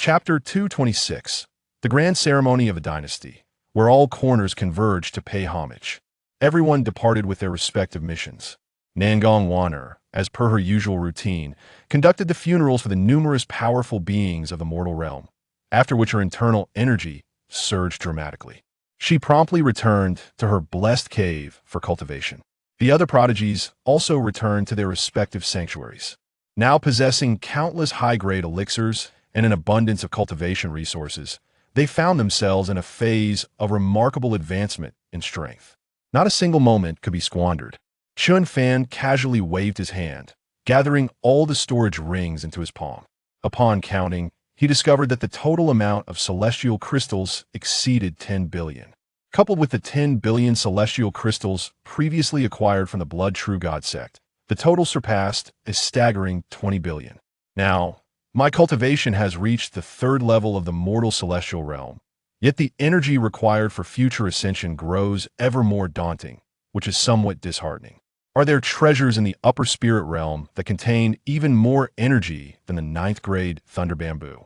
Chapter 226. The Grand Ceremony of a Dynasty, where all corners converge to pay homage. Everyone departed with their respective missions. Nangong Waner, as per her usual routine, conducted the funerals for the numerous powerful beings of the mortal realm, after which her internal energy surged dramatically. She promptly returned to her blessed cave for cultivation. The other prodigies also returned to their respective sanctuaries. Now possessing countless high-grade elixirs and an abundance of cultivation resources, they found themselves in a phase of remarkable advancement in strength. Not a single moment could be squandered. Chen Fan casually waved his hand, gathering all the storage rings into his palm. Upon counting, he discovered that the total amount of celestial crystals exceeded 10 billion. Coupled with the 10 billion celestial crystals previously acquired from the Blood True God sect, the total surpassed a staggering 20 billion. Now, my cultivation has reached the third level of the mortal celestial realm, yet the energy required for future ascension grows ever more daunting, which is somewhat disheartening. Are there treasures in the upper spirit realm that contain even more energy than the 9th grade thunder bamboo?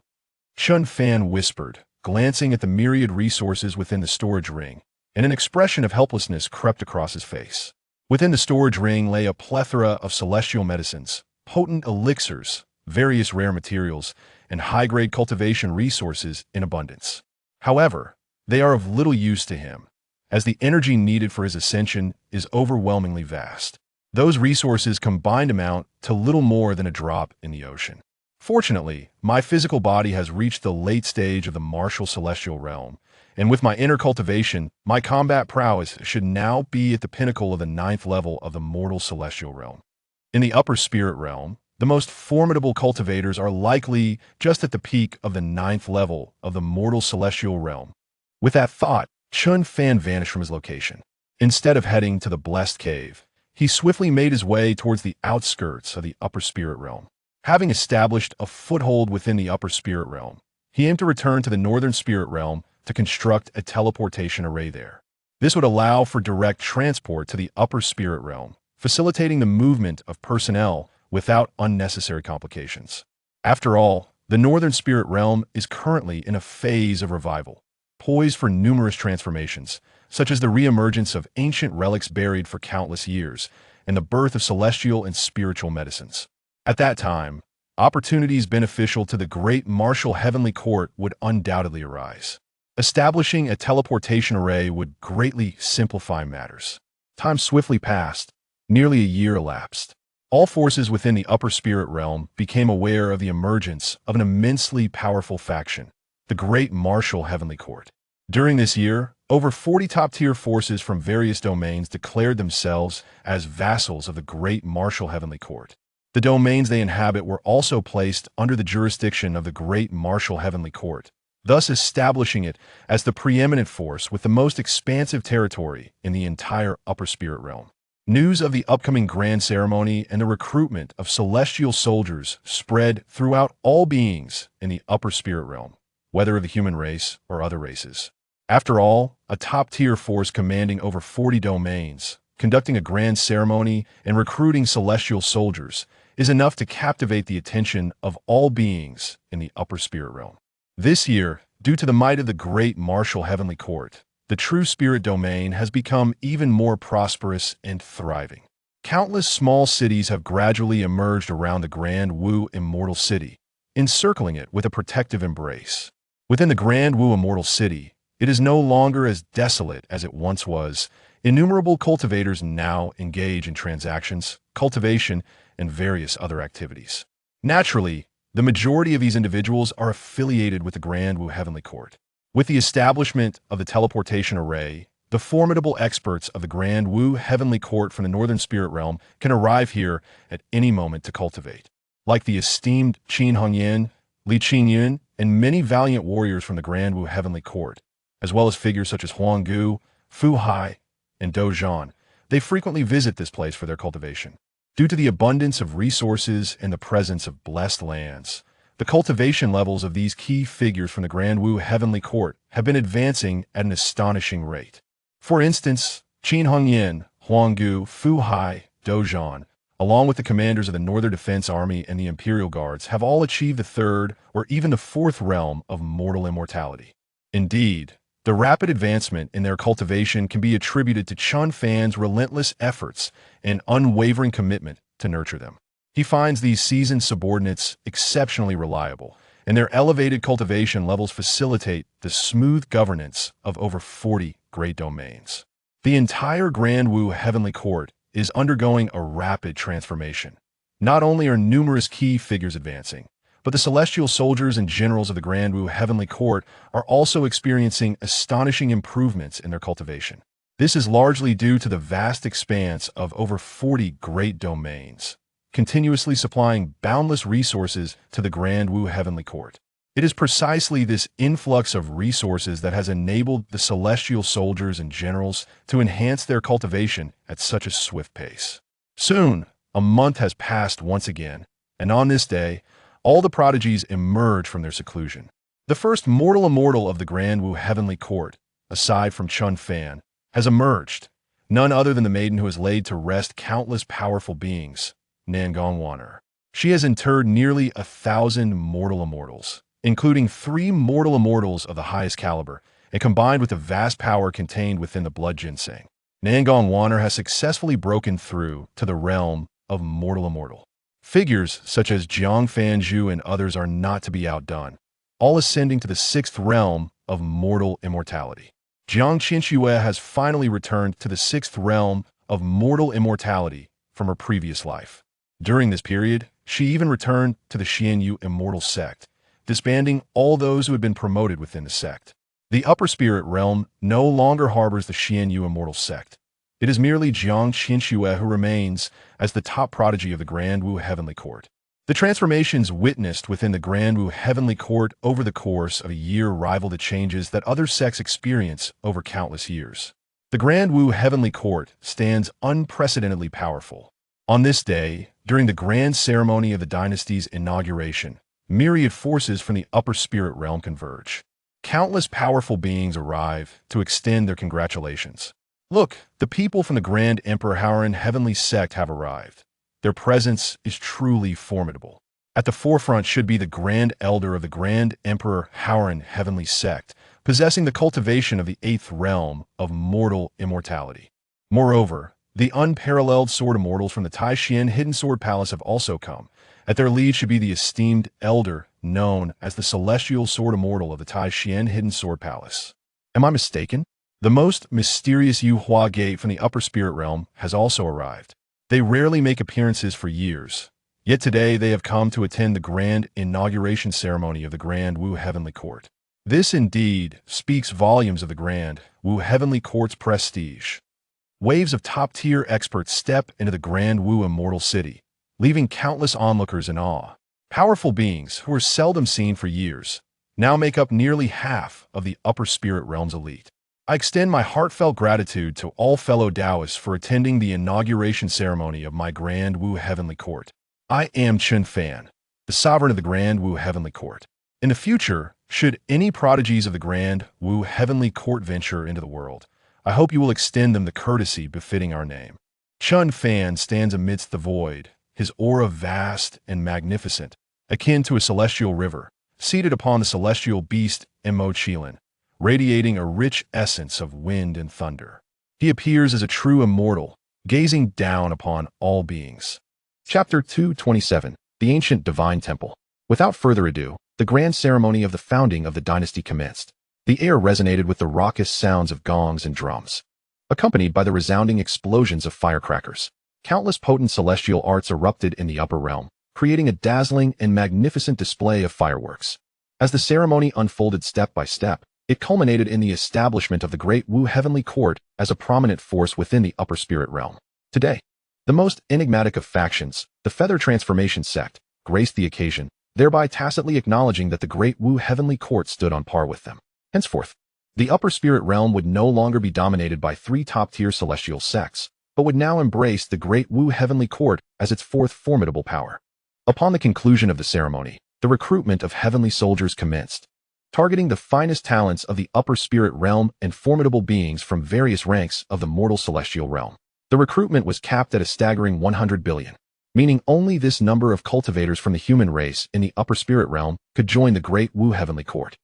Chen Fan whispered, glancing at the myriad resources within the storage ring, and an expression of helplessness crept across his face. Within the storage ring lay a plethora of celestial medicines, potent elixirs, various rare materials, and high-grade cultivation resources in abundance. However, they are of little use to him, as the energy needed for his ascension is overwhelmingly vast. Those resources combined amount to little more than a drop in the ocean. Fortunately, my physical body has reached the late stage of the martial celestial realm, and with my inner cultivation, my combat prowess should now be at the pinnacle of the 9th level of the mortal celestial realm. In the upper spirit realm, the most formidable cultivators are likely just at the peak of the 9th level of the mortal celestial realm. With that thought, Chen Fan vanished from his location. Instead of heading to the blessed cave, he swiftly made his way towards the outskirts of the upper spirit realm. Having established a foothold within the upper spirit realm, he aimed to return to the northern spirit realm to construct a teleportation array there. This would allow for direct transport to the upper spirit realm, facilitating the movement of personnel without unnecessary complications. After all, the northern spirit realm is currently in a phase of revival, poised for numerous transformations, such as the reemergence of ancient relics buried for countless years and the birth of celestial and spiritual medicines. At that time, opportunities beneficial to the great martial heavenly court would undoubtedly arise. Establishing a teleportation array would greatly simplify matters. Time swiftly passed. Nearly a year elapsed. All forces within the upper spirit realm became aware of the emergence of an immensely powerful faction, the Great Martial Heavenly Court. During this year, over 40 top-tier forces from various domains declared themselves as vassals of the Great Martial Heavenly Court. The domains they inhabit were also placed under the jurisdiction of the Great Martial Heavenly Court, thus establishing it as the preeminent force with the most expansive territory in the entire upper spirit realm. News of the upcoming grand ceremony and the recruitment of celestial soldiers spread throughout all beings in the upper spirit realm, whether of the human race or other races. After all, a top-tier force commanding over 40 domains, conducting a grand ceremony and recruiting celestial soldiers is enough to captivate the attention of all beings in the upper spirit realm. This year, due to the might of the Great Martial Heavenly Court, the true spirit domain has become even more prosperous and thriving. Countless small cities have gradually emerged around the Grand Wu Immortal City, encircling it with a protective embrace. Within the Grand Wu Immortal City, it is no longer as desolate as it once was. Innumerable cultivators now engage in transactions, cultivation, and various other activities. Naturally, the majority of these individuals are affiliated with the Grand Wu Heavenly Court. With the establishment of the teleportation array, the formidable experts of the Grand Wu Heavenly Court from the Northern Spirit Realm can arrive here at any moment to cultivate. Like the esteemed Qin Hongyan, Li Qingyun, and many valiant warriors from the Grand Wu Heavenly Court, as well as figures such as Huang Gu, Fu Hai, and Do Zhan, they frequently visit this place for their cultivation. Due to the abundance of resources and the presence of blessed lands, the cultivation levels of these key figures from the Grand Wu Heavenly Court have been advancing at an astonishing rate. For instance, Qin Hongyan, Huang Gu, Fu Hai, Do Zhan, along with the commanders of the Northern Defense Army and the Imperial Guards, have all achieved the third or even the fourth realm of mortal immortality. Indeed, the rapid advancement in their cultivation can be attributed to Chen Fan's relentless efforts and unwavering commitment to nurture them. He finds these seasoned subordinates exceptionally reliable, and their elevated cultivation levels facilitate the smooth governance of over 40 great domains. The entire Grand Wu Heavenly Court is undergoing a rapid transformation. Not only are numerous key figures advancing, but the celestial soldiers and generals of the Grand Wu Heavenly Court are also experiencing astonishing improvements in their cultivation. This is largely due to the vast expanse of over 40 great domains, continuously supplying boundless resources to the Grand Wu Heavenly Court. It is precisely this influx of resources that has enabled the celestial soldiers and generals to enhance their cultivation at such a swift pace. Soon, a month has passed once again, and on this day, all the prodigies emerge from their seclusion. The first mortal immortal of the Grand Wu Heavenly Court, aside from Chen Fan, has emerged, none other than the maiden who has laid to rest countless powerful beings, Nangong. She has interred nearly 1,000 mortal immortals, including 3 mortal immortals of the highest caliber, and combined with the vast power contained within the blood ginseng, Nangong has successfully broken through to the realm of mortal immortal. Figures such as Xianxiafans and others are not to be outdone, all ascending to the 6th realm of mortal immortality. Xianxiaaudiobooks has finally returned to the 6th realm of mortal immortality from her previous life. During this period, she even returned to the Xianxiu immortal sect, disbanding all those who had been promoted within the sect. The upper spirit realm no longer harbors the Xianxiu immortal sect. It is merely Xianxiaaudiobooks who remains as the top prodigy of the Grand Wu Heavenly Court. The transformations witnessed within the Grand Wu Heavenly Court over the course of a year rival the changes that other sects experience over countless years. The Grand Wu Heavenly Court stands unprecedentedly powerful. On this day, during the grand ceremony of the dynasty's inauguration, myriad forces from the upper spirit realm converge. Countless powerful beings arrive to extend their congratulations. Look, the people from the Grand Emperor Howren Heavenly Sect have arrived. Their presence is truly formidable. At the forefront should be the Grand Elder of the Grand Emperor Howren Heavenly Sect, possessing the cultivation of the 8th realm of mortal immortality. Moreover, the unparalleled sword immortals from the Taishan Hidden Sword Palace have also come. At their lead should be the esteemed Elder, known as the Celestial Sword Immortal of the Taishan Hidden Sword Palace. Am I mistaken? The most mysterious Yuhua Gate from the upper spirit realm has also arrived. They rarely make appearances for years, yet today they have come to attend the grand inauguration ceremony of the Grand Wu Heavenly Court. This indeed speaks volumes of the Grand Wu Heavenly Court's prestige. Waves of top-tier experts step into the Grand Wu Immortal City, leaving countless onlookers in awe. Powerful beings who were seldom seen for years now make up nearly half of the upper spirit realm's elite. I extend my heartfelt gratitude to all fellow Taoists for attending the inauguration ceremony of my Grand Wu Heavenly Court. I am Chen Fan, the sovereign of the Grand Wu Heavenly Court. In the future, should any prodigies of the Grand Wu Heavenly Court venture into the world, I hope you will extend them the courtesy befitting our name. Chen Fan stands amidst the void, his aura vast and magnificent, akin to a celestial river, seated upon the celestial beast Emochilin, radiating a rich essence of wind and thunder. He appears as a true immortal, gazing down upon all beings. Chapter 227, The Ancient Divine Temple. Without further ado, the grand ceremony of the founding of the dynasty commenced. The air resonated with the raucous sounds of gongs and drums, accompanied by the resounding explosions of firecrackers. Countless potent celestial arts erupted in the upper realm, creating a dazzling and magnificent display of fireworks. As the ceremony unfolded step by step, it culminated in the establishment of the Great Wu Heavenly Court as a prominent force within the upper spirit realm. Today, the most enigmatic of factions, the Feather Transformation sect, graced the occasion, thereby tacitly acknowledging that the Great Wu Heavenly Court stood on par with them. Henceforth, the upper spirit realm would no longer be dominated by 3 top-tier celestial sects, but would now embrace the Great Wu Heavenly Court as its 4th formidable power. Upon the conclusion of the ceremony, the recruitment of heavenly soldiers commenced, targeting the finest talents of the upper spirit realm and formidable beings from various ranks of the mortal celestial realm. The recruitment was capped at a staggering 100 billion. meaning only this number of cultivators from the human race in the upper spirit realm could join the Great Wu Heavenly Court.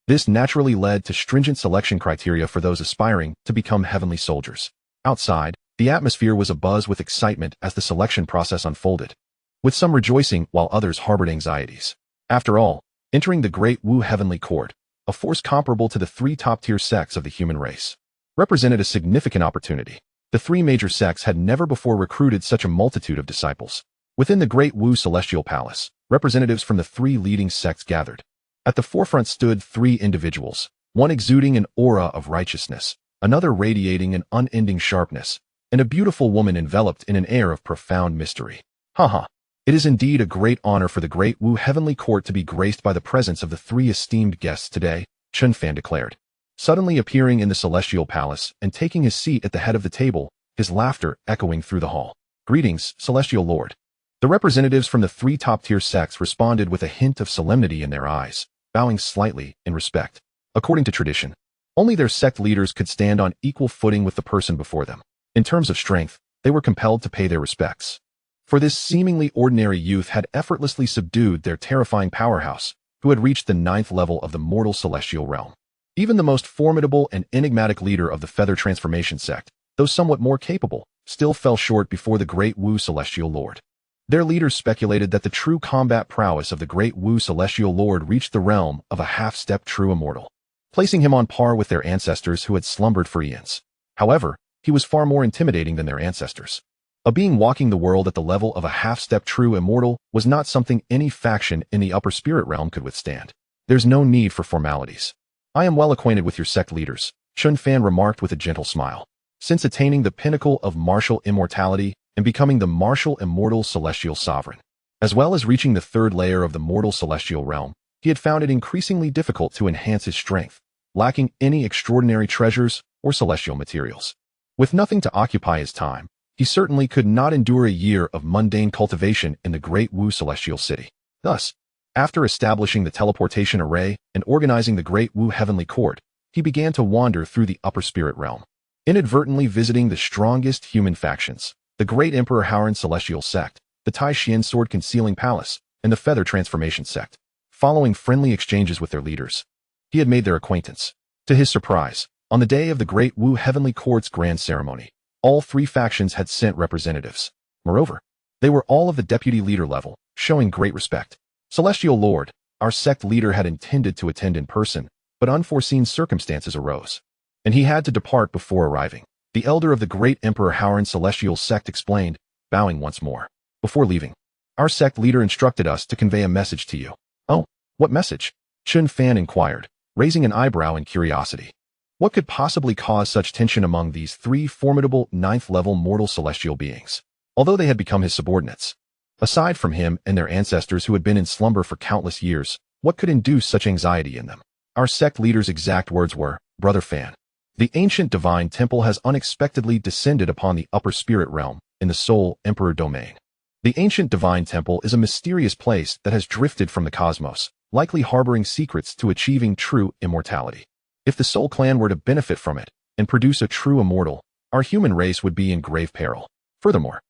This naturally led to stringent selection criteria for those aspiring to become heavenly soldiers. Outside, the atmosphere was abuzz with excitement as the selection process unfolded, with some rejoicing while others harbored anxieties. After all, entering the Great Wu Heavenly Court, a force comparable to the three top-tier sects of the human race, represented a significant opportunity. The three major sects had never before recruited such a multitude of disciples. Within the Great Wu Celestial Palace, representatives from the three leading sects gathered. At the forefront stood three individuals, one exuding an aura of righteousness, another radiating an unending sharpness, and a beautiful woman enveloped in an air of profound mystery. Haha. It is indeed a great honor for the Great Wu Heavenly Court to be graced by the presence of the three esteemed guests today, Chen Fan declared. Suddenly appearing in the Celestial Palace and taking his seat at the head of the table, his laughter echoing through the hall. Greetings, Celestial Lord. The representatives from the three top-tier sects responded with a hint of solemnity in their eyes, bowing slightly in respect. According to tradition, only their sect leaders could stand on equal footing with the person before them. In terms of strength, they were compelled to pay their respects. For this seemingly ordinary youth had effortlessly subdued their terrifying powerhouse, who had reached the 9th level of the mortal celestial realm. Even the most formidable and enigmatic leader of the Feather Transformation sect, though somewhat more capable, still fell short before the Great Wu Celestial Lord. Their leaders speculated that the true combat prowess of the Great Wu Celestial Lord reached the realm of a half-step true immortal, placing him on par with their ancestors who had slumbered for eons. However, he was far more intimidating than their ancestors. A being walking the world at the level of a half-step true immortal was not something any faction in the upper spirit realm could withstand. There's no need for formalities. I am well acquainted with your sect leaders, Chen Fan remarked with a gentle smile. Since attaining the pinnacle of martial immortality and becoming the martial immortal celestial sovereign, as well as reaching the 3rd layer of the mortal celestial realm, he had found it increasingly difficult to enhance his strength, lacking any extraordinary treasures or celestial materials. With nothing to occupy his time, he certainly could not endure a year of mundane cultivation in the Great Wu Celestial City. Thus, after establishing the teleportation array and organizing the Great Wu Heavenly Court, he began to wander through the upper spirit realm, inadvertently visiting the strongest human factions, the Great Emperor Howren's Celestial Sect, the Tai Xian Sword Concealing Palace, and the Feather Transformation Sect. Following friendly exchanges with their leaders, he had made their acquaintance. To his surprise, on the day of the Great Wu Heavenly Court's grand ceremony, all three factions had sent representatives. Moreover, they were all of the deputy leader level, showing great respect. Celestial Lord, our sect leader had intended to attend in person, but unforeseen circumstances arose, and he had to depart before arriving. The elder of the Great Emperor Howren's Celestial Sect explained, bowing once more. Before leaving, our sect leader instructed us to convey a message to you. Oh, what message? Chen Fan inquired, raising an eyebrow in curiosity. What could possibly cause such tension among these three formidable 9th-level mortal celestial beings, although they had become his subordinates? Aside from him and their ancestors who had been in slumber for countless years, what could induce such anxiety in them? Our sect leader's exact words were, Brother Fan, the ancient divine temple has unexpectedly descended upon the upper spirit realm in the Soul Emperor domain. The ancient divine temple is a mysterious place that has drifted from the cosmos, likely harboring secrets to achieving true immortality. If the Soul Clan were to benefit from it and produce a true immortal, our human race would be in grave peril. Furthermore,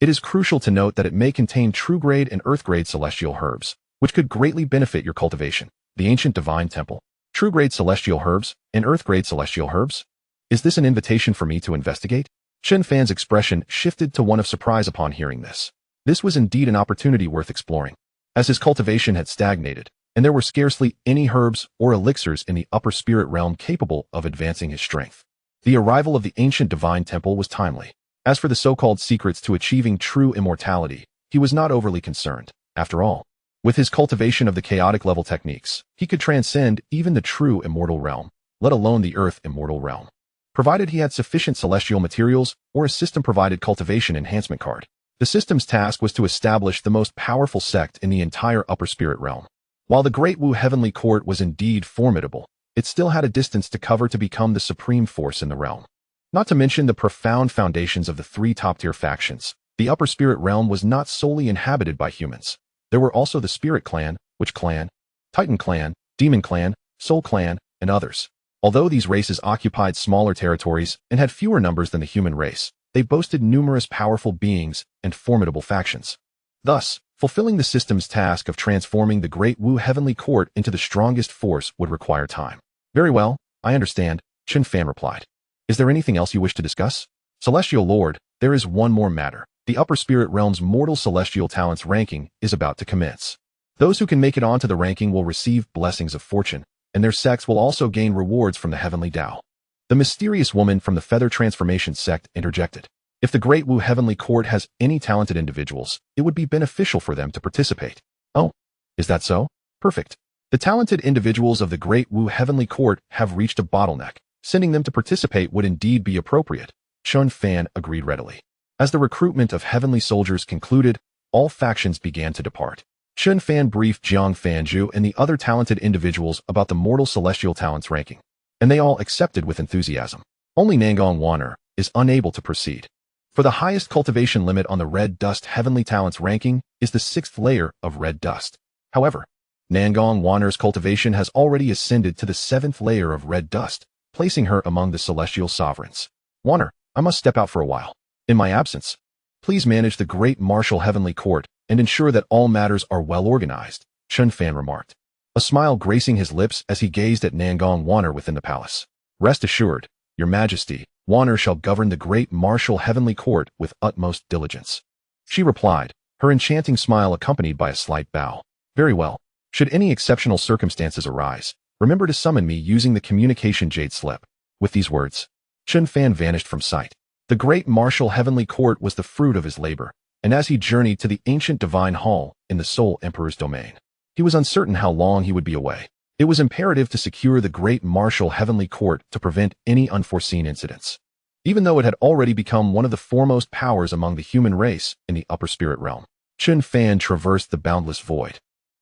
it is crucial to note that it may contain true-grade and earth-grade celestial herbs, which could greatly benefit your cultivation. The ancient divine temple, true-grade celestial herbs, and earth-grade celestial herbs? Is this an invitation for me to investigate? Chen Fan's expression shifted to one of surprise upon hearing this. This was indeed an opportunity worth exploring, as his cultivation had stagnated, and there were scarcely any herbs or elixirs in the upper spirit realm capable of advancing his strength. The arrival of the ancient divine temple was timely. As for the so-called secrets to achieving true immortality, he was not overly concerned. After all, with his cultivation of the chaotic level techniques, he could transcend even the true immortal realm, let alone the earth immortal realm, provided he had sufficient celestial materials or a system-provided cultivation enhancement card. The system's task was to establish the most powerful sect in the entire upper spirit realm. While the Great Wu Heavenly Court was indeed formidable, it still had a distance to cover to become the supreme force in the realm. Not to mention the profound foundations of the three top-tier factions, the upper spirit realm was not solely inhabited by humans. There were also the Spirit Clan, Witch Clan, Titan Clan, Demon Clan, Soul Clan, and others. Although these races occupied smaller territories and had fewer numbers than the human race, they boasted numerous powerful beings and formidable factions. Thus, fulfilling the system's task of transforming the Great Wu Heavenly Court into the strongest force would require time. Very well, I understand, Chen Fan replied. Is there anything else you wish to discuss? Celestial Lord, there is one more matter. The upper spirit realm's mortal celestial talents ranking is about to commence. Those who can make it onto the ranking will receive blessings of fortune, and their sects will also gain rewards from the heavenly Tao. The mysterious woman from the Feather Transformation sect interjected. If the Great Wu Heavenly Court has any talented individuals, it would be beneficial for them to participate. Oh, is that so? Perfect. The talented individuals of the Great Wu Heavenly Court have reached a bottleneck. Sending them to participate would indeed be appropriate. Chen Fan agreed readily. As the recruitment of heavenly soldiers concluded, all factions began to depart. Chen Fan briefed Jiang Fanju and the other talented individuals about the mortal celestial talents ranking, and they all accepted with enthusiasm. Only Nangong Wan'er is unable to proceed. For the highest cultivation limit on the red dust heavenly talents ranking is the 6th layer of red dust. However, Nangong Wan'er's cultivation has already ascended to the 7th layer of red dust, placing her among the celestial sovereigns. Wan'er, I must step out for a while. In my absence, please manage the Great Martial Heavenly Court and ensure that all matters are well organized, Chen Fan remarked, a smile gracing his lips as he gazed at Nangong Wan'er within the palace. Rest assured, Your Majesty, Wan'er shall govern the Great Martial Heavenly Court with utmost diligence. She replied, her enchanting smile accompanied by a slight bow. Very well. Should any exceptional circumstances arise, remember to summon me using the communication jade slip. With these words, Chen Fan vanished from sight. The Great Martial Heavenly Court was the fruit of his labor, and as he journeyed to the ancient divine hall in the Soul Emperor's domain, he was uncertain how long he would be away. It was imperative to secure the Great Martial Heavenly Court to prevent any unforeseen incidents. Even though it had already become one of the foremost powers among the human race in the upper spirit realm, Chen Fan traversed the boundless void,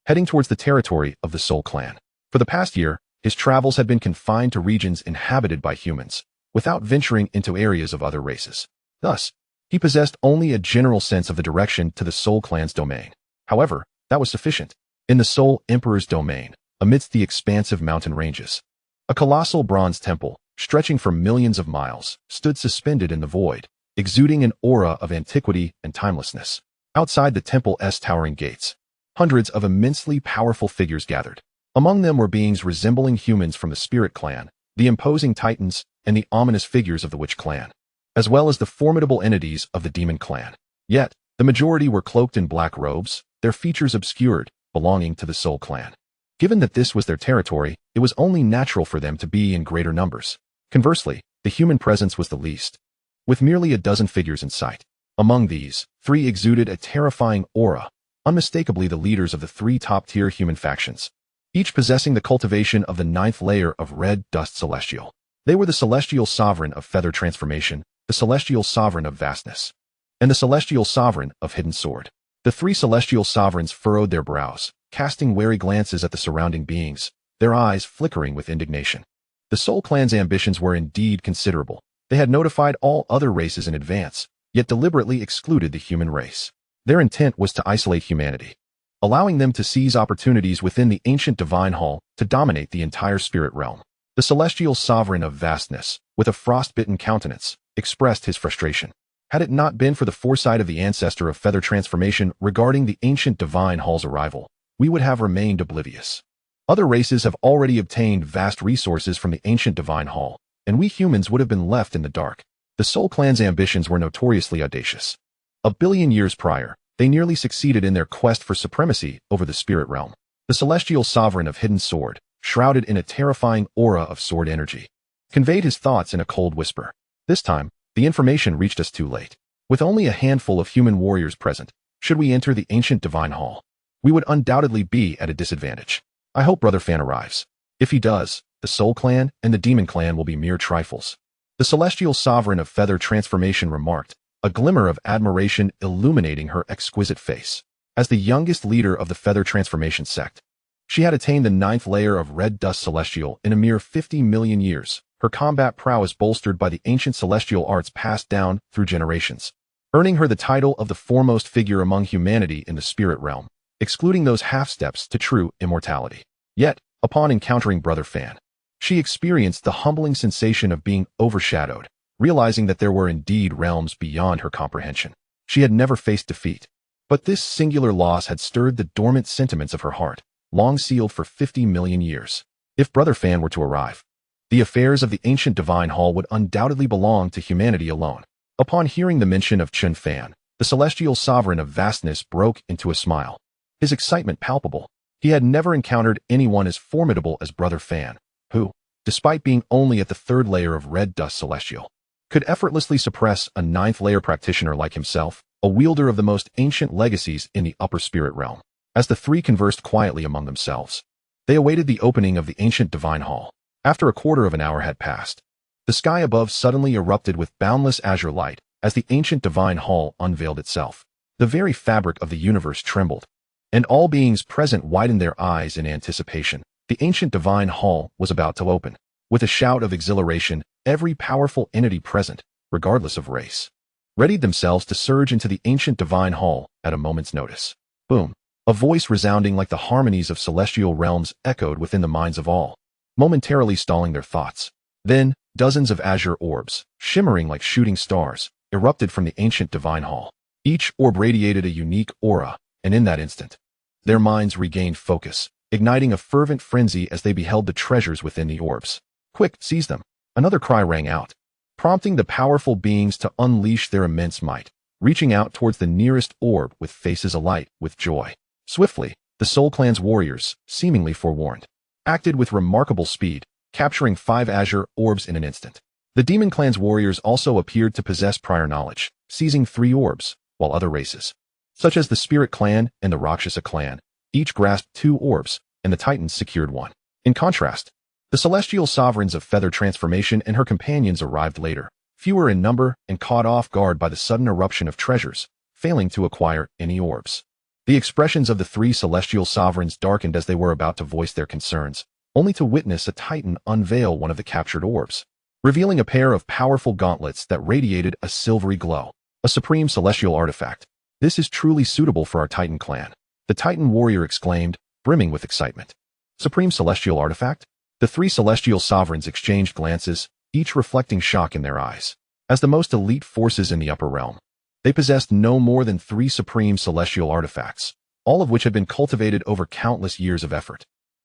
heading towards the territory of the Soul Clan. For the past year, his travels had been confined to regions inhabited by humans, without venturing into areas of other races. Thus, he possessed only a general sense of the direction to the Soul Clan's domain. However, that was sufficient. In the Soul Emperor's domain, amidst the expansive mountain ranges, a colossal bronze temple, stretching for millions of miles, stood suspended in the void, exuding an aura of antiquity and timelessness. Outside the temple's towering gates, hundreds of immensely powerful figures gathered. Among them were beings resembling humans from the Spirit Clan, the imposing Titans, and the ominous figures of the Witch Clan, as well as the formidable entities of the Demon Clan. Yet, the majority were cloaked in black robes, their features obscured, belonging to the Soul Clan. Given that this was their territory, it was only natural for them to be in greater numbers. Conversely, the human presence was the least, with merely a dozen figures in sight. Among these, 3 exuded a terrifying aura, unmistakably the leaders of the 3 top-tier human factions, each possessing the cultivation of the 9th layer of red dust celestial. They were the celestial sovereign of feather transformation, the celestial sovereign of vastness, and the celestial sovereign of hidden sword. The 3 celestial sovereigns furrowed their brows, casting wary glances at the surrounding beings, their eyes flickering with indignation. The Soul Clan's ambitions were indeed considerable. They had notified all other races in advance, yet deliberately excluded the human race. Their intent was to isolate humanity, allowing them to seize opportunities within the ancient divine hall to dominate the entire spirit realm. The celestial sovereign of vastness, with a frostbitten countenance, expressed his frustration. Had it not been for the foresight of the ancestor of feather transformation regarding the ancient divine hall's arrival, we would have remained oblivious. Other races have already obtained vast resources from the ancient divine hall, and we humans would have been left in the dark. The Soul Clan's ambitions were notoriously audacious. A billion years prior, they nearly succeeded in their quest for supremacy over the spirit realm. The celestial sovereign of hidden sword, shrouded in a terrifying aura of sword energy, conveyed his thoughts in a cold whisper. This time, the information reached us too late. With only a handful of human warriors present, should we enter the ancient divine hall, we would undoubtedly be at a disadvantage. I hope Brother Fan arrives. If he does, the Soul Clan and the Demon Clan will be mere trifles. The celestial sovereign of feather transformation remarked, a glimmer of admiration illuminating her exquisite face. As the youngest leader of the feather transformation sect, she had attained the 9th layer of red dust celestial in a mere 50 million years, her combat prowess bolstered by the ancient celestial arts passed down through generations, earning her the title of the foremost figure among humanity in the spirit realm, excluding those half-steps to true immortality. Yet, upon encountering Brother Fan, she experienced the humbling sensation of being overshadowed, realizing that there were indeed realms beyond her comprehension. She had never faced defeat, But this singular loss had stirred the dormant sentiments of her heart, long sealed for 50 million years. If Brother Fan were to arrive, the affairs of the ancient divine hall would undoubtedly belong to humanity alone. Upon hearing the mention of Chen Fan, the celestial sovereign of vastness broke into a smile, his excitement palpable. He had never encountered anyone as formidable as Brother Fan, who, despite being only at the 3rd layer of red dust celestial, could effortlessly suppress a 9th layer practitioner like himself, a wielder of the most ancient legacies in the upper spirit realm. As the three conversed quietly among themselves, they awaited the opening of the ancient divine hall. After a quarter of an hour had passed, the sky above suddenly erupted with boundless azure light as the ancient divine hall unveiled itself. The very fabric of the universe trembled, and all beings present widened their eyes in anticipation. The ancient divine hall was about to open. With a shout of exhilaration, every powerful entity present, regardless of race, readied themselves to surge into the ancient divine hall at a moment's notice. Boom! A voice resounding like the harmonies of celestial realms echoed within the minds of all, momentarily stalling their thoughts. Then, dozens of azure orbs, shimmering like shooting stars, erupted from the ancient divine hall. Each orb radiated a unique aura, and in that instant, their minds regained focus, igniting a fervent frenzy as they beheld the treasures within the orbs. Quick, seize them! Another cry rang out, prompting the powerful beings to unleash their immense might, reaching out towards the nearest orb with faces alight with joy. Swiftly, the Soul Clan's warriors, seemingly forewarned, acted with remarkable speed, capturing 5 azure orbs in an instant. The Demon Clan's warriors also appeared to possess prior knowledge, seizing 3 orbs, while other races, such as the Spirit Clan and the Rakshasa Clan, each grasped 2 orbs, and the Titans secured 1. In contrast, the celestial sovereigns of Feather Transformation and her companions arrived later, fewer in number and caught off guard by the sudden eruption of treasures, failing to acquire any orbs. The expressions of the 3 celestial sovereigns darkened as they were about to voice their concerns, only to witness a Titan unveil one of the captured orbs, revealing a pair of powerful gauntlets that radiated a silvery glow. A supreme celestial artifact. This is truly suitable for our Titan clan, the Titan warrior exclaimed, brimming with excitement. Supreme celestial artifact? The 3 celestial sovereigns exchanged glances, each reflecting shock in their eyes. As the most elite forces in the upper realm, they possessed no more than 3 supreme celestial artifacts, all of which had been cultivated over countless years of effort.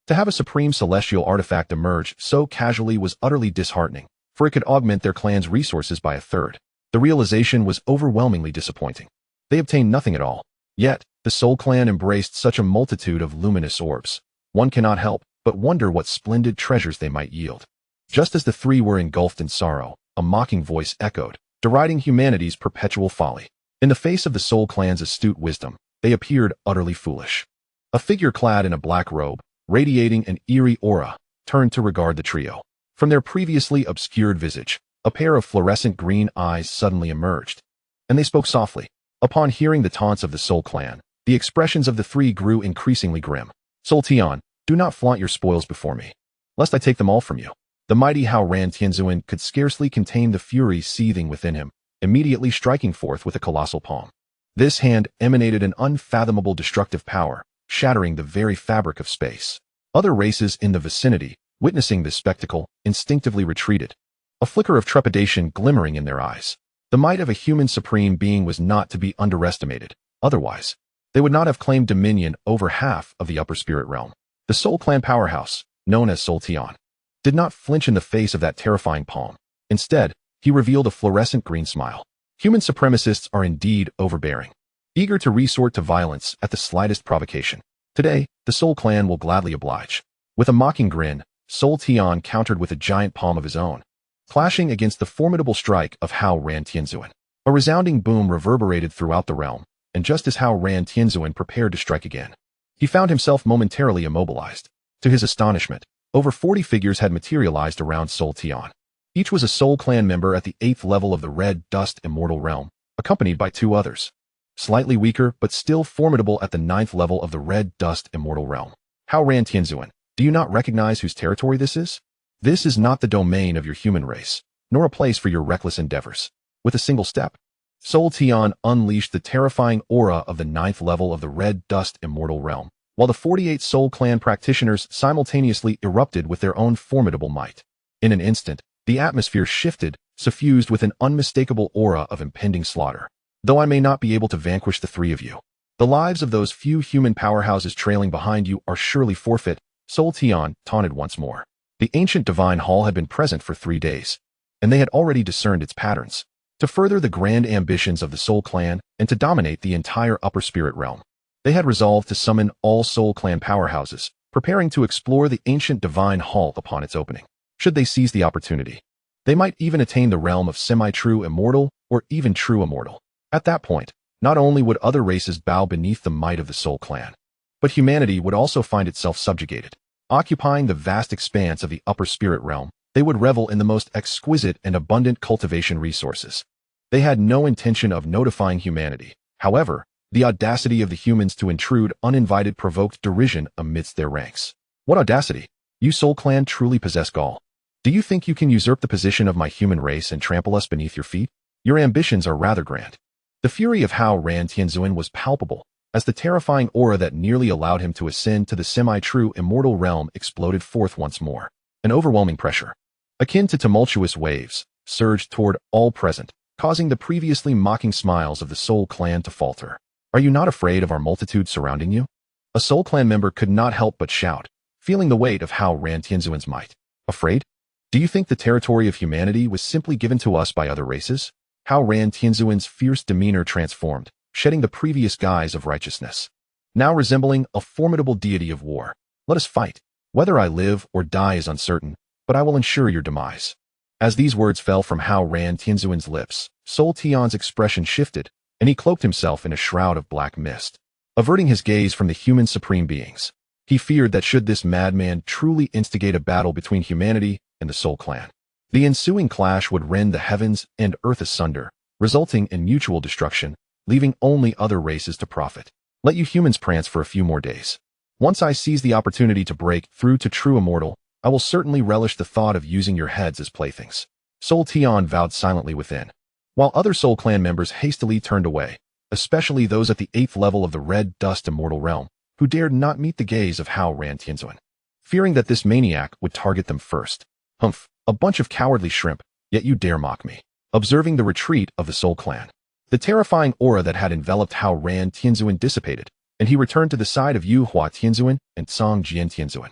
To have a supreme celestial artifact emerge so casually was utterly disheartening, for it could augment their clan's resources by a third. The realization was overwhelmingly disappointing. They obtained nothing at all. Yet, the Soul Clan embraced such a multitude of luminous orbs. One cannot help but wonder what splendid treasures they might yield. Just as the 3 were engulfed in sorrow, a mocking voice echoed, deriding humanity's perpetual folly. In the face of the Soul Clan's astute wisdom, they appeared utterly foolish. A figure clad in a black robe, radiating an eerie aura, turned to regard the trio. From their previously obscured visage, a pair of fluorescent green eyes suddenly emerged, and they spoke softly. Upon hearing the taunts of the Soul Clan, the expressions of the 3 grew increasingly grim. Soul Tian, do not flaunt your spoils before me, lest I take them all from you. The mighty Hao Ran Tianzuan could scarcely contain the fury seething within him, immediately striking forth with a colossal palm. This hand emanated an unfathomable destructive power, shattering the very fabric of space. Other races in the vicinity, witnessing this spectacle, instinctively retreated, a flicker of trepidation glimmering in their eyes. The might of a human supreme being was not to be underestimated, otherwise, they would not have claimed dominion over half of the upper spirit realm. The Soul Clan powerhouse, known as Soul Tian, did not flinch in the face of that terrifying palm. Instead, he revealed a fluorescent green smile. Human supremacists are indeed overbearing, eager to resort to violence at the slightest provocation. Today, the Soul Clan will gladly oblige. With a mocking grin, Soul Tian countered with a giant palm of his own, clashing against the formidable strike of Hao Ran Tianzuan. A resounding boom reverberated throughout the realm, and just as Hao Ran Tianzuan prepared to strike again, he found himself momentarily immobilized. To his astonishment, over 40 figures had materialized around Soul Tian. Each was a Soul Clan member at the 8th level of the Red Dust Immortal Realm, accompanied by 2 others, slightly weaker but still formidable at the 9th level of the Red Dust Immortal Realm. Hao Ran Tianzuan, do you not recognize whose territory this is? This is not the domain of your human race, nor a place for your reckless endeavors. With a single step, Soul Tian unleashed the terrifying aura of the 9th level of the Red Dust Immortal Realm, while the 48 Soul Clan practitioners simultaneously erupted with their own formidable might. In an instant, the atmosphere shifted, suffused with an unmistakable aura of impending slaughter. Though I may not be able to vanquish the 3 of you, The lives of those few human powerhouses trailing behind you are surely forfeit, Sol Tian taunted once more. The ancient divine hall had been present for 3 days, and they had already discerned its patterns. To further the grand ambitions of the Soul Clan and to dominate the entire upper spirit realm, they had resolved to summon all Soul Clan powerhouses, preparing to explore the ancient divine hall upon its opening. Should they seize the opportunity, they might even attain the realm of semi-true immortal or even true immortal. At that point, not only would other races bow beneath the might of the Soul Clan, but humanity would also find itself subjugated. Occupying the vast expanse of the upper spirit realm, they would revel in the most exquisite and abundant cultivation resources. They had no intention of notifying humanity. However, the audacity of the humans to intrude uninvited provoked derision amidst their ranks. What audacity! You Soul Clan truly possess gall. Do you think you can usurp the position of my human race and trample us beneath your feet? Your ambitions are rather grand. The fury of Hao Ran Tianzuan was palpable, as the terrifying aura that nearly allowed him to ascend to the semi-true immortal realm exploded forth once more. An overwhelming pressure, akin to tumultuous waves, surged toward all present, causing the previously mocking smiles of the Soul Clan to falter. Are you not afraid of our multitude surrounding you? A Soul Clan member could not help but shout, feeling the weight of Hao Ran Tianzuan's might. Afraid? Do you think the territory of humanity was simply given to us by other races? Hao Ran Tianzuan's fierce demeanor transformed, shedding the previous guise of righteousness, now resembling a formidable deity of war. Let us fight. Whether I live or die is uncertain, but I will ensure your demise. As these words fell from Hao Ran Tianzuan's lips, Sol Tian's expression shifted, and he cloaked himself in a shroud of black mist. Averting his gaze from the human supreme beings, he feared that should this madman truly instigate a battle between humanity and the Soul Clan, the ensuing clash would rend the heavens and earth asunder, resulting in mutual destruction, leaving only other races to profit. Let you humans prance for a few more days. Once I seize the opportunity to break through to true immortal, I will certainly relish the thought of using your heads as playthings. Sol Tian vowed silently within, while other Soul Clan members hastily turned away, especially those at the 8th level of the Red Dust Immortal Realm, who dared not meet the gaze of Hao Ran Tianzuan, fearing that this maniac would target them first. Humph, a bunch of cowardly shrimp, yet you dare mock me. Observing the retreat of the Soul Clan, the terrifying aura that had enveloped Hao Ran Tianzuan dissipated, and he returned to the side of Yu Hua Tianzuan and Song Jian Tianzuan.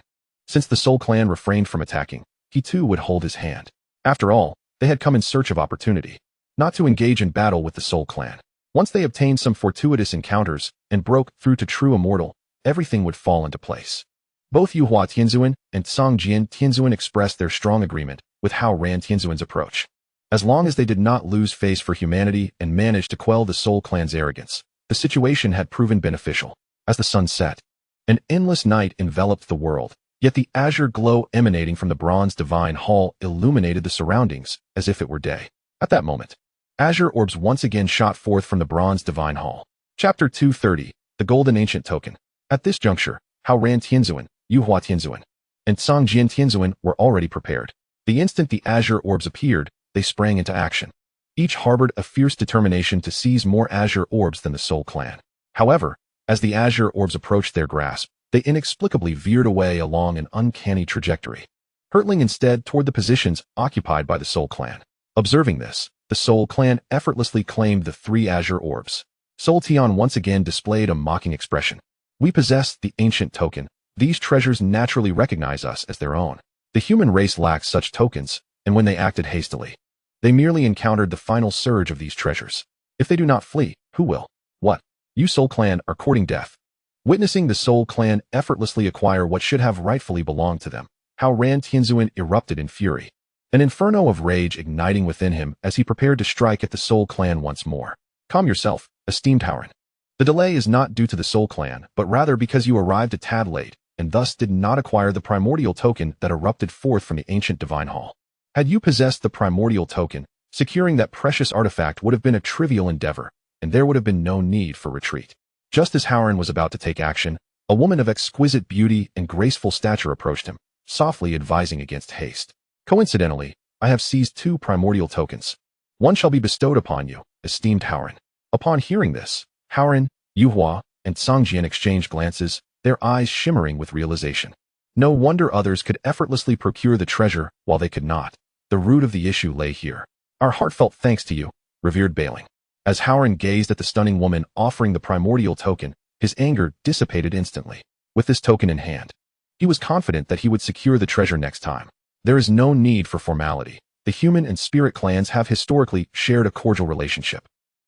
Since the Soul Clan refrained from attacking, he too would hold his hand. After all, they had come in search of opportunity, not to engage in battle with the Soul Clan. Once they obtained some fortuitous encounters and broke through to true immortal, everything would fall into place. Both Yu Hua Tianzuan and Song Jian Tianzuan expressed their strong agreement with Hao Ran Tianzuan's approach. As long as they did not lose face for humanity and managed to quell the Soul Clan's arrogance, the situation had proven beneficial. As the sun set, an endless night enveloped the world, yet the azure glow emanating from the bronze divine hall illuminated the surroundings as if it were day. At that moment, azure orbs once again shot forth from the bronze divine hall. Chapter 230, The Golden Ancient Token. At this juncture, Hao Ran Tianzuan, Yu Hua Tianzuan, and Song Jian Tianzuan were already prepared. The instant the azure orbs appeared, they sprang into action. Each harbored a fierce determination to seize more azure orbs than the Soul Clan. However, as the azure orbs approached their grasp, they inexplicably veered away along an uncanny trajectory, hurtling instead toward the positions occupied by the Soul Clan. Observing this, the Soul Clan effortlessly claimed the 3 azure orbs. Sol Tian once again displayed a mocking expression. We possess the ancient token. These treasures naturally recognize us as their own. The human race lacks such tokens, and when they acted hastily, they merely encountered the final surge of these treasures. If they do not flee, who will? What? You Soul Clan are courting death. Witnessing the Soul Clan effortlessly acquire what should have rightfully belonged to them, Hao Ran Tianzuan erupted in fury, an inferno of rage igniting within him as he prepared to strike at the Soul Clan once more. Calm yourself, esteemed Haoran. The delay is not due to the Soul Clan, but rather because you arrived a tad late, and thus did not acquire the primordial token that erupted forth from the ancient divine hall. Had you possessed the primordial token, securing that precious artifact would have been a trivial endeavor, and there would have been no need for retreat. Just as Haoran was about to take action, a woman of exquisite beauty and graceful stature approached him, softly advising against haste. Coincidentally, I have seized 2 primordial tokens. One shall be bestowed upon you, esteemed Haoran. Upon hearing this, Haoran, Yu Hua, and Song Jian exchanged glances, their eyes shimmering with realization. No wonder others could effortlessly procure the treasure while they could not. The root of the issue lay here. Our heartfelt thanks to you, revered Bailing. As Howard gazed at the stunning woman offering the primordial token, his anger dissipated instantly. With this token in hand, he was confident that he would secure the treasure next time. There is no need for formality. The human and spirit clans have historically shared a cordial relationship.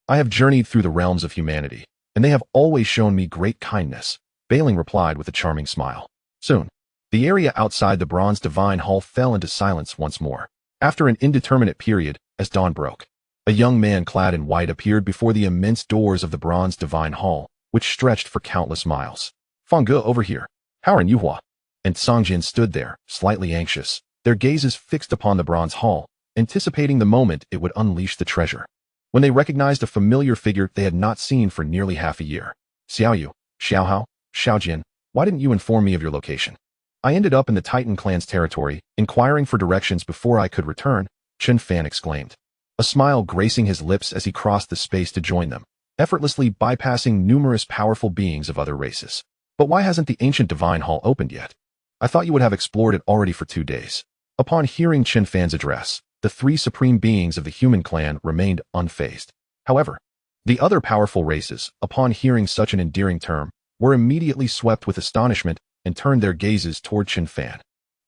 I have journeyed through the realms of humanity, and they have always shown me great kindness, Bailing replied with a charming smile. Soon, the area outside the Bronze Divine Hall fell into silence once more. After an indeterminate period, as dawn broke, a young man clad in white appeared before the immense doors of the Bronze Divine Hall, which stretched for countless miles. Fangge, over here. Howard Yuhua. And Songjin stood there, slightly anxious, their gazes fixed upon the Bronze Hall, anticipating the moment it would unleash the treasure. When they recognized a familiar figure they had not seen for nearly half a year. Xiaoyu, Xiaohao, Xiaojin, why didn't you inform me of your location? I ended up in the Titan clan's territory, inquiring for directions before I could return, Chen Fan exclaimed, a smile gracing his lips as he crossed the space to join them, effortlessly bypassing numerous powerful beings of other races. But why hasn't the ancient divine hall opened yet? I thought you would have explored it already for 2 days. Upon hearing Chen Fan's address, the 3 supreme beings of the human clan remained unfazed. However, the other powerful races, upon hearing such an endearing term, were immediately swept with astonishment and turned their gazes toward Chen Fan.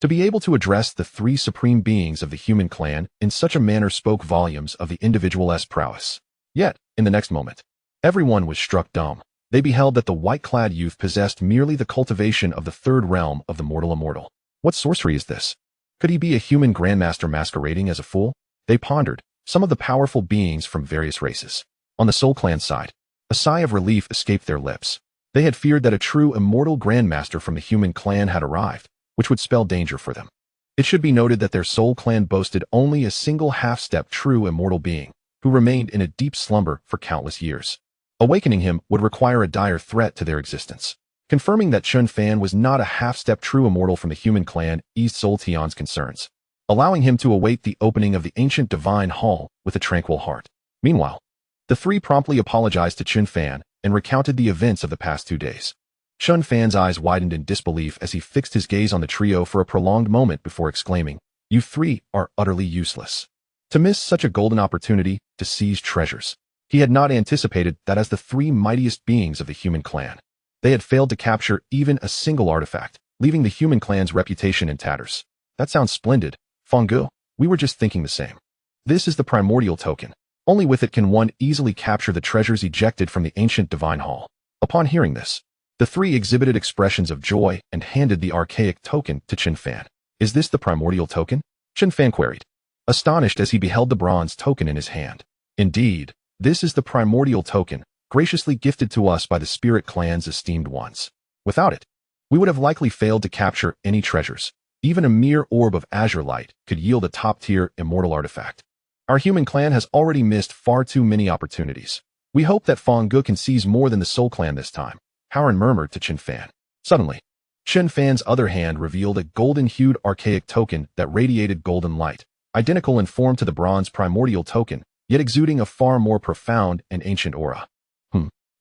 To be able to address the 3 supreme beings of the human clan in such a manner spoke volumes of the individual's prowess. Yet, in the next moment, everyone was struck dumb. They beheld that the white-clad youth possessed merely the cultivation of the 3rd realm of the mortal immortal. What sorcery is this? Could he be a human grandmaster masquerading as a fool? They pondered, some of the powerful beings from various races. On the Soul Clan side, a sigh of relief escaped their lips. They had feared that a true immortal grandmaster from the human clan had arrived, which would spell danger for them. It should be noted that their Soul Clan boasted only a single half-step true immortal being, who remained in a deep slumber for countless years. Awakening him would require a dire threat to their existence. Confirming that Chen Fan was not a half-step true immortal from the human clan eased Soul Tian's concerns, allowing him to await the opening of the ancient divine hall with a tranquil heart. Meanwhile, the 3 promptly apologized to Chen Fan and recounted the events of the past 2 days. Chen Fan's eyes widened in disbelief as he fixed his gaze on the trio for a prolonged moment before exclaiming, "You 3 are utterly useless. To miss such a golden opportunity to seize treasures." He had not anticipated that as the 3 mightiest beings of the human clan, they had failed to capture even a single artifact, leaving the human clan's reputation in tatters. That sounds splendid, Fangge. We were just thinking the same. This is the primordial token. Only with it can one easily capture the treasures ejected from the ancient divine hall. Upon hearing this, the 3 exhibited expressions of joy and handed the archaic token to Chen Fan. Is this the primordial token? Chen Fan queried, astonished as he beheld the bronze token in his hand. Indeed, this is the primordial token, graciously gifted to us by the spirit clan's esteemed ones. Without it, we would have likely failed to capture any treasures. Even a mere orb of azure light could yield a top-tier immortal artifact. Our human clan has already missed far too many opportunities. We hope that Fangge can seize more than the Soul Clan this time, Howard murmured to Chen Fan. Suddenly, Chen Fan's other hand revealed a golden-hued archaic token that radiated golden light, identical in form to the bronze primordial token, yet exuding a far more profound and ancient aura.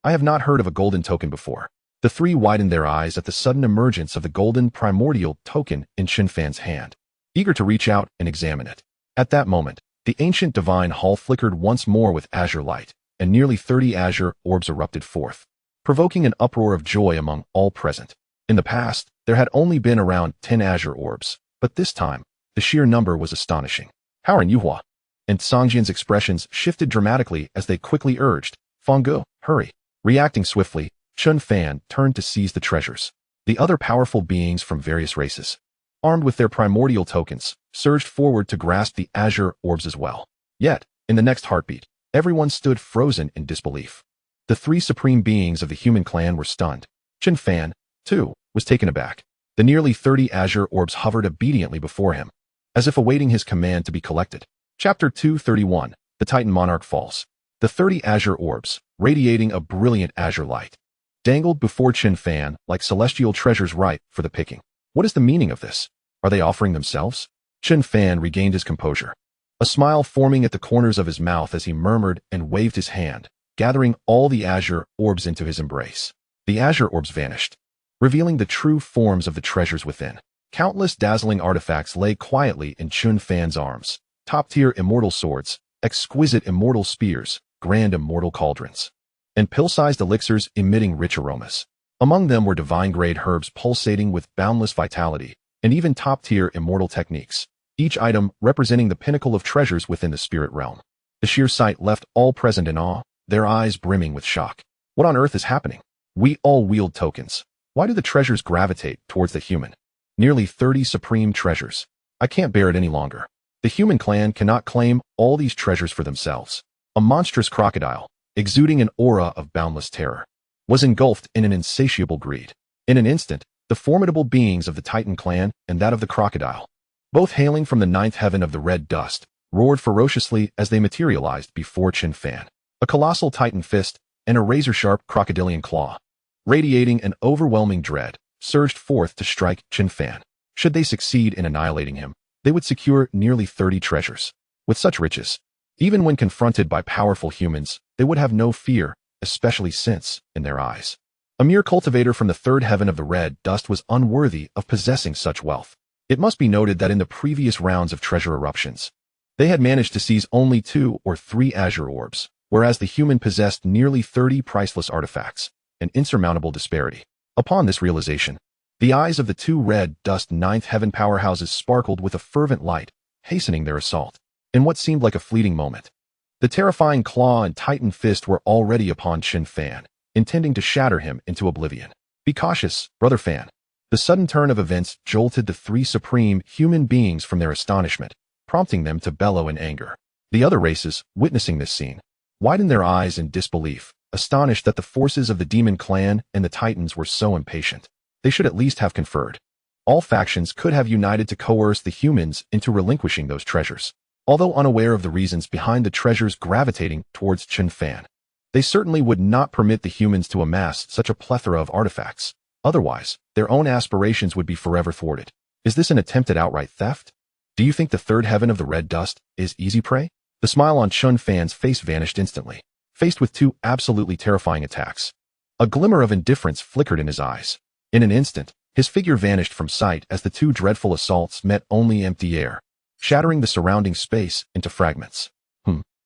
I have not heard of a golden token before. The 3 widened their eyes at the sudden emergence of the golden primordial token in Chen Fan's hand, eager to reach out and examine it. At that moment, the ancient divine hall flickered once more with azure light, and nearly 30 azure orbs erupted forth, provoking an uproar of joy among all present. In the past, there had only been around 10 azure orbs, but this time, the sheer number was astonishing. Howard Yuhua and Songjin's expressions shifted dramatically as they quickly urged, Fangge, hurry. Reacting swiftly, Chen Fan turned to seize the treasures. The other powerful beings from various races, armed with their primordial tokens, surged forward to grasp the azure orbs as well. Yet, in the next heartbeat, everyone stood frozen in disbelief. The 3 supreme beings of the human clan were stunned. Chen Fan, too, was taken aback. The nearly 30 azure orbs hovered obediently before him, as if awaiting his command to be collected. Chapter 231, The Titan Monarch Falls. The 30 azure orbs, radiating a brilliant azure light, dangled before Chen Fan like celestial treasures ripe for the picking. What is the meaning of this? Are they offering themselves? Chen Fan regained his composure, a smile forming at the corners of his mouth as he murmured and waved his hand, gathering all the azure orbs into his embrace. The azure orbs vanished, revealing the true forms of the treasures within. Countless dazzling artifacts lay quietly in Chen Fan's arms, top-tier immortal swords, exquisite immortal spears, grand immortal cauldrons, and pill-sized elixirs emitting rich aromas. Among them were divine-grade herbs pulsating with boundless vitality, and even top-tier immortal techniques, each item representing the pinnacle of treasures within the spirit realm. The sheer sight left all present in awe, their eyes brimming with shock. What on earth is happening? We all wield tokens. Why do the treasures gravitate towards the human? Nearly 30 supreme treasures. I can't bear it any longer. The human clan cannot claim all these treasures for themselves. A monstrous crocodile, exuding an aura of boundless terror, was engulfed in an insatiable greed. In an instant, the formidable beings of the Titan clan and that of the crocodile, both hailing from the ninth heaven of the red dust, roared ferociously as they materialized before Chen Fan. A colossal Titan fist and a razor-sharp crocodilian claw, radiating an overwhelming dread, surged forth to strike Chen Fan. Should they succeed in annihilating him, they would secure nearly 30 treasures. With such riches, even when confronted by powerful humans, they would have no fear, especially since, in their eyes, a mere cultivator from the third heaven of the red dust was unworthy of possessing such wealth. It must be noted that in the previous rounds of treasure eruptions, they had managed to seize only 2 or 3 azure orbs, whereas the human possessed nearly 30 priceless artifacts, an insurmountable disparity. Upon this realization, the eyes of the 2 red dust ninth heaven powerhouses sparkled with a fervent light, hastening their assault. In what seemed like a fleeting moment, the terrifying claw and Titan fist were already upon Chen Fan, intending to shatter him into oblivion. Be cautious, Brother Fan. The sudden turn of events jolted the 3 supreme human beings from their astonishment, prompting them to bellow in anger. The other races, witnessing this scene, widened their eyes in disbelief, astonished that the forces of the demon clan and the Titans were so impatient. They should at least have conferred. All factions could have united to coerce the humans into relinquishing those treasures. Although unaware of the reasons behind the treasures gravitating towards Chen Fan, they certainly would not permit the humans to amass such a plethora of artifacts. Otherwise, their own aspirations would be forever thwarted. Is this an attempt at outright theft? Do you think the third heaven of the red dust is easy prey? The smile on Chen Fan's face vanished instantly, faced with 2 absolutely terrifying attacks. A glimmer of indifference flickered in his eyes. In an instant, his figure vanished from sight as the 2 dreadful assaults met only empty air, shattering the surrounding space into fragments.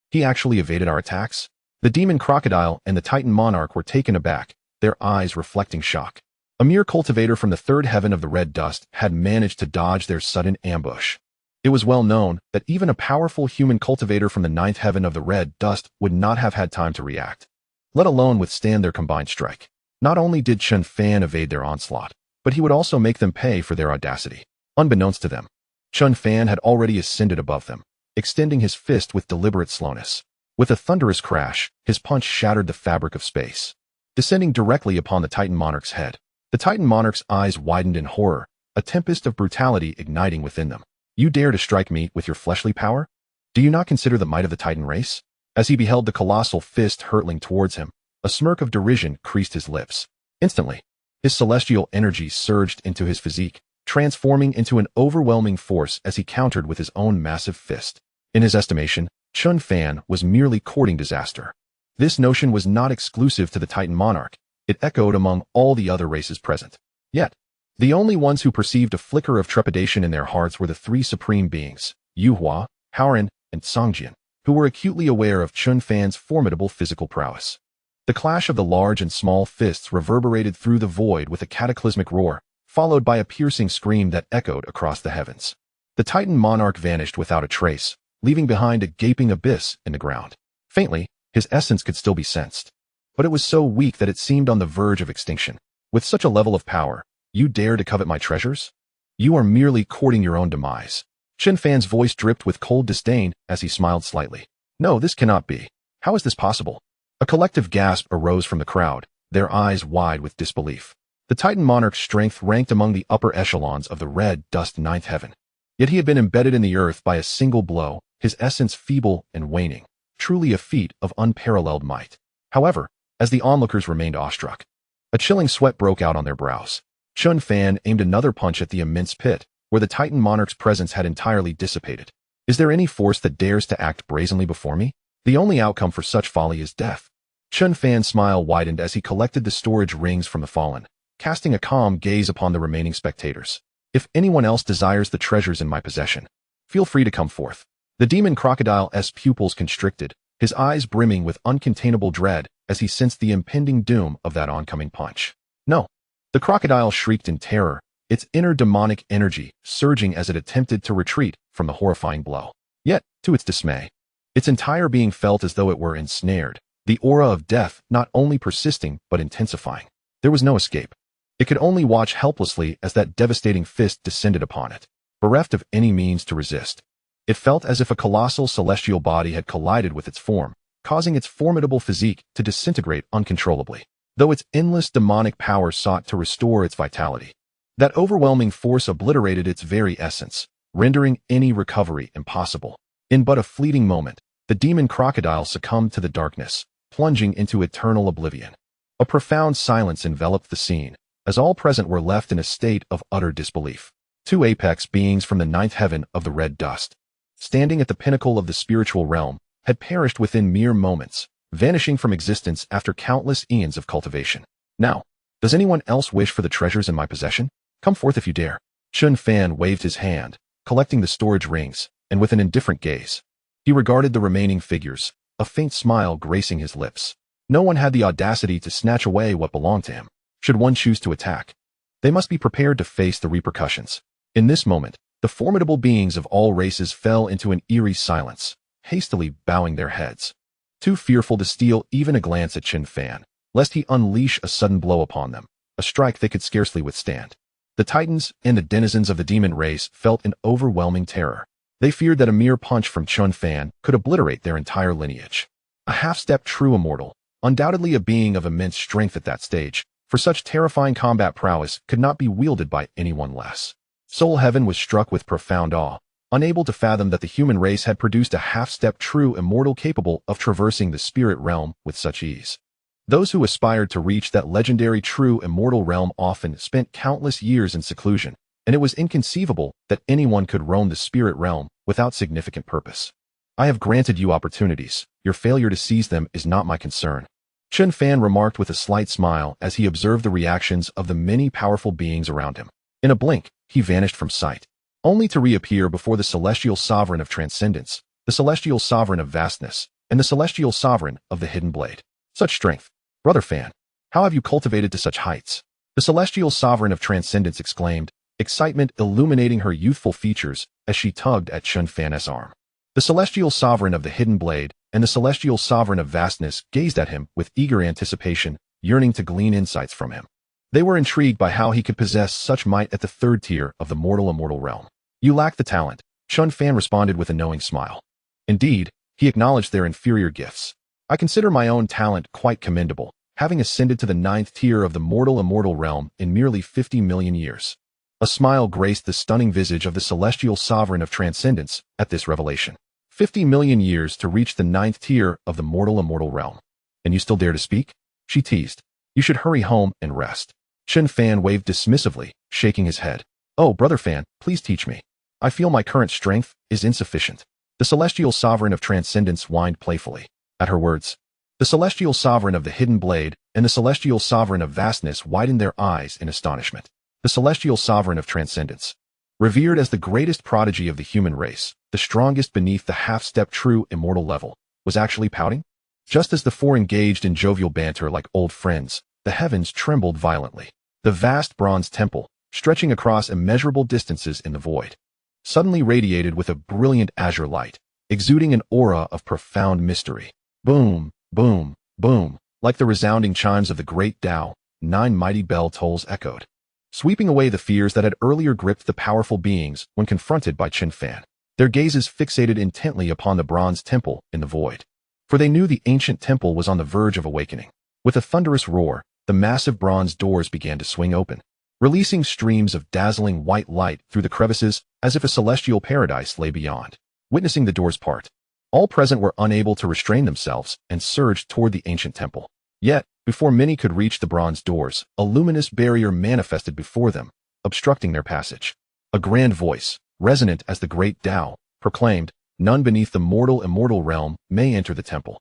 He actually evaded our attacks? The demon crocodile and the Titan monarch were taken aback, their eyes reflecting shock. A mere cultivator from the third heaven of the red dust had managed to dodge their sudden ambush. It was well known that even a powerful human cultivator from the ninth heaven of the red dust would not have had time to react, let alone withstand their combined strike. Not only did Chen Fan evade their onslaught, but he would also make them pay for their audacity. Unbeknownst to them, Chen Fan had already ascended above them, extending his fist with deliberate slowness. With a thunderous crash, his punch shattered the fabric of space, descending directly upon the Titan monarch's head. The Titan monarch's eyes widened in horror, a tempest of brutality igniting within them. You dare to strike me with your fleshly power? Do you not consider the might of the Titan race? As he beheld the colossal fist hurtling towards him, a smirk of derision creased his lips. Instantly, his celestial energy surged into his physique, transforming into an overwhelming force as he countered with his own massive fist. In his estimation, Chen Fan was merely courting disaster. This notion was not exclusive to the Titan monarch. It echoed among all the other races present. Yet, the only ones who perceived a flicker of trepidation in their hearts were the 3 supreme beings, Yuhua, Haoran, and Songjian, who were acutely aware of Chen Fan's formidable physical prowess. The clash of the large and small fists reverberated through the void with a cataclysmic roar, followed by a piercing scream that echoed across the heavens. The Titan monarch vanished without a trace, leaving behind a gaping abyss in the ground. Faintly, his essence could still be sensed, but it was so weak that it seemed on the verge of extinction. With such a level of power, you dare to covet my treasures? You are merely courting your own demise. Chen Fan's voice dripped with cold disdain as he smiled slightly. No, this cannot be. How is this possible? A collective gasp arose from the crowd, their eyes wide with disbelief. The Titan monarch's strength ranked among the upper echelons of the red dust ninth heaven. Yet he had been embedded in the earth by a single blow, his essence feeble and waning, truly a feat of unparalleled might. However, as the onlookers remained awestruck, a chilling sweat broke out on their brows. Chen Fan aimed another punch at the immense pit, where the Titan monarch's presence had entirely dissipated. Is there any force that dares to act brazenly before me? The only outcome for such folly is death. Chen Fan's smile widened as he collected the storage rings from the fallen, casting a calm gaze upon the remaining spectators. If anyone else desires the treasures in my possession, feel free to come forth. The demon crocodile's pupils constricted, his eyes brimming with uncontainable dread as he sensed the impending doom of that oncoming punch. No! The crocodile shrieked in terror, its inner demonic energy surging as it attempted to retreat from the horrifying blow. Yet, to its dismay, its entire being felt as though it were ensnared, the aura of death not only persisting but intensifying. There was no escape. It could only watch helplessly as that devastating fist descended upon it, bereft of any means to resist. It felt as if a colossal celestial body had collided with its form, causing its formidable physique to disintegrate uncontrollably, though its endless demonic power sought to restore its vitality. That overwhelming force obliterated its very essence, rendering any recovery impossible. In but a fleeting moment, the demon crocodile succumbed to the darkness, plunging into eternal oblivion. A profound silence enveloped the scene, as all present were left in a state of utter disbelief. Two apex beings from the ninth heaven of the red dust, standing at the pinnacle of the spiritual realm, had perished within mere moments, vanishing from existence after countless eons of cultivation. Now, does anyone else wish for the treasures in my possession? Come forth if you dare. Chen Fan waved his hand, collecting the storage rings, and with an indifferent gaze, he regarded the remaining figures, a faint smile gracing his lips. No one had the audacity to snatch away what belonged to him. Should one choose to attack, they must be prepared to face the repercussions. In this moment, the formidable beings of all races fell into an eerie silence, hastily bowing their heads, too fearful to steal even a glance at Chen Fan, lest he unleash a sudden blow upon them, a strike they could scarcely withstand. The Titans and the denizens of the demon race felt an overwhelming terror. They feared that a mere punch from Chen Fan could obliterate their entire lineage. A half-step true immortal, undoubtedly a being of immense strength at that stage, for such terrifying combat prowess could not be wielded by anyone less. Soul Heaven was struck with profound awe, unable to fathom that the human race had produced a half-step true immortal capable of traversing the spirit realm with such ease. Those who aspired to reach that legendary true immortal realm often spent countless years in seclusion, and it was inconceivable that anyone could roam the spirit realm without significant purpose. I have granted you opportunities. Your failure to seize them is not my concern. Chen Fan remarked with a slight smile as he observed the reactions of the many powerful beings around him. In a blink, he vanished from sight, only to reappear before the celestial sovereign of transcendence, the celestial sovereign of vastness, and the celestial sovereign of the hidden blade. Such strength! Brother Fan, how have you cultivated to such heights? The celestial sovereign of transcendence exclaimed, excitement illuminating her youthful features as she tugged at Chen Fan's arm. The celestial sovereign of the hidden blade and the celestial sovereign of vastness gazed at him with eager anticipation, yearning to glean insights from him. They were intrigued by how he could possess such might at the third tier of the mortal-immortal realm. You lack the talent, Chen Fan responded with a knowing smile. Indeed, he acknowledged their inferior gifts. I consider my own talent quite commendable, having ascended to the ninth tier of the mortal-immortal realm in merely 50 million years. A smile graced the stunning visage of the celestial sovereign of transcendence at this revelation. 50 million years to reach the ninth tier of the mortal-immortal realm. And you still dare to speak? She teased. You should hurry home and rest. Chen Fan waved dismissively, shaking his head. Oh, Brother Fan, please teach me. I feel my current strength is insufficient. The celestial sovereign of transcendence whined playfully. At her words, the celestial sovereign of the hidden blade and the celestial sovereign of vastness widened their eyes in astonishment. The celestial sovereign of transcendence, revered as the greatest prodigy of the human race, the strongest beneath the half-step true immortal level, was actually pouting? Just as the four engaged in jovial banter like old friends, the heavens trembled violently. The vast bronze temple, stretching across immeasurable distances in the void, suddenly radiated with a brilliant azure light, exuding an aura of profound mystery. Boom, boom, boom, like the resounding chimes of the great Tao, 9 mighty bell tolls echoed, sweeping away the fears that had earlier gripped the powerful beings when confronted by Chen Fan. Their gazes fixated intently upon the bronze temple in the void, for they knew the ancient temple was on the verge of awakening. With a thunderous roar, the massive bronze doors began to swing open, releasing streams of dazzling white light through the crevices as if a celestial paradise lay beyond. Witnessing the doors part, all present were unable to restrain themselves and surged toward the ancient temple. Yet, before many could reach the bronze doors, a luminous barrier manifested before them, obstructing their passage. A grand voice, resonant as the great Tao, proclaimed, none beneath the mortal-immortal realm may enter the temple.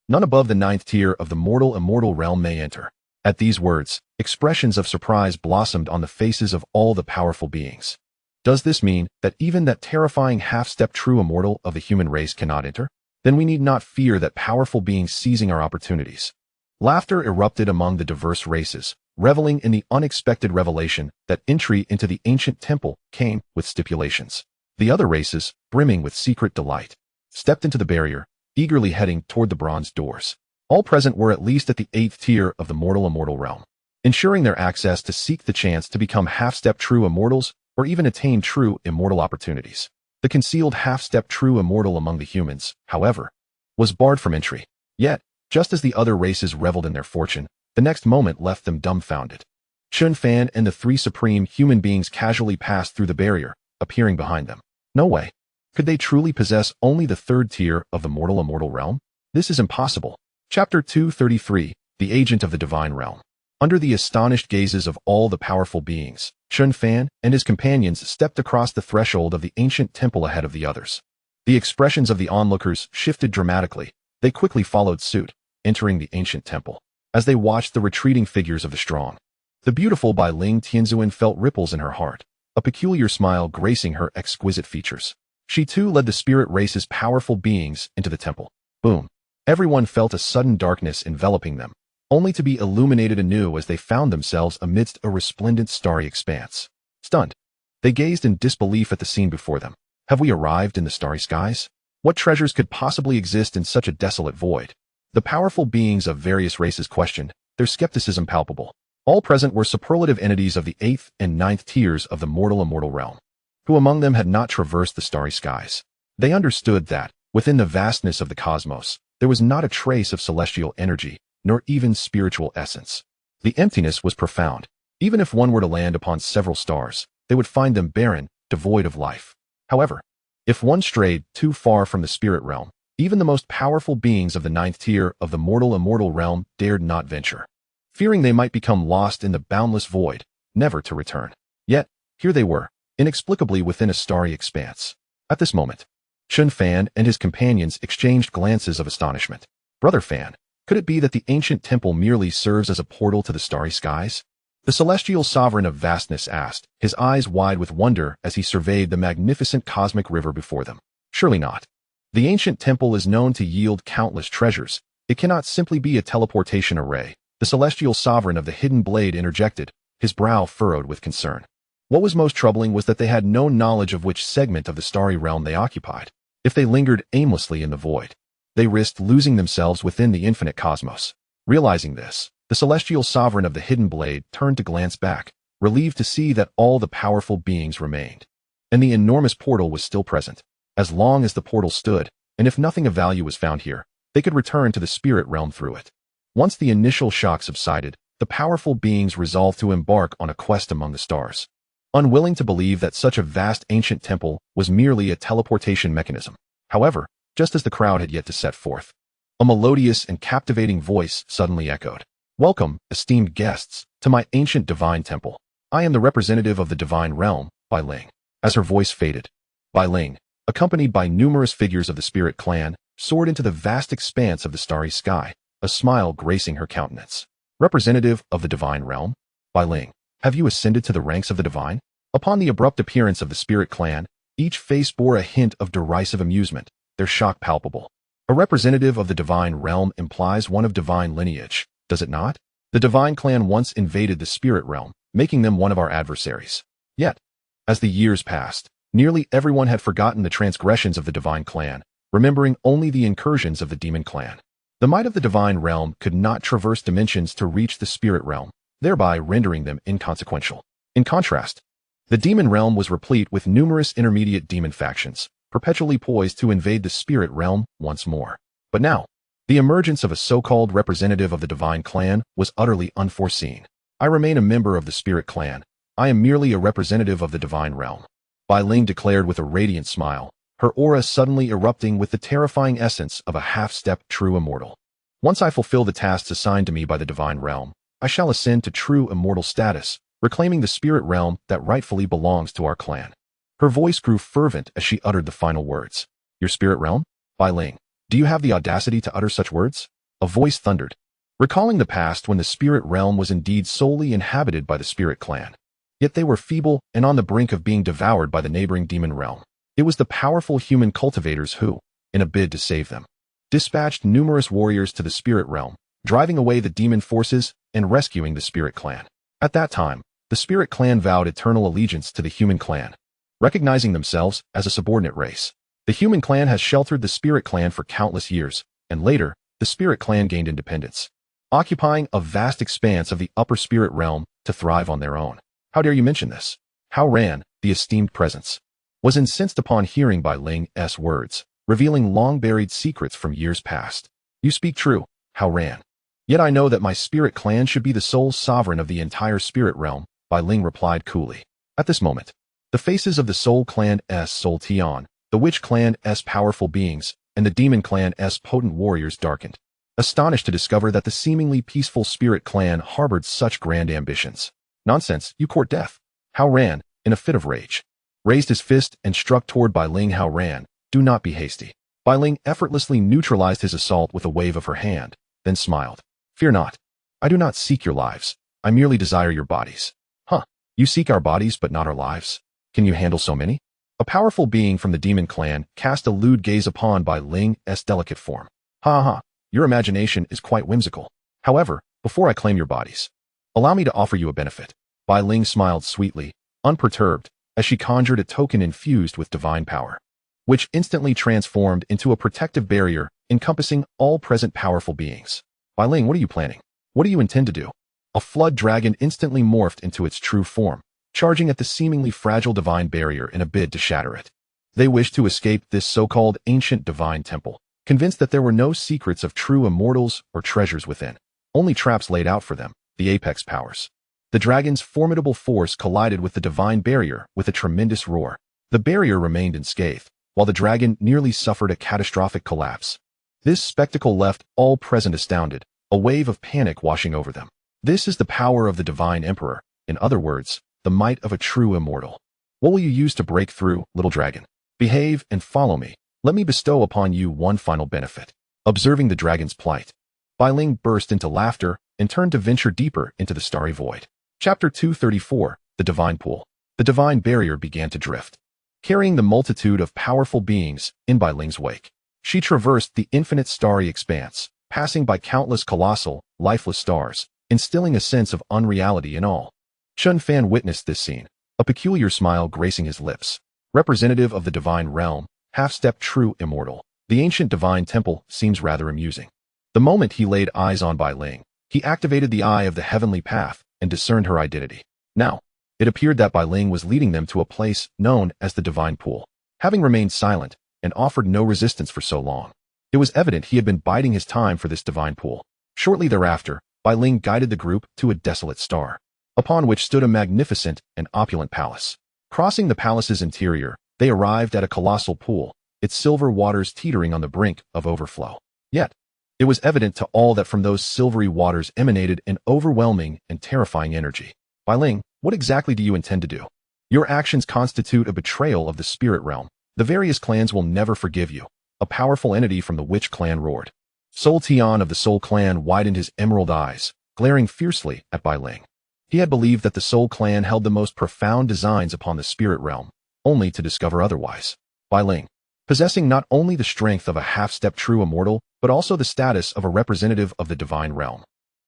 None above the ninth tier of the mortal-immortal realm may enter. At these words, expressions of surprise blossomed on the faces of all the powerful beings. Does this mean that even that terrifying half-step true immortal of the human race cannot enter? then we need not fear that powerful beings seizing our opportunities. Laughter erupted among the diverse races, reveling in the unexpected revelation that entry into the ancient temple came with stipulations. The other races, brimming with secret delight, stepped into the barrier, eagerly heading toward the bronze doors. All present were at least at the 8th tier of the mortal-immortal realm, ensuring their access to seek the chance to become half-step true immortals or even attain true immortal opportunities. The concealed half-step true immortal among the humans, however, was barred from entry. Yet, just as the other races reveled in their fortune, the next moment left them dumbfounded. Chen Fan and the 3 supreme human beings casually passed through the barrier, appearing behind them. No way. Could they truly possess only the 3rd tier of the mortal-immortal realm? This is impossible. Chapter 233, The Agent of the Divine Realm. Under the astonished gazes of all the powerful beings, Chen Fan and his companions stepped across the threshold of the ancient temple ahead of the others. The expressions of the onlookers shifted dramatically. They quickly followed suit, entering the ancient temple. As they watched the retreating figures of the strong, the beautiful Bai Ling Tianzuan felt ripples in her heart, a peculiar smile gracing her exquisite features. She too led the spirit race's powerful beings into the temple. Boom. Everyone felt a sudden darkness enveloping them, only to be illuminated anew as they found themselves amidst a resplendent starry expanse. Stunned, they gazed in disbelief at the scene before them. Have we arrived in the starry skies? What treasures could possibly exist in such a desolate void? The powerful beings of various races questioned, their skepticism palpable. All present were superlative entities of the 8th and 9th tiers of the mortal-immortal realm. Who among them had not traversed the starry skies? They understood that, within the vastness of the cosmos, there was not a trace of celestial energy, nor even spiritual essence. The emptiness was profound. Even if one were to land upon several stars, they would find them barren, devoid of life. However, if one strayed too far from the spirit realm, even the most powerful beings of the 9th tier of the mortal-immortal realm dared not venture, fearing they might become lost in the boundless void, never to return. Yet, here they were, inexplicably within a starry expanse. At this moment, Chen Fan and his companions exchanged glances of astonishment. Brother Fan, could it be that the ancient temple merely serves as a portal to the starry skies? The celestial sovereign of vastness asked, his eyes wide with wonder as he surveyed the magnificent cosmic river before them. Surely not. The ancient temple is known to yield countless treasures. It cannot simply be a teleportation array. The celestial sovereign of the hidden blade interjected, his brow furrowed with concern. What was most troubling was that they had no knowledge of which segment of the starry realm they occupied. If they lingered aimlessly in the void, they risked losing themselves within the infinite cosmos. Realizing this, the celestial sovereign of the hidden blade turned to glance back, relieved to see that all the powerful beings remained. And the enormous portal was still present. As long as the portal stood, and if nothing of value was found here, they could return to the spirit realm through it. Once the initial shock subsided, the powerful beings resolved to embark on a quest among the stars. Unwilling to believe that such a vast ancient temple was merely a teleportation mechanism. However, just as the crowd had yet to set forth, a melodious and captivating voice suddenly echoed. Welcome, esteemed guests, to my ancient divine temple. I am the representative of the divine realm, Bai Ling. As her voice faded, Bai Ling, accompanied by numerous figures of the spirit clan, soared into the vast expanse of the starry sky, a smile gracing her countenance. Representative of the divine realm? Bai Ling, have you ascended to the ranks of the divine? Upon the abrupt appearance of the spirit clan, each face bore a hint of derisive amusement, their shock palpable. A representative of the divine realm implies one of divine lineage, does it not? The divine clan once invaded the spirit realm, making them one of our adversaries. Yet, as the years passed, nearly everyone had forgotten the transgressions of the divine clan, remembering only the incursions of the demon clan. The might of the divine realm could not traverse dimensions to reach the spirit realm, thereby rendering them inconsequential. In contrast, the demon realm was replete with numerous intermediate demon factions, perpetually poised to invade the spirit realm once more. But now, the emergence of a so-called representative of the divine clan was utterly unforeseen. I remain a member of the spirit clan. I am merely a representative of the divine realm, Bai Ling declared with a radiant smile, her aura suddenly erupting with the terrifying essence of a half-step true immortal. Once I fulfill the tasks assigned to me by the divine realm, I shall ascend to true immortal status, reclaiming the spirit realm that rightfully belongs to our clan. Her voice grew fervent as she uttered the final words. Your spirit realm? Bai Ling, do you have the audacity to utter such words? A voice thundered, recalling the past when the spirit realm was indeed solely inhabited by the spirit clan. Yet they were feeble and on the brink of being devoured by the neighboring demon realm. It was the powerful human cultivators who, in a bid to save them. Dispatched numerous warriors to the spirit realm, driving away the demon forces and rescuing the spirit clan. At that time, the spirit clan vowed eternal allegiance to the human clan, recognizing themselves as a subordinate race. The human clan has sheltered the spirit clan for countless years, and later, the spirit clan gained independence, occupying a vast expanse of the upper spirit realm to thrive on their own. How dare you mention this? Hao Ran, the esteemed presence, was incensed upon hearing Bai Ling's words, revealing long-buried secrets from years past. You speak true, Hao Ran. Yet I know that my spirit clan should be the sole sovereign of the entire spirit realm, Bai Ling replied coolly. At this moment, the faces of the Soul Clan's Soul Tian, the Witch Clan's powerful beings, and the Demon Clan's potent warriors darkened, astonished to discover that the seemingly peaceful spirit clan harbored such grand ambitions. Nonsense, you court death. Hao Ran, in a fit of rage, raised his fist and struck toward Bai Ling. Hao Ran, do not be hasty. Bai Ling effortlessly neutralized his assault with a wave of her hand, then smiled. Fear not. I do not seek your lives. I merely desire your bodies. Huh, you seek our bodies but not our lives? Can you handle so many? A powerful being from the demon clan cast a lewd gaze upon Bai Ling's delicate form. Ha ha, your imagination is quite whimsical. However, before I claim your bodies, allow me to offer you a benefit. Bai Ling smiled sweetly, unperturbed, as she conjured a token infused with divine power, which instantly transformed into a protective barrier encompassing all present powerful beings. Bai Ling, what are you planning? What do you intend to do? A flood dragon instantly morphed into its true form, charging at the seemingly fragile divine barrier in a bid to shatter it. They wished to escape this so-called ancient divine temple, convinced that there were no secrets of true immortals or treasures within, only traps laid out for them, the apex powers. The dragon's formidable force collided with the divine barrier with a tremendous roar. The barrier remained unscathed, while the dragon nearly suffered a catastrophic collapse. This spectacle left all present astounded, a wave of panic washing over them. This is the power of the divine emperor, in other words, the might of a true immortal. What will you use to break through, little dragon? Behave and follow me. Let me bestow upon you one final benefit. Observing the dragon's plight, Bai Ling burst into laughter and turned to venture deeper into the starry void. Chapter 234, The Divine Pool. The divine barrier began to drift, carrying the multitude of powerful beings in Bai Ling's wake. She traversed the infinite starry expanse, passing by countless colossal, lifeless stars, instilling a sense of unreality in all. Chen Fan witnessed this scene, a peculiar smile gracing his lips. Representative of the divine realm, half-step true immortal, the ancient divine temple seems rather amusing. The moment he laid eyes on Bai Ling, he activated the eye of the heavenly path and discerned her identity. Now, it appeared that Bai Ling was leading them to a place known as the Divine Pool. Having remained silent and offered no resistance for so long, it was evident he had been biding his time for this divine pool. Shortly thereafter, Bai Ling guided the group to a desolate star, upon which stood a magnificent and opulent palace. Crossing the palace's interior, they arrived at a colossal pool, its silver waters teetering on the brink of overflow. Yet, it was evident to all that from those silvery waters emanated an overwhelming and terrifying energy. Bai Ling, what exactly do you intend to do? Your actions constitute a betrayal of the spirit realm. The various clans will never forgive you. A powerful entity from the Witch clan roared. Soul Tian of the Soul clan widened his emerald eyes, glaring fiercely at Bai Ling. He had believed that the Soul clan held the most profound designs upon the spirit realm, only to discover otherwise. Bai Ling, possessing not only the strength of a half-step true immortal, but also the status of a representative of the divine realm,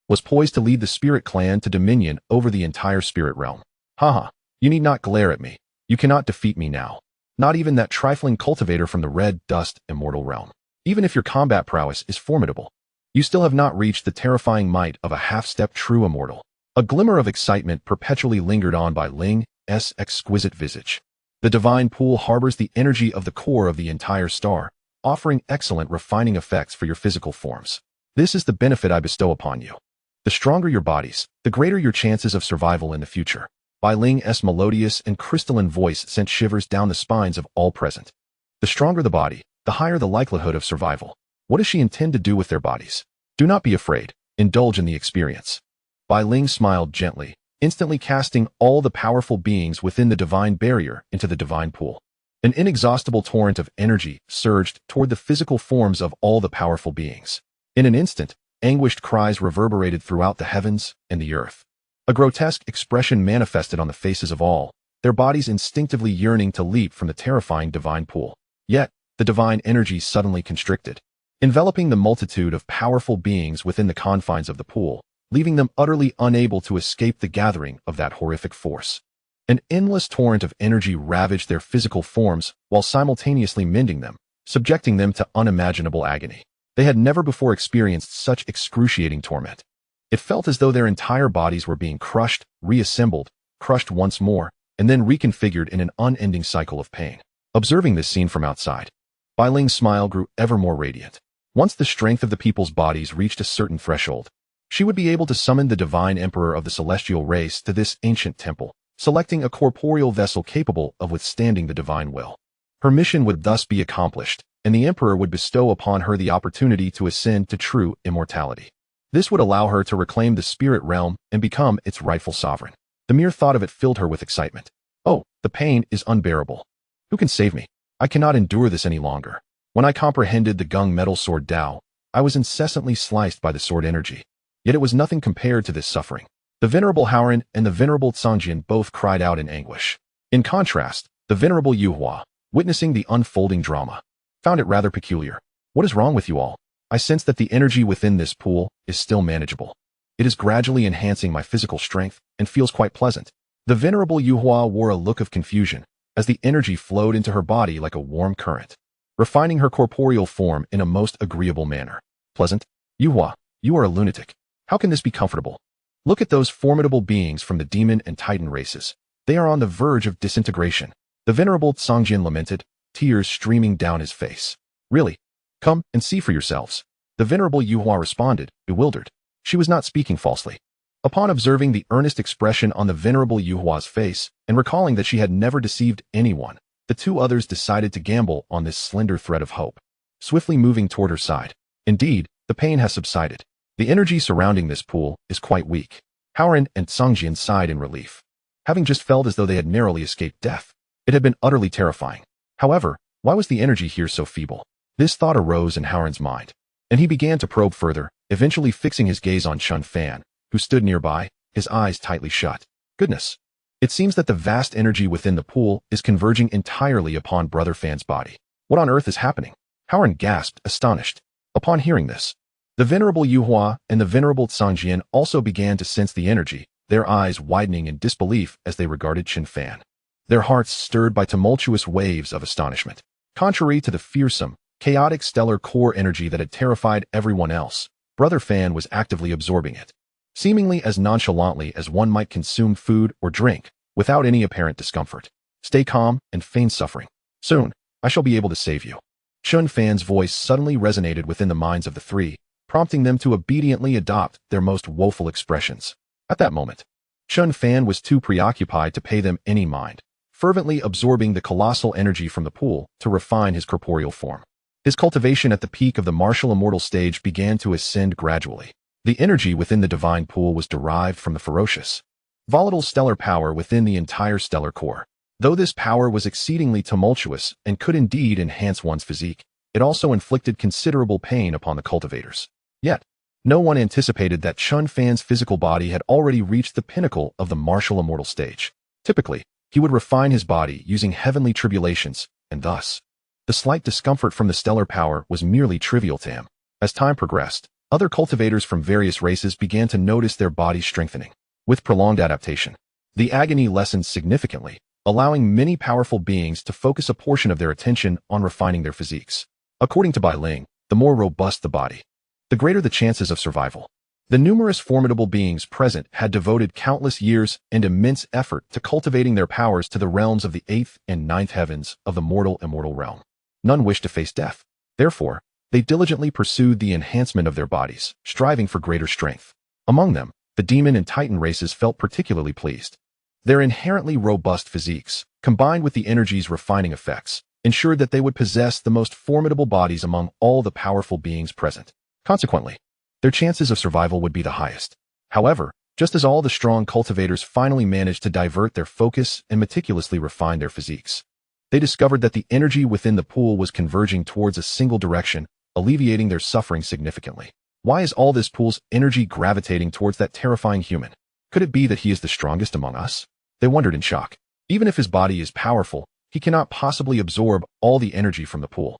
was poised to lead the spirit clan to dominion over the entire spirit realm. Haha, you need not glare at me. You cannot defeat me now. Not even that trifling cultivator from the red dust immortal realm. Even if your combat prowess is formidable, you still have not reached the terrifying might of a half-step true immortal. A glimmer of excitement perpetually lingered on Bai Ling's exquisite visage. The divine pool harbors the energy of the core of the entire star, offering excellent refining effects for your physical forms. This is the benefit I bestow upon you. The stronger your bodies, the greater your chances of survival in the future. Bai Ling's melodious and crystalline voice sent shivers down the spines of all present. The stronger the body, the higher the likelihood of survival. What does she intend to do with their bodies? Do not be afraid. Indulge in the experience. Bai Ling smiled gently, instantly casting all the powerful beings within the divine barrier into the divine pool. An inexhaustible torrent of energy surged toward the physical forms of all the powerful beings. In an instant, anguished cries reverberated throughout the heavens and the earth. A grotesque expression manifested on the faces of all, their bodies instinctively yearning to leap from the terrifying divine pool. Yet, the divine energy suddenly constricted, enveloping the multitude of powerful beings within the confines of the pool, leaving them utterly unable to escape the gathering of that horrific force. An endless torrent of energy ravaged their physical forms while simultaneously mending them, subjecting them to unimaginable agony. They had never before experienced such excruciating torment. It felt as though their entire bodies were being crushed, reassembled, crushed once more, and then reconfigured in an unending cycle of pain. Observing this scene from outside, Bai Ling's smile grew ever more radiant. Once the strength of the people's bodies reached a certain threshold, she would be able to summon the divine emperor of the celestial race to this ancient temple, selecting a corporeal vessel capable of withstanding the divine will. Her mission would thus be accomplished, and the emperor would bestow upon her the opportunity to ascend to true immortality. This would allow her to reclaim the spirit realm and become its rightful sovereign. The mere thought of it filled her with excitement. Oh, the pain is unbearable. Who can save me? I cannot endure this any longer. When I comprehended the gung metal sword Dao, I was incessantly sliced by the sword energy. Yet it was nothing compared to this suffering. The venerable Haoran and the venerable Cangjian both cried out in anguish. In contrast, the venerable Yuhua, witnessing the unfolding drama, found it rather peculiar. What is wrong with you all? I sense that the energy within this pool is still manageable. It is gradually enhancing my physical strength and feels quite pleasant. The venerable Yuhua wore a look of confusion as the energy flowed into her body like a warm current, refining her corporeal form in a most agreeable manner. Pleasant? Yuhua, you are a lunatic. How can this be comfortable? Look at those formidable beings from the demon and titan races. They are on the verge of disintegration. The venerable Cangjian lamented, tears streaming down his face. Really? Come and see for yourselves. The venerable Yuhua responded, bewildered. She was not speaking falsely. Upon observing the earnest expression on the venerable Yuhua's face and recalling that she had never deceived anyone, the two others decided to gamble on this slender thread of hope, swiftly moving toward her side. Indeed, the pain has subsided. The energy surrounding this pool is quite weak. Haoran and Cangjian sighed in relief, having just felt as though they had narrowly escaped death. It had been utterly terrifying. However, why was the energy here so feeble? This thought arose in Haoran's mind, and he began to probe further, eventually fixing his gaze on Chen Fan, who stood nearby, his eyes tightly shut. Goodness! It seems that the vast energy within the pool is converging entirely upon Brother Fan's body. What on earth is happening? Haoran gasped, astonished. Upon hearing this, the venerable Yuhua and the venerable Cangjian also began to sense the energy, their eyes widening in disbelief as they regarded Chen Fan. Their hearts stirred by tumultuous waves of astonishment. Contrary to the fearsome, chaotic stellar core energy that had terrified everyone else, Brother Fan was actively absorbing it, seemingly as nonchalantly as one might consume food or drink, without any apparent discomfort. Stay calm and feign suffering. Soon, I shall be able to save you. Chen Fan's voice suddenly resonated within the minds of the three, prompting them to obediently adopt their most woeful expressions. At that moment, Chen Fan was too preoccupied to pay them any mind, fervently absorbing the colossal energy from the pool to refine his corporeal form. His cultivation at the peak of the martial immortal stage began to ascend gradually. The energy within the divine pool was derived from the ferocious, volatile stellar power within the entire stellar core. Though this power was exceedingly tumultuous and could indeed enhance one's physique, it also inflicted considerable pain upon the cultivators. Yet, no one anticipated that Chen Fan's physical body had already reached the pinnacle of the martial immortal stage. Typically, he would refine his body using heavenly tribulations, and thus, the slight discomfort from the stellar power was merely trivial to him. As time progressed, other cultivators from various races began to notice their bodies strengthening. With prolonged adaptation, the agony lessened significantly, allowing many powerful beings to focus a portion of their attention on refining their physiques. According to Bai Ling, the more robust the body, the greater the chances of survival. The numerous formidable beings present had devoted countless years and immense effort to cultivating their powers to the realms of the 8th and 9th heavens of the mortal-immortal realm. None wished to face death. Therefore, they diligently pursued the enhancement of their bodies, striving for greater strength. Among them, the demon and titan races felt particularly pleased. Their inherently robust physiques, combined with the energy's refining effects, ensured that they would possess the most formidable bodies among all the powerful beings present. Consequently, their chances of survival would be the highest. However, just as all the strong cultivators finally managed to divert their focus and meticulously refine their physiques, they discovered that the energy within the pool was converging towards a single direction, alleviating their suffering significantly. Why is all this pool's energy gravitating towards that terrifying human? Could it be that he is the strongest among us? They wondered in shock. Even if his body is powerful, he cannot possibly absorb all the energy from the pool.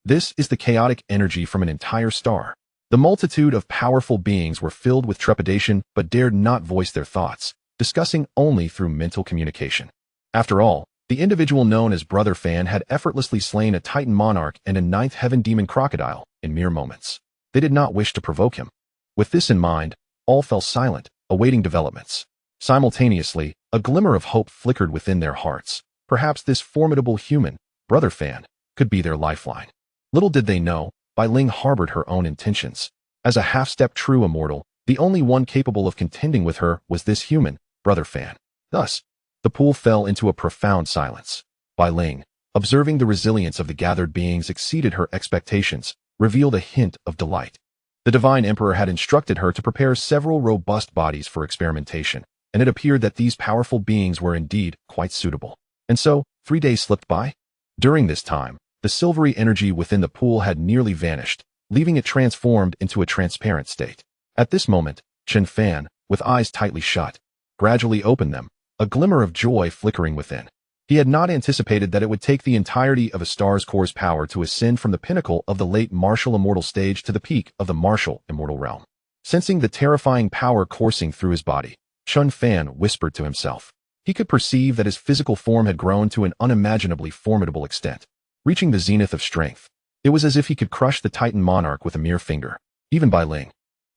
This is the chaotic energy from an entire star. The multitude of powerful beings were filled with trepidation but dared not voice their thoughts, discussing only through mental communication. After all, the individual known as Brother Fan had effortlessly slain a Titan monarch and a ninth heaven demon crocodile in mere moments. They did not wish to provoke him. With this in mind, all fell silent, awaiting developments. Simultaneously, a glimmer of hope flickered within their hearts. Perhaps this formidable human, Brother Fan, could be their lifeline. Little did they know, Bai Ling harbored her own intentions. As a half-step true immortal, the only one capable of contending with her was this human, Brother Fan. Thus, the pool fell into a profound silence. Bai Ling, observing the resilience of the gathered beings exceeded her expectations, revealed a hint of delight. The Divine Emperor had instructed her to prepare several robust bodies for experimentation, and it appeared that these powerful beings were indeed quite suitable. And so, 3 days slipped by. During this time, the silvery energy within the pool had nearly vanished, leaving it transformed into a transparent state. At this moment, Chen Fan, with eyes tightly shut, gradually opened them, a glimmer of joy flickering within. He had not anticipated that it would take the entirety of a star's core's power to ascend from the pinnacle of the late martial immortal stage to the peak of the martial immortal realm. Sensing the terrifying power coursing through his body, Chen Fan whispered to himself. He could perceive that his physical form had grown to an unimaginably formidable extent, reaching the zenith of strength. It was as if he could crush the Titan monarch with a mere finger. Even Bai Ling,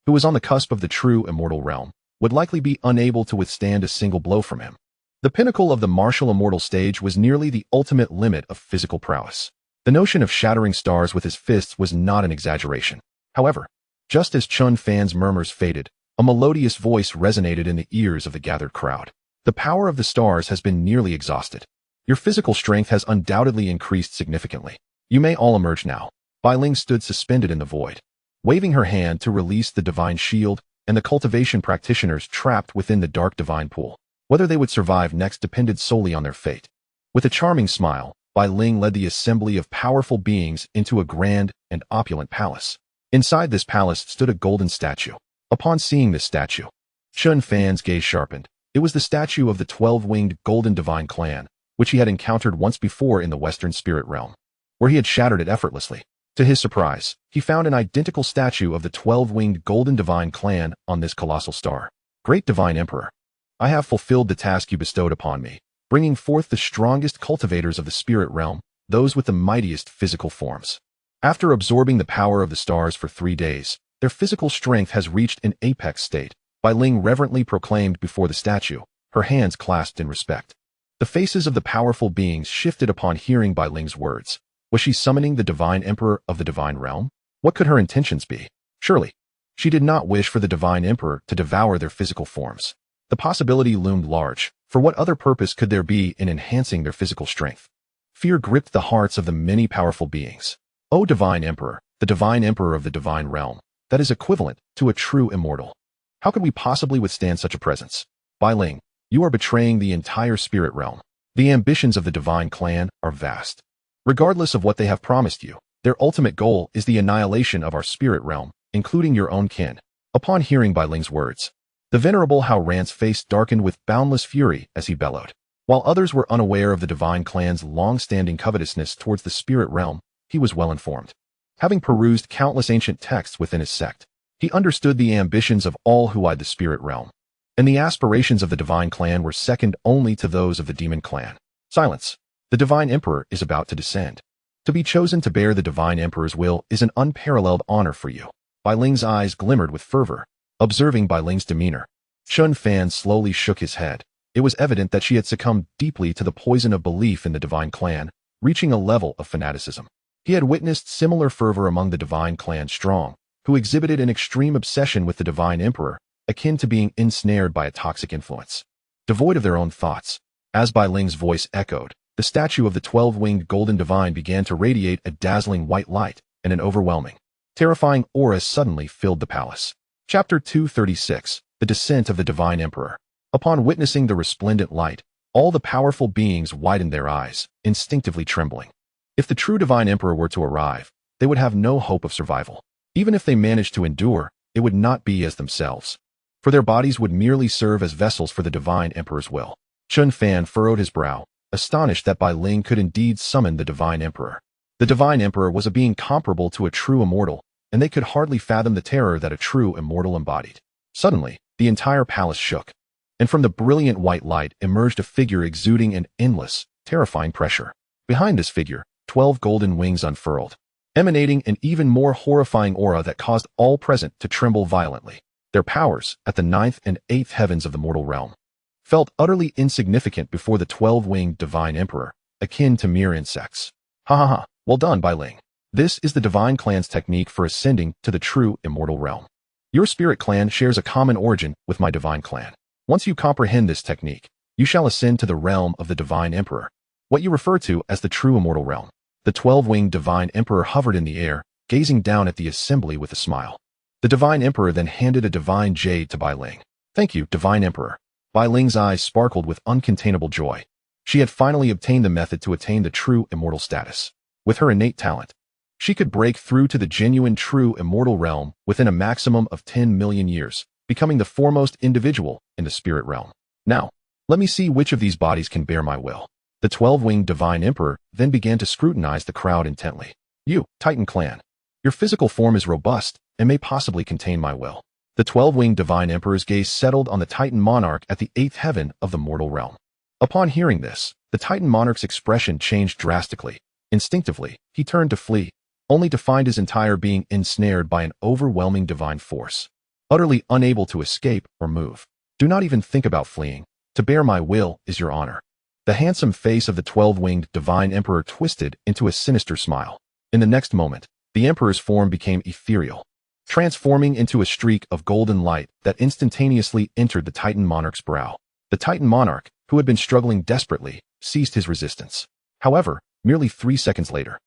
who was on the cusp of the true immortal realm, would likely be unable to withstand a single blow from him. The pinnacle of the martial immortal stage was nearly the ultimate limit of physical prowess. The notion of shattering stars with his fists was not an exaggeration. However, just as Chen Fan's murmurs faded, a melodious voice resonated in the ears of the gathered crowd. The power of the stars has been nearly exhausted. Your physical strength has undoubtedly increased significantly. You may all emerge now. Bai Ling stood suspended in the void, waving her hand to release the divine shield, and the cultivation practitioners trapped within the dark divine pool. Whether they would survive next depended solely on their fate. With a charming smile, Bai Ling led the assembly of powerful beings into a grand and opulent palace. Inside this palace stood a golden statue. Upon seeing this statue, Chen Fan's gaze sharpened. It was the statue of the 12-winged golden divine clan, which he had encountered once before in the Western spirit realm, where he had shattered it effortlessly. To his surprise, he found an identical statue of the 12-winged golden divine clan on this colossal star. Great Divine Emperor, I have fulfilled the task you bestowed upon me, bringing forth the strongest cultivators of the spirit realm, those with the mightiest physical forms. After absorbing the power of the stars for 3 days, their physical strength has reached an apex state. Bai Ling reverently proclaimed before the statue, her hands clasped in respect. The faces of the powerful beings shifted upon hearing Bai Ling's words. Was she summoning the Divine Emperor of the Divine Realm? What could her intentions be? Surely, she did not wish for the Divine Emperor to devour their physical forms. The possibility loomed large. For what other purpose could there be in enhancing their physical strength? Fear gripped the hearts of the many powerful beings. O Divine Emperor, the Divine Emperor of the Divine Realm, that is equivalent to a true immortal. How could we possibly withstand such a presence? Bai Ling, you are betraying the entire spirit realm. The ambitions of the Divine Clan are vast. Regardless of what they have promised you, their ultimate goal is the annihilation of our spirit realm, including your own kin. Upon hearing Bai Ling's words, the venerable Hao Ran's face darkened with boundless fury as he bellowed. While others were unaware of the Divine Clan's long-standing covetousness towards the spirit realm, he was well informed. Having perused countless ancient texts within his sect, he understood the ambitions of all who eyed the spirit realm, and the aspirations of the Divine Clan were second only to those of the Demon Clan. Silence. The Divine Emperor is about to descend. To be chosen to bear the Divine Emperor's will is an unparalleled honor for you. Bai Ling's eyes glimmered with fervor, observing Bai Ling's demeanor. Chen Fan slowly shook his head. It was evident that she had succumbed deeply to the poison of belief in the Divine Clan, reaching a level of fanaticism. He had witnessed similar fervor among the Divine Clan strong, who exhibited an extreme obsession with the Divine Emperor, akin to being ensnared by a toxic influence. Devoid of their own thoughts, as Bai Ling's voice echoed, the statue of the 12-winged golden divine began to radiate a dazzling white light, and an overwhelming, terrifying aura suddenly filled the palace. Chapter 236, The Descent of the Divine Emperor. Upon witnessing the resplendent light, all the powerful beings widened their eyes, instinctively trembling. If the true Divine Emperor were to arrive, they would have no hope of survival. Even if they managed to endure, it would not be as themselves, for their bodies would merely serve as vessels for the Divine Emperor's will. Chen Fan furrowed his brow, astonished that Bai Ling could indeed summon the Divine Emperor. The Divine Emperor was a being comparable to a true immortal, and they could hardly fathom the terror that a true immortal embodied. Suddenly, the entire palace shook, and from the brilliant white light emerged a figure exuding an endless, terrifying pressure. Behind this figure, 12 golden wings unfurled, emanating an even more horrifying aura that caused all present to tremble violently. Their powers, at the 9th and 8th heavens of the mortal realm, felt utterly insignificant before the 12-winged Divine Emperor, akin to mere insects. Ha ha ha, well done, Bai Ling. This is the Divine Clan's technique for ascending to the true immortal realm. Your spirit clan shares a common origin with my Divine Clan. Once you comprehend this technique, you shall ascend to the realm of the Divine Emperor, what you refer to as the true immortal realm. The 12-winged Divine Emperor hovered in the air, gazing down at the assembly with a smile. The Divine Emperor then handed a divine jade to Bai Ling. Thank you, Divine Emperor. Bai Ling's eyes sparkled with uncontainable joy. She had finally obtained the method to attain the true immortal status. With her innate talent, she could break through to the genuine true immortal realm within a maximum of 10 million years, becoming the foremost individual in the spirit realm. Now, let me see which of these bodies can bear my will. The 12-winged Divine Emperor then began to scrutinize the crowd intently. You, Titan Clan, your physical form is robust and may possibly contain my will. The 12-winged Divine Emperor's gaze settled on the Titan monarch at the 8th heaven of the mortal realm. Upon hearing this, the Titan monarch's expression changed drastically. Instinctively, he turned to flee, only to find his entire being ensnared by an overwhelming divine force, utterly unable to escape or move. Do not even think about fleeing. To bear my will is your honor. The handsome face of the 12-winged Divine Emperor twisted into a sinister smile. In the next moment, the Emperor's form became ethereal, transforming into a streak of golden light that instantaneously entered the Titan monarch's brow. The Titan monarch, who had been struggling desperately, ceased his resistance. However, merely 3 seconds later,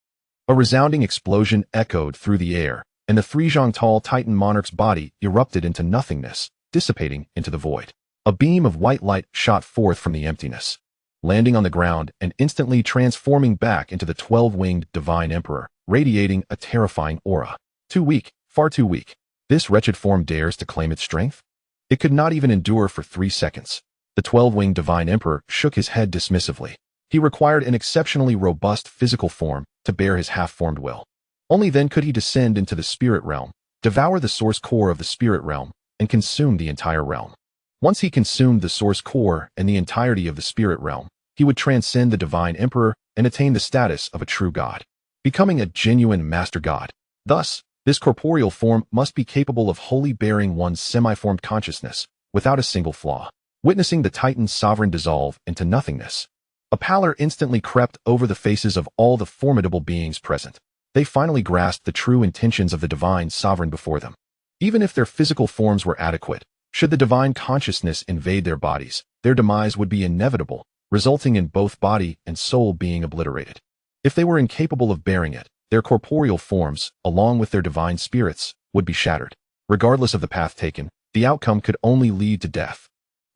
a resounding explosion echoed through the air, and the 3-zhang-tall Titan monarch's body erupted into nothingness, dissipating into the void. A beam of white light shot forth from the emptiness, landing on the ground and instantly transforming back into the 12-winged Divine Emperor, radiating a terrifying aura. Too weak, far too weak. This wretched form dares to claim its strength? It could not even endure for 3 seconds. The 12-winged Divine Emperor shook his head dismissively. He required an exceptionally robust physical form to bear his half-formed will. Only then could he descend into the spirit realm, devour the source core of the spirit realm, and consume the entire realm. Once he consumed the source core and the entirety of the spirit realm, he would transcend the Divine Emperor and attain the status of a true god, becoming a genuine master god. Thus, this corporeal form must be capable of wholly bearing one's semi-formed consciousness, without a single flaw. Witnessing the Titan's sovereign dissolve into nothingness, a pallor instantly crept over the faces of all the formidable beings present. They finally grasped the true intentions of the divine sovereign before them. Even if their physical forms were adequate, should the divine consciousness invade their bodies, their demise would be inevitable, resulting in both body and soul being obliterated. If they were incapable of bearing it, their corporeal forms, along with their divine spirits, would be shattered. Regardless of the path taken, the outcome could only lead to death.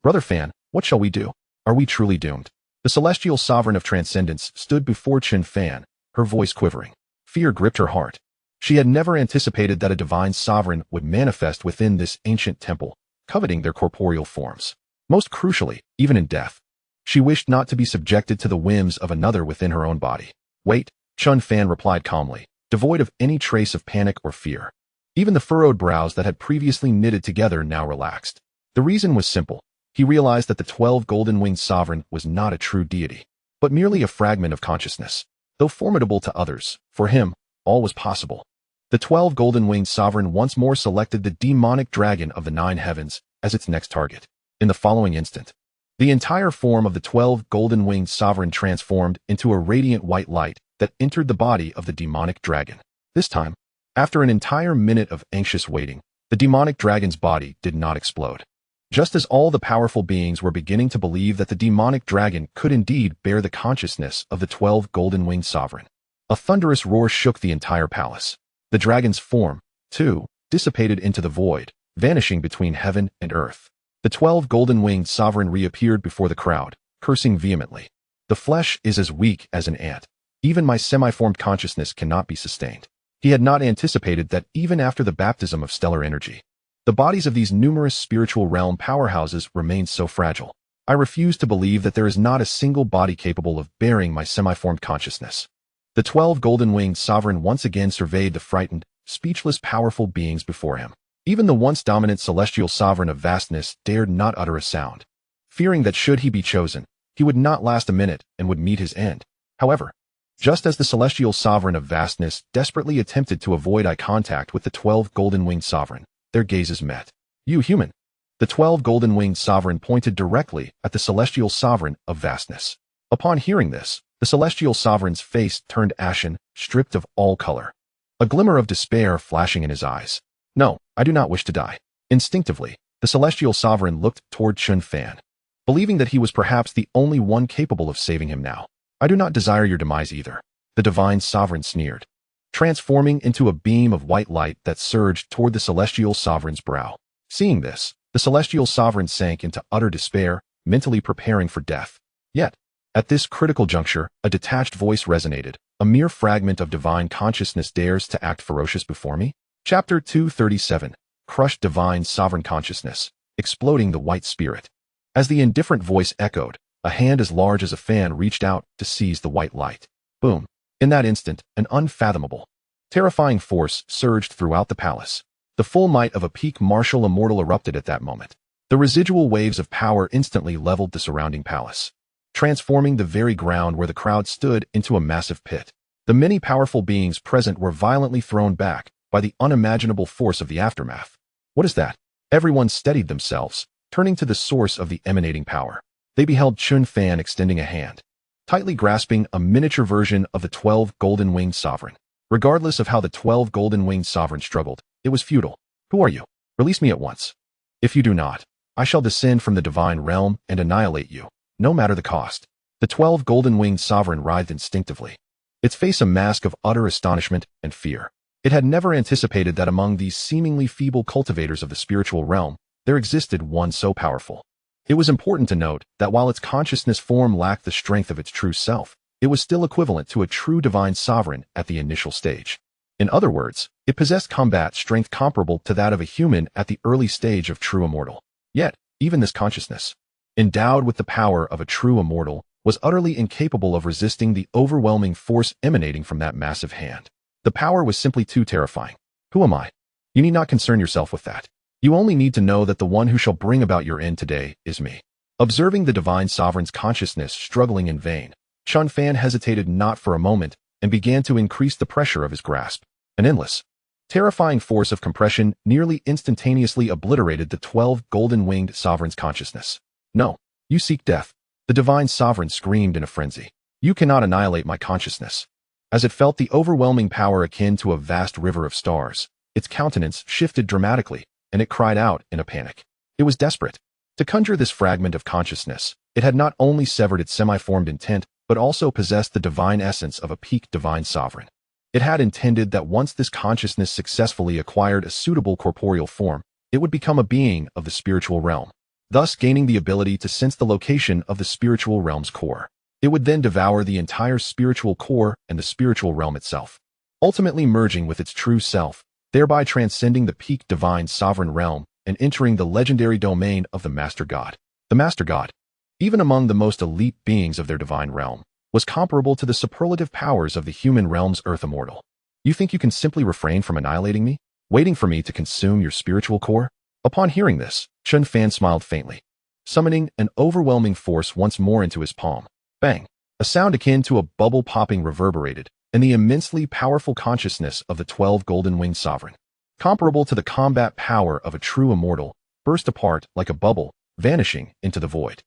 Brother Fan, what shall we do? Are we truly doomed? The celestial sovereign of transcendence stood before Chen Fan, her voice quivering. Fear gripped her heart. She had never anticipated that a divine sovereign would manifest within this ancient temple, coveting their corporeal forms. Most crucially, even in death, she wished not to be subjected to the whims of another within her own body. Wait, Chen Fan replied calmly, devoid of any trace of panic or fear. Even the furrowed brows that had previously knitted together now relaxed. The reason was simple. He realized that the 12 golden-winged sovereign was not a true deity, but merely a fragment of consciousness. Though formidable to others, for him, all was possible. The 12 golden-winged sovereign once more selected the demonic dragon of the 9 heavens as its next target. In the following instant, the entire form of the 12 golden-winged sovereign transformed into a radiant white light that entered the body of the demonic dragon. This time, after an entire minute of anxious waiting, the demonic dragon's body did not explode. Just as all the powerful beings were beginning to believe that the demonic dragon could indeed bear the consciousness of the 12 golden-winged sovereign, a thunderous roar shook the entire palace. The dragon's form, too, dissipated into the void, vanishing between heaven and earth. The 12 golden-winged sovereign reappeared before the crowd, cursing vehemently. The flesh is as weak as an ant. Even my semi-formed consciousness cannot be sustained. He had not anticipated that even after the baptism of stellar energy, the bodies of these numerous spiritual realm powerhouses remain so fragile. I refuse to believe that there is not a single body capable of bearing my semi-formed consciousness. The 12 golden-winged sovereign once again surveyed the frightened, speechless, powerful beings before him. Even the once dominant celestial sovereign of vastness dared not utter a sound, fearing that should he be chosen, he would not last a minute and would meet his end. However, just as the celestial sovereign of vastness desperately attempted to avoid eye contact with the 12 golden-winged sovereign, their gazes met. "You human!" The 12 golden-winged sovereign pointed directly at the celestial sovereign of vastness. Upon hearing this, the celestial sovereign's face turned ashen, stripped of all color, a glimmer of despair flashing in his eyes. "No, I do not wish to die." Instinctively, the celestial sovereign looked toward Chen Fan, believing that he was perhaps the only one capable of saving him now. "I do not desire your demise either," the divine sovereign sneered, transforming into a beam of white light that surged toward the celestial sovereign's brow. Seeing this, the celestial sovereign sank into utter despair, mentally preparing for death. Yet, at this critical juncture, a detached voice resonated. "A mere fragment of divine consciousness dares to act ferocious before me?" Chapter 237. Crushed divine sovereign consciousness, exploding the white spirit. As the indifferent voice echoed, a hand as large as a fan reached out to seize the white light. Boom. In that instant, an unfathomable, terrifying force surged throughout the palace. The full might of a peak martial immortal erupted at that moment. The residual waves of power instantly leveled the surrounding palace, transforming the very ground where the crowd stood into a massive pit. The many powerful beings present were violently thrown back by the unimaginable force of the aftermath. "What is that?" Everyone steadied themselves, turning to the source of the emanating power. They beheld Chen Fan extending a hand, tightly grasping a miniature version of the 12 golden-winged sovereign. Regardless of how the 12 golden-winged sovereign struggled, it was futile. "Who are you? Release me at once. If you do not, I shall descend from the divine realm and annihilate you, no matter the cost." The 12 golden-winged sovereign writhed instinctively, its face a mask of utter astonishment and fear. It had never anticipated that among these seemingly feeble cultivators of the spiritual realm, there existed one so powerful. It was important to note that while its consciousness form lacked the strength of its true self, it was still equivalent to a true divine sovereign at the initial stage. In other words, it possessed combat strength comparable to that of a human at the early stage of true immortal. Yet, even this consciousness, endowed with the power of a true immortal, was utterly incapable of resisting the overwhelming force emanating from that massive hand. The power was simply too terrifying. "Who am I? You need not concern yourself with that. You only need to know that the one who shall bring about your end today is me." Observing the divine sovereign's consciousness struggling in vain, Chen Fan hesitated not for a moment and began to increase the pressure of his grasp. An endless, terrifying force of compression nearly instantaneously obliterated the 12 golden-winged sovereign's consciousness. "No, you seek death," the divine sovereign screamed in a frenzy. "You cannot annihilate my consciousness." As it felt the overwhelming power akin to a vast river of stars, its countenance shifted dramatically, and it cried out in a panic. It was desperate. To conjure this fragment of consciousness, it had not only severed its semi-formed intent, but also possessed the divine essence of a peak divine sovereign. It had intended that once this consciousness successfully acquired a suitable corporeal form, it would become a being of the spiritual realm, thus gaining the ability to sense the location of the spiritual realm's core. It would then devour the entire spiritual core and the spiritual realm itself, ultimately merging with its true self, thereby transcending the peak divine sovereign realm and entering the legendary domain of the Master God. The Master God, even among the most elite beings of their divine realm, was comparable to the superlative powers of the human realm's earth immortal. "You think you can simply refrain from annihilating me, waiting for me to consume your spiritual core?" Upon hearing this, Chen Fan smiled faintly, summoning an overwhelming force once more into his palm. Bang! A sound akin to a bubble popping reverberated, and the immensely powerful consciousness of the 12 golden-winged sovereign, comparable to the combat power of a true immortal, burst apart like a bubble, vanishing into the void.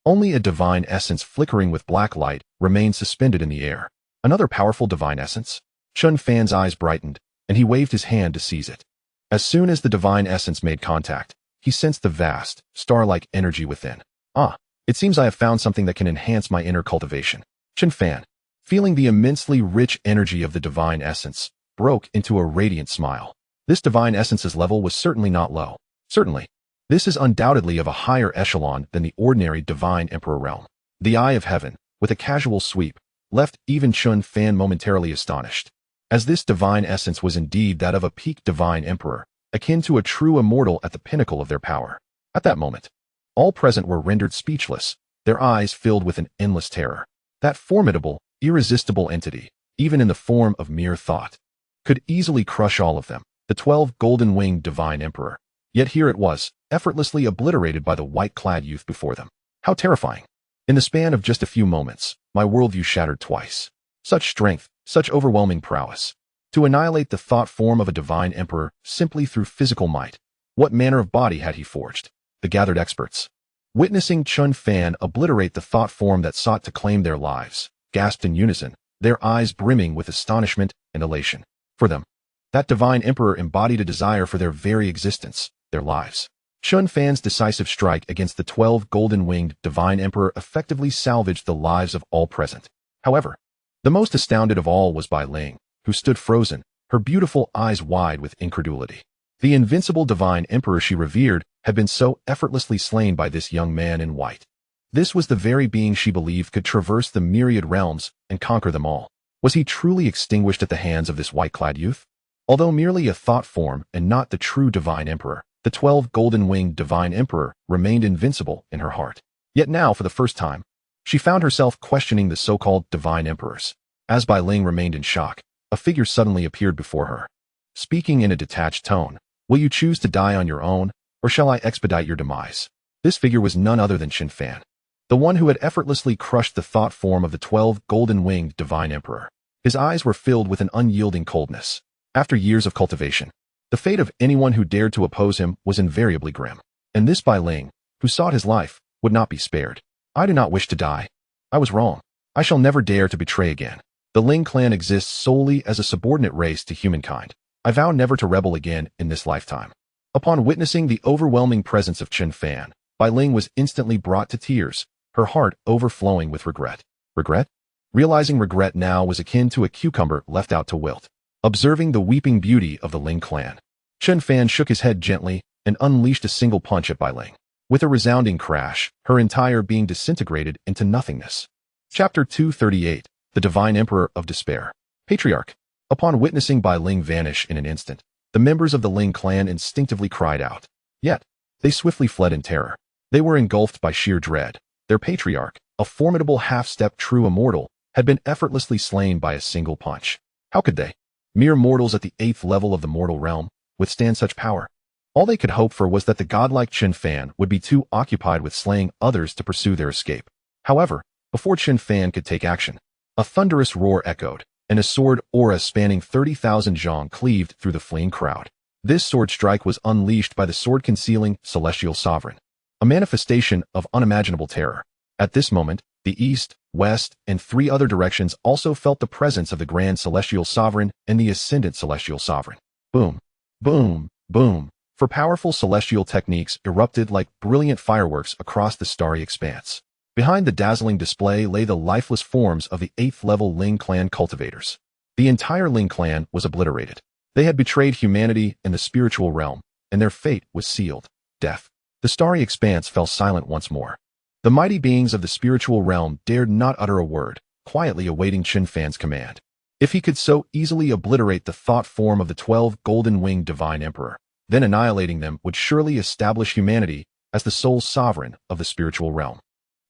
Only a divine essence flickering with black light remained suspended in the air. Another powerful divine essence? Chen Fan's eyes brightened, and he waved his hand to seize it. As soon as the divine essence made contact, he sensed the vast, star-like energy within. "Ah, it seems I have found something that can enhance my inner cultivation." Chen Fan, feeling the immensely rich energy of the divine essence, broke into a radiant smile. This divine essence's level was certainly not low. Certainly, this is undoubtedly of a higher echelon than the ordinary divine emperor realm. The eye of heaven, with a casual sweep, left even Chen Fan momentarily astonished, as this divine essence was indeed that of a peak divine emperor, akin to a true immortal at the pinnacle of their power. At that moment, all present were rendered speechless, their eyes filled with an endless terror. That formidable, irresistible entity, even in the form of mere thought. Could easily crush all of them, the 12 golden-winged divine emperor. Yet here it was, effortlessly obliterated by the white-clad youth before them. How terrifying. In the span of just a few moments, my worldview shattered twice. Such strength, such overwhelming prowess. To annihilate the thought form of a divine emperor simply through physical might. What manner of body had he forged? The gathered experts, witnessing Chen Fan obliterate the thought form that sought to claim their lives, gasped in unison, their eyes brimming with astonishment and elation. For them, that divine emperor embodied a desire for their very existence, their lives. Chen Fan's decisive strike against the 12 golden-winged divine emperor effectively salvaged the lives of all present. However, the most astounded of all was Bai Ling, who stood frozen, her beautiful eyes wide with incredulity. The invincible divine emperor she revered had been so effortlessly slain by this young man in white. This was the very being she believed could traverse the myriad realms and conquer them all. Was he truly extinguished at the hands of this white-clad youth? Although merely a thought form and not the true divine emperor, the 12 golden-winged divine emperor remained invincible in her heart. Yet now, for the first time, she found herself questioning the so-called divine emperors. As Bai Ling remained in shock, a figure suddenly appeared before her. Speaking in a detached tone, "Will you choose to die on your own, or shall I expedite your demise?" This figure was none other than Chen Fan, the one who had effortlessly crushed the thought form of the 12 golden-winged divine emperor. His eyes were filled with an unyielding coldness. After years of cultivation, the fate of anyone who dared to oppose him was invariably grim. And this Bai Ling, who sought his life, would not be spared. "I do not wish to die. I was wrong. I shall never dare to betray again. The Ling clan exists solely as a subordinate race to humankind. I vow never to rebel again in this lifetime." Upon witnessing the overwhelming presence of Chen Fan, Bai Ling was instantly brought to tears, her heart overflowing with regret. Regret? Realizing regret now was akin to a cucumber left out to wilt. Observing the weeping beauty of the Ling clan, Chen Fan shook his head gently and unleashed a single punch at Bai Ling. With a resounding crash, her entire being disintegrated into nothingness. Chapter 238, The Divine Emperor of Despair. Patriarch. Upon witnessing Bai Ling vanish in an instant, the members of the Ling clan instinctively cried out. Yet, they swiftly fled in terror. They were engulfed by sheer dread. Their patriarch, a formidable half-step true immortal, had been effortlessly slain by a single punch. How could they, mere mortals at the 8th level of the mortal realm, withstand such power? All they could hope for was that the godlike Chen Fan would be too occupied with slaying others to pursue their escape. However, before Chen Fan could take action, a thunderous roar echoed, and a sword aura spanning 30,000 zhang cleaved through the fleeing crowd. This sword strike was unleashed by the sword-concealing celestial sovereign, a manifestation of unimaginable terror. At this moment, the east, west, and 3 other directions also felt the presence of the grand celestial sovereign and the ascendant celestial sovereign. Boom, boom, boom. For powerful celestial techniques erupted like brilliant fireworks across the starry expanse. Behind the dazzling display lay the lifeless forms of the 8th level Ling clan cultivators. The entire Ling clan was obliterated. They had betrayed humanity and the spiritual realm, and their fate was sealed. Death. The starry expanse fell silent once more. The mighty beings of the spiritual realm dared not utter a word, quietly awaiting Chen Fan's command. If he could so easily obliterate the thought form of the 12 golden-winged divine emperor, then annihilating them would surely establish humanity as the sole sovereign of the spiritual realm,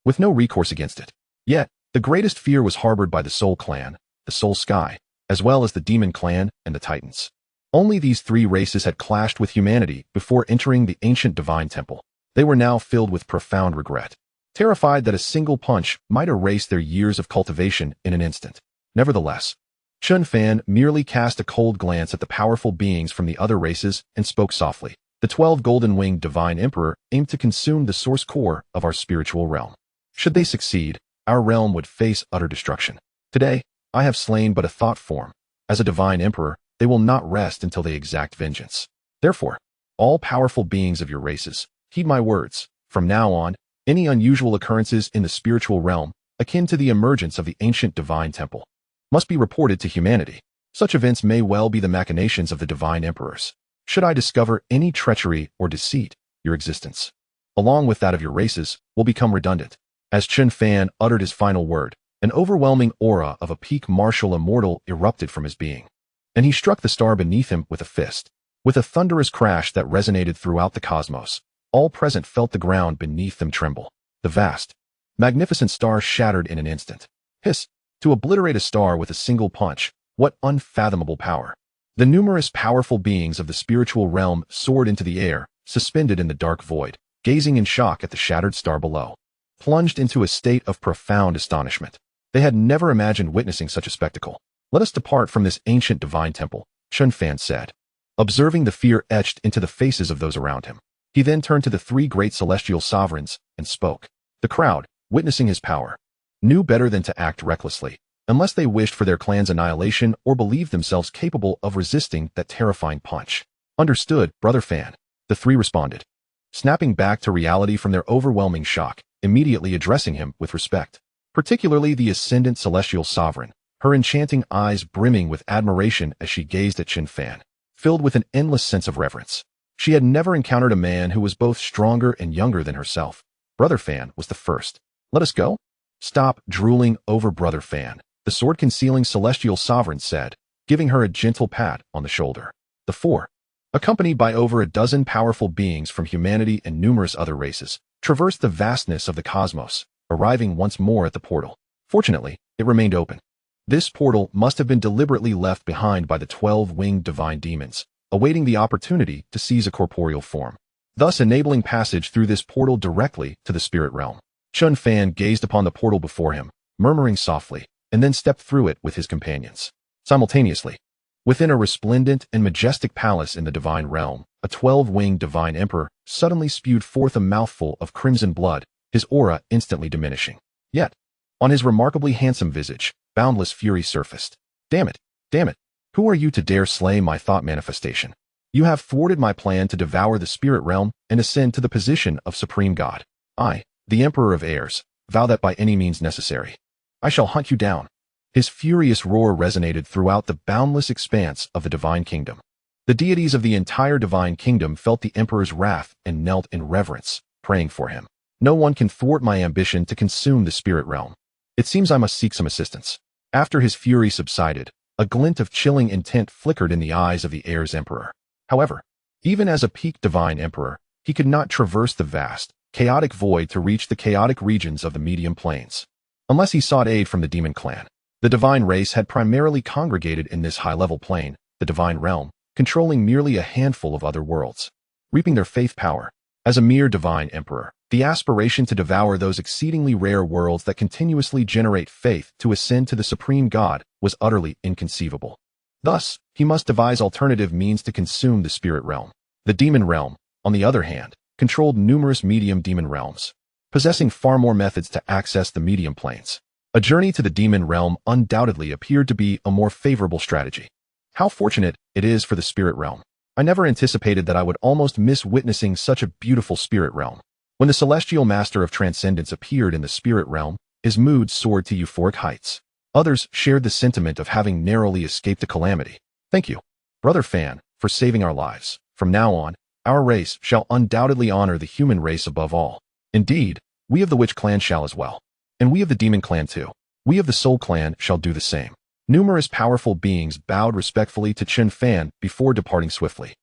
with no recourse against it. Yet, the greatest fear was harbored by the Soul Clan, the Soul Sky, as well as the Demon Clan and the Titans. Only these 3 races had clashed with humanity before entering the ancient divine temple. They were now filled with profound regret, terrified that a single punch might erase their years of cultivation in an instant. Nevertheless, Chen Fan merely cast a cold glance at the powerful beings from the other races and spoke softly. The 12 golden-winged divine emperor aimed to consume the source core of our spiritual realm. Should they succeed, our realm would face utter destruction. Today, I have slain but a thought form. As a divine emperor, they will not rest until they exact vengeance. Therefore, all powerful beings of your races, heed my words. From now on, any unusual occurrences in the spiritual realm, akin to the emergence of the ancient divine temple, must be reported to humanity. Such events may well be the machinations of the divine emperors. Should I discover any treachery or deceit, your existence, along with that of your races, will become redundant. As Chen Fan uttered his final word, an overwhelming aura of a peak martial immortal erupted from his being, and he struck the star beneath him with a fist. With a thunderous crash that resonated throughout the cosmos, all present felt the ground beneath them tremble. The vast, magnificent star shattered in an instant. Hiss! To obliterate a star with a single punch, what unfathomable power! The numerous powerful beings of the spiritual realm soared into the air, suspended in the dark void, gazing in shock at the shattered star below. Plunged into a state of profound astonishment. They had never imagined witnessing such a spectacle. "Let us depart from this ancient divine temple," Chen Fan said, observing the fear etched into the faces of those around him. He then turned to the three great celestial sovereigns and spoke. The crowd, witnessing his power, knew better than to act recklessly, unless they wished for their clan's annihilation or believed themselves capable of resisting that terrifying punch. "Understood, Brother Fan," the three responded, snapping back to reality from their overwhelming shock, immediately addressing him with respect. Particularly the ascendant celestial sovereign, her enchanting eyes brimming with admiration as she gazed at Chen Fan, filled with an endless sense of reverence. She had never encountered a man who was both stronger and younger than herself. Brother Fan was the first. "Let us go?" "Stop drooling over Brother Fan," the sword-concealing celestial sovereign said, giving her a gentle pat on the shoulder. The four, accompanied by over a dozen powerful beings from humanity and numerous other races, traversed the vastness of the cosmos, arriving once more at the portal. Fortunately, it remained open. This portal must have been deliberately left behind by the 12-winged divine demons, awaiting the opportunity to seize a corporeal form, thus enabling passage through this portal directly to the spirit realm. Chen Fan gazed upon the portal before him, murmuring softly, and then stepped through it with his companions. Simultaneously, within a resplendent and majestic palace in the divine realm, a 12-winged divine emperor suddenly spewed forth a mouthful of crimson blood, his aura instantly diminishing. Yet, on his remarkably handsome visage, boundless fury surfaced. Damn it! Damn it! Who are you to dare slay my thought manifestation? You have thwarted my plan to devour the spirit realm and ascend to the position of supreme god. I, the Emperor of Airs, vow that by any means necessary, I shall hunt you down." His furious roar resonated throughout the boundless expanse of the divine kingdom. The deities of the entire divine kingdom felt the Emperor's wrath and knelt in reverence, praying for him. "No one can thwart my ambition to consume the spirit realm. It seems I must seek some assistance." After his fury subsided, a glint of chilling intent flickered in the eyes of the Air's Emperor. However, even as a peak divine emperor, he could not traverse the vast, chaotic void to reach the chaotic regions of the medium planes, unless he sought aid from the demon clan. The divine race had primarily congregated in this high-level plane, the divine realm, controlling merely a handful of other worlds, reaping their faith power. As a mere divine emperor, the aspiration to devour those exceedingly rare worlds that continuously generate faith to ascend to the supreme god was utterly inconceivable. Thus, he must devise alternative means to consume the spirit realm. The demon realm, on the other hand, controlled numerous medium demon realms, possessing far more methods to access the medium planes. A journey to the demon realm undoubtedly appeared to be a more favorable strategy. How fortunate it is for the spirit realm. I never anticipated that I would almost miss witnessing such a beautiful spirit realm. When the celestial master of transcendence appeared in the spirit realm, his mood soared to euphoric heights. Others shared the sentiment of having narrowly escaped a calamity. "Thank you, Brother Fan, for saving our lives. From now on, our race shall undoubtedly honor the human race above all. Indeed, we of the Witch clan shall as well. And we of the Demon clan too. We of the Soul clan shall do the same." Numerous powerful beings bowed respectfully to Chen Fan before departing swiftly.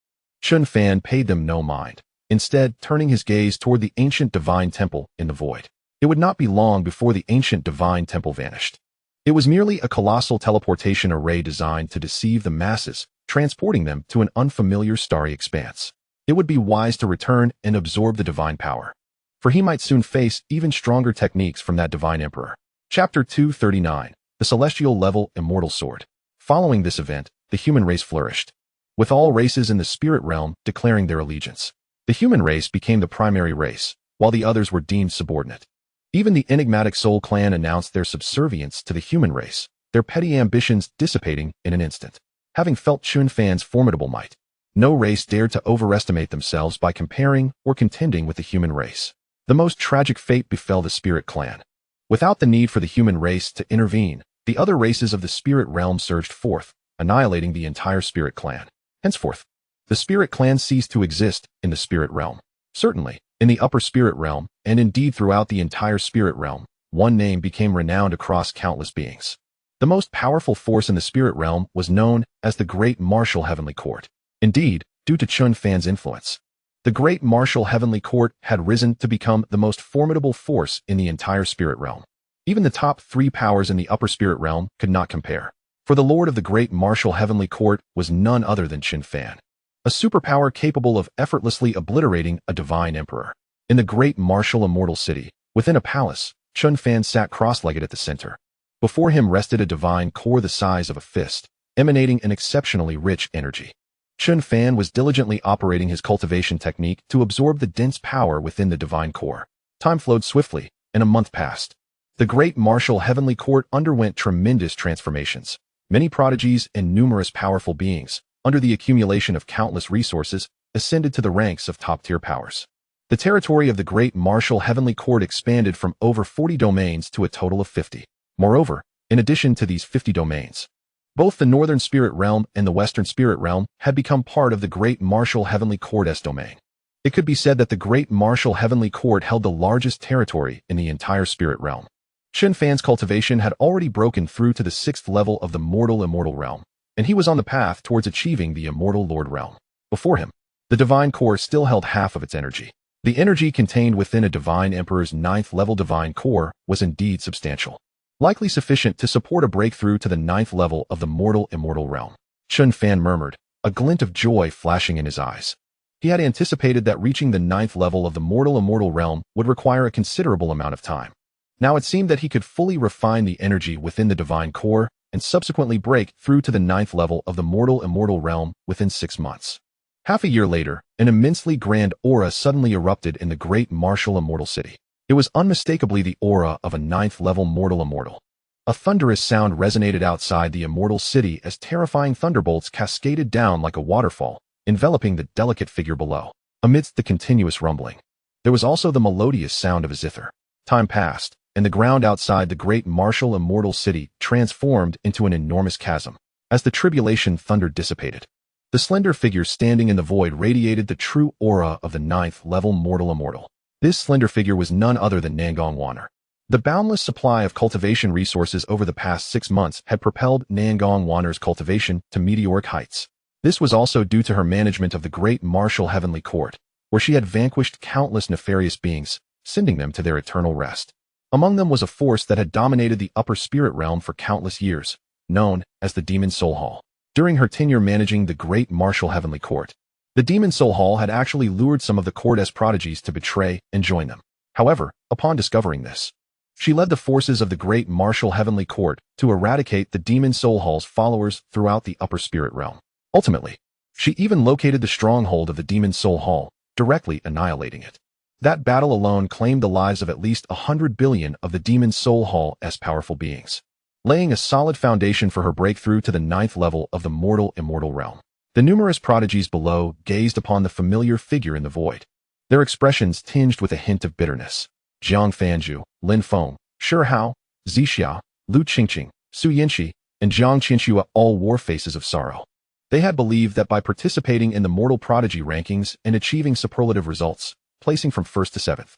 Chen Fan paid them no mind, instead turning his gaze toward the ancient divine temple in the void. It would not be long before the ancient divine temple vanished. It was merely a colossal teleportation array designed to deceive the masses, transporting them to an unfamiliar starry expanse. It would be wise to return and absorb the divine power, for he might soon face even stronger techniques from that divine emperor. Chapter 239. The Celestial Level Immortal Sword. Following this event, the human race flourished, with all races in the spirit realm declaring their allegiance. The human race became the primary race, while the others were deemed subordinate. Even the enigmatic Soul clan announced their subservience to the human race, their petty ambitions dissipating in an instant. Having felt Chen Fan's formidable might, no race dared to overestimate themselves by comparing or contending with the human race. The most tragic fate befell the spirit clan. Without the need for the human race to intervene, the other races of the spirit realm surged forth, annihilating the entire spirit clan. Henceforth, the spirit clan ceased to exist in the spirit realm. Certainly, in the upper spirit realm, and indeed throughout the entire spirit realm, one name became renowned across countless beings. The most powerful force in the spirit realm was known as the Great Martial Heavenly Court. Indeed, due to Chen Fan's influence, the Great Martial Heavenly Court had risen to become the most formidable force in the entire spirit realm. Even the top 3 powers in the upper spirit realm could not compare. For the Lord of the Great Martial Heavenly Court was none other than Chen Fan, a superpower capable of effortlessly obliterating a divine emperor. In the Great Martial Immortal City, within a palace, Chen Fan sat cross-legged at the center. Before him rested a divine core the size of a fist, emanating an exceptionally rich energy. Chen Fan was diligently operating his cultivation technique to absorb the dense power within the divine core. Time flowed swiftly, and a month passed. The Great Martial Heavenly Court underwent tremendous transformations. Many prodigies and numerous powerful beings, under the accumulation of countless resources, ascended to the ranks of top-tier powers. The territory of the Great Martial Heavenly Court expanded from over 40 domains to a total of 50. Moreover, in addition to these 50 domains, both the Northern Spirit Realm and the Western Spirit Realm had become part of the Great Martial Heavenly Court's domain. It could be said that the Great Martial Heavenly Court held the largest territory in the entire Spirit Realm. Chen Fan's cultivation had already broken through to the 6th level of the Mortal Immortal Realm, and he was on the path towards achieving the Immortal Lord Realm. Before him, the Divine Core still held half of its energy. The energy contained within a Divine Emperor's 9th level Divine Core was indeed substantial, likely sufficient to support a breakthrough to the 9th level of the Mortal Immortal Realm. Chen Fan murmured, a glint of joy flashing in his eyes. He had anticipated that reaching the 9th level of the Mortal Immortal Realm would require a considerable amount of time. Now it seemed that he could fully refine the energy within the Divine Core and subsequently break through to the 9th level of the Mortal Immortal Realm within 6 months. Half a year later, an immensely grand aura suddenly erupted in the Great Martial Immortal City. It was unmistakably the aura of a 9th level Mortal Immortal. A thunderous sound resonated outside the Immortal City as terrifying thunderbolts cascaded down like a waterfall, enveloping the delicate figure below. Amidst the continuous rumbling, there was also the melodious sound of a zither. Time passed, and the ground outside the Great Martial Immortal City transformed into an enormous chasm. As the tribulation thunder dissipated, the slender figure standing in the void radiated the true aura of the 9th level Mortal Immortal. This slender figure was none other than Nangong Waner. The boundless supply of cultivation resources over the past 6 months had propelled Nangong Waner's cultivation to meteoric heights. This was also due to her management of the Great Martial Heavenly Court, where she had vanquished countless nefarious beings, sending them to their eternal rest. Among them was a force that had dominated the upper spirit realm for countless years, known as the Demon Soul Hall. During her tenure managing the Great Martial Heavenly Court, the Demon Soul Hall had actually lured some of the court's prodigies to betray and join them. However, upon discovering this, she led the forces of the Great Martial Heavenly Court to eradicate the Demon Soul Hall's followers throughout the upper spirit realm. Ultimately, she even located the stronghold of the Demon Soul Hall, directly annihilating it. That battle alone claimed the lives of at least 100 billion of the Demon Soul Hall's powerful beings, laying a solid foundation for her breakthrough to the 9th level of the Mortal Immortal Realm. The numerous prodigies below gazed upon the familiar figure in the void, their expressions tinged with a hint of bitterness. Jiang Fanju, Lin Feng, Shi Hao, Zixia, Lu Qingqing, Su Yanxi, and Zhang Qianxia all wore faces of sorrow. They had believed that by participating in the Mortal Prodigy rankings and achieving superlative results, placing from 1st to 7th,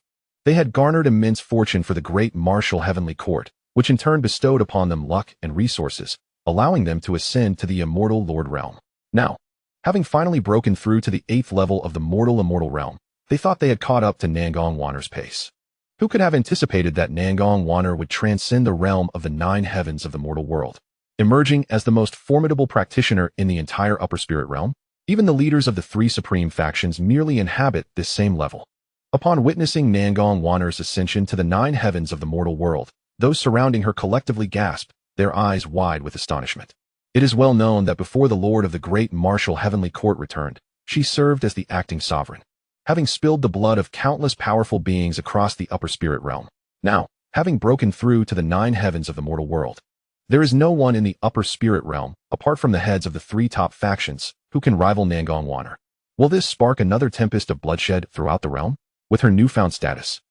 they had garnered immense fortune for the Great Martial Heavenly Court, which in turn bestowed upon them luck and resources, allowing them to ascend to the Immortal Lord Realm. Now, having finally broken through to the 8th level of the Mortal Immortal Realm, they thought they had caught up to Nangong Waner's pace. Who could have anticipated that Nangong Waner would transcend the realm of the 9 heavens of the mortal world, emerging as the most formidable practitioner in the entire upper spirit realm? Even the leaders of the 3 supreme factions merely inhabit this same level. Upon witnessing Nangong Waner's ascension to the 9 heavens of the mortal world, those surrounding her collectively gasped, their eyes wide with astonishment. It is well known that before the Lord of the Great Martial Heavenly Court returned, she served as the acting sovereign, having spilled the blood of countless powerful beings across the upper spirit realm. Now, having broken through to the 9 heavens of the mortal world, there is no one in the upper spirit realm, apart from the heads of the 3 top factions, who can rival Nangong Waner. Will this spark another tempest of bloodshed throughout the realm? With her newfound status,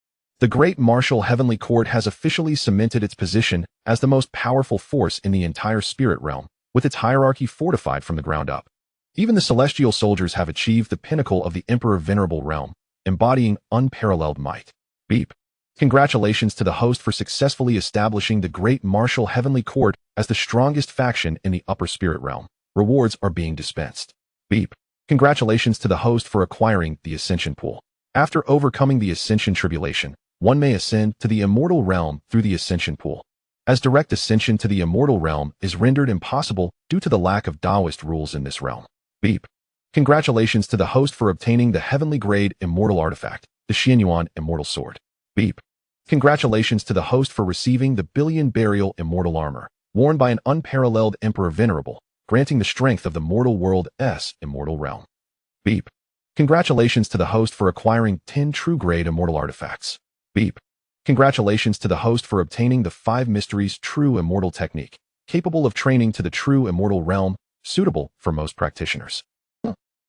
the Great Martial Heavenly Court has officially cemented its position as the most powerful force in the entire spirit realm, with its hierarchy fortified from the ground up. Even the celestial soldiers have achieved the pinnacle of the Emperor Venerable Realm, embodying unparalleled might. Beep. Congratulations to the host for successfully establishing the Great Martial Heavenly Court as the strongest faction in the upper spirit realm. Rewards are being dispensed. Beep. Congratulations to the host for acquiring the Ascension Pool. After overcoming the Ascension Tribulation, one may ascend to the immortal realm through the ascension pool. As direct ascension to the immortal realm is rendered impossible due to the lack of Taoist rules in this realm. Beep. Congratulations to the host for obtaining the heavenly grade immortal artifact, the Xianyuan immortal sword. Beep. Congratulations to the host for receiving the billion burial immortal armor, worn by an unparalleled Emperor Venerable, granting the strength of the mortal world's immortal realm. Beep. Congratulations to the host for acquiring 10 true grade immortal artifacts. Beep. Congratulations to the host for obtaining the 5 mysteries true immortal technique, capable of training to the true immortal realm, suitable for most practitioners.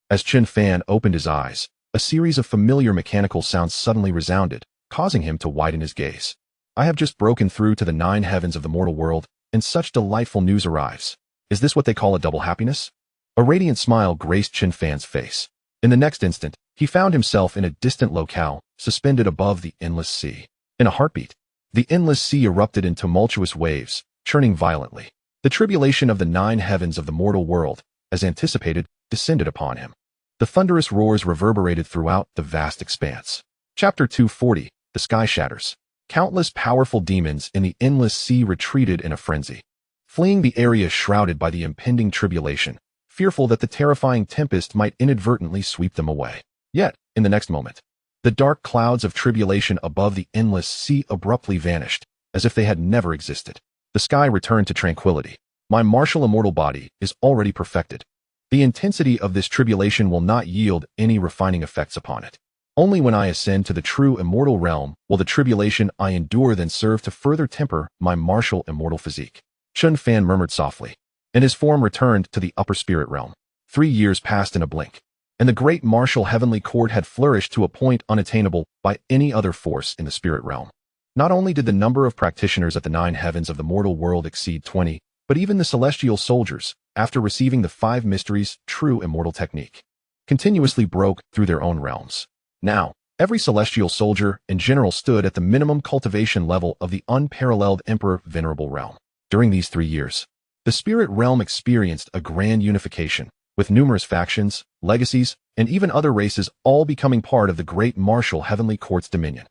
As Chen Fan opened his eyes, a series of familiar mechanical sounds suddenly resounded, causing him to widen his gaze. I have just broken through to the 9 heavens of the mortal world, and such delightful news arrives. Is this what they call a double happiness? A radiant smile graced Chen Fan's face. In the next instant, he found himself in a distant locale, suspended above the endless sea. In a heartbeat, the endless sea erupted in tumultuous waves, churning violently. The tribulation of the 9 heavens of the mortal world, as anticipated, descended upon him. The thunderous roars reverberated throughout the vast expanse. Chapter 240, The Sky Shatters. Countless powerful demons in the endless sea retreated in a frenzy, fleeing the area shrouded by the impending tribulation, fearful that the terrifying tempest might inadvertently sweep them away. Yet, in the next moment, the dark clouds of tribulation above the endless sea abruptly vanished, as if they had never existed. The sky returned to tranquility. My martial immortal body is already perfected. The intensity of this tribulation will not yield any refining effects upon it. Only when I ascend to the true immortal realm will the tribulation I endure then serve to further temper my martial immortal physique. Chen Fan murmured softly, and his form returned to the upper spirit realm. 3 years passed in a blink, and the great martial heavenly court had flourished to a point unattainable by any other force in the spirit realm. Not only did the number of practitioners at the 9 heavens of the mortal world exceed 20, but even the celestial soldiers, after receiving the 5 mysteries true immortal technique, continuously broke through their own realms. Now, every celestial soldier in general stood at the minimum cultivation level of the unparalleled Emperor Venerable realm. During these 3 years, the spirit realm experienced a grand unification, with numerous factions, legacies, and even other races all becoming part of the great martial heavenly court's dominion.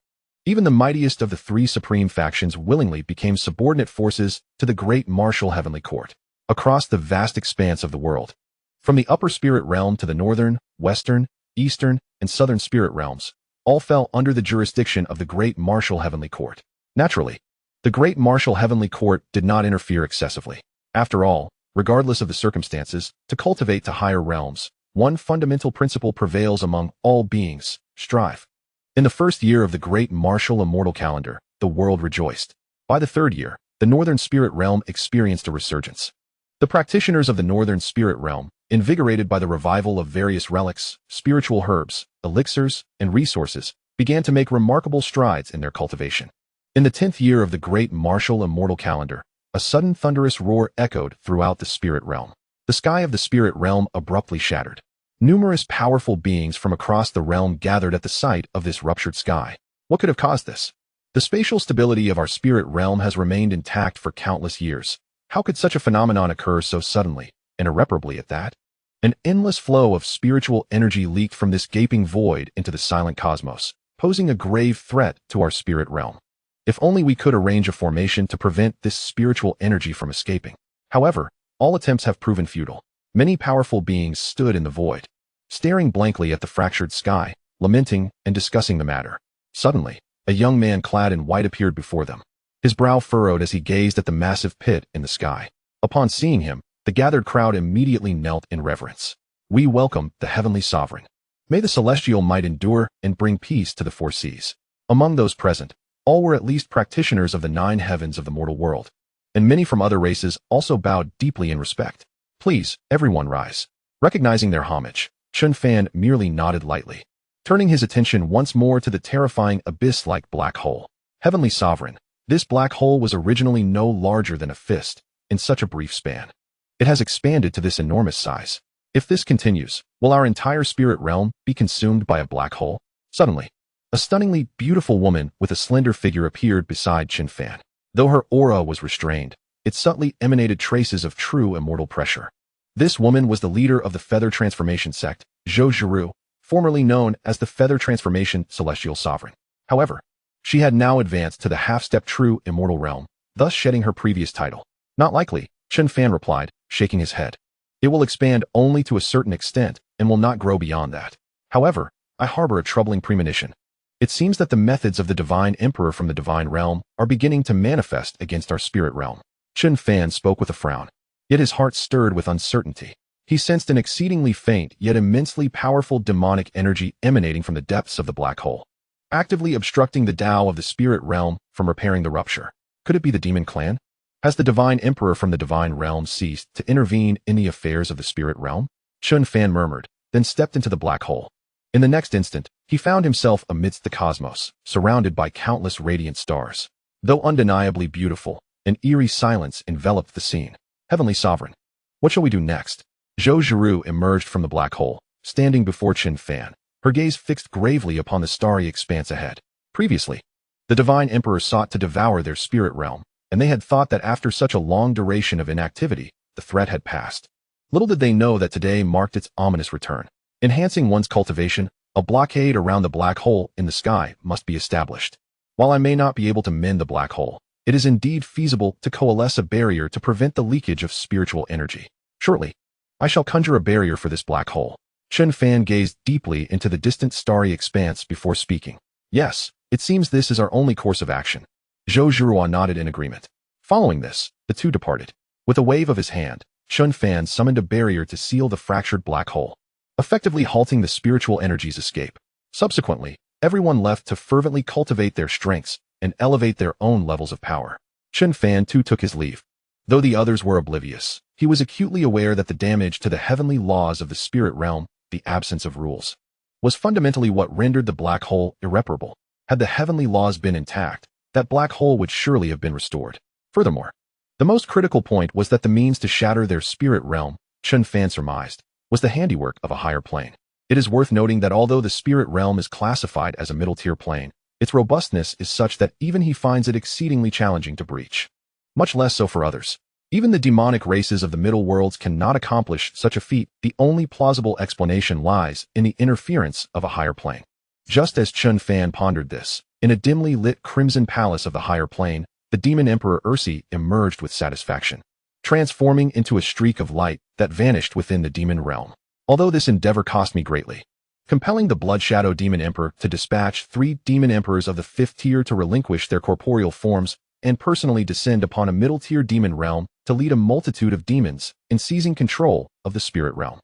Even the mightiest of the 3 supreme factions willingly became subordinate forces to the great martial heavenly court. Across the vast expanse of the world, from the upper spirit realm to the northern, western, eastern, and southern spirit realms, all fell under the jurisdiction of the great martial heavenly court. Naturally, the great martial heavenly court did not interfere excessively. After all, regardless of the circumstances, to cultivate to higher realms, one fundamental principle prevails among all beings: strive. In the first year of the great martial immortal calendar, the world rejoiced. By the 3rd year, the northern spirit realm experienced a resurgence. The practitioners of the northern spirit realm, invigorated by the revival of various relics, spiritual herbs, elixirs, and resources, began to make remarkable strides in their cultivation. In the 10th year of the great martial immortal calendar, a sudden thunderous roar echoed throughout the spirit realm. The sky of the spirit realm abruptly shattered. Numerous powerful beings from across the realm gathered at the sight of this ruptured sky. What could have caused this? The spatial stability of our spirit realm has remained intact for countless years. How could such a phenomenon occur so suddenly, and irreparably at that? An endless flow of spiritual energy leaked from this gaping void into the silent cosmos, posing a grave threat to our spirit realm. If only we could arrange a formation to prevent this spiritual energy from escaping. However, all attempts have proven futile. Many powerful beings stood in the void, staring blankly at the fractured sky, lamenting and discussing the matter. Suddenly, a young man clad in white appeared before them. His brow furrowed as he gazed at the massive pit in the sky. Upon seeing him, the gathered crowd immediately knelt in reverence. We welcome the heavenly sovereign. May the celestial might endure and bring peace to the 4 seas. Among those present, all were at least practitioners of the 9 heavens of the mortal world, and many from other races also bowed deeply in respect. Please, everyone rise. Recognizing their homage, Chen Fan merely nodded lightly, turning his attention once more to the terrifying abyss-like black hole. Heavenly sovereign, this black hole was originally no larger than a fist. In such a brief span, it has expanded to this enormous size. If this continues, will our entire spirit realm be consumed by a black hole? Suddenly, a stunningly beautiful woman with a slender figure appeared beside Chen Fan. Though her aura was restrained, it subtly emanated traces of true immortal pressure. This woman was the leader of the Feather Transformation sect, Zhou Zhiru, formerly known as the Feather Transformation Celestial Sovereign. However, She had now advanced to the half-step true immortal realm, thus shedding her previous title. Not likely, Chen Fan replied, shaking his head. It will expand only to a certain extent and will not grow beyond that. However, I harbor a troubling premonition. It seems that the methods of the divine emperor from the divine realm are beginning to manifest against our spirit realm. Chen Fan spoke with a frown, yet his heart stirred with uncertainty. He sensed an exceedingly faint yet immensely powerful demonic energy emanating from the depths of the black hole, actively obstructing the Tao of the spirit realm from repairing the rupture. Could it be the demon clan? Has the divine emperor from the divine realm ceased to intervene in the affairs of the spirit realm? Chen Fan murmured, then stepped into the black hole. In the next instant, he found himself amidst the cosmos, surrounded by countless radiant stars. Though undeniably beautiful, an eerie silence enveloped the scene. Heavenly Sovereign, what shall we do next? Zhou Zhiru emerged from the black hole, standing before Chen Fan, her gaze fixed gravely upon the starry expanse ahead. Previously, the divine emperor sought to devour their spirit realm, and they had thought that after such a long duration of inactivity, the threat had passed. Little did they know that today marked its ominous return. Enhancing one's cultivation, a blockade around the black hole in the sky must be established. While I may not be able to mend the black hole, it is indeed feasible to coalesce a barrier to prevent the leakage of spiritual energy. Shortly, I shall conjure a barrier for this black hole. Chen Fan gazed deeply into the distant starry expanse before speaking. Yes, it seems this is our only course of action. Zhou Zhiru nodded in agreement. Following this, the two departed. With a wave of his hand, Chen Fan summoned a barrier to seal the fractured black hole, effectively halting the spiritual energy's escape. Subsequently, everyone left to fervently cultivate their strengths and elevate their own levels of power. Chen Fan too took his leave. Though the others were oblivious, he was acutely aware that the damage to the heavenly laws of the spirit realm, the absence of rules, was fundamentally what rendered the black hole irreparable. Had the heavenly laws been intact, that black hole would surely have been restored. Furthermore, the most critical point was that the means to shatter their spirit realm, Chen Fan surmised, was the handiwork of a higher plane. It is worth noting that although the spirit realm is classified as a middle-tier plane, its robustness is such that even he finds it exceedingly challenging to breach. Much less so for others. Even the demonic races of the middle worlds cannot accomplish such a feat. The only plausible explanation lies in the interference of a higher plane. Just as Chen Fan pondered this, in a dimly lit crimson palace of the higher plane, the demon emperor Ursi emerged with satisfaction, transforming into a streak of light that vanished within the demon realm. Although this endeavor cost me greatly, compelling the Blood Shadow Demon Emperor to dispatch 3 demon emperors of the 5th tier to relinquish their corporeal forms and personally descend upon a middle-tier demon realm to lead a multitude of demons in seizing control of the spirit realm.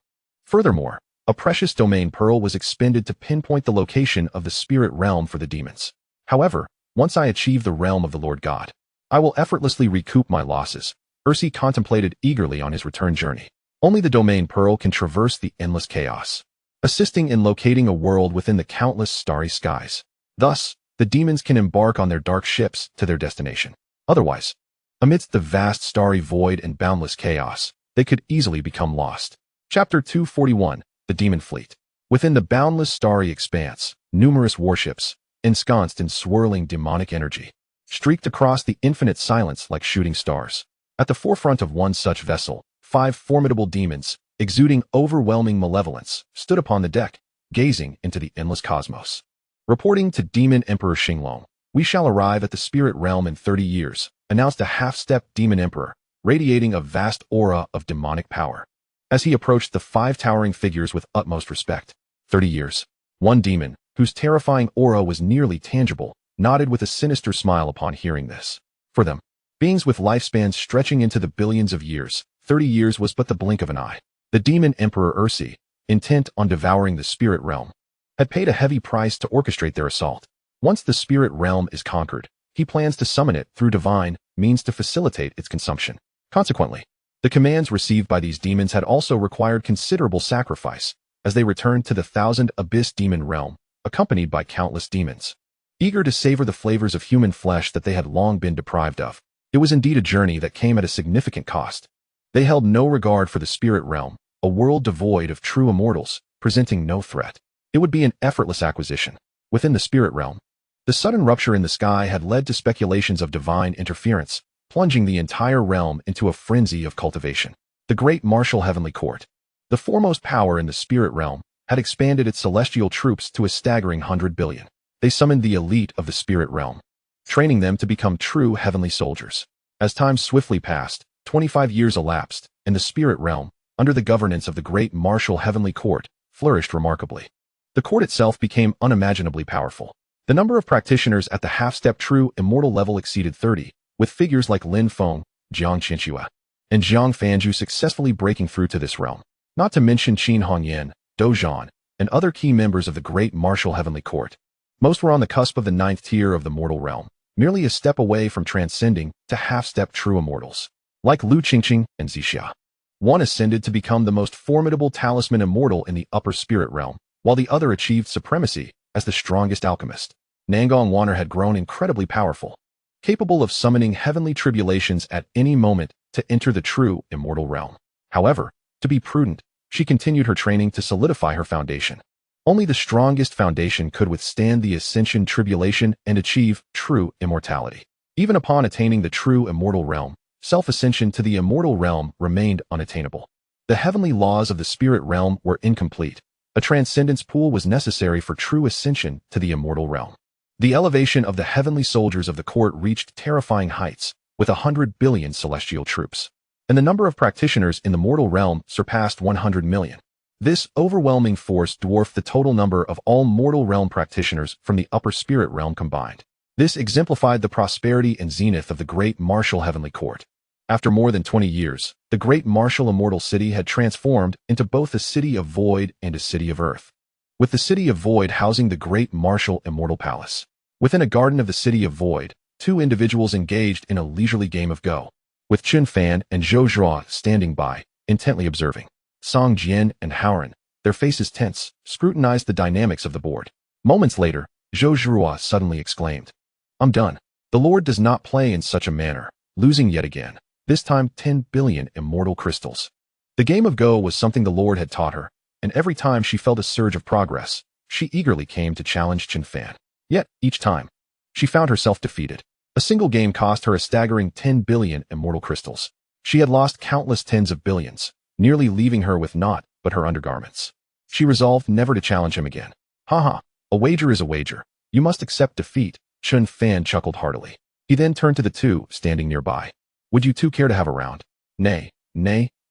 Furthermore, a precious domain pearl was expended to pinpoint the location of the spirit realm for the demons. However, once I achieve the realm of the Lord God, I will effortlessly recoup my losses. Ursi contemplated eagerly on his return journey. Only the domain pearl can traverse the endless chaos, assisting in locating a world within the countless starry skies. Thus, the demons can embark on their dark ships to their destination. Otherwise, amidst the vast starry void and boundless chaos, they could easily become lost. Chapter 241, The Demon Fleet. Within the boundless starry expanse, numerous warships, ensconced in swirling demonic energy, streaked across the infinite silence like shooting stars. At the forefront of one such vessel, 5 formidable demons, exuding overwhelming malevolence, stood upon the deck, gazing into the endless cosmos. Reporting to Demon Emperor Xinglong, we shall arrive at the spirit realm in 30 years, announced a half-step demon emperor, radiating a vast aura of demonic power. As he approached the 5 towering figures with utmost respect. 30 years. One demon, whose terrifying aura was nearly tangible, nodded with a sinister smile upon hearing this. For them, beings with lifespans stretching into the billions of years, 30 years was but the blink of an eye. The demon emperor Ursi, intent on devouring the spirit realm, had paid a heavy price to orchestrate their assault. Once the spirit realm is conquered, he plans to summon it through divine means to facilitate its consumption. Consequently, the commands received by these demons had also required considerable sacrifice, as they returned to the Thousand Abyss demon realm, accompanied by countless demons, eager to savor the flavors of human flesh that they had long been deprived of. It was indeed a journey that came at a significant cost. They held no regard for the spirit realm, a world devoid of true immortals, presenting no threat. It would be an effortless acquisition. Within the spirit realm, the sudden rupture in the sky had led to speculations of divine interference, plunging the entire realm into a frenzy of cultivation. The great martial heavenly court, the foremost power in the spirit realm, had expanded its celestial troops to a staggering 100 billion. They summoned the elite of the spirit realm, training them to become true heavenly soldiers. As time swiftly passed, 25 years elapsed, and the spirit realm, under the governance of the great martial heavenly court, flourished remarkably. The court itself became unimaginably powerful. The number of practitioners at the half-step true immortal level exceeded 30, with figures like Lin Feng, Jiang Xianxia, and Jiang Fanju successfully breaking through to this realm. Not to mention Qin Hongyan, Do Zhan, and other key members of the great martial heavenly court. Most were on the cusp of the 9th tier of the mortal realm, merely a step away from transcending to half-step true immortals. Like Lu Qingqing and Zixia, one ascended to become the most formidable talisman immortal in the upper spirit realm, while the other achieved supremacy as the strongest alchemist. Nangong Wanner had grown incredibly powerful, capable of summoning heavenly tribulations at any moment to enter the true immortal realm. However, to be prudent, she continued her training to solidify her foundation. Only the strongest foundation could withstand the ascension tribulation and achieve true immortality. Even upon attaining the true immortal realm, self-ascension to the immortal realm remained unattainable. The heavenly laws of the spirit realm were incomplete. A transcendence pool was necessary for true ascension to the immortal realm. The elevation of the heavenly soldiers of the court reached terrifying heights, with 100 billion celestial troops, and the number of practitioners in the mortal realm surpassed 100 million. This overwhelming force dwarfed the total number of all mortal realm practitioners from the upper spirit realm combined. This exemplified the prosperity and zenith of the great martial heavenly court. After more than 20 years, the great martial immortal city had transformed into both a city of void and a city of earth, with the city of void housing the great martial immortal palace. Within a garden of the city of void, two individuals engaged in a leisurely game of Go, with Chen Fan and Zhou Zhuo standing by, intently observing. Song Jian and Haoran, their faces tense, scrutinized the dynamics of the board. Moments later, Zhou Zhuo suddenly exclaimed, "I'm done. The Lord does not play in such a manner," losing yet again, this time 10 billion immortal crystals. The game of Go was something the Lord had taught her, and every time she felt a surge of progress, she eagerly came to challenge Chen Fan. Yet, each time, she found herself defeated. A single game cost her a staggering 10 billion immortal crystals. She had lost countless tens of billions, nearly leaving her with naught but her undergarments. She resolved never to challenge him again. "Haha, a wager is a wager. You must accept defeat," Chen Fan chuckled heartily. He then turned to the two standing nearby. "Would you two care to have a round?" Nay,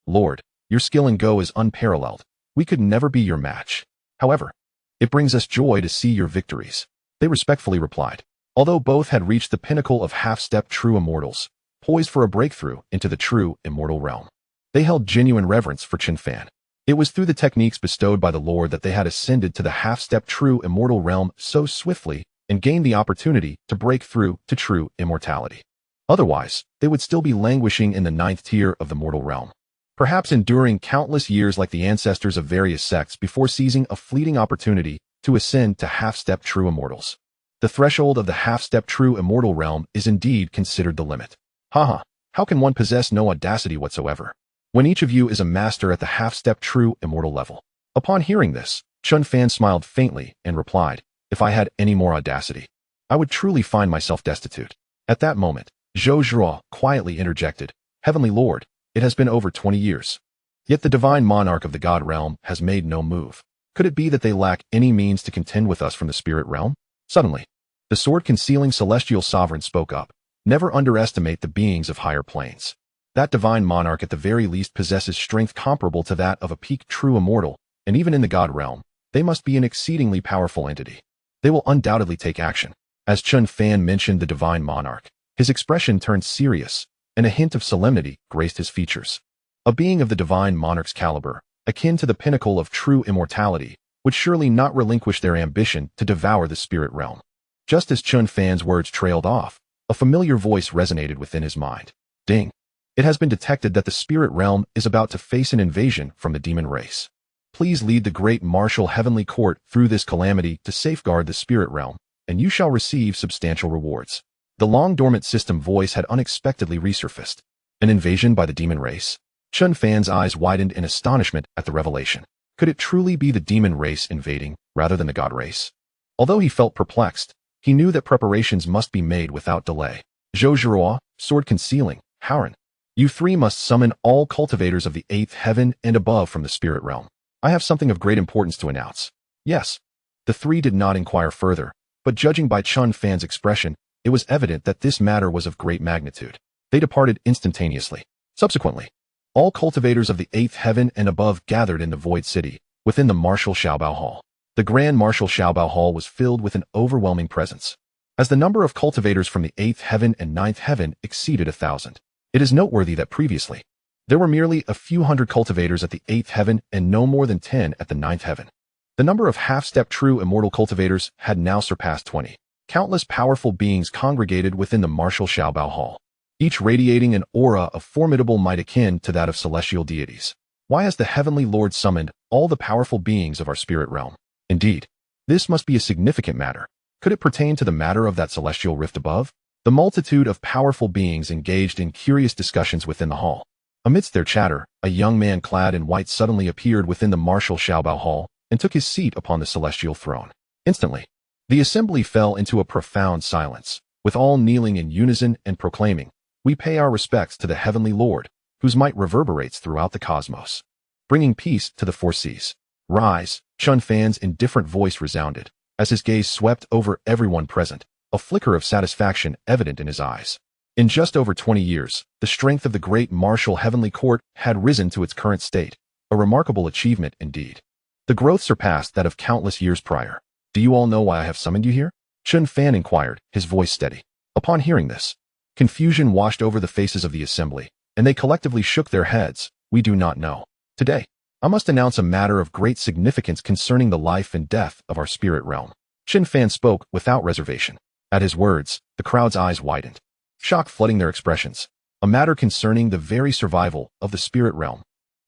Lord, your skill in Go is unparalleled. We could never be your match. However, it brings us joy to see your victories," they respectfully replied. Although both had reached the pinnacle of half-step true immortals, poised for a breakthrough into the true immortal realm, they held genuine reverence for Chen Fan. It was through the techniques bestowed by the Lord that they had ascended to the half-step true immortal realm so swiftly and gained the opportunity to break through to true immortality. Otherwise, they would still be languishing in the 9th tier of the mortal realm, perhaps enduring countless years like the ancestors of various sects before seizing a fleeting opportunity to ascend to half-step true immortals. The threshold of the half-step true immortal realm is indeed considered the limit. Haha, how can one possess no audacity whatsoever, when each of you is a master at the half-step true immortal level? Upon hearing this, Chen Fan smiled faintly and replied, "If I had any more audacity, I would truly find myself destitute." At that moment, Zhou Zhuo quietly interjected, "Heavenly Lord, it has been over 20 years. Yet the divine monarch of the God realm has made no move. Could it be that they lack any means to contend with us from the spirit realm?" Suddenly, the sword-concealing celestial sovereign spoke up. "Never underestimate the beings of higher planes. That divine monarch at the very least possesses strength comparable to that of a peak true immortal, and even in the God realm, they must be an exceedingly powerful entity. They will undoubtedly take action." As Chen Fan mentioned the divine monarch, his expression turned serious, and a hint of solemnity graced his features. A being of the divine monarch's caliber, akin to the pinnacle of true immortality, would surely not relinquish their ambition to devour the spirit realm. Just as Chen Fan's words trailed off, a familiar voice resonated within his mind. Ding! It has been detected that the spirit realm is about to face an invasion from the demon race. Please lead the great martial heavenly court through this calamity to safeguard the spirit realm, and you shall receive substantial rewards. The long-dormant system voice had unexpectedly resurfaced. An invasion by the demon race? Chen Fan's eyes widened in astonishment at the revelation. Could it truly be the demon race invading, rather than the god race? Although he felt perplexed, he knew that preparations must be made without delay. Zhou Zhuo, sword concealing, Haoran, you three must summon all cultivators of the 8th heaven and above from the spirit realm. I have something of great importance to announce. Yes. The three did not inquire further, but judging by Chen Fan's expression, it was evident that this matter was of great magnitude. They departed instantaneously. Subsequently, all cultivators of the 8th heaven and above gathered in the Void City, within the Martial Xiaobao Hall. The Grand Martial Xiaobao Hall was filled with an overwhelming presence, as the number of cultivators from the 8th heaven and 9th heaven exceeded 1,000. It is noteworthy that previously, there were merely a few hundred cultivators at the 8th heaven and no more than 10 at the 9th heaven. The number of half-step true immortal cultivators had now surpassed 20. Countless powerful beings congregated within the Martial Xiaobao Hall, each radiating an aura of formidable might akin to that of celestial deities. Why has the Heavenly Lord summoned all the powerful beings of our spirit realm? Indeed, this must be a significant matter. Could it pertain to the matter of that celestial rift above? The multitude of powerful beings engaged in curious discussions within the hall. Amidst their chatter, a young man clad in white suddenly appeared within the Martial Xiaobao Hall and took his seat upon the celestial throne. Instantly, the assembly fell into a profound silence, with all kneeling in unison and proclaiming, "We pay our respects to the Heavenly Lord, whose might reverberates throughout the cosmos, bringing peace to the four seas." "Rise," Chen Fan's indifferent voice resounded, as his gaze swept over everyone present, a flicker of satisfaction evident in his eyes. In just over 20 years, the strength of the great martial heavenly court had risen to its current state, a remarkable achievement indeed. The growth surpassed that of countless years prior. "Do you all know why I have summoned you here?" Chen Fan inquired, his voice steady. Upon hearing this, confusion washed over the faces of the assembly, and they collectively shook their heads. "We do not know. Today, I must announce a matter of great significance concerning the life and death of our spirit realm." Chen Fan spoke without reservation. At his words, the crowd's eyes widened, shock flooding their expressions. A matter concerning the very survival of the spirit realm.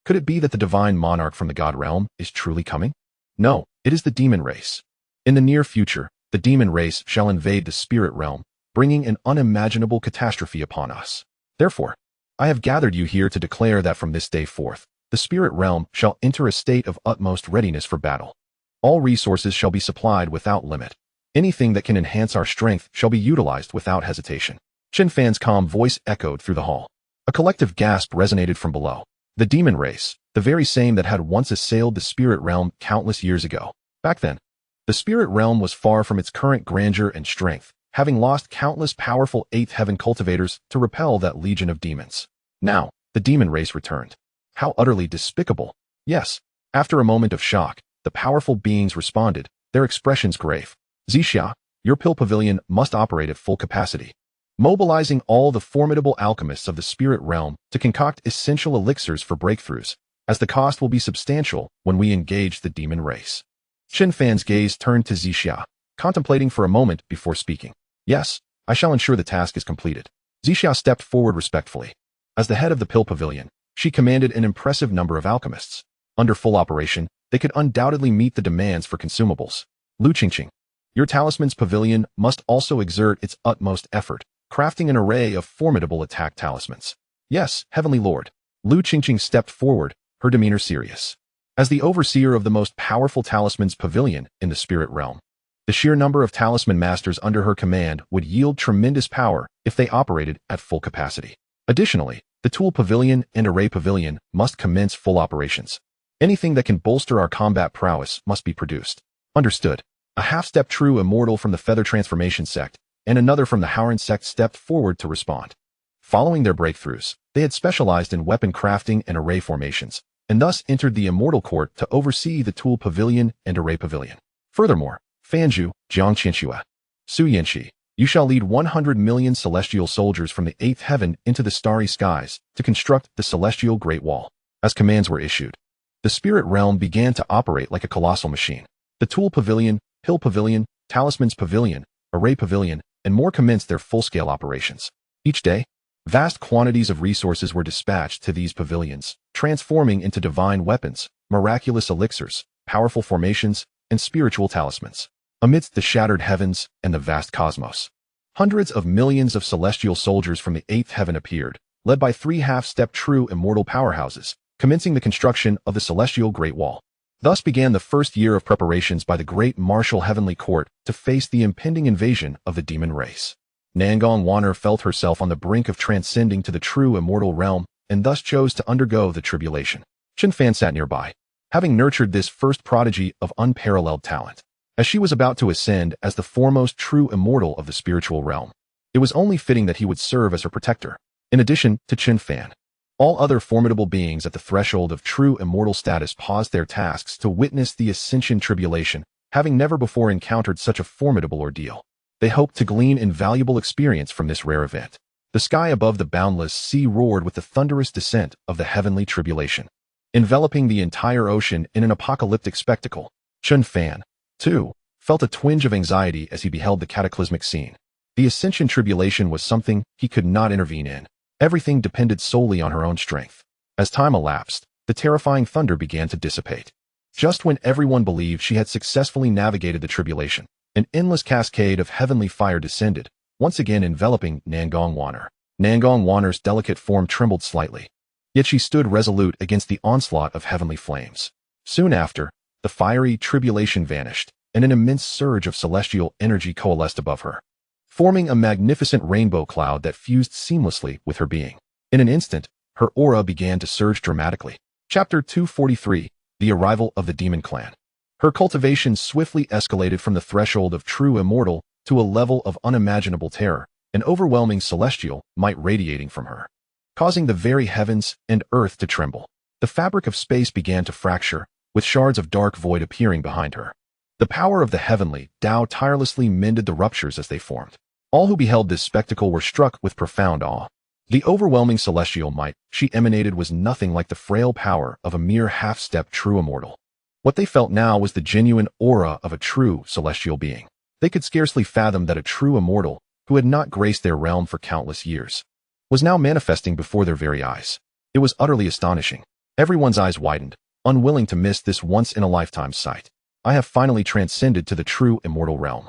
Could it be that the divine monarch from the god realm is truly coming? No, it is the demon race. In the near future, the demon race shall invade the spirit realm, bringing an unimaginable catastrophe upon us. Therefore, I have gathered you here to declare that from this day forth, the spirit realm shall enter a state of utmost readiness for battle. All resources shall be supplied without limit. Anything that can enhance our strength shall be utilized without hesitation. Chen Fan's calm voice echoed through the hall. A collective gasp resonated from below. The demon race, the very same that had once assailed the spirit realm countless years ago. Back then, the spirit realm was far from its current grandeur and strength, having lost countless powerful 8th heaven cultivators to repel that legion of demons. Now, the demon race returned. How utterly despicable. Yes, after a moment of shock, the powerful beings responded, their expressions grave. "Xianxia, your pill pavilion must operate at full capacity, mobilizing all the formidable alchemists of the spirit realm to concoct essential elixirs for breakthroughs, as the cost will be substantial when we engage the demon race." Chen Fan's gaze turned to Xianxia, contemplating for a moment before speaking. "Yes, I shall ensure the task is completed." Xianxia stepped forward respectfully. As the head of the pill pavilion, she commanded an impressive number of alchemists. Under full operation, they could undoubtedly meet the demands for consumables. "Lu Qingqing, your talisman's pavilion must also exert its utmost effort, crafting an array of formidable attack talismans." "Yes, Heavenly Lord." Lu Qingqing stepped forward, her demeanor serious. As the overseer of the most powerful talisman's pavilion in the spirit realm, the sheer number of talisman masters under her command would yield tremendous power if they operated at full capacity. Additionally, the tool pavilion and array pavilion must commence full operations. Anything that can bolster our combat prowess must be produced. "Understood." A half-step true immortal from the Feather Transformation sect and another from the Howren sect stepped forward to respond. Following their breakthroughs, they had specialized in weapon crafting and array formations, and thus entered the immortal court to oversee the tool pavilion and array pavilion. Furthermore, Fanju, Jiang Qianxia, Su Yanxi, you shall lead 100 million celestial soldiers from the 8th heaven into the starry skies to construct the celestial Great Wall. As commands were issued, the spirit realm began to operate like a colossal machine. The tool pavilion, pill pavilion, talisman's pavilion, array pavilion, and more commenced their full-scale operations. Each day, vast quantities of resources were dispatched to these pavilions, transforming into divine weapons, miraculous elixirs, powerful formations, and spiritual talismans. Amidst the shattered heavens and the vast cosmos, hundreds of millions of celestial soldiers from the 8th heaven appeared, led by 3 half-step true immortal powerhouses, commencing the construction of the celestial Great Wall. Thus began the first year of preparations by the great martial heavenly court to face the impending invasion of the demon race. Nangong Wanner felt herself on the brink of transcending to the true immortal realm and thus chose to undergo the tribulation. Chen Fan sat nearby, having nurtured this first prodigy of unparalleled talent. as she was about to ascend as the foremost true immortal of the spiritual realm. It was only fitting that he would serve as her protector. In addition to Chen Fan, all other formidable beings at the threshold of true immortal status paused their tasks to witness the ascension tribulation, having never before encountered such a formidable ordeal. They hoped to glean invaluable experience from this rare event. The sky above the boundless sea roared with the thunderous descent of the heavenly tribulation, enveloping the entire ocean in an apocalyptic spectacle. Chen Fan, too, felt a twinge of anxiety as he beheld the cataclysmic scene. The ascension tribulation was something he could not intervene in. Everything depended solely on her own strength. As time elapsed, the terrifying thunder began to dissipate. Just when everyone believed she had successfully navigated the tribulation, an endless cascade of heavenly fire descended, once again enveloping Nangong Waner. Nangong Waner's delicate form trembled slightly, yet she stood resolute against the onslaught of heavenly flames. Soon after, the fiery tribulation vanished, and an immense surge of celestial energy coalesced above her, forming a magnificent rainbow cloud that fused seamlessly with her being. In an instant, her aura began to surge dramatically. Chapter 243, The Arrival of the Demon Clan. Her cultivation swiftly escalated from the threshold of true immortal to a level of unimaginable terror, an overwhelming celestial might radiating from her, causing the very heavens and earth to tremble. The fabric of space began to fracture, with shards of dark void appearing behind her. The power of the heavenly Tao tirelessly mended the ruptures as they formed. All who beheld this spectacle were struck with profound awe. The overwhelming celestial might she emanated was nothing like the frail power of a mere half-step true immortal. What they felt now was the genuine aura of a true celestial being. They could scarcely fathom that a true immortal, who had not graced their realm for countless years, was now manifesting before their very eyes. It was utterly astonishing. Everyone's eyes widened, unwilling to miss this once-in-a-lifetime sight. I have finally transcended to the true immortal realm.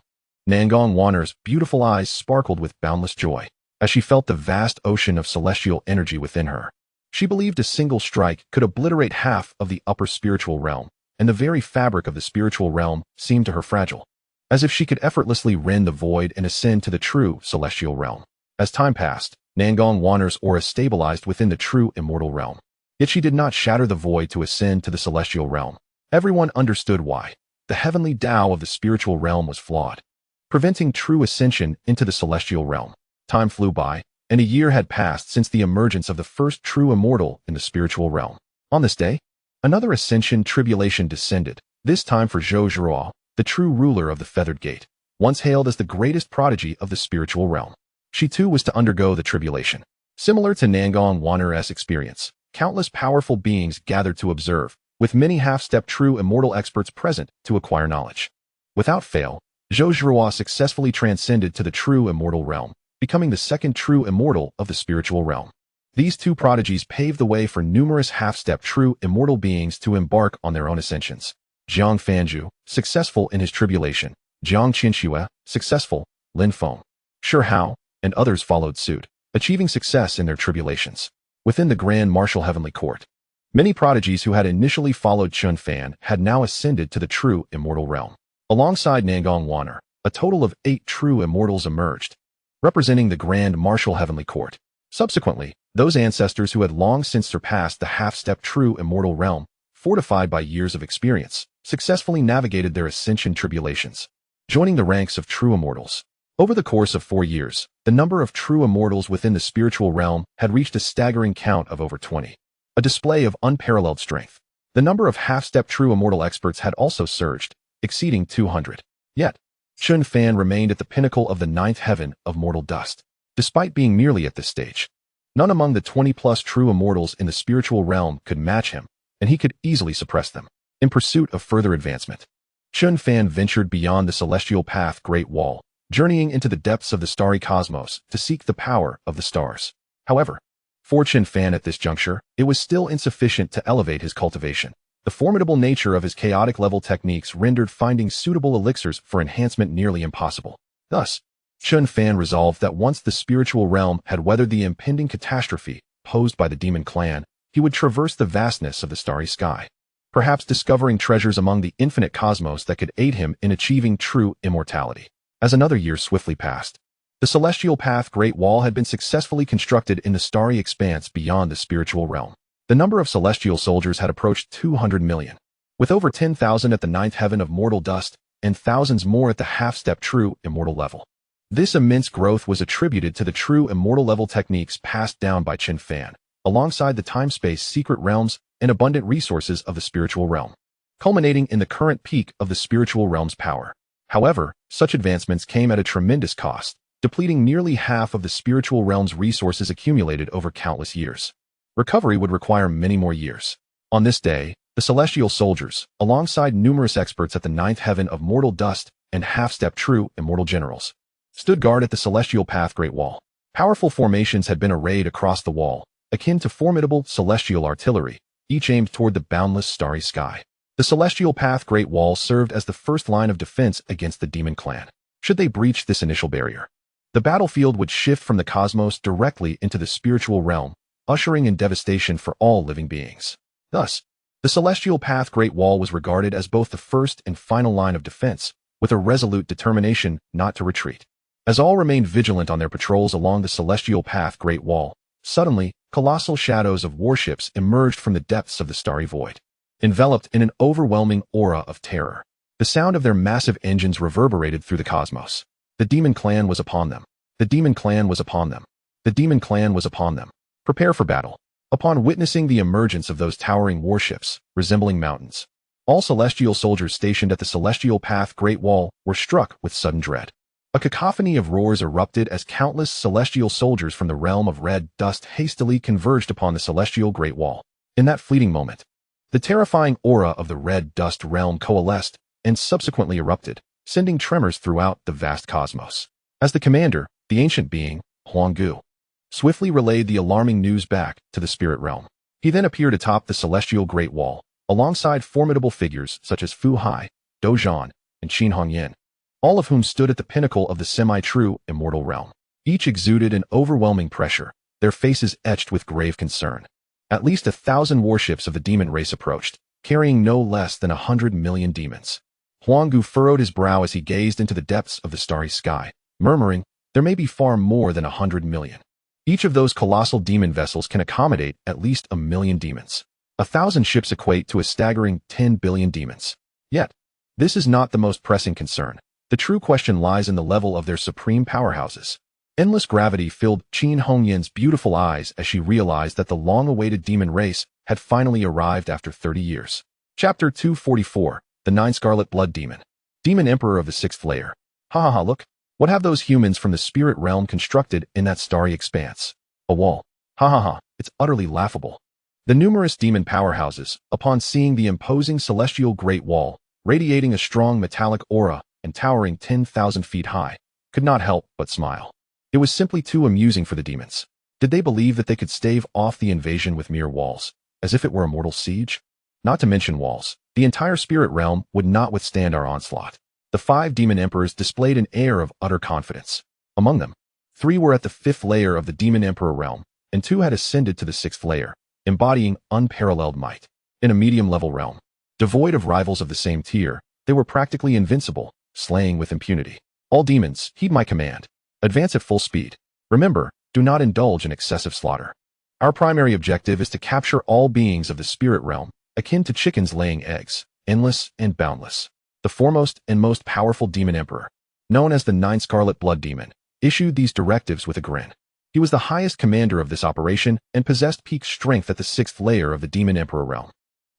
Nangong Waner's beautiful eyes sparkled with boundless joy as she felt the vast ocean of celestial energy within her. She believed a single strike could obliterate half of the upper spiritual realm, and the very fabric of the spiritual realm seemed to her fragile, as if she could effortlessly rend the void and ascend to the true celestial realm. As time passed, Nangong Waner's aura stabilized within the true immortal realm. Yet she did not shatter the void to ascend to the celestial realm. Everyone understood why. The heavenly Tao of the spiritual realm was flawed, preventing true ascension into the celestial realm. Time flew by, and a year had passed since the emergence of the first true immortal in the spiritual realm. On this day, another ascension tribulation descended, this time for Xianxiadrama, the true ruler of the Feathered Gate, once hailed as the greatest prodigy of the spiritual realm. She too was to undergo the tribulation. Similar to Nangong Waner's experience, countless powerful beings gathered to observe, with many half-step true immortal experts present to acquire knowledge. Without fail, Xianxiadrama successfully transcended to the true immortal realm, becoming the second true immortal of the spiritual realm. These two prodigies paved the way for numerous half-step true immortal beings to embark on their own ascensions. Jiang Fanju, successful in his tribulation; Jiang Qianxia, successful; Lin Feng, Shi Hao, and others followed suit, achieving success in their tribulations. Within the Grand Martial Heavenly Court, many prodigies who had initially followed Chen Fan had now ascended to the true immortal realm. Alongside Nangong Waner, a total of 8 true immortals emerged, representing the Grand Martial Heavenly Court. Subsequently, those ancestors who had long since surpassed the half-step true immortal realm, fortified by years of experience, successfully navigated their ascension tribulations, joining the ranks of true immortals. Over the course of 4 years, the number of true immortals within the spiritual realm had reached a staggering count of over 20, a display of unparalleled strength. The number of half-step true immortal experts had also surged, exceeding 200. Yet, Chen Fan remained at the pinnacle of the 9th heaven of mortal dust. Despite being merely at this stage, none among the 20-plus true immortals in the spiritual realm could match him, and he could easily suppress them. In pursuit of further advancement, Chen Fan ventured beyond the celestial path Great Wall, journeying into the depths of the starry cosmos to seek the power of the stars. However, for Chen Fan at this juncture, it was still insufficient to elevate his cultivation. The formidable nature of his chaotic level techniques rendered finding suitable elixirs for enhancement nearly impossible. Thus, Chen Fan resolved that once the spiritual realm had weathered the impending catastrophe posed by the demon clan, he would traverse the vastness of the starry sky, perhaps discovering treasures among the infinite cosmos that could aid him in achieving true immortality. As another year swiftly passed, the celestial path Great Wall had been successfully constructed in the starry expanse beyond the spiritual realm. The number of celestial soldiers had approached 200 million. With over 10,000 at the 9th heaven of mortal dust, and thousands more at the half-step true immortal level. This immense growth was attributed to the true immortal level techniques passed down by Chen Fan, alongside the time-space secret realms and abundant resources of the spiritual realm, culminating in the current peak of the spiritual realm's power. However, such advancements came at a tremendous cost, depleting nearly half of the spiritual realm's resources accumulated over countless years. Recovery would require many more years. On this day, the celestial soldiers, alongside numerous experts at the ninth heaven of mortal dust and half-step true immortal generals, stood guard at the celestial path Great Wall. Powerful formations had been arrayed across the wall, akin to formidable celestial artillery, each aimed toward the boundless starry sky. The celestial path Great Wall served as the first line of defense against the demon clan. Should they breach this initial barrier, the battlefield would shift from the cosmos directly into the spiritual realm, ushering in devastation for all living beings. Thus, the celestial path Great Wall was regarded as both the first and final line of defense, with a resolute determination not to retreat. As all remained vigilant on their patrols along the celestial path Great Wall, suddenly, colossal shadows of warships emerged from the depths of the starry void, enveloped in an overwhelming aura of terror. The sound of their massive engines reverberated through the cosmos. The demon clan was upon them. The demon clan was upon them. The demon clan was upon them. Prepare for battle. Upon witnessing the emergence of those towering warships, resembling mountains, all celestial soldiers stationed at the celestial path Great Wall were struck with sudden dread. A cacophony of roars erupted as countless celestial soldiers from the realm of red dust hastily converged upon the celestial Great Wall. In that fleeting moment, the terrifying aura of the red dust realm coalesced and subsequently erupted, sending tremors throughout the vast cosmos. As the commander, the ancient being, Huang Gu, swiftly relayed the alarming news back to the spirit realm. He then appeared atop the celestial Great Wall, alongside formidable figures such as Fu Hai, Do Zhan, and Qin Hongyan, all of whom stood at the pinnacle of the semi-true immortal realm. Each exuded an overwhelming pressure, their faces etched with grave concern. At least 1,000 warships of the demon race approached, carrying no less than 100 million demons. Huang Gu furrowed his brow as he gazed into the depths of the starry sky, murmuring, "There may be far more than 100 million. Each of those colossal demon vessels can accommodate at least 1 million demons. 1,000 ships equate to a staggering 10 billion demons." Yet, this is not the most pressing concern. The true question lies in the level of their supreme powerhouses. Endless gravity filled Qin Hongyan's beautiful eyes as she realized that the long-awaited demon race had finally arrived after 30 years. Chapter 244, The Nine Scarlet Blood Demon. Demon Emperor of the Sixth Layer. Ha ha ha, look. What have those humans from the spirit realm constructed in that starry expanse? A wall. Ha ha ha, it's utterly laughable. The numerous demon powerhouses, upon seeing the imposing celestial Great Wall, radiating a strong metallic aura and towering 10,000 feet high, could not help but smile. It was simply too amusing for the demons. Did they believe that they could stave off the invasion with mere walls, as if it were a mortal siege? Not to mention walls, the entire spirit realm would not withstand our onslaught. The 5 demon emperors displayed an air of utter confidence. Among them, 3 were at the 5th layer of the demon emperor realm, and 2 had ascended to the 6th layer, embodying unparalleled might. In a medium-level realm, devoid of rivals of the same tier, they were practically invincible, slaying with impunity. All demons, heed my command. Advance at full speed. Remember, do not indulge in excessive slaughter. Our primary objective is to capture all beings of the spirit realm, akin to chickens laying eggs, endless and boundless. The foremost and most powerful demon emperor, known as the Nine Scarlet Blood Demon, issued these directives with a grin. He was the highest commander of this operation and possessed peak strength at the 6th layer of the demon emperor realm.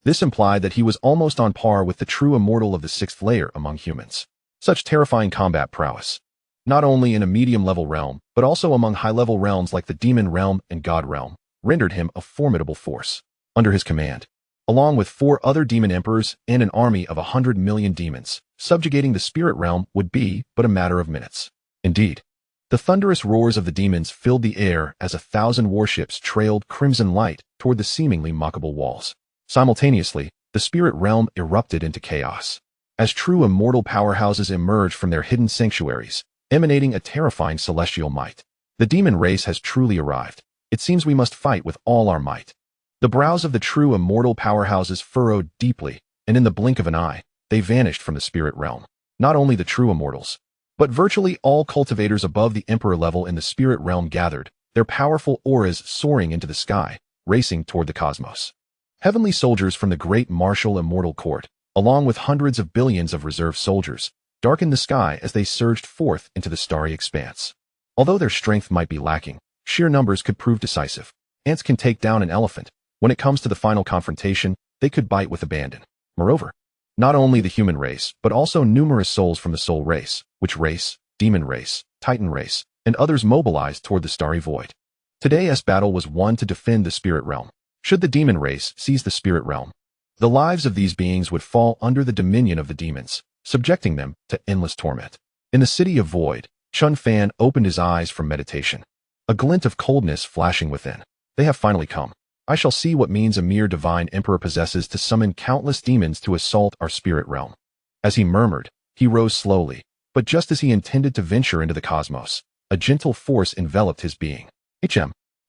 This implied that he was almost on par with the true immortal of the 6th layer among humans. Such terrifying combat prowess, not only in a medium-level realm, but also among high-level realms like the demon realm and god realm, rendered him a formidable force. Under his command, along with 4 other demon emperors and an army of 100 million demons, subjugating the spirit realm would be but a matter of minutes. Indeed, the thunderous roars of the demons filled the air as 1,000 warships trailed crimson light toward the seemingly mockable walls. Simultaneously, the spirit realm erupted into chaos, as true immortal powerhouses emerged from their hidden sanctuaries, emanating a terrifying celestial might. The demon race has truly arrived. It seems we must fight with all our might. The brows of the true immortal powerhouses furrowed deeply, and in the blink of an eye, they vanished from the spirit realm. Not only the true immortals, but virtually all cultivators above the emperor level in the spirit realm gathered, their powerful auras soaring into the sky, racing toward the cosmos. Heavenly soldiers from the great martial immortal court, along with hundreds of billions of reserve soldiers, darkened the sky as they surged forth into the starry expanse. Although their strength might be lacking, sheer numbers could prove decisive. Ants can take down an elephant. When it comes to the final confrontation, they could bite with abandon. Moreover, not only the human race, but also numerous souls from the soul race, witch race, demon race, titan race, and others mobilized toward the starry void. Today's battle was one to defend the spirit realm. Should the demon race seize the spirit realm, the lives of these beings would fall under the dominion of the demons, subjecting them to endless torment. In the city of void, Chen Fan opened his eyes from meditation, a glint of coldness flashing within. They have finally come. I shall see what means a mere divine emperor possesses to summon countless demons to assault our spirit realm. As he murmured, he rose slowly, but just as he intended to venture into the cosmos, a gentle force enveloped his being.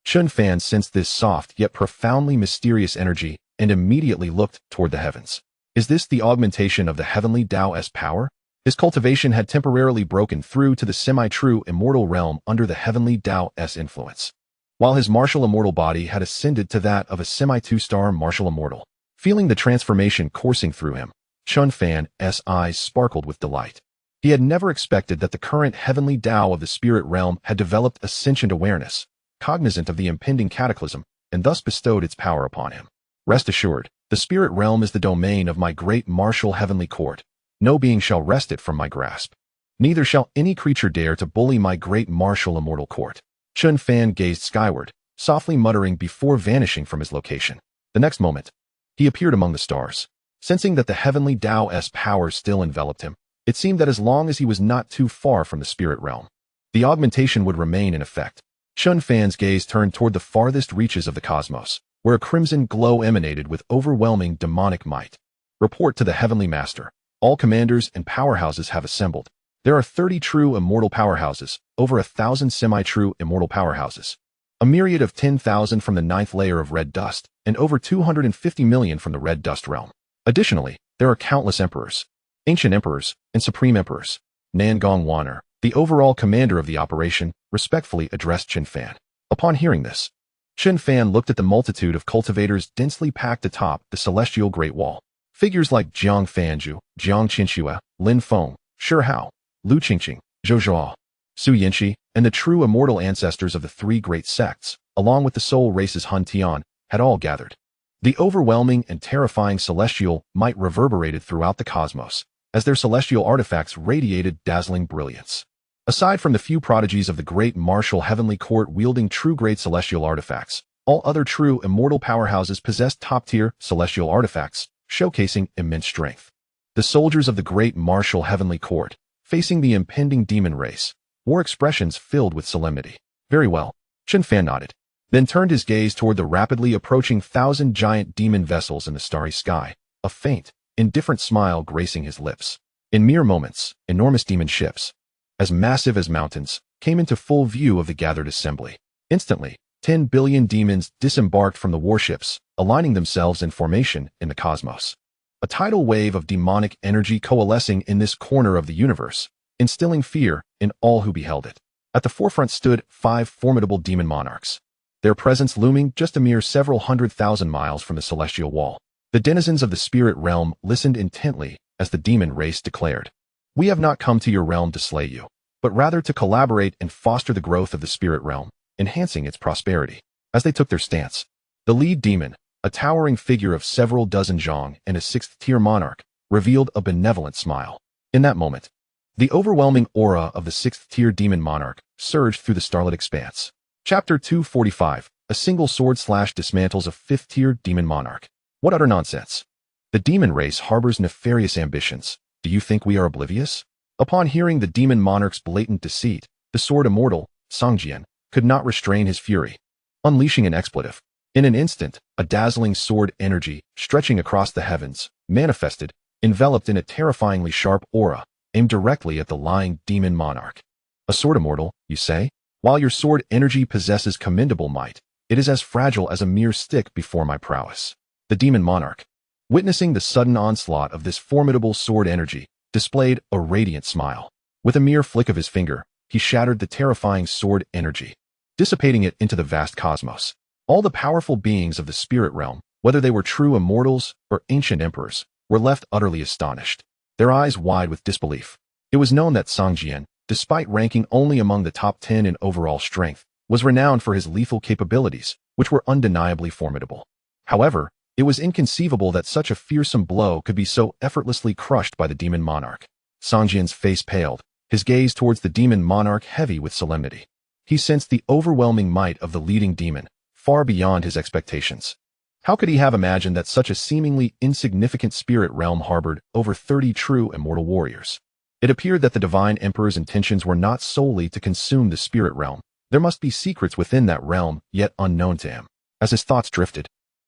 Chen Fan sensed this soft yet profoundly mysterious energy and immediately looked toward the heavens. Is this the augmentation of the heavenly Tao's power? His cultivation had temporarily broken through to the semi-true immortal realm under the heavenly Tao's influence, while his martial immortal body had ascended to that of a semi-two-star martial immortal. Feeling the transformation coursing through him, Chen Fan's eyes sparkled with delight. He had never expected that the current heavenly Tao of the spirit realm had developed a sentient awareness, cognizant of the impending cataclysm, and thus bestowed its power upon him. Rest assured, the spirit realm is the domain of my great martial heavenly court. No being shall wrest it from my grasp. Neither shall any creature dare to bully my great martial immortal court. Chen Fan gazed skyward, softly muttering before vanishing from his location. The next moment, he appeared among the stars. Sensing that the heavenly Tao's power still enveloped him, it seemed that as long as he was not too far from the spirit realm, the augmentation would remain in effect. Chen Fan's gaze turned toward the farthest reaches of the cosmos, where a crimson glow emanated with overwhelming demonic might. Report to the heavenly master. All commanders and powerhouses have assembled. There are 30 true immortal powerhouses, over 1,000 semi-true immortal powerhouses, a myriad of 10,000 from the 9th layer of red dust, and over 250 million from the red dust realm. Additionally, there are countless emperors, ancient emperors, and supreme emperors. Nangong Waner, the overall commander of the operation, respectfully addressed Chen Fan. Upon hearing this, Chen Fan looked at the multitude of cultivators densely packed atop the celestial Great Wall. Figures like Jiang Fanju, Jiang Qinxua, Lin Feng, Shi Hao, Lu Qingqing, Zhou Zhao, Su Yanxi, and the true immortal ancestors of the three great sects, along with the soul races Hun Tian, had all gathered. The overwhelming and terrifying celestial might reverberated throughout the cosmos, as their celestial artifacts radiated dazzling brilliance. Aside from the few prodigies of the great martial heavenly court wielding true great celestial artifacts, all other true immortal powerhouses possessed top-tier celestial artifacts, showcasing immense strength. The soldiers of the great martial heavenly court, facing the impending demon race, wore expressions filled with solemnity. Very well, Chen Fan nodded, then turned his gaze toward the rapidly approaching 1,000 giant demon vessels in the starry sky, a faint, indifferent smile gracing his lips. In mere moments, enormous demon ships, as massive as mountains, came into full view of the gathered assembly. Instantly, 10 billion demons disembarked from the warships, aligning themselves in formation in the cosmos. A tidal wave of demonic energy coalescing in this corner of the universe, instilling fear in all who beheld it. At the forefront stood 5 formidable demon monarchs, their presence looming just a mere several 100,000 miles from the celestial wall. The denizens of the spirit realm listened intently as the demon race declared, "We have not come to your realm to slay you, but rather to collaborate and foster the growth of the spirit realm, enhancing its prosperity." As they took their stance, the lead demon, a towering figure of several dozen zhang and a 6th-tier monarch, revealed a benevolent smile. In that moment, the overwhelming aura of the 6th-tier demon monarch surged through the starlit expanse. Chapter 245, a single sword slash dismantles a 5th-tier demon monarch. What utter nonsense. The demon race harbors nefarious ambitions. Do you think we are oblivious? Upon hearing the demon monarch's blatant deceit, the sword immortal, Sangjian, could not restrain his fury, unleashing an expletive. In an instant, a dazzling sword energy, stretching across the heavens, manifested, enveloped in a terrifyingly sharp aura, aimed directly at the lying demon monarch. A sword immortal, you say? While your sword energy possesses commendable might, it is as fragile as a mere stick before my prowess. The demon monarch, witnessing the sudden onslaught of this formidable sword energy, displayed a radiant smile. With a mere flick of his finger, he shattered the terrifying sword energy, dissipating it into the vast cosmos. All the powerful beings of the spirit realm, whether they were true immortals or ancient emperors, were left utterly astonished, their eyes wide with disbelief. It was known that Song Jian, despite ranking only among the top 10 in overall strength, was renowned for his lethal capabilities, which were undeniably formidable. However, it was inconceivable that such a fearsome blow could be so effortlessly crushed by the demon monarch. Song Jian's face paled, his gaze towards the demon monarch heavy with solemnity. He sensed the overwhelming might of the leading demon, far beyond his expectations. How could he have imagined that such a seemingly insignificant spirit realm harbored over 30 true immortal warriors? It appeared that the divine emperor's intentions were not solely to consume the spirit realm. There must be secrets within that realm, yet unknown to him. As his thoughts drifted,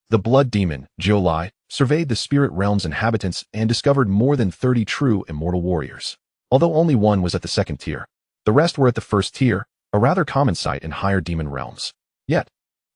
the blood demon, Jiu Lai, surveyed the spirit realm's inhabitants and discovered more than 30 true immortal warriors. Although only one was at the second tier, the rest were at the first tier, a rather common sight in higher demon realms. Yet,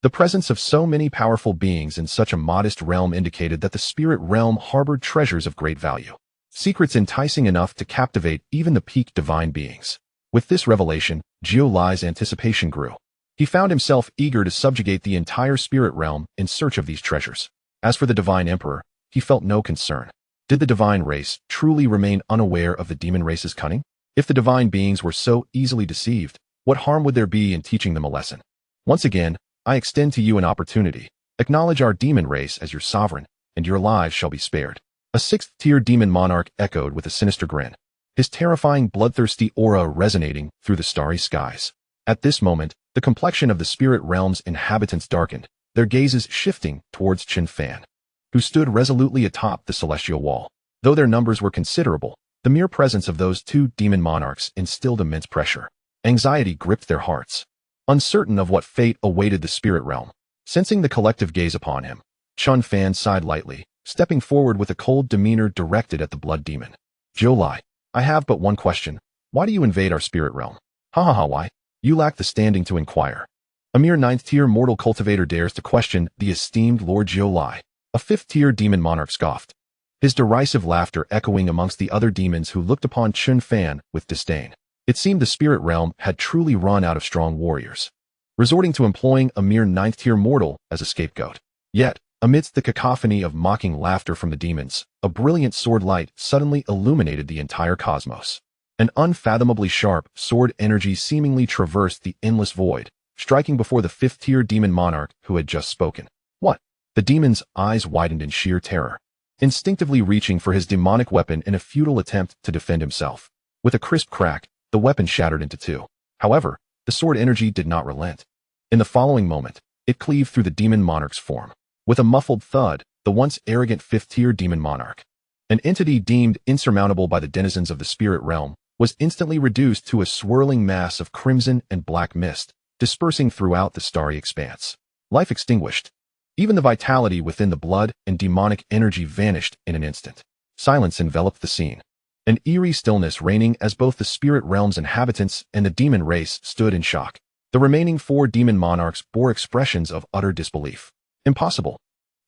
the presence of so many powerful beings in such a modest realm indicated that the spirit realm harbored treasures of great value. Secrets enticing enough to captivate even the peak divine beings. With this revelation, Jiu Lai's anticipation grew. He found himself eager to subjugate the entire spirit realm in search of these treasures. As for the divine emperor, he felt no concern. Did the divine race truly remain unaware of the demon race's cunning? If the divine beings were so easily deceived, what harm would there be in teaching them a lesson? Once again, I extend to you an opportunity. Acknowledge our demon race as your sovereign, and your lives shall be spared. A sixth-tier demon monarch echoed with a sinister grin, his terrifying bloodthirsty aura resonating through the starry skies. At this moment, the complexion of the spirit realm's inhabitants darkened, their gazes shifting towards Chen Fan, who stood resolutely atop the celestial wall. Though their numbers were considerable, the mere presence of those two demon monarchs instilled immense pressure. Anxiety gripped their hearts. Uncertain of what fate awaited the spirit realm, sensing the collective gaze upon him, Chen Fan sighed lightly, stepping forward with a cold demeanor directed at the blood demon. Jiu Lai, I have but one question. Why do you invade our spirit realm? Why? You lack the standing to inquire. A mere ninth-tier mortal cultivator dares to question the esteemed Lord Jiu Lai. A fifth-tier demon monarch scoffed, his derisive laughter echoing amongst the other demons who looked upon Chen Fan with disdain. It seemed the spirit realm had truly run out of strong warriors, resorting to employing a mere ninth-tier mortal as a scapegoat. Yet, amidst the cacophony of mocking laughter from the demons, a brilliant sword light suddenly illuminated the entire cosmos. An unfathomably sharp sword energy seemingly traversed the endless void, striking before the fifth-tier demon monarch who had just spoken. What? The demon's eyes widened in sheer terror, instinctively reaching for his demonic weapon in a futile attempt to defend himself. With a crisp crack, the weapon shattered into two. However, the sword energy did not relent. In the following moment, it cleaved through the demon monarch's form. With a muffled thud, the once arrogant fifth-tier demon monarch, an entity deemed insurmountable by the denizens of the spirit realm, was instantly reduced to a swirling mass of crimson and black mist, dispersing throughout the starry expanse. Life extinguished. Even the vitality within the blood and demonic energy vanished in an instant. Silence enveloped the scene, an eerie stillness reigning as both the spirit realm's inhabitants and the demon race stood in shock. The remaining 4 demon monarchs bore expressions of utter disbelief. Impossible.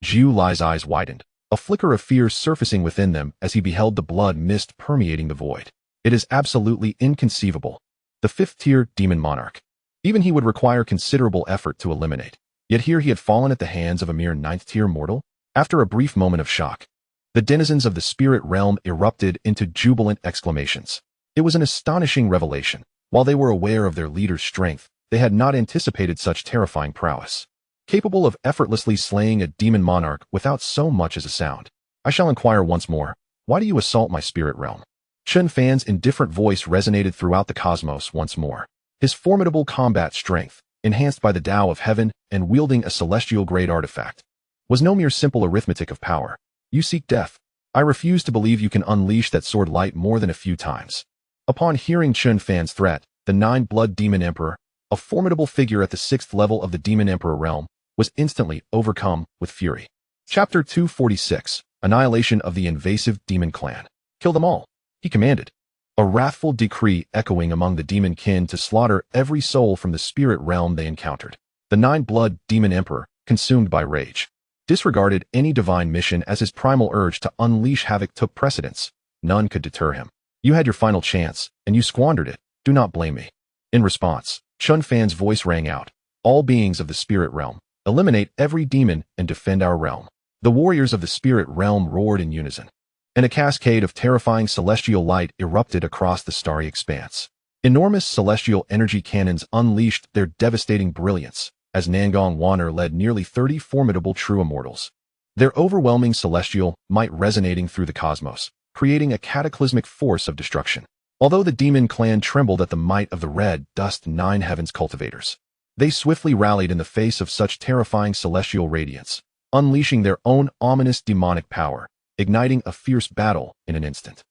Jiu Lai's eyes widened, a flicker of fear surfacing within them as he beheld the blood mist permeating the void. It is absolutely inconceivable. The 5th-tier demon monarch. Even he would require considerable effort to eliminate. Yet here he had fallen at the hands of a mere 9th-tier mortal? After a brief moment of shock, the denizens of the spirit realm erupted into jubilant exclamations. It was an astonishing revelation. While they were aware of their leader's strength, they had not anticipated such terrifying prowess. Capable of effortlessly slaying a demon monarch without so much as a sound. I shall inquire once more, why do you assault my spirit realm? Chen Fan's indifferent voice resonated throughout the cosmos once more. His formidable combat strength, enhanced by the Tao of Heaven and wielding a celestial-grade artifact, was no mere simple arithmetic of power. You seek death. I refuse to believe you can unleash that sword light more than a few times. Upon hearing Chen Fan's threat, the 9-blood demon emperor, a formidable figure at the 6th level of the demon emperor realm, was instantly overcome with fury. Chapter 246, Annihilation of the Invasive Demon Clan. Kill them all, he commanded, a wrathful decree echoing among the demon kin to slaughter every soul from the spirit realm they encountered. The 9-blood demon emperor, consumed by rage, disregarded any divine mission as his primal urge to unleash havoc took precedence. None could deter him. You had your final chance, and you squandered it. Do not blame me. In response, Chen Fan's voice rang out. All beings of the spirit realm, eliminate every demon and defend our realm. The warriors of the spirit realm roared in unison. and a cascade of terrifying celestial light erupted across the starry expanse. Enormous celestial energy cannons unleashed their devastating brilliance as Nangong Wan'er led nearly 30 formidable true immortals. Their overwhelming celestial might resonating through the cosmos, creating a cataclysmic force of destruction. Although the demon clan trembled at the might of the red dust nine heavens cultivators, they swiftly rallied in the face of such terrifying celestial radiance, unleashing their own ominous demonic power, igniting a fierce battle in an instant.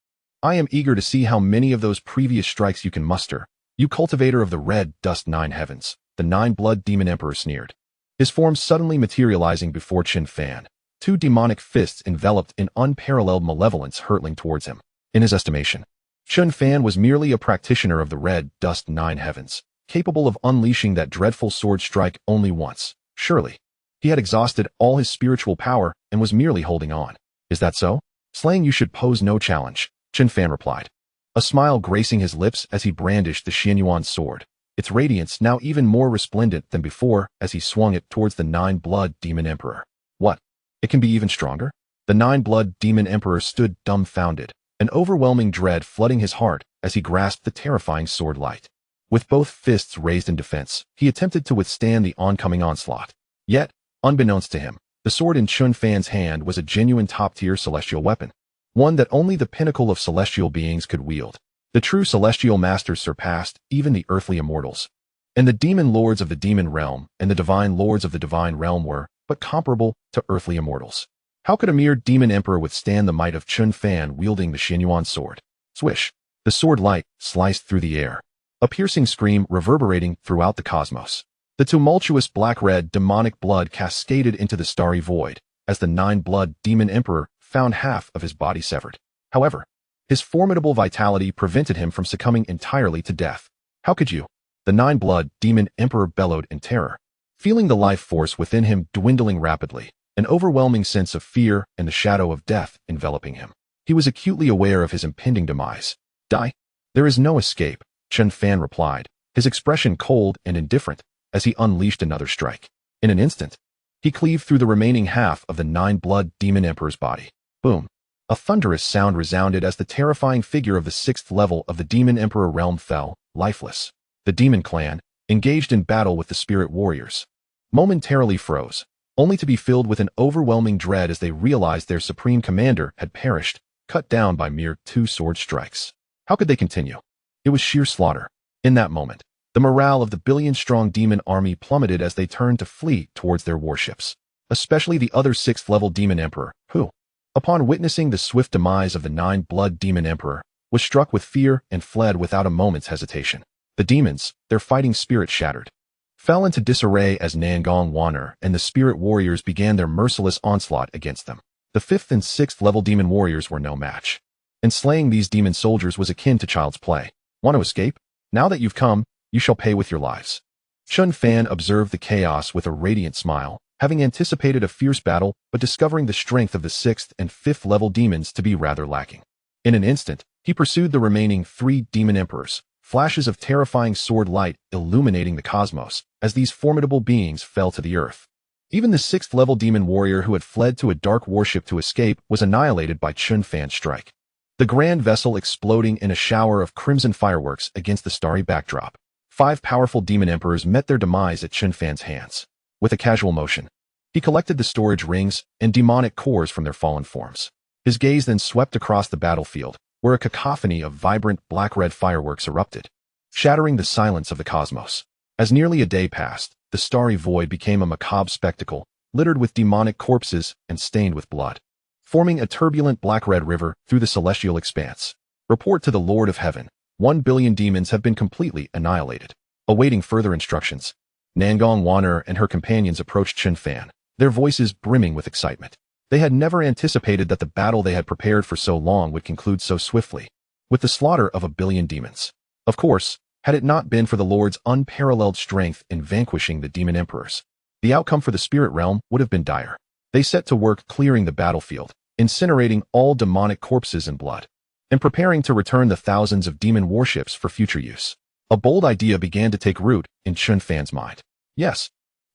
I am eager to see how many of those previous strikes you can muster, you cultivator of the red dust nine heavens, the nine-blood demon emperor sneered, his form suddenly materializing before Chen Fan, two demonic fists enveloped in unparalleled malevolence hurtling towards him. In his estimation, Chen Fan was merely a practitioner of the red dust nine heavens, capable of unleashing that dreadful sword strike only once. Surely, he had exhausted all his spiritual power and was merely holding on. Is that so? Slaying you should pose no challenge, Chen Fan replied, a smile gracing his lips as he brandished the Xianyuan sword, its radiance now even more resplendent than before as he swung it towards the nine-blood demon emperor. What? It can be even stronger? The nine-blood demon emperor stood dumbfounded, an overwhelming dread flooding his heart as he grasped the terrifying sword light. With both fists raised in defense, he attempted to withstand the oncoming onslaught. Yet, unbeknownst to him, the sword in Chen Fan's hand was a genuine top-tier celestial weapon, one that only the pinnacle of celestial beings could wield. The true celestial masters surpassed even the earthly immortals, and the demon lords of the demon realm and the divine lords of the divine realm were but comparable to earthly immortals. How could a mere demon emperor withstand the might of Chen Fan wielding the Xianyuan sword? Swish! The sword light sliced through the air, a piercing scream reverberating throughout the cosmos. The tumultuous black-red demonic blood cascaded into the starry void as the nine-blood demon emperor found half of his body severed. However, his formidable vitality prevented him from succumbing entirely to death. How could you? The nine-blood demon emperor bellowed in terror, feeling the life force within him dwindling rapidly, an overwhelming sense of fear and the shadow of death enveloping him. He was acutely aware of his impending demise. Die? There is no escape, Chen Fan replied, his expression cold and indifferent as he unleashed another strike. In an instant, he cleaved through the remaining half of the nine-blood demon emperor's body. Boom! A thunderous sound resounded as the terrifying figure of the sixth level of the demon emperor realm fell, lifeless. The demon clan, engaged in battle with the spirit warriors, momentarily froze, only to be filled with an overwhelming dread as they realized their supreme commander had perished, cut down by mere two sword strikes. How could they continue? It was sheer slaughter. In that moment, the morale of the billion-strong demon army plummeted as they turned to flee towards their warships, especially the other sixth-level demon emperor, who, upon witnessing the swift demise of the nine-blood demon emperor, was struck with fear and fled without a moment's hesitation. The demons, their fighting spirit shattered, fell into disarray as Nangong Wan'er and the spirit warriors began their merciless onslaught against them. The fifth and sixth level demon warriors were no match, and slaying these demon soldiers was akin to child's play. Want to escape? Now that you've come, you shall pay with your lives. Chen Fan observed the chaos with a radiant smile, having anticipated a fierce battle but discovering the strength of the sixth and fifth level demons to be rather lacking. In an instant, he pursued the remaining three demon emperors, flashes of terrifying sword light illuminating the cosmos as these formidable beings fell to the earth. Even the sixth level demon warrior who had fled to a dark warship to escape was annihilated by Chen Fan's strike, the grand vessel exploding in a shower of crimson fireworks against the starry backdrop. 5 powerful demon emperors met their demise at Chen Fan's hands. With a casual motion, he collected the storage rings and demonic cores from their fallen forms. His gaze then swept across the battlefield, where a cacophony of vibrant black-red fireworks erupted, shattering the silence of the cosmos. As nearly a day passed, the starry void became a macabre spectacle, littered with demonic corpses and stained with blood, forming a turbulent black-red river through the celestial expanse. Report to the Lord of Heaven, 1 billion demons have been completely annihilated. Awaiting further instructions, Nangong Wan'er and her companions approached Chen Fan, their voices brimming with excitement. They had never anticipated that the battle they had prepared for so long would conclude so swiftly, with the slaughter of 1 billion demons. Of course, had it not been for the Lord's unparalleled strength in vanquishing the demon emperors, the outcome for the spirit realm would have been dire. They set to work clearing the battlefield, incinerating all demonic corpses and blood, and preparing to return the thousands of demon warships for future use. A bold idea began to take root in Chen Fan's mind. Yes,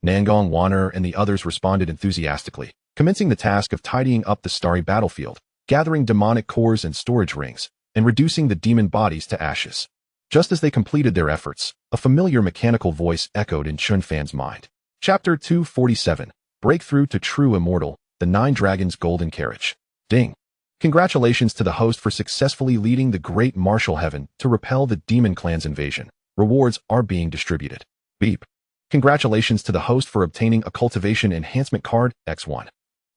Nangong Wan'er and the others responded enthusiastically, commencing the task of tidying up the starry battlefield, gathering demonic cores and storage rings, and reducing the demon bodies to ashes. Just as they completed their efforts, a familiar mechanical voice echoed in Chen Fan's mind. Chapter 247, Breakthrough to True Immortal, the Nine Dragons' Golden Carriage. Ding! Congratulations to the host for successfully leading the Great Martial Heaven to repel the Demon Clan's invasion. Rewards are being distributed. Beep. Congratulations to the host for obtaining a Cultivation Enhancement Card, X1.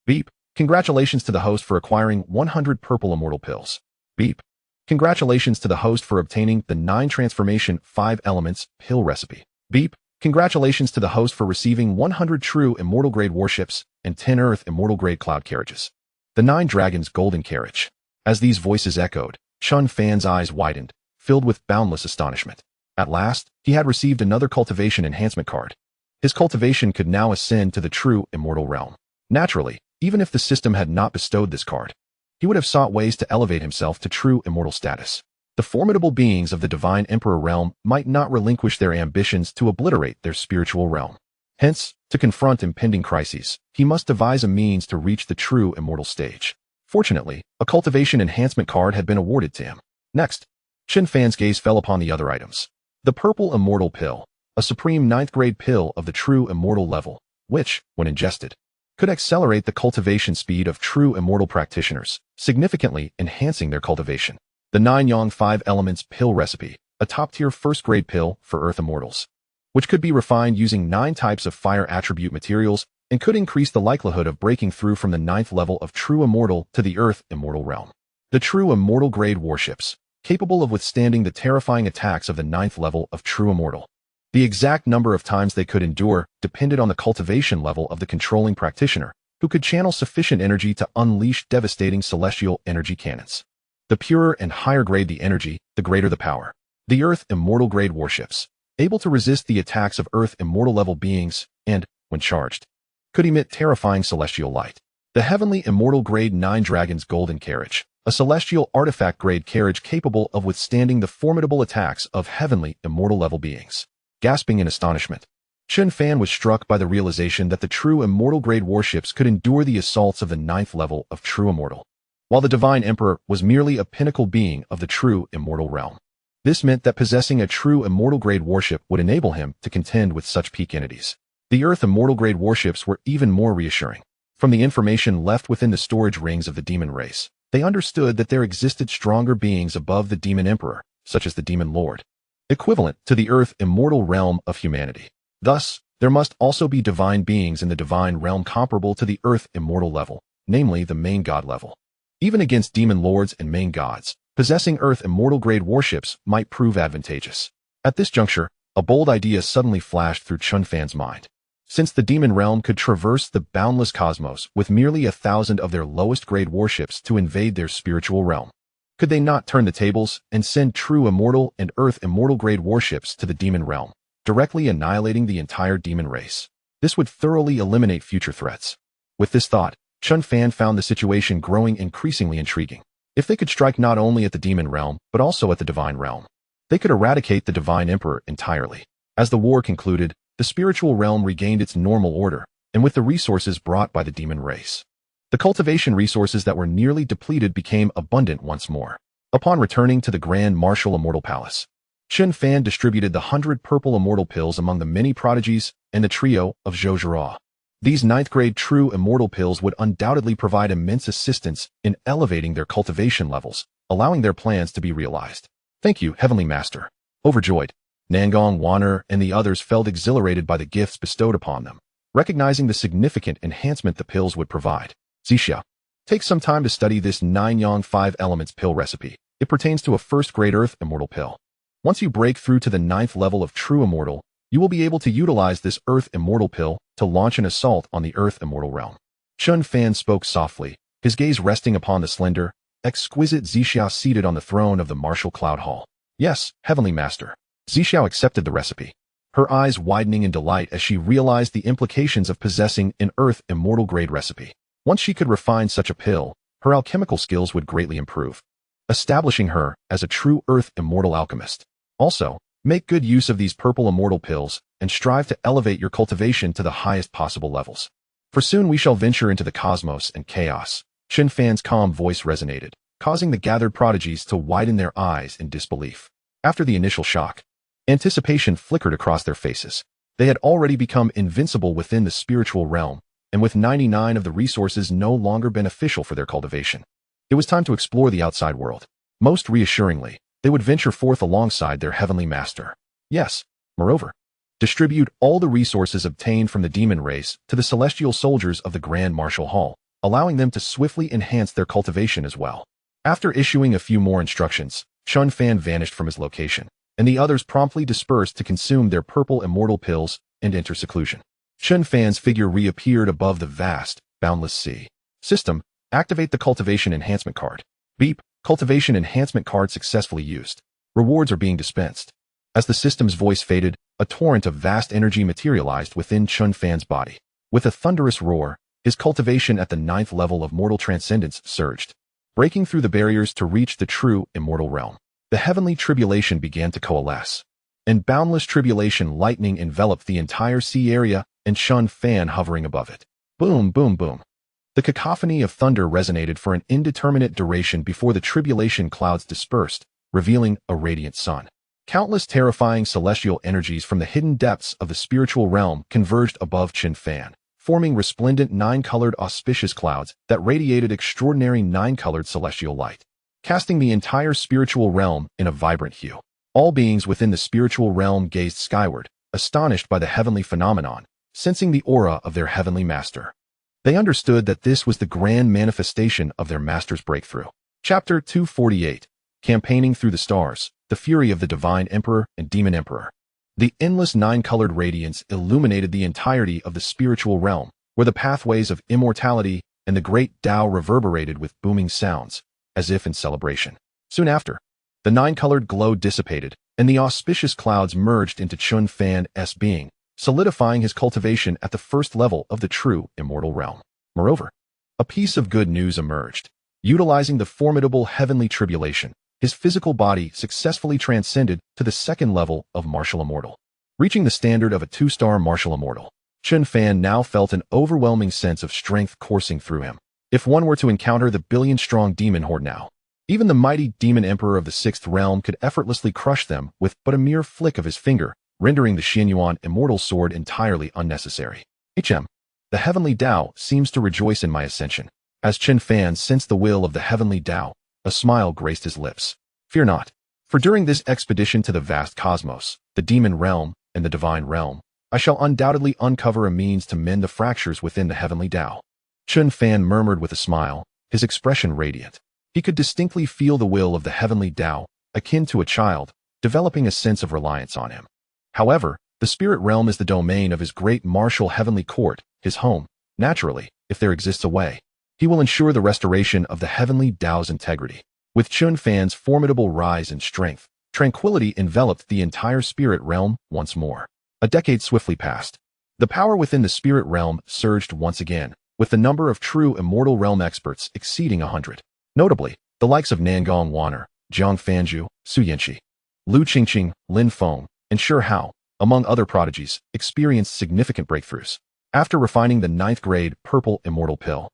Beep. Congratulations to the host for acquiring 100 Purple Immortal Pills. Beep. Congratulations to the host for obtaining the 9 Transformation 5 Elements Pill Recipe. Beep. Congratulations to the host for receiving 100 True Immortal Grade Warships and 10 Earth Immortal Grade Cloud Carriages. The Nine Dragons' Golden Carriage. As these voices echoed, Chen Fan's eyes widened, filled with boundless astonishment. At last, he had received another Cultivation Enhancement Card. His cultivation could now ascend to the true Immortal Realm. Naturally, even if the system had not bestowed this card, he would have sought ways to elevate himself to true immortal status. The formidable beings of the Divine Emperor realm might not relinquish their ambitions to obliterate their spiritual realm. Hence, to confront impending crises, he must devise a means to reach the true immortal stage. Fortunately, a cultivation enhancement card had been awarded to him. Next, Chen Fan's gaze fell upon the other items. The Purple Immortal Pill, a supreme 9th grade pill of the true immortal level, which, when ingested, could accelerate the cultivation speed of true immortal practitioners, significantly enhancing their cultivation. The 9 Yang 5 Elements Pill Recipe, a top-tier 1st grade pill for Earth Immortals, which could be refined using 9 types of fire attribute materials and could increase the likelihood of breaking through from the 9th level of True Immortal to the Earth Immortal realm. The True Immortal Grade Warships, capable of withstanding the terrifying attacks of the 9th level of True Immortal. The exact number of times they could endure depended on the cultivation level of the controlling practitioner, who could channel sufficient energy to unleash devastating celestial energy cannons. The purer and higher grade the energy, the greater the power. The Earth Immortal Grade Warships, able to resist the attacks of Earth Immortal level beings, and, when charged, could emit terrifying celestial light. The Heavenly Immortal Grade 9 Dragons' Golden Carriage, a celestial artifact grade carriage capable of withstanding the formidable attacks of Heavenly Immortal level beings. Gasping in astonishment, Chen Fan was struck by the realization that the true Immortal Grade warships could endure the assaults of the 9th level of True Immortal, while the Divine Emperor was merely a pinnacle being of the true Immortal realm. This meant that possessing a true Immortal Grade warship would enable him to contend with such peak entities. The Earth Immortal Grade warships were even more reassuring. From the information left within the storage rings of the demon race, they understood that there existed stronger beings above the Demon Emperor, such as the Demon Lord, equivalent to the Earth Immortal realm of humanity. Thus, there must also be divine beings in the divine realm comparable to the Earth Immortal level, namely the main god level. Even against demon lords and main gods, possessing Earth Immortal Grade warships might prove advantageous. At this juncture, a bold idea suddenly flashed through Chen Fan's mind. Since the demon realm could traverse the boundless cosmos with merely 1,000 of their lowest grade warships to invade their spiritual realm, could they not turn the tables and send true Immortal and Earth Immortal Grade warships to the demon realm, directly annihilating the entire demon race? This would thoroughly eliminate future threats. With this thought, Chen Fan found the situation growing increasingly intriguing. If they could strike not only at the demon realm, but also at the divine realm, they could eradicate the Divine Emperor entirely. As the war concluded, the spiritual realm regained its normal order, and with the resources brought by the demon race, the cultivation resources that were nearly depleted became abundant once more. Upon returning to the Grand Martial Immortal Palace, Chen Fan distributed the 100 Purple Immortal Pills among the many prodigies and the trio of Zhozhira. These 9th grade true Immortal Pills would undoubtedly provide immense assistance in elevating their cultivation levels, allowing their plans to be realized. Thank you, Heavenly Master. Overjoyed, Nangong Wan'er and the others felt exhilarated by the gifts bestowed upon them, recognizing the significant enhancement the pills would provide. Xianxia, take some time to study this 9 Yang 5 Elements pill recipe. It pertains to a 1st grade Earth Immortal pill. Once you break through to the 9th level of True Immortal, you will be able to utilize this Earth Immortal pill to launch an assault on the Earth Immortal realm. Chen Fan spoke softly, his gaze resting upon the slender, exquisite Xianxia seated on the throne of the Martial Cloud Hall. Yes, Heavenly Master. Xianxia accepted the recipe, her eyes widening in delight as she realized the implications of possessing an Earth Immortal Grade recipe. Once she could refine such a pill, her alchemical skills would greatly improve, establishing her as a true Earth Immortal alchemist. Also, make good use of these Purple Immortal Pills and strive to elevate your cultivation to the highest possible levels. For soon we shall venture into the cosmos and chaos, Chen Fan's calm voice resonated, causing the gathered prodigies to widen their eyes in disbelief. After the initial shock, anticipation flickered across their faces. They had already become invincible within the spiritual realm, and with 99 of the resources no longer beneficial for their cultivation. It was time to explore the outside world. Most reassuringly, they would venture forth alongside their heavenly master. Yes, moreover, distribute all the resources obtained from the demon race to the celestial soldiers of the Grand Martial Hall, allowing them to swiftly enhance their cultivation as well. After issuing a few more instructions, Chen Fan vanished from his location, and the others promptly dispersed to consume their purple immortal pills and enter seclusion. Chen Fan's figure reappeared above the vast, boundless sea. System, activate the cultivation enhancement card. Beep, cultivation enhancement card successfully used. Rewards are being dispensed. As the system's voice faded, a torrent of vast energy materialized within Chen Fan's body. With a thunderous roar, his cultivation at the 9th level of mortal transcendence surged, breaking through the barriers to reach the true immortal realm. The heavenly tribulation began to coalesce, and boundless tribulation lightning enveloped the entire sea area and Chen Fan hovering above it. Boom, boom, boom. The cacophony of thunder resonated for an indeterminate duration before the tribulation clouds dispersed, revealing a radiant sun. Countless terrifying celestial energies from the hidden depths of the spiritual realm converged above Chen Fan, forming resplendent 9-colored auspicious clouds that radiated extraordinary 9-colored celestial light, casting the entire spiritual realm in a vibrant hue. All beings within the spiritual realm gazed skyward, astonished by the heavenly phenomenon, sensing the aura of their heavenly master. They understood that this was the grand manifestation of their master's breakthrough. Chapter 248, Campaigning Through the Stars, the Fury of the Divine Emperor and Demon Emperor. The endless 9-colored radiance illuminated the entirety of the spiritual realm, where the pathways of immortality and the great Tao reverberated with booming sounds, as if in celebration. Soon after, the 9-colored glow dissipated, and the auspicious clouds merged into Chen Fan's being, solidifying his cultivation at the 1st level of the true immortal realm. Moreover, a piece of good news emerged. Utilizing the formidable heavenly tribulation, his physical body successfully transcended to the 2nd level of martial immortal. Reaching the standard of a 2-star martial immortal, Chen Fan now felt an overwhelming sense of strength coursing through him. If one were to encounter the billion-strong demon horde now, even the mighty demon emperor of the 6th realm could effortlessly crush them with but a mere flick of his finger, rendering the Xianyuan immortal sword entirely unnecessary. The heavenly Tao seems to rejoice in my ascension. As Chen Fan sensed the will of the heavenly Tao, a smile graced his lips. Fear not, for during this expedition to the vast cosmos, the demon realm, and the divine realm, I shall undoubtedly uncover a means to mend the fractures within the heavenly Tao. Chen Fan murmured with a smile, his expression radiant. He could distinctly feel the will of the heavenly Tao, akin to a child, developing a sense of reliance on him. However, the spirit realm is the domain of his great martial heavenly court, his home. Naturally, if there exists a way, he will ensure the restoration of the heavenly Tao's integrity. With Chen Fan's formidable rise in strength, tranquility enveloped the entire spirit realm once more. A decade swiftly passed. The power within the spirit realm surged once again, with the number of true immortal realm experts exceeding 100. Notably, the likes of Nangong Wan'er, Jiang Fanju, Su Yanxi, Lu Qingqing, Lin Feng, and Shi Hao, among other prodigies, experienced significant breakthroughs. After refining the 9th grade purple immortal pill,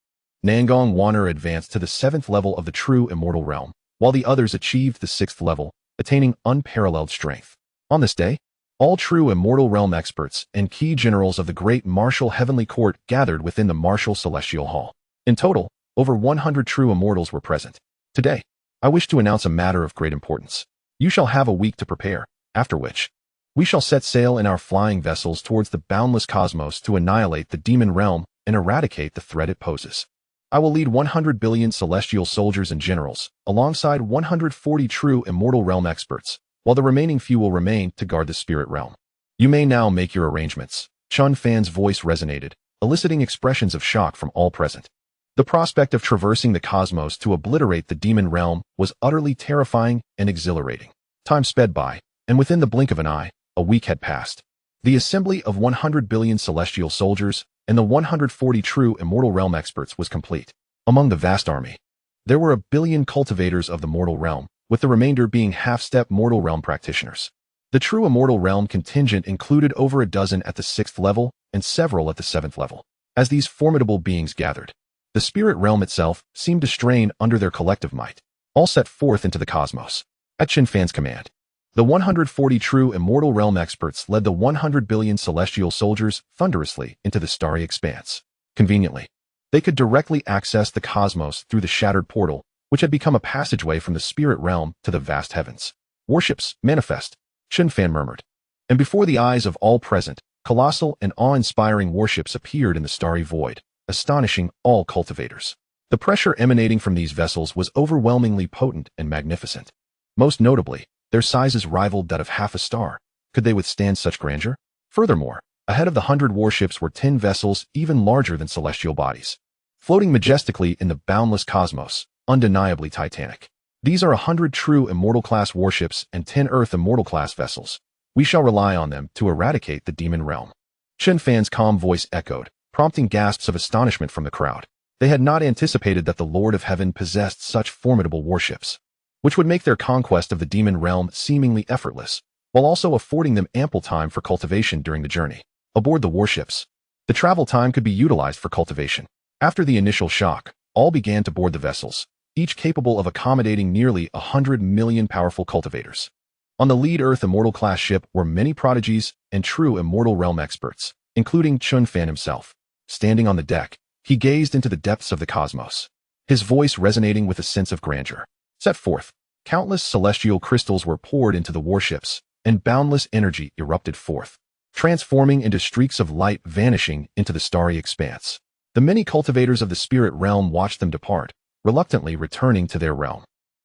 Nangong Wan'er advanced to the 7th level of the true immortal realm, while the others achieved the 6th level, attaining unparalleled strength. On this day, all true immortal realm experts and key generals of the great martial heavenly court gathered within the martial celestial hall. In total, over 100 true immortals were present. Today, I wish to announce a matter of great importance. You shall have a week to prepare, after which, we shall set sail in our flying vessels towards the boundless cosmos to annihilate the demon realm and eradicate the threat it poses. I will lead 100 billion celestial soldiers and generals, alongside 140 true immortal realm experts, while the remaining few will remain to guard the spirit realm. You may now make your arrangements. Chen Fan's voice resonated, eliciting expressions of shock from all present. The prospect of traversing the cosmos to obliterate the demon realm was utterly terrifying and exhilarating. Time sped by, and within the blink of an eye, a week had passed. The assembly of 100 billion celestial soldiers and the 140 true immortal realm experts was complete. Among the vast army, there were 1 billion cultivators of the mortal realm, with the remainder being half-step mortal realm practitioners. The true immortal realm contingent included over a dozen at the 6th level and several at the 7th level. As these formidable beings gathered, The spirit realm itself seemed to strain under their collective might, all set forth into the cosmos. At Chen Fan's command, the 140 true immortal realm experts led the 100 billion celestial soldiers thunderously into the starry expanse. Conveniently, they could directly access the cosmos through the shattered portal, which had become a passageway from the spirit realm to the vast heavens. Warships, manifest, Chen Fan murmured. And before the eyes of all present, colossal and awe-inspiring warships appeared in the starry void, astonishing all cultivators. The pressure emanating from these vessels was overwhelmingly potent and magnificent. Most notably, their sizes rivaled that of half a star. Could they withstand such grandeur? Furthermore, ahead of the 100 warships were 10 vessels even larger than celestial bodies, floating majestically in the boundless cosmos, undeniably titanic. These are 100 true immortal-class warships and 10 Earth immortal-class vessels. We shall rely on them to eradicate the demon realm. Chen Fan's calm voice echoed, prompting gasps of astonishment from the crowd. They had not anticipated that the Lord of Heaven possessed such formidable warships, which would make their conquest of the demon realm seemingly effortless, while also affording them ample time for cultivation during the journey. Aboard the warships, the travel time could be utilized for cultivation. After the initial shock, all began to board the vessels, each capable of accommodating nearly 100 million powerful cultivators. On the lead Earth Immortal-class ship were many prodigies and true Immortal Realm experts, including Chen Fan himself. Standing on the deck, he gazed into the depths of the cosmos, his voice resonating with a sense of grandeur. Set forth, countless celestial crystals were poured into the warships, and boundless energy erupted forth, transforming into streaks of light vanishing into the starry expanse. The many cultivators of the spirit realm watched them depart, reluctantly returning to their realm.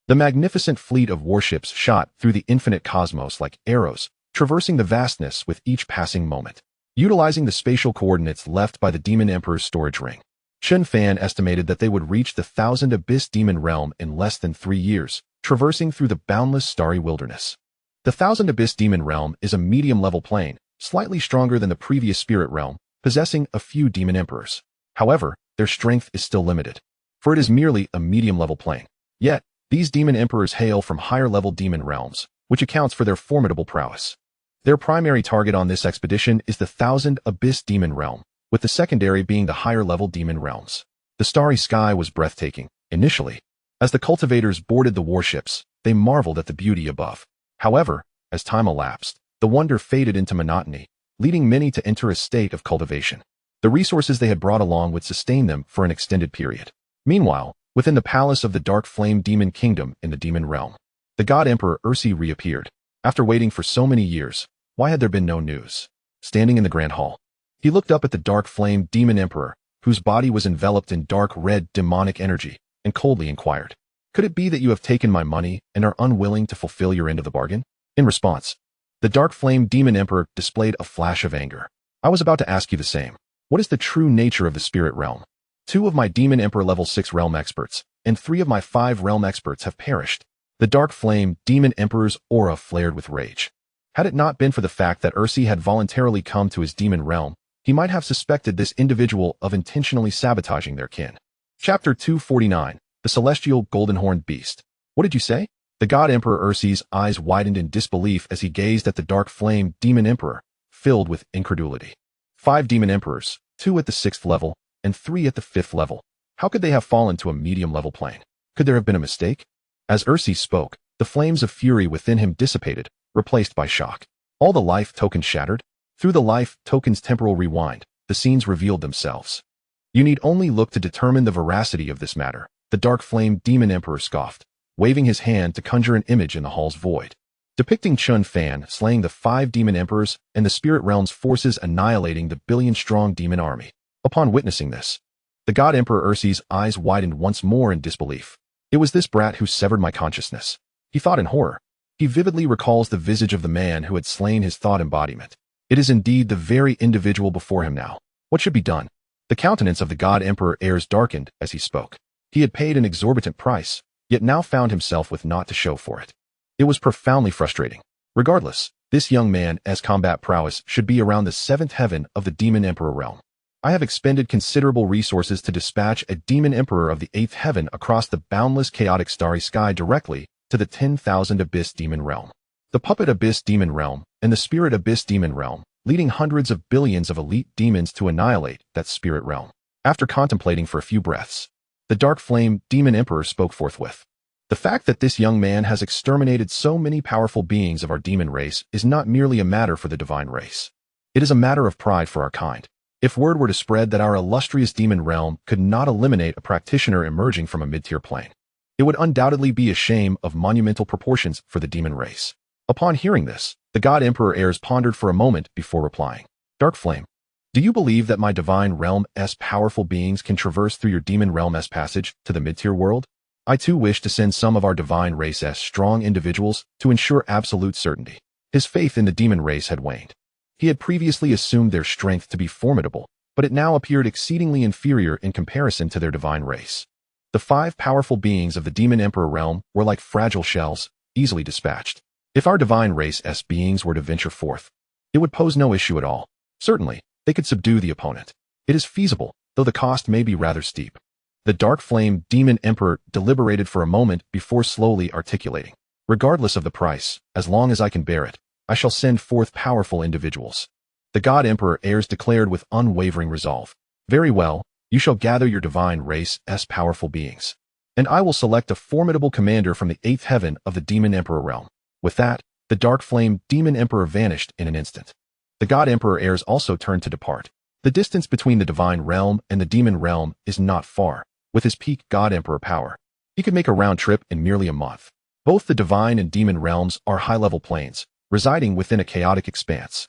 The magnificent fleet of warships shot through the infinite cosmos like arrows, traversing the vastness with each passing moment. Utilizing the spatial coordinates left by the Demon Emperor's storage ring, Chen Fan estimated that they would reach the Thousand Abyss Demon Realm in less than 3 years, traversing through the boundless starry wilderness. The Thousand Abyss Demon Realm is a medium-level plane, slightly stronger than the previous spirit realm, possessing a few demon emperors. However, their strength is still limited, for it is merely a medium-level plane. Yet, these demon emperors hail from higher-level demon realms, which accounts for their formidable prowess. Their primary target on this expedition is the Thousand Abyss Demon Realm, with the secondary being the higher-level demon realms. The starry sky was breathtaking. Initially, as the cultivators boarded the warships, they marveled at the beauty above. However, as time elapsed, the wonder faded into monotony, leading many to enter a state of cultivation. The resources they had brought along would sustain them for an extended period. Meanwhile, within the palace of the Dark Flame Demon Kingdom in the Demon Realm, the God Emperor Ursi reappeared. After waiting for so many years, why had there been no news? Standing in the Grand Hall, he looked up at the Dark Flame Demon Emperor, whose body was enveloped in dark red demonic energy, and coldly inquired, "Could it be that you have taken my money and are unwilling to fulfill your end of the bargain?" In response, the Dark Flame Demon Emperor displayed a flash of anger. "I was about to ask you the same. What is the true nature of the spirit realm? 2 of my Demon Emperor level 6 realm experts, and 3 of my 5 realm experts have perished." The Dark Flame Demon Emperor's aura flared with rage. Had it not been for the fact that Ursi had voluntarily come to his demon realm, he might have suspected this individual of intentionally sabotaging their kin. Chapter 249, The Celestial Golden-Horned Beast. What did you say? The God Emperor Ursi's eyes widened in disbelief as he gazed at the Dark Flame Demon Emperor, filled with incredulity. 5 Demon Emperors, 2 at the 6th level, and 3 at the 5th level. How could they have fallen to a medium-level plane? Could there have been a mistake? As Ursi spoke, the flames of fury within him dissipated, replaced by shock. All the life tokens shattered. Through the life tokens' temporal rewind, the scenes revealed themselves. You need only look to determine the veracity of this matter, the Dark Flame Demon Emperor scoffed, waving his hand to conjure an image in the hall's void, depicting Chen Fan slaying the 5 demon emperors and the spirit realm's forces annihilating the billion-strong demon army. Upon witnessing this, the God Emperor Ursi's eyes widened once more in disbelief. It was this brat who severed my consciousness, he thought in horror. He vividly recalls the visage of the man who had slain his thought embodiment. It is indeed the very individual before him now. What should be done? The countenance of the God Emperor Ayres darkened as he spoke. He had paid an exorbitant price, yet now found himself with naught to show for it. It was profoundly frustrating. Regardless, this young man's combat prowess should be around the 7th heaven of the Demon Emperor realm. I have expended considerable resources to dispatch a Demon Emperor of the 8th heaven across the boundless chaotic starry sky directly to the 10,000 Abyss Demon Realm. The Puppet Abyss Demon Realm and the Spirit Abyss Demon Realm, leading hundreds of billions of elite demons to annihilate that spirit realm. After contemplating for a few breaths, the dark flame demon emperor spoke forthwith. The fact that this young man has exterminated so many powerful beings of our demon race is not merely a matter for the divine race. It is a matter of pride for our kind. If word were to spread that our illustrious demon realm could not eliminate a practitioner emerging from a mid-tier plane, it would undoubtedly be a shame of monumental proportions for the demon race. Upon hearing this, the God Emperor heirs pondered for a moment before replying. Dark Flame, do you believe that my divine realm's powerful beings can traverse through your demon realm's passage to the mid-tier world? I too wish to send some of our divine race's strong individuals to ensure absolute certainty. His faith in the demon race had waned. He had previously assumed their strength to be formidable, but it now appeared exceedingly inferior in comparison to their divine race. The 5 powerful beings of the demon emperor realm were like fragile shells, easily dispatched. If our divine race's beings were to venture forth, it would pose no issue at all. Certainly, they could subdue the opponent. It is feasible, though the cost may be rather steep. The dark flame demon emperor deliberated for a moment before slowly articulating. Regardless of the price, as long as I can bear it, I shall send forth powerful individuals. The God Emperor heirs declared with unwavering resolve. Very well, you shall gather your divine race's powerful beings, and I will select a formidable commander from the 8th heaven of the demon emperor realm. With that, the dark flame demon emperor vanished in an instant. The God Emperor heirs also turned to depart. The distance between the divine realm and the demon realm is not far. With his peak God Emperor power, he could make a round trip in merely a month. Both the divine and demon realms are high-level planes, residing within a chaotic expanse.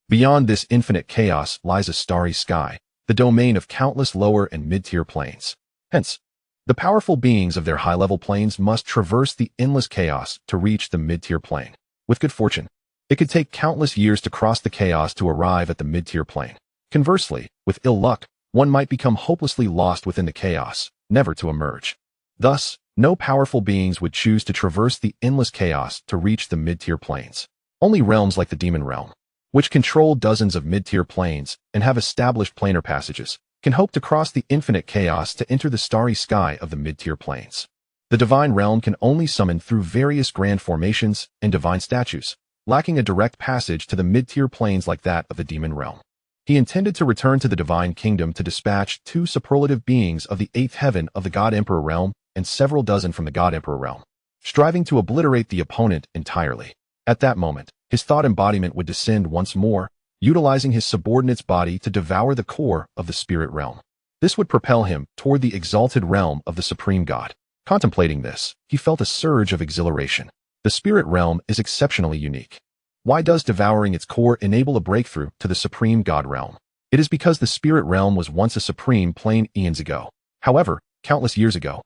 Beyond this infinite chaos lies a starry sky, the domain of countless lower and mid-tier planes. Hence, the powerful beings of their high-level planes must traverse the endless chaos to reach the mid-tier plane. With good fortune, it could take countless years to cross the chaos to arrive at the mid-tier plane. Conversely, with ill luck, one might become hopelessly lost within the chaos, never to emerge. Thus, no powerful beings would choose to traverse the endless chaos to reach the mid-tier planes. Only realms like the demon realm, which control dozens of mid-tier planes and have established planar passages, can hope to cross the infinite chaos to enter the starry sky of the mid-tier planes. The divine realm can only summon through various grand formations and divine statues, lacking a direct passage to the mid-tier planes like that of the demon realm. He intended to return to the divine kingdom to dispatch 2 superlative beings of the 8th heaven of the God Emperor realm and several dozen from the God Emperor realm, striving to obliterate the opponent entirely. At that moment, his thought embodiment would descend once more, utilizing his subordinate's body to devour the core of the spirit realm. This would propel him toward the exalted realm of the supreme God. Contemplating this, he felt a surge of exhilaration. The spirit realm is exceptionally unique. Why does devouring its core enable a breakthrough to the supreme God realm? It is because the spirit realm was once a supreme plane eons ago. However, countless years ago,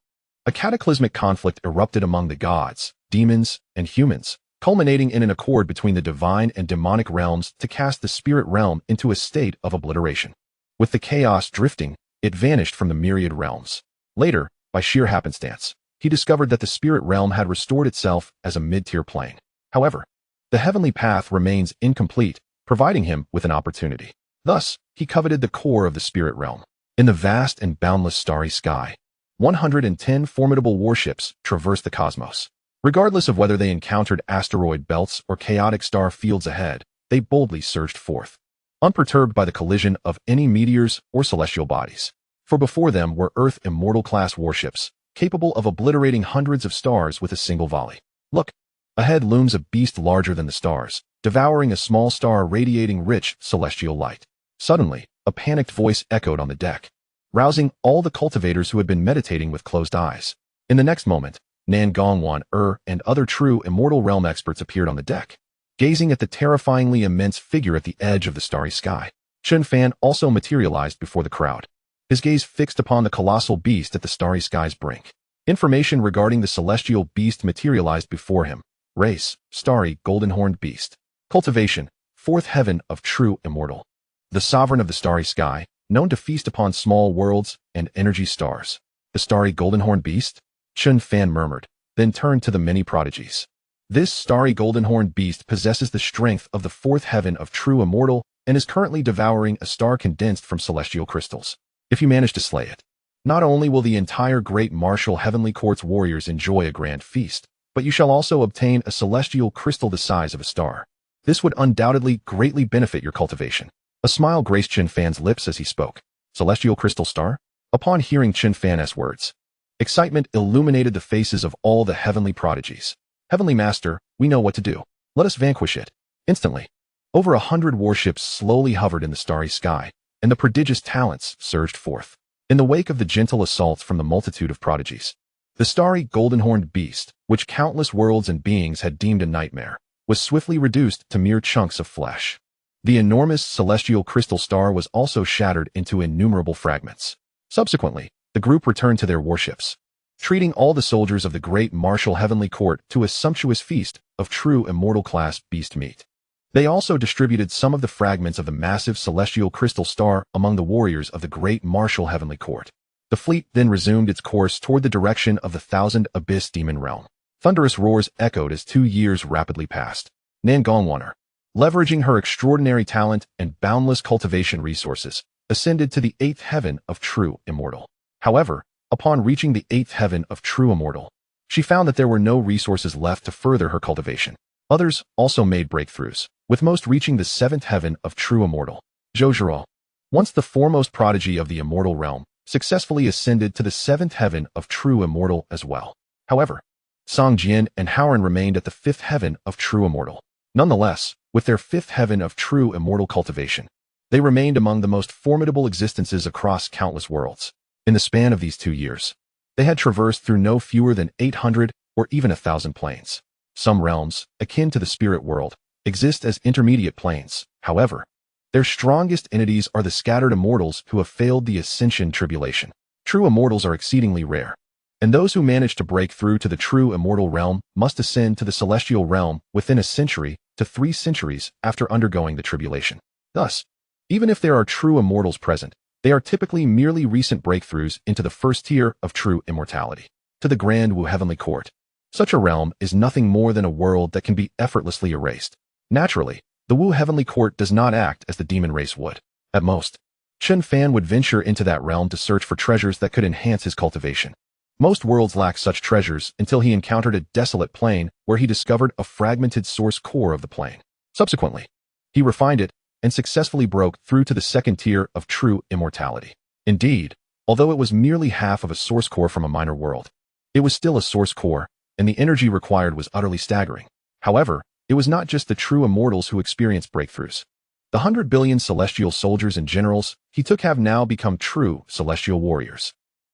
a cataclysmic conflict erupted among the gods, demons, and humans, culminating in an accord between the divine and demonic realms to cast the spirit realm into a state of obliteration. With the chaos drifting, it vanished from the myriad realms. Later, by sheer happenstance, he discovered that the spirit realm had restored itself as a mid-tier plane. However, the heavenly path remains incomplete, providing him with an opportunity. Thus, he coveted the core of the spirit realm. In the vast and boundless starry sky, 110 formidable warships traversed the cosmos. Regardless of whether they encountered asteroid belts or chaotic star fields ahead, they boldly surged forth, unperturbed by the collision of any meteors or celestial bodies. For before them were Earth Immortal-class warships, capable of obliterating hundreds of stars with a single volley. Look! Ahead looms a beast larger than the stars, devouring a small star radiating rich celestial light. Suddenly, a panicked voice echoed on the deck, rousing all the cultivators who had been meditating with closed eyes. In the next moment, Nan Gongwan, and other true immortal realm experts appeared on the deck, gazing at the terrifyingly immense figure at the edge of the starry sky. Chen Fan also materialized before the crowd, his gaze fixed upon the colossal beast at the starry sky's brink. Information regarding the celestial beast materialized before him. Race, starry golden-horned beast. Cultivation, 4th heaven of true immortal. The sovereign of the starry sky, known to feast upon small worlds and energy stars. The starry golden-horned beast? Chen Fan murmured, then turned to the many prodigies. This starry golden-horned beast possesses the strength of the 4th heaven of true immortal and is currently devouring a star condensed from celestial crystals. If you manage to slay it, not only will the entire great martial heavenly court's warriors enjoy a grand feast, but you shall also obtain a celestial crystal the size of a star. This would undoubtedly greatly benefit your cultivation. A smile graced Chen Fan's lips as he spoke. Celestial crystal star? Upon hearing Chen Fan's words, excitement illuminated the faces of all the heavenly prodigies. Heavenly Master, we know what to do. Let us vanquish it. Instantly, over 100 warships slowly hovered in the starry sky, and the prodigious talents surged forth. In the wake of the gentle assaults from the multitude of prodigies, the starry golden-horned beast, which countless worlds and beings had deemed a nightmare, was swiftly reduced to mere chunks of flesh. The enormous celestial crystal star was also shattered into innumerable fragments. Subsequently, the group returned to their warships, treating all the soldiers of the great martial heavenly court to a sumptuous feast of true immortal-class beast meat. They also distributed some of the fragments of the massive celestial crystal star among the warriors of the great martial heavenly court. The fleet then resumed its course toward the direction of the Thousand Abyss Demon Realm. Thunderous roars echoed as 2 years rapidly passed. Nangongwaner, leveraging her extraordinary talent and boundless cultivation resources, ascended to the 8th heaven of True Immortal. However, upon reaching the 8th heaven of True Immortal, she found that there were no resources left to further her cultivation. Others also made breakthroughs, with most reaching the 7th heaven of True Immortal. Zhou, once the foremost prodigy of the immortal realm, successfully ascended to the 7th heaven of True Immortal as well. However, Song Jian and Haoran remained at the 5th heaven of True Immortal. Nonetheless, with their 5th heaven of True Immortal cultivation, they remained among the most formidable existences across countless worlds. In the span of these 2 years, they had traversed through no fewer than 800 or even 1,000 planes. Some realms, akin to the spirit world, exist as intermediate planes. However, their strongest entities are the scattered immortals who have failed the ascension tribulation. True immortals are exceedingly rare, and those who manage to break through to the true immortal realm must ascend to the celestial realm within a century to 3 centuries after undergoing the tribulation. Thus, even if there are true immortals present, they are typically merely recent breakthroughs into the first tier of true immortality. To the Grand Wu Heavenly Court, such a realm is nothing more than a world that can be effortlessly erased. Naturally, the Wu Heavenly Court does not act as the demon race would. At most, Chen Fan would venture into that realm to search for treasures that could enhance his cultivation. Most worlds lack such treasures until he encountered a desolate plane where he discovered a fragmented source core of the plane. Subsequently, he refined it and successfully broke through to the 2nd tier of true immortality. Indeed, although it was merely half of a source core from a minor world, it was still a source core, and the energy required was utterly staggering. However, it was not just the true immortals who experienced breakthroughs. The 100 billion celestial soldiers and generals he took have now become true celestial warriors.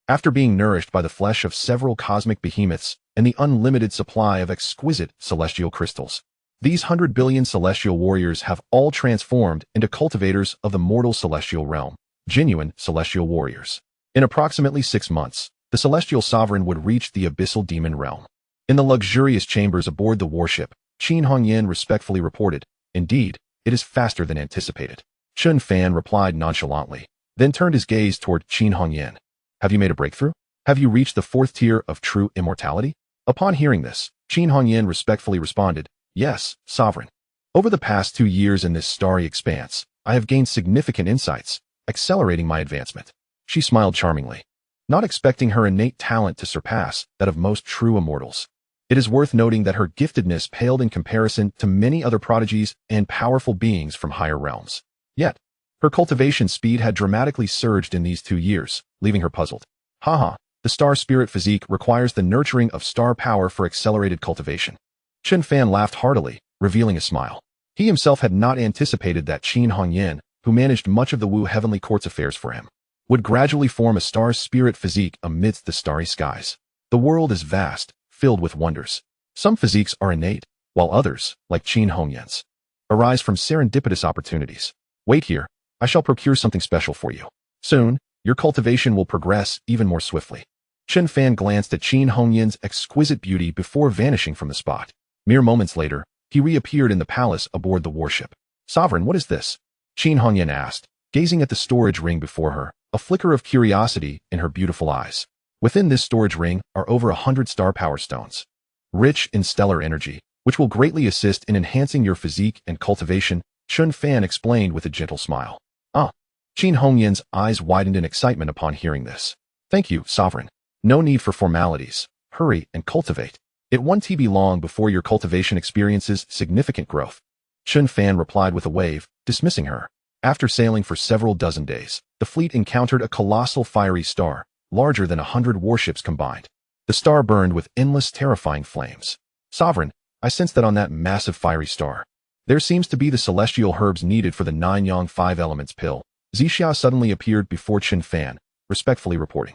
After being nourished by the flesh of several cosmic behemoths and the unlimited supply of exquisite celestial crystals, these 100 billion celestial warriors have all transformed into cultivators of the mortal celestial realm, genuine celestial warriors. In approximately 6 months, the celestial sovereign would reach the abyssal demon realm. In the luxurious chambers aboard the warship, Qin Hongyan respectfully reported, "Indeed, it is faster than anticipated." Chen Fan replied nonchalantly, then turned his gaze toward Qin Hongyan. "Have you made a breakthrough? Have you reached the 4th tier of true immortality?" Upon hearing this, Qin Hongyan respectfully responded, "Yes, Sovereign. Over the past 2 years in this starry expanse, I have gained significant insights, accelerating my advancement." She smiled charmingly, not expecting her innate talent to surpass that of most true immortals. It is worth noting that her giftedness paled in comparison to many other prodigies and powerful beings from higher realms. Yet, her cultivation speed had dramatically surged in these 2 years, leaving her puzzled. Haha, the star spirit physique requires the nurturing of star power for accelerated cultivation. Chen Fan laughed heartily, revealing a smile. He himself had not anticipated that Qin Hongyan, who managed much of the Wu Heavenly Court's affairs for him, would gradually form a star spirit physique amidst the starry skies. The world is vast, filled with wonders. Some physiques are innate, while others, like Qin Hongyan's, arise from serendipitous opportunities. Wait here, I shall procure something special for you. Soon, your cultivation will progress even more swiftly. Chen Fan glanced at Qin Hongyan's exquisite beauty before vanishing from the spot. Mere moments later, he reappeared in the palace aboard the warship. "Sovereign, what is this?" Qin Hongyan asked, gazing at the storage ring before her, a flicker of curiosity in her beautiful eyes. Within this storage ring are over 100 star power stones, rich in stellar energy, which will greatly assist in enhancing your physique and cultivation, Chen Fan explained with a gentle smile. Ah! Qin Hongyan's eyes widened in excitement upon hearing this. "Thank you, Sovereign. No need for formalities. Hurry and cultivate. It won't be long before your cultivation experiences significant growth." Chen Fan replied with a wave, dismissing her. After sailing for several dozen days, the fleet encountered a colossal fiery star, larger than 100 warships combined. The star burned with endless, terrifying flames. Sovereign, I sense that on that massive fiery star, there seems to be the celestial herbs needed for the 9 Yang 5 elements pill. Xianxia suddenly appeared before Chen Fan, respectfully reporting.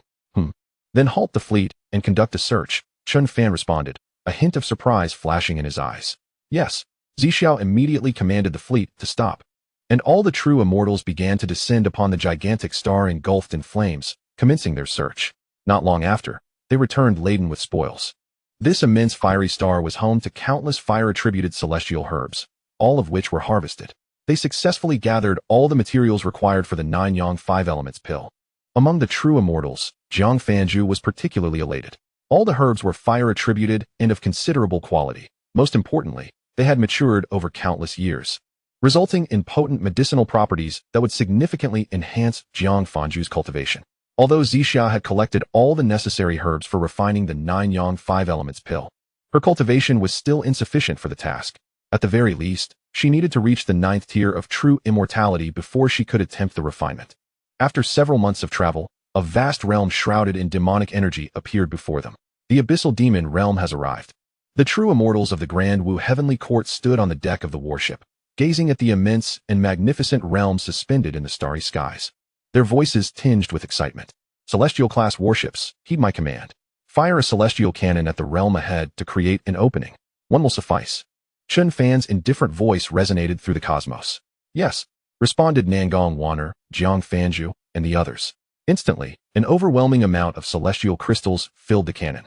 Then halt the fleet and conduct a search, Chen Fan responded, a hint of surprise flashing in his eyes. Yes. Xianxia immediately commanded the fleet to stop, and all the true immortals began to descend upon the gigantic star engulfed in flames, commencing their search. Not long after, they returned laden with spoils. This immense fiery star was home to countless fire-attributed celestial herbs, all of which were harvested. They successfully gathered all the materials required for the 9 Yang 5 elements pill. Among the true immortals, Xianxiafanju was particularly elated. All the herbs were fire-attributed and of considerable quality. Most importantly, they had matured over countless years, resulting in potent medicinal properties that would significantly enhance Xianxiafanju's cultivation. Although Xianxia had collected all the necessary herbs for refining the 9 Yang 5 elements pill, her cultivation was still insufficient for the task. At the very least, she needed to reach the 9th tier of true immortality before she could attempt the refinement. After several months of travel, a vast realm shrouded in demonic energy appeared before them. The abyssal demon realm has arrived. The true immortals of the Grand Wu Heavenly Court stood on the deck of the warship, gazing at the immense and magnificent realm suspended in the starry skies. Their voices tinged with excitement. Celestial-class warships, heed my command. Fire a celestial cannon at the realm ahead to create an opening. One will suffice. Chen Fan's indifferent voice resonated through the cosmos. Yes, responded Nangong Wan'er, Xianxiafanju, and the others. Instantly, an overwhelming amount of celestial crystals filled the cannon,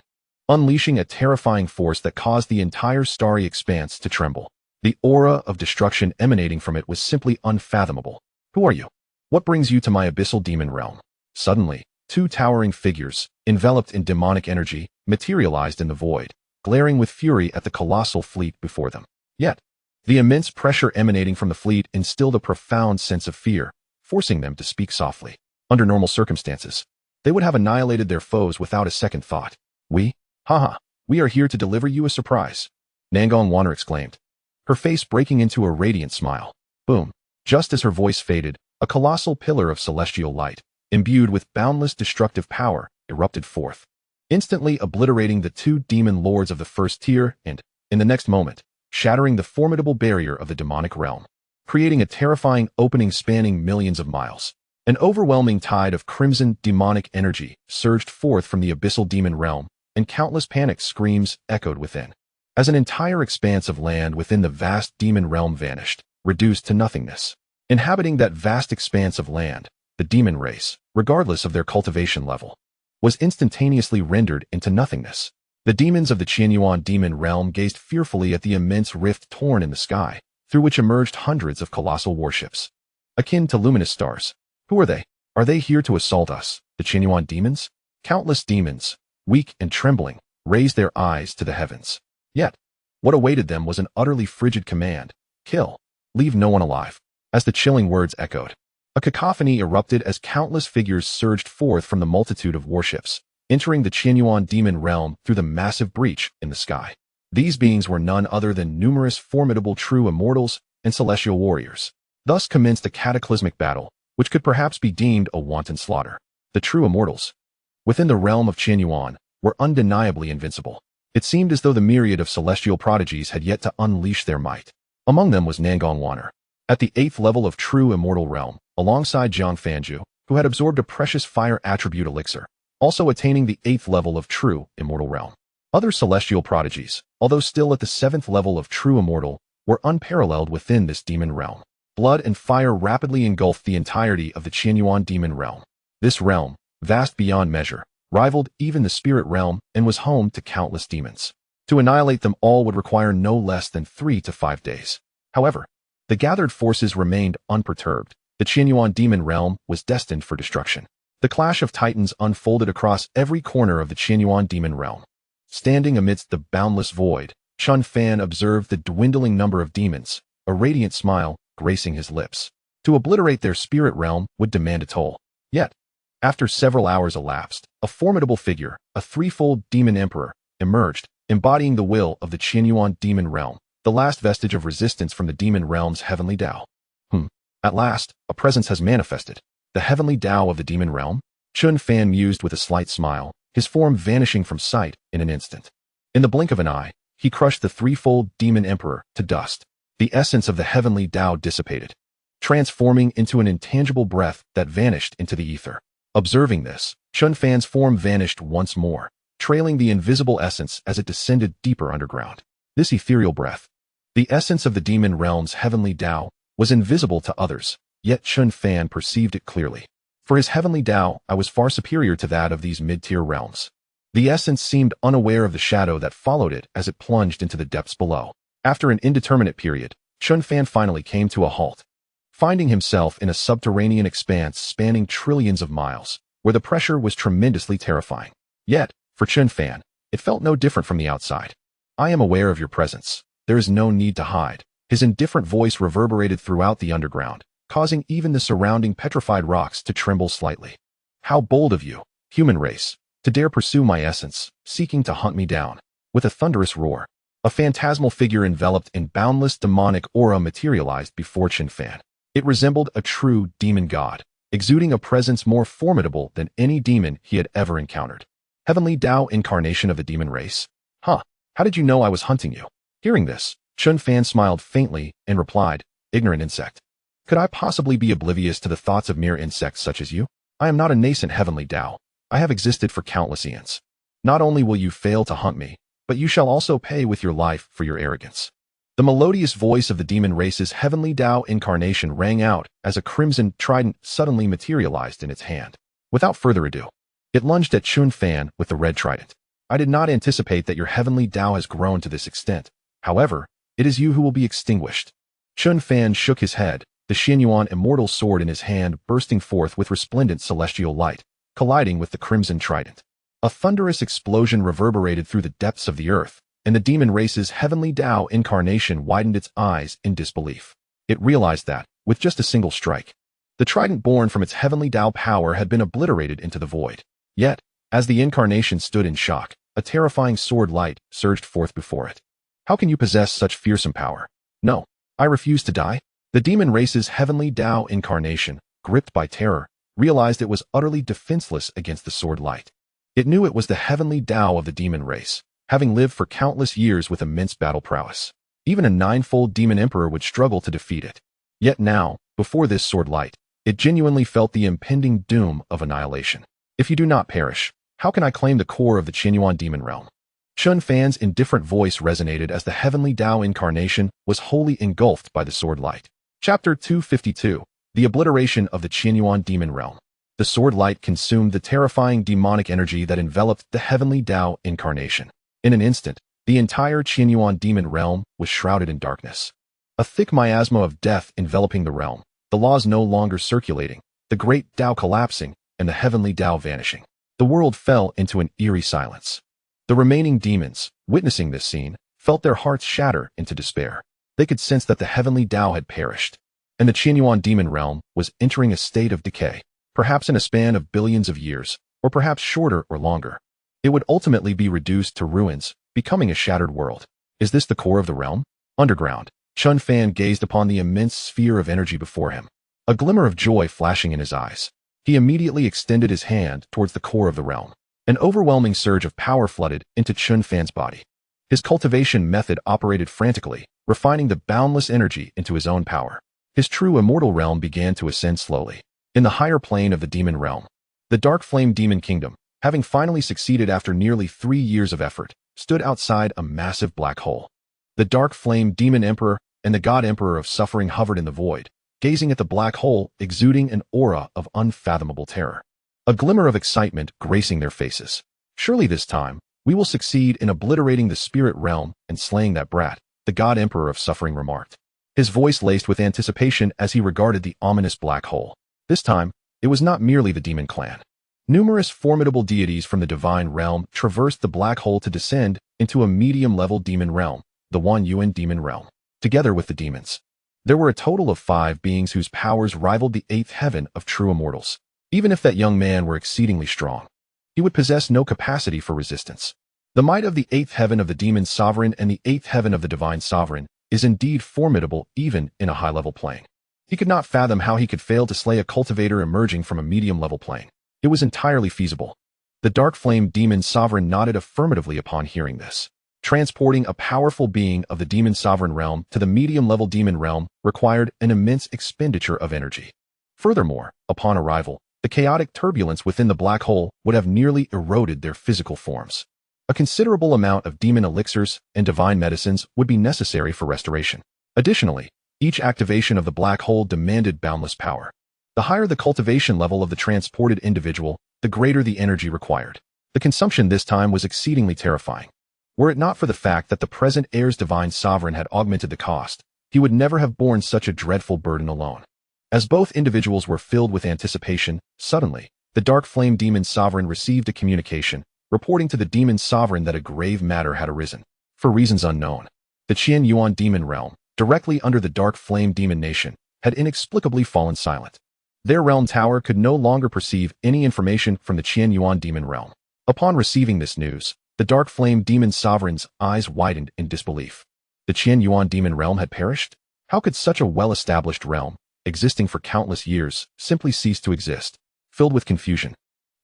unleashing a terrifying force that caused the entire starry expanse to tremble. The aura of destruction emanating from it was simply unfathomable. Who are you? What brings you to my abyssal demon realm? Suddenly, 2 towering figures, enveloped in demonic energy, materialized in the void, glaring with fury at the colossal fleet before them. Yet, the immense pressure emanating from the fleet instilled a profound sense of fear, forcing them to speak softly. Under normal circumstances, they would have annihilated their foes without a second thought. We are here to deliver you a surprise, Nangong Wan'er exclaimed, her face breaking into a radiant smile. Boom. Just as her voice faded, a colossal pillar of celestial light, imbued with boundless destructive power, erupted forth, instantly obliterating the 2 demon lords of the 1st tier and, in the next moment, shattering the formidable barrier of the demonic realm, creating a terrifying opening spanning millions of miles. An overwhelming tide of crimson demonic energy surged forth from the abyssal demon realm, and countless panic screams echoed within. As an entire expanse of land within the vast demon realm vanished, reduced to nothingness. Inhabiting that vast expanse of land, the demon race, regardless of their cultivation level, was instantaneously rendered into nothingness. The demons of the Qianyuan demon realm gazed fearfully at the immense rift torn in the sky, through which emerged hundreds of colossal warships, akin to luminous stars. Who are they? Are they here to assault us, the Qianyuan demons? Countless demons, weak and trembling, raised their eyes to the heavens. Yet, what awaited them was an utterly frigid command: kill, leave no one alive. As the chilling words echoed, a cacophony erupted as countless figures surged forth from the multitude of warships, entering the Qianyuan demon realm through the massive breach in the sky. These beings were none other than numerous formidable true immortals and celestial warriors. Thus commenced a cataclysmic battle, which could perhaps be deemed a wanton slaughter. The true immortals, within the realm of Qianyuan, were undeniably invincible. It seemed as though the myriad of celestial prodigies had yet to unleash their might. Among them was Nangong Wan'er, at the 8th level of true immortal realm, alongside Xianxiafanju, who had absorbed a precious fire attribute elixir, also attaining the 8th level of true immortal realm. Other celestial prodigies, although still at the 7th level of true immortal, were unparalleled within this demon realm. Blood and fire rapidly engulfed the entirety of the Qianyuan demon realm. This realm, vast beyond measure, rivaled even the spirit realm and was home to countless demons. To annihilate them all would require no less than 3 to 5 days. However, the gathered forces remained unperturbed. The Qianyuan demon realm was destined for destruction. The clash of titans unfolded across every corner of the Qianyuan demon realm. Standing amidst the boundless void, Chen Fan observed the dwindling number of demons, a radiant smile gracing his lips. To obliterate their spirit realm would demand a toll. Yet, after several hours elapsed, a formidable figure, a threefold demon emperor, emerged, embodying the will of the Qianyuan demon realm, the last vestige of resistance from the demon realm's heavenly Tao. At last, a presence has manifested. the heavenly Tao of the demon realm? Chen Fan mused with a slight smile, his form vanishing from sight in an instant. In the blink of an eye, he crushed the threefold demon emperor to dust. The essence of the heavenly Tao dissipated, transforming into an intangible breath that vanished into the ether. Observing this, Chen Fan's form vanished once more, trailing the invisible essence as it descended deeper underground. This ethereal breath, the essence of the demon realm's heavenly Tao, was invisible to others, yet Chen Fan perceived it clearly. For his heavenly Tao, I was far superior to that of these mid-tier realms. The essence seemed unaware of the shadow that followed it as it plunged into the depths below. After an indeterminate period, Chen Fan finally came to a halt, finding himself in a subterranean expanse spanning trillions of miles, where the pressure was tremendously terrifying. Yet, for Chen Fan, it felt no different from the outside. I am aware of your presence. There is no need to hide. His indifferent voice reverberated throughout the underground, causing even the surrounding petrified rocks to tremble slightly. How bold of you, human race, to dare pursue my essence, seeking to hunt me down. With a thunderous roar, a phantasmal figure enveloped in boundless demonic aura materialized before Chen Fan. It resembled a true demon god, exuding a presence more formidable than any demon he had ever encountered. Heavenly Tao incarnation of the demon race? Huh, how did you know I was hunting you? Hearing this, Chen Fan smiled faintly and replied, ignorant insect. Could I possibly be oblivious to the thoughts of mere insects such as you? I am not a nascent heavenly Tao. I have existed for countless eons. Not only will you fail to hunt me, but you shall also pay with your life for your arrogance. The melodious voice of the demon race's heavenly Tao incarnation rang out as a crimson trident suddenly materialized in its hand. Without further ado, it lunged at Chen Fan with the red trident. I did not anticipate that your heavenly Tao has grown to this extent. However, it is you who will be extinguished. Chen Fan shook his head, the Xianxiaaudiobooks immortal sword in his hand bursting forth with resplendent celestial light, colliding with the crimson trident. A thunderous explosion reverberated through the depths of the earth, and the demon race's heavenly Tao incarnation widened its eyes in disbelief. It realized that, with just a single strike, the trident born from its heavenly Tao power had been obliterated into the void. Yet, as the incarnation stood in shock, a terrifying sword light surged forth before it. How can you possess such fearsome power? No, I refuse to die. The demon race's heavenly Tao incarnation, gripped by terror, realized it was utterly defenseless against the sword light. It knew it was the heavenly Tao of the demon race, having lived for countless years with immense battle prowess. Even a ninefold demon emperor would struggle to defeat it. Yet now, before this sword light, it genuinely felt the impending doom of annihilation. If you do not perish, how can I claim the core of the Xianxiaaudiobooks demon realm? Chen Fan's indifferent voice resonated as the heavenly Tao incarnation was wholly engulfed by the sword light. Chapter 252, The Obliteration of the Xianxiaaudiobooks demon realm. The sword light consumed the terrifying demonic energy that enveloped the heavenly Tao incarnation. In an instant, the entire Xianxiaaudiobooks demon realm was shrouded in darkness. A thick miasma of death enveloping the realm, the laws no longer circulating, the great Tao collapsing, and the heavenly Tao vanishing. The world fell into an eerie silence. The remaining demons, witnessing this scene, felt their hearts shatter into despair. They could sense that the heavenly Tao had perished, and the Xianxiaaudiobooks demon realm was entering a state of decay. Perhaps in a span of billions of years, or perhaps shorter or longer, it would ultimately be reduced to ruins, becoming a shattered world. Is this the core of the realm? Underground, Chen Fan gazed upon the immense sphere of energy before him, a glimmer of joy flashing in his eyes. He immediately extended his hand towards the core of the realm. An overwhelming surge of power flooded into Chen Fan's body. His cultivation method operated frantically, refining the boundless energy into his own power. His true immortal realm began to ascend slowly. In the higher plane of the demon realm, the dark flame demon kingdom, having finally succeeded after nearly 3 years of effort, stood outside a massive black hole. The dark flame demon emperor and the god emperor of suffering hovered in the void, gazing at the black hole, exuding an aura of unfathomable terror. A glimmer of excitement gracing their faces. Surely this time, we will succeed in obliterating the spirit realm and slaying that brat, the god emperor of suffering remarked. His voice laced with anticipation as he regarded the ominous black hole. This time, it was not merely the demon clan. Numerous formidable deities from the divine realm traversed the black hole to descend into a medium-level demon realm, the Yuan demon realm, together with the demons. There were a total of 5 beings whose powers rivaled the 8th heaven of true immortals. Even if that young man were exceedingly strong, he would possess no capacity for resistance. The might of the 8th heaven of the demon sovereign and the 8th heaven of the divine sovereign is indeed formidable even in a high-level plane. He could not fathom how he could fail to slay a cultivator emerging from a medium-level plane. It was entirely feasible. The Dark Flame Demon Sovereign nodded affirmatively upon hearing this. Transporting a powerful being of the Demon Sovereign realm to the medium-level demon realm required an immense expenditure of energy. Furthermore, upon arrival, the chaotic turbulence within the black hole would have nearly eroded their physical forms. A considerable amount of demon elixirs and divine medicines would be necessary for restoration. Additionally, each activation of the black hole demanded boundless power. The higher the cultivation level of the transported individual, the greater the energy required. The consumption this time was exceedingly terrifying. Were it not for the fact that the present heir's divine sovereign had augmented the cost, he would never have borne such a dreadful burden alone. As both individuals were filled with anticipation, suddenly, the Dark Flame Demon Sovereign received a communication, reporting to the Demon Sovereign that a grave matter had arisen. For reasons unknown, the Qianyuan Demon Realm, directly under the Dark Flame Demon Nation, had inexplicably fallen silent. Their realm tower could no longer perceive any information from the Qianyuan Demon Realm. Upon receiving this news, the Dark Flame Demon Sovereign's eyes widened in disbelief. The Qianyuan Demon Realm had perished? How could such a well-established realm, existing for countless years, simply cease to exist? Filled with confusion,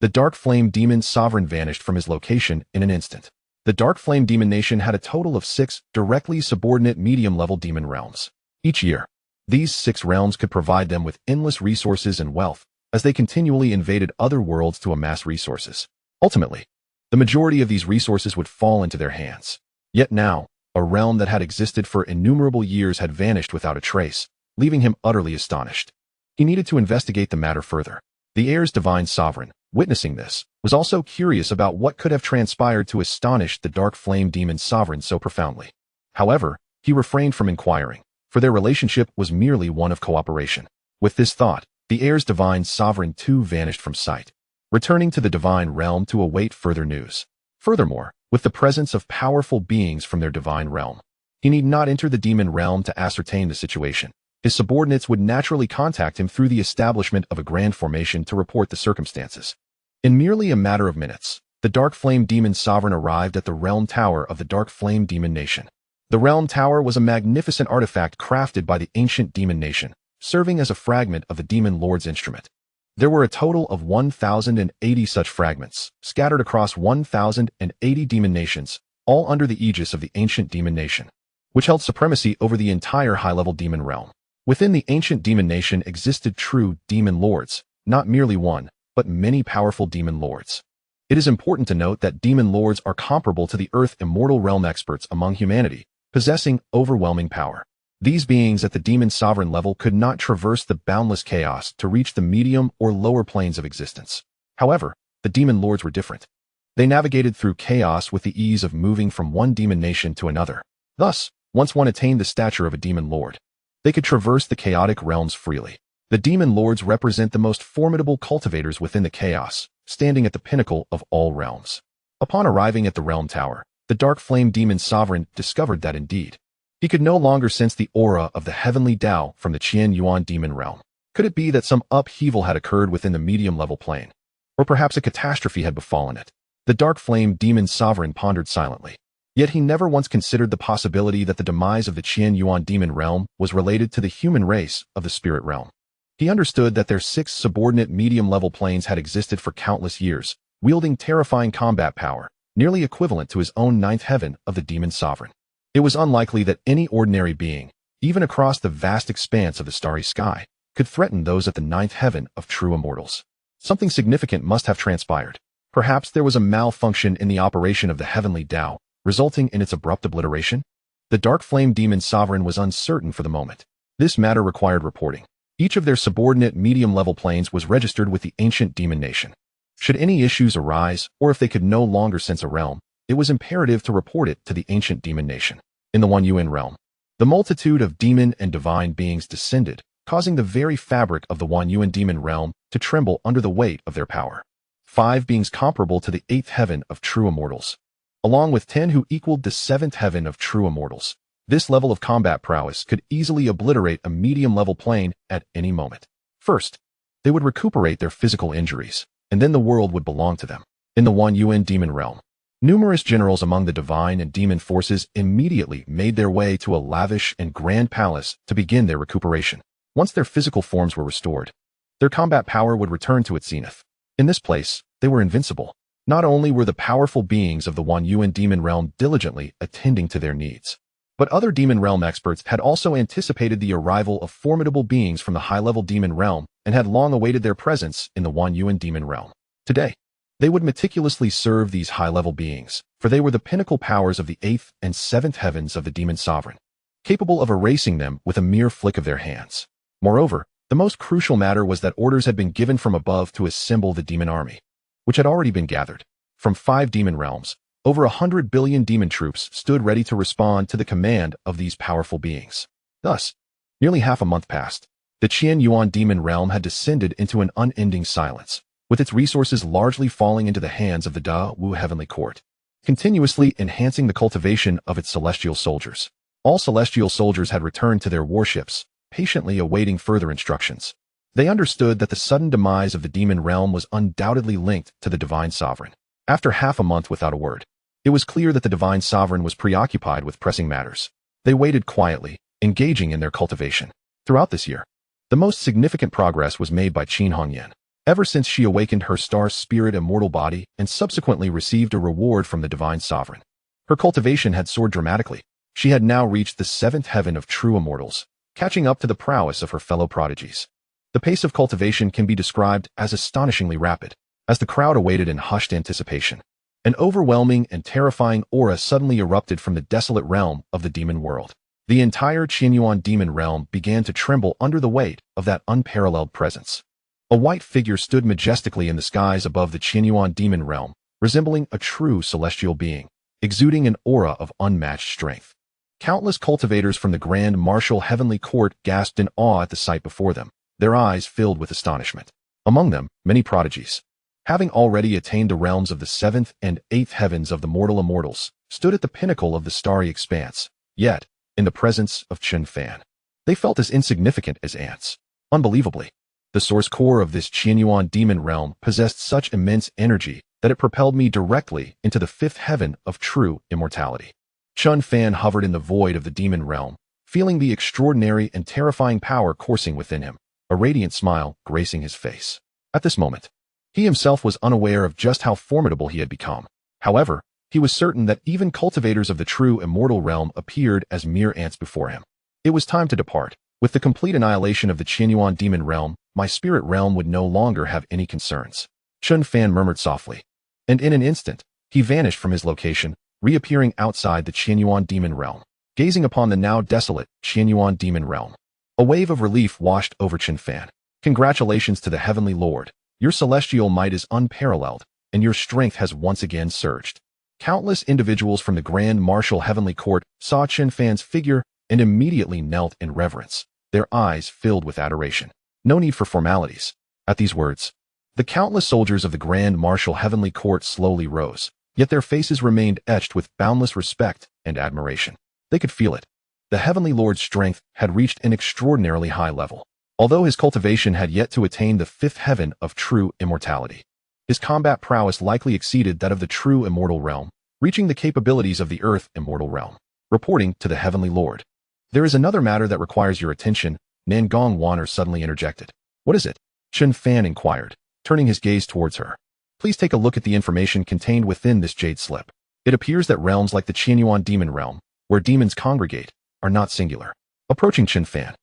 the Dark Flame Demon Sovereign vanished from his location in an instant. The Dark Flame Demon Nation had a total of 6 directly subordinate medium-level demon realms. Each year, these 6 realms could provide them with endless resources and wealth, as they continually invaded other worlds to amass resources. Ultimately, the majority of these resources would fall into their hands. Yet now, a realm that had existed for innumerable years had vanished without a trace, leaving him utterly astonished. He needed to investigate the matter further. The heir's divine sovereign, witnessing this, was also curious about what could have transpired to astonish the Dark Flame Demon Sovereign so profoundly. However, he refrained from inquiring, for their relationship was merely one of cooperation. With this thought, the heir's divine sovereign too vanished from sight, returning to the divine realm to await further news. Furthermore, with the presence of powerful beings from their divine realm, he need not enter the demon realm to ascertain the situation. His subordinates would naturally contact him through the establishment of a grand formation to report the circumstances. In merely a matter of minutes, the Dark Flame Demon Sovereign arrived at the realm tower of the Dark Flame Demon Nation. The realm tower was a magnificent artifact crafted by the ancient demon nation, serving as a fragment of the demon lord's instrument. There were a total of 1,080 such fragments, scattered across 1,080 demon nations, all under the aegis of the ancient demon nation, which held supremacy over the entire high-level demon realm. Within the ancient demon nation existed true demon lords, not merely one, but many powerful demon lords. It is important to note that demon lords are comparable to the Earth immortal realm experts among humanity, possessing overwhelming power. These beings at the demon sovereign level could not traverse the boundless chaos to reach the medium or lower planes of existence. However, the demon lords were different. They navigated through chaos with the ease of moving from one demon nation to another. Thus, once one attained the stature of a demon lord, they could traverse the chaotic realms freely. The demon lords represent the most formidable cultivators within the chaos, standing at the pinnacle of all realms. Upon arriving at the realm tower, the Dark Flame Demon Sovereign discovered that indeed, he could no longer sense the aura of the heavenly Tao from the Qianyuan demon realm. Could it be that some upheaval had occurred within the medium-level plane? Or perhaps a catastrophe had befallen it? The Dark Flame Demon Sovereign pondered silently. Yet he never once considered the possibility that the demise of the Qianyuan demon realm was related to the human race of the spirit realm. He understood that their 6 subordinate medium-level planes had existed for countless years, wielding terrifying combat power, nearly equivalent to his own 9th heaven of the demon sovereign. It was unlikely that any ordinary being, even across the vast expanse of the starry sky, could threaten those at the 9th heaven of true immortals. Something significant must have transpired. Perhaps there was a malfunction in the operation of the heavenly Tao, resulting in its abrupt obliteration? The Dark Flame Demon Sovereign was uncertain for the moment. This matter required reporting. Each of their subordinate medium-level planes was registered with the ancient demon nation. Should any issues arise, or if they could no longer sense a realm, it was imperative to report it to the ancient demon nation. In the Yuan realm, the multitude of demon and divine beings descended, causing the very fabric of the Yuan demon realm to tremble under the weight of their power. 5 beings comparable to the 8th heaven of true immortals, along with 10 who equaled the 7th heaven of true immortals. This level of combat prowess could easily obliterate a medium-level plane at any moment. First, they would recuperate their physical injuries, and then the world would belong to them. In the Yuan demon realm, numerous generals among the divine and demon forces immediately made their way to a lavish and grand palace to begin their recuperation. Once their physical forms were restored, their combat power would return to its zenith. In this place, they were invincible. Not only were the powerful beings of the Wanyuan demon realm diligently attending to their needs, but other demon realm experts had also anticipated the arrival of formidable beings from the high-level demon realm and had long awaited their presence in the Wanyuan demon realm. Today, they would meticulously serve these high-level beings, for they were the pinnacle powers of the 8th and 7th heavens of the demon sovereign, capable of erasing them with a mere flick of their hands. Moreover, the most crucial matter was that orders had been given from above to assemble the demon army, which had already been gathered. From 5 demon realms, over 100 billion demon troops stood ready to respond to the command of these powerful beings. Thus, nearly half a month passed. The Qianyuan demon realm had descended into an unending silence, with its resources largely falling into the hands of the Da Wu Heavenly Court, continuously enhancing the cultivation of its celestial soldiers. All celestial soldiers had returned to their warships, patiently awaiting further instructions. They understood that the sudden demise of the demon realm was undoubtedly linked to the divine sovereign. After half a month without a word, it was clear that the divine sovereign was preoccupied with pressing matters. They waited quietly, engaging in their cultivation. Throughout this year, the most significant progress was made by Qin Hongyan. Ever since she awakened her star spirit immortal body and subsequently received a reward from the divine sovereign, her cultivation had soared dramatically. She had now reached the 7th heaven of true immortals, catching up to the prowess of her fellow prodigies. The pace of cultivation can be described as astonishingly rapid. As the crowd awaited in hushed anticipation, an overwhelming and terrifying aura suddenly erupted from the desolate realm of the demon world. The entire Qianyuan demon realm began to tremble under the weight of that unparalleled presence. A white figure stood majestically in the skies above the Qianyuan demon realm, resembling a true celestial being, exuding an aura of unmatched strength. Countless cultivators from the Grand Martial Heavenly Court gasped in awe at the sight before them, their eyes filled with astonishment. Among them, many prodigies, having already attained the realms of the 7th and 8th heavens of the mortal immortals, stood at the pinnacle of the starry expanse. Yet, in the presence of Chen Fan, they felt as insignificant as ants. Unbelievably, the source core of this Qianyuan demon realm possessed such immense energy that it propelled me directly into the 5th heaven of true immortality. Chen Fan hovered in the void of the demon realm, feeling the extraordinary and terrifying power coursing within him, a radiant smile gracing his face. At this moment, he himself was unaware of just how formidable he had become. However, he was certain that even cultivators of the true immortal realm appeared as mere ants before him. It was time to depart. With the complete annihilation of the Qianyuan demon realm, my spirit realm would no longer have any concerns. Chen Fan murmured softly, and in an instant, he vanished from his location, reappearing outside the Qianyuan demon realm. Gazing upon the now desolate Qianyuan demon realm, a wave of relief washed over Chen Fan. Congratulations to the Heavenly Lord. Your celestial might is unparalleled, and your strength has once again surged. Countless individuals from the Grand Martial Heavenly Court saw Chen Fan's figure and immediately knelt in reverence, their eyes filled with adoration. No need for formalities. At these words, the countless soldiers of the Grand Martial Heavenly Court slowly rose, yet their faces remained etched with boundless respect and admiration. They could feel it. The Heavenly Lord's strength had reached an extraordinarily high level. Although his cultivation had yet to attain the 5th heaven of true immortality, his combat prowess likely exceeded that of the true immortal realm, reaching the capabilities of the earth immortal realm. Reporting to the Heavenly Lord. There is another matter that requires your attention, Nangong Waner suddenly interjected. What is it? Chen Fan inquired, turning his gaze towards her. Please take a look at the information contained within this jade slip. It appears that realms like the Qianyuan demon realm, where demons congregate, are not singular. Approaching Chen Fan,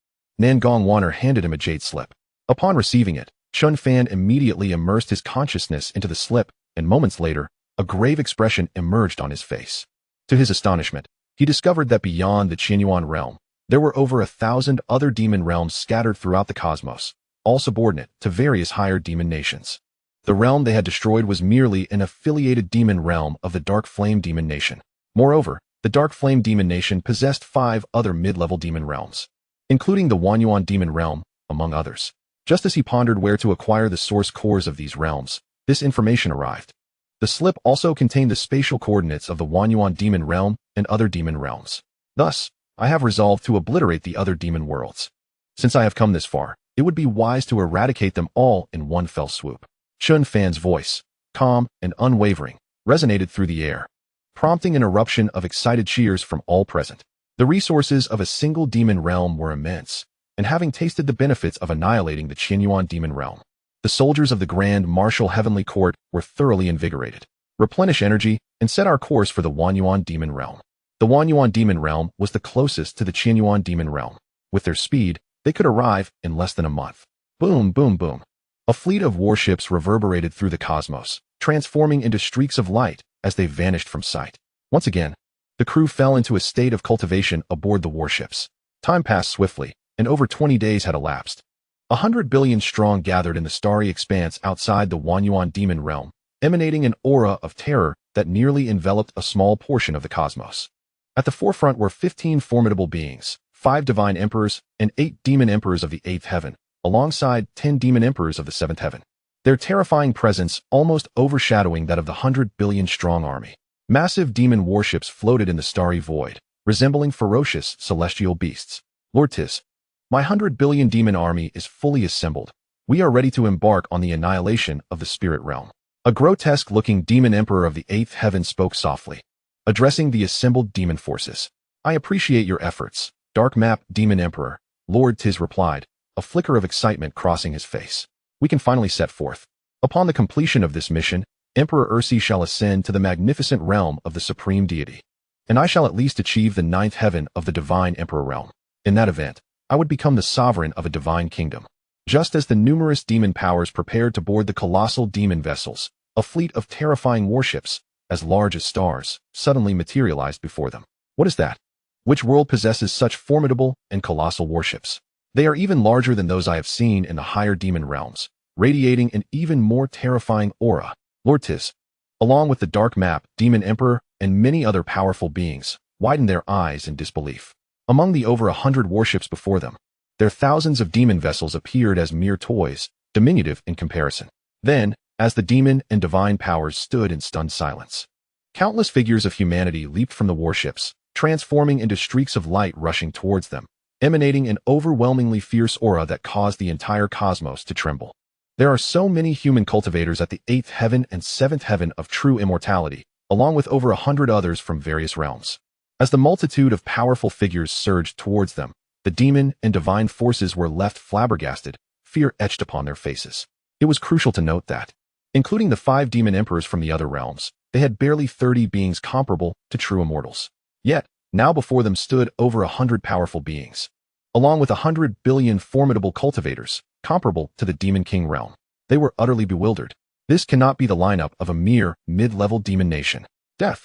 Nangong Waner handed him a jade slip. Upon receiving it, Chen Fan immediately immersed his consciousness into the slip, and moments later, a grave expression emerged on his face. To his astonishment, he discovered that beyond the Qianyuan realm, there were over 1,000 other demon realms scattered throughout the cosmos, all subordinate to various higher demon nations. The realm they had destroyed was merely an affiliated demon realm of the Dark Flame Demon Nation. Moreover, the Dark Flame Demon Nation possessed 5 other mid-level demon realms, including the Wanyuan demon realm, among others. Just as he pondered where to acquire the source cores of these realms, this information arrived. The slip also contained the spatial coordinates of the Wanyuan demon realm and other demon realms. Thus, I have resolved to obliterate the other demon worlds. Since I have come this far, it would be wise to eradicate them all in one fell swoop. Chen Fan's voice, calm and unwavering, resonated through the air, prompting an eruption of excited cheers from all present. The resources of a single demon realm were immense, and having tasted the benefits of annihilating the Qianyuan demon realm, the soldiers of the Grand Martial Heavenly Court were thoroughly invigorated. Replenish energy and set our course for the Wanyuan demon realm. The Wanyuan demon realm was the closest to the Qianyuan demon realm. With their speed, they could arrive in less than a month. Boom, boom, boom. A fleet of warships reverberated through the cosmos, transforming into streaks of light as they vanished from sight. Once again, the crew fell into a state of cultivation aboard the warships. Time passed swiftly, and over 20 days had elapsed. 100 billion strong gathered in the starry expanse outside the Wanyuan demon realm, emanating an aura of terror that nearly enveloped a small portion of the cosmos. At the forefront were 15 formidable beings, 5 divine emperors, and 8 demon emperors of the 8th heaven, alongside 10 demon emperors of the 7th heaven. Their terrifying presence almost overshadowing that of the 100 billion strong army. Massive demon warships floated in the starry void, resembling ferocious celestial beasts. Lord Tis, my 100 billion demon army is fully assembled. We are ready to embark on the annihilation of the spirit realm. A grotesque-looking demon emperor of the 8th heaven spoke softly, addressing the assembled demon forces. I appreciate your efforts, Dark Map Demon Emperor, Lord Tis replied, a flicker of excitement crossing his face. We can finally set forth. Upon the completion of this mission, Emperor Ursi shall ascend to the magnificent realm of the Supreme Deity, and I shall at least achieve the 9th heaven of the Divine Emperor realm. In that event, I would become the sovereign of a divine kingdom. Just as the numerous demon powers prepared to board the colossal demon vessels, a fleet of terrifying warships, as large as stars, suddenly materialized before them. What is that? Which world possesses such formidable and colossal warships? They are even larger than those I have seen in the higher demon realms, radiating an even more terrifying aura. Lord Tis, along with the Dark Map, Demon Emperor, and many other powerful beings, widened their eyes in disbelief. Among the over 100 warships before them, their thousands of demon vessels appeared as mere toys, diminutive in comparison. Then, as the demon and divine powers stood in stunned silence, countless figures of humanity leaped from the warships, transforming into streaks of light rushing towards them, emanating an overwhelmingly fierce aura that caused the entire cosmos to tremble. There are so many human cultivators at the 8th heaven and 7th heaven of true immortality, along with over 100 others from various realms. As the multitude of powerful figures surged towards them, the demon and divine forces were left flabbergasted, fear etched upon their faces. It was crucial to note that, including the 5 demon emperors from the other realms, they had barely 30 beings comparable to true immortals. Yet, now before them stood over 100 powerful beings, along with 100 billion formidable cultivators, comparable to the Demon King realm. They were utterly bewildered. This cannot be the lineup of a mere mid-level demon nation. Death.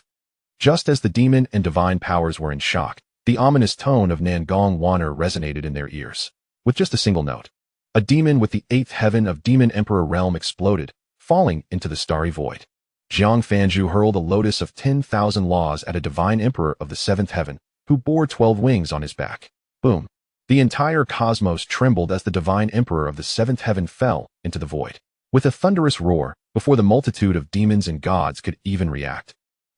Just as the demon and divine powers were in shock, the ominous tone of Nangong Wan'er resonated in their ears. With just a single note, a demon with the 8th heaven of Demon Emperor realm exploded, falling into the starry void. Jiang Fanju hurled a lotus of 10,000 laws at a divine emperor of the 7th heaven, who bore 12 wings on his back. Boom. The entire cosmos trembled as the divine emperor of the 7th heaven fell into the void. With a thunderous roar, before the multitude of demons and gods could even react,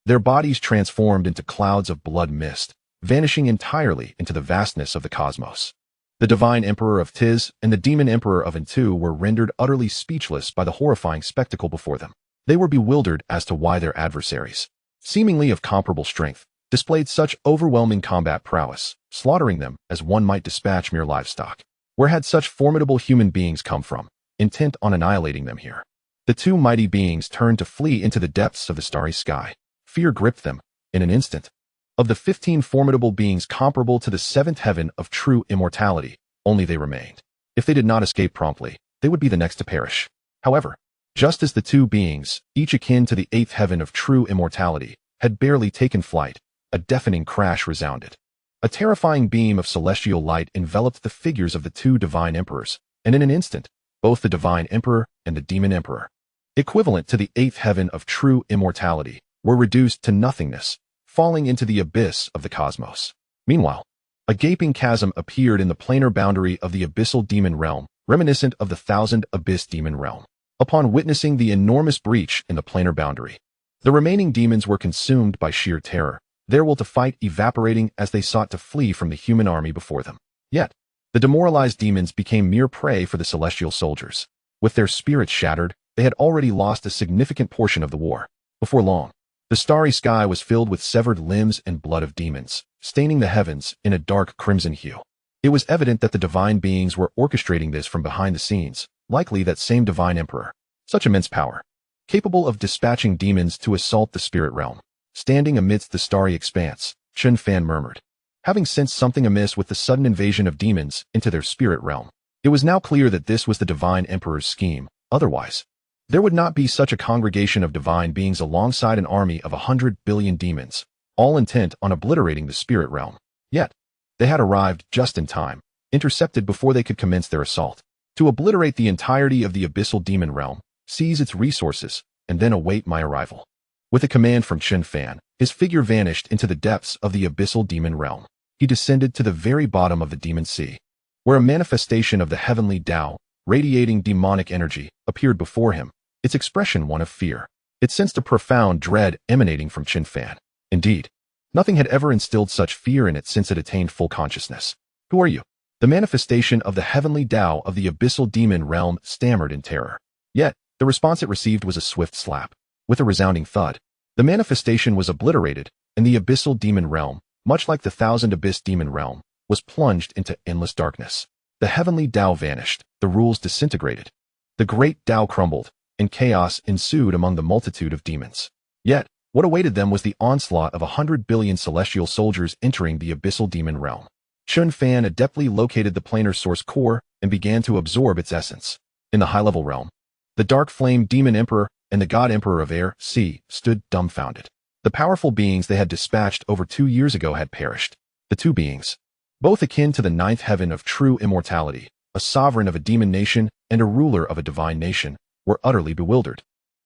their bodies transformed into clouds of blood mist, vanishing entirely into the vastness of the cosmos. The divine emperor of Tis and the demon emperor of Ntu were rendered utterly speechless by the horrifying spectacle before them. They were bewildered as to why their adversaries, seemingly of comparable strength, displayed such overwhelming combat prowess, slaughtering them as one might dispatch mere livestock. Where had such formidable human beings come from, intent on annihilating them here? The 2 mighty beings turned to flee into the depths of the starry sky. Fear gripped them, in an instant. Of the 15 formidable beings comparable to the 7th heaven of true immortality, only they remained. If they did not escape promptly, they would be the next to perish. However, just as the 2 beings, each akin to the 8th heaven of true immortality, had barely taken flight, a deafening crash resounded. A terrifying beam of celestial light enveloped the figures of the 2 divine emperors, and in an instant, both the divine emperor and the demon emperor, equivalent to the 8th heaven of true immortality, were reduced to nothingness, falling into the abyss of the cosmos. Meanwhile, a gaping chasm appeared in the planar boundary of the abyssal demon realm, reminiscent of the 1000 abyss demon realm. Upon witnessing the enormous breach in the planar boundary, the remaining demons were consumed by sheer terror, their will to fight evaporating as they sought to flee from the human army before them. Yet, the demoralized demons became mere prey for the celestial soldiers. With their spirits shattered, they had already lost a significant portion of the war. Before long, the starry sky was filled with severed limbs and blood of demons, staining the heavens in a dark crimson hue. It was evident that the divine beings were orchestrating this from behind the scenes, likely that same divine emperor. Such immense power, capable of dispatching demons to assault the spirit realm. Standing amidst the starry expanse, Chen Fan murmured, having sensed something amiss with the sudden invasion of demons into their spirit realm. It was now clear that this was the divine emperor's scheme. Otherwise, there would not be such a congregation of divine beings alongside an army of 100 billion demons, all intent on obliterating the spirit realm. Yet, they had arrived just in time, intercepted before they could commence their assault. To obliterate the entirety of the abyssal demon realm, seize its resources, and then await my arrival. With a command from Chen Fan, his figure vanished into the depths of the abyssal demon realm. He descended to the very bottom of the demon sea, where a manifestation of the heavenly Tao, radiating demonic energy, appeared before him, its expression one of fear. It sensed a profound dread emanating from Chen Fan. Indeed, nothing had ever instilled such fear in it since it attained full consciousness. Who are you? The manifestation of the heavenly Tao of the abyssal demon realm stammered in terror. Yet, the response it received was a swift slap. With a resounding thud, the manifestation was obliterated, and the abyssal demon realm, much like the thousand abyss demon realm, was plunged into endless darkness. The heavenly Tao vanished, the rules disintegrated. The great Tao crumbled, and chaos ensued among the multitude of demons. Yet, what awaited them was the onslaught of 100 billion celestial soldiers entering the abyssal demon realm. Chen Fan adeptly located the planar source core and began to absorb its essence. In the high-level realm, the dark flame demon emperor and the god emperor of air, sea, stood dumbfounded. The powerful beings they had dispatched over 2 years ago had perished. The two beings, both akin to the ninth heaven of true immortality, a sovereign of a demon nation and a ruler of a divine nation, were utterly bewildered,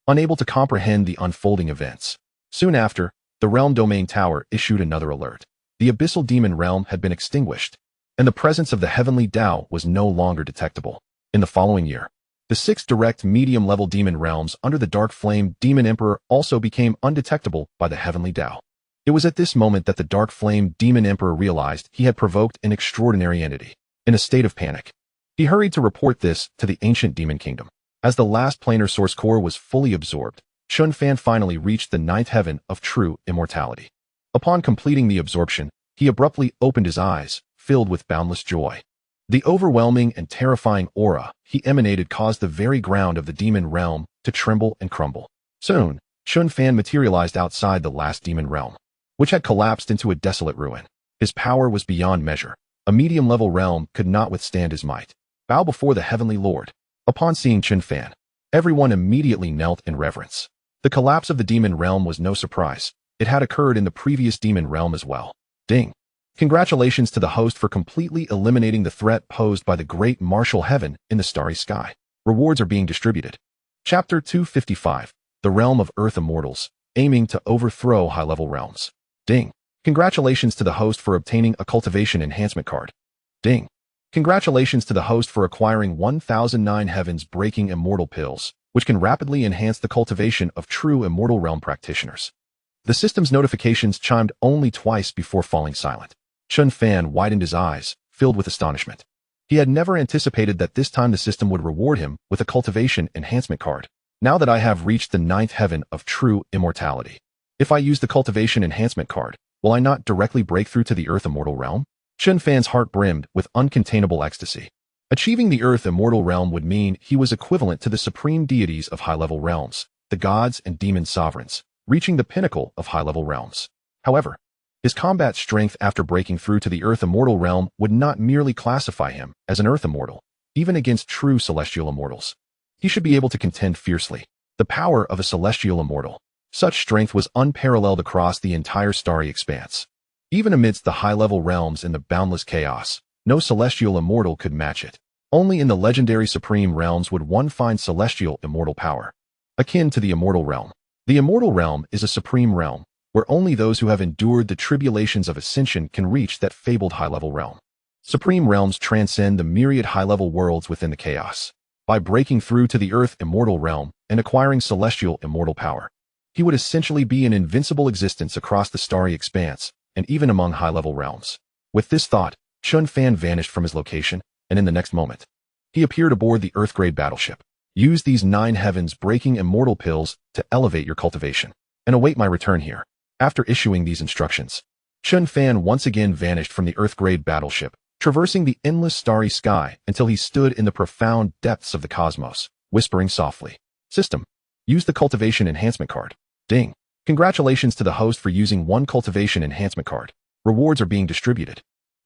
unable to comprehend the unfolding events. Soon after, the Realm Domain Tower issued another alert. The abyssal demon realm had been extinguished, and the presence of the heavenly Tao was no longer detectable. In the following year, the 6 direct medium-level demon realms under the dark flame demon emperor also became undetectable by the heavenly Tao. It was at this moment that the dark flame demon emperor realized he had provoked an extraordinary entity. In a state of panic, he hurried to report this to the ancient demon kingdom. As the last planar source core was fully absorbed, Chen Fan finally reached the ninth heaven of true immortality. Upon completing the absorption, he abruptly opened his eyes, filled with boundless joy. The overwhelming and terrifying aura he emanated caused the very ground of the demon realm to tremble and crumble. Soon, Chen Fan materialized outside the last demon realm, which had collapsed into a desolate ruin. His power was beyond measure. A medium-level realm could not withstand his might. Bow before the heavenly lord. Upon seeing Chen Fan, everyone immediately knelt in reverence. The collapse of the demon realm was no surprise. It had occurred in the previous demon realm as well. Ding! Congratulations to the host for completely eliminating the threat posed by the great martial heaven in the starry sky. Rewards are being distributed. Chapter 255, The Realm of Earth Immortals, aiming to overthrow high-level realms. Ding! Congratulations to the host for obtaining a cultivation enhancement card. Ding! Congratulations to the host for acquiring 1009 Heavens Breaking Immortal Pills, which can rapidly enhance the cultivation of true immortal realm practitioners. The system's notifications chimed only twice before falling silent. Chen Fan widened his eyes, filled with astonishment. He had never anticipated that this time the system would reward him with a cultivation enhancement card. Now that I have reached the ninth heaven of true immortality, if I use the cultivation enhancement card, will I not directly break through to the Earth Immortal Realm? Chen Fan's heart brimmed with uncontainable ecstasy. Achieving the Earth Immortal Realm would mean he was equivalent to the supreme deities of high-level realms, the gods and demon sovereigns, reaching the pinnacle of high-level realms. However, his combat strength after breaking through to the Earth Immortal Realm would not merely classify him as an Earth Immortal, even against true celestial immortals. He should be able to contend fiercely. The power of a celestial immortal. Such strength was unparalleled across the entire starry expanse. Even amidst the high-level realms and the boundless chaos, no celestial immortal could match it. Only in the legendary supreme realms would one find celestial immortal power. Akin to the immortal realm. The immortal realm is a supreme realm, where only those who have endured the tribulations of ascension can reach that fabled high-level realm. Supreme realms transcend the myriad high-level worlds within the chaos. By breaking through to the Earth Immortal Realm and acquiring celestial immortal power, he would essentially be an invincible existence across the starry expanse, and even among high-level realms. With this thought, Chen Fan vanished from his location, and in the next moment, he appeared aboard the Earth-grade battleship. Use these 9 Heavens Breaking Immortal Pills to elevate your cultivation, and await my return here. After issuing these instructions, Chen Fan once again vanished from the Earth-grade battleship, traversing the endless starry sky until he stood in the profound depths of the cosmos, whispering softly. System. Use the cultivation enhancement card. Ding. Congratulations to the host for using one cultivation enhancement card. Rewards are being distributed.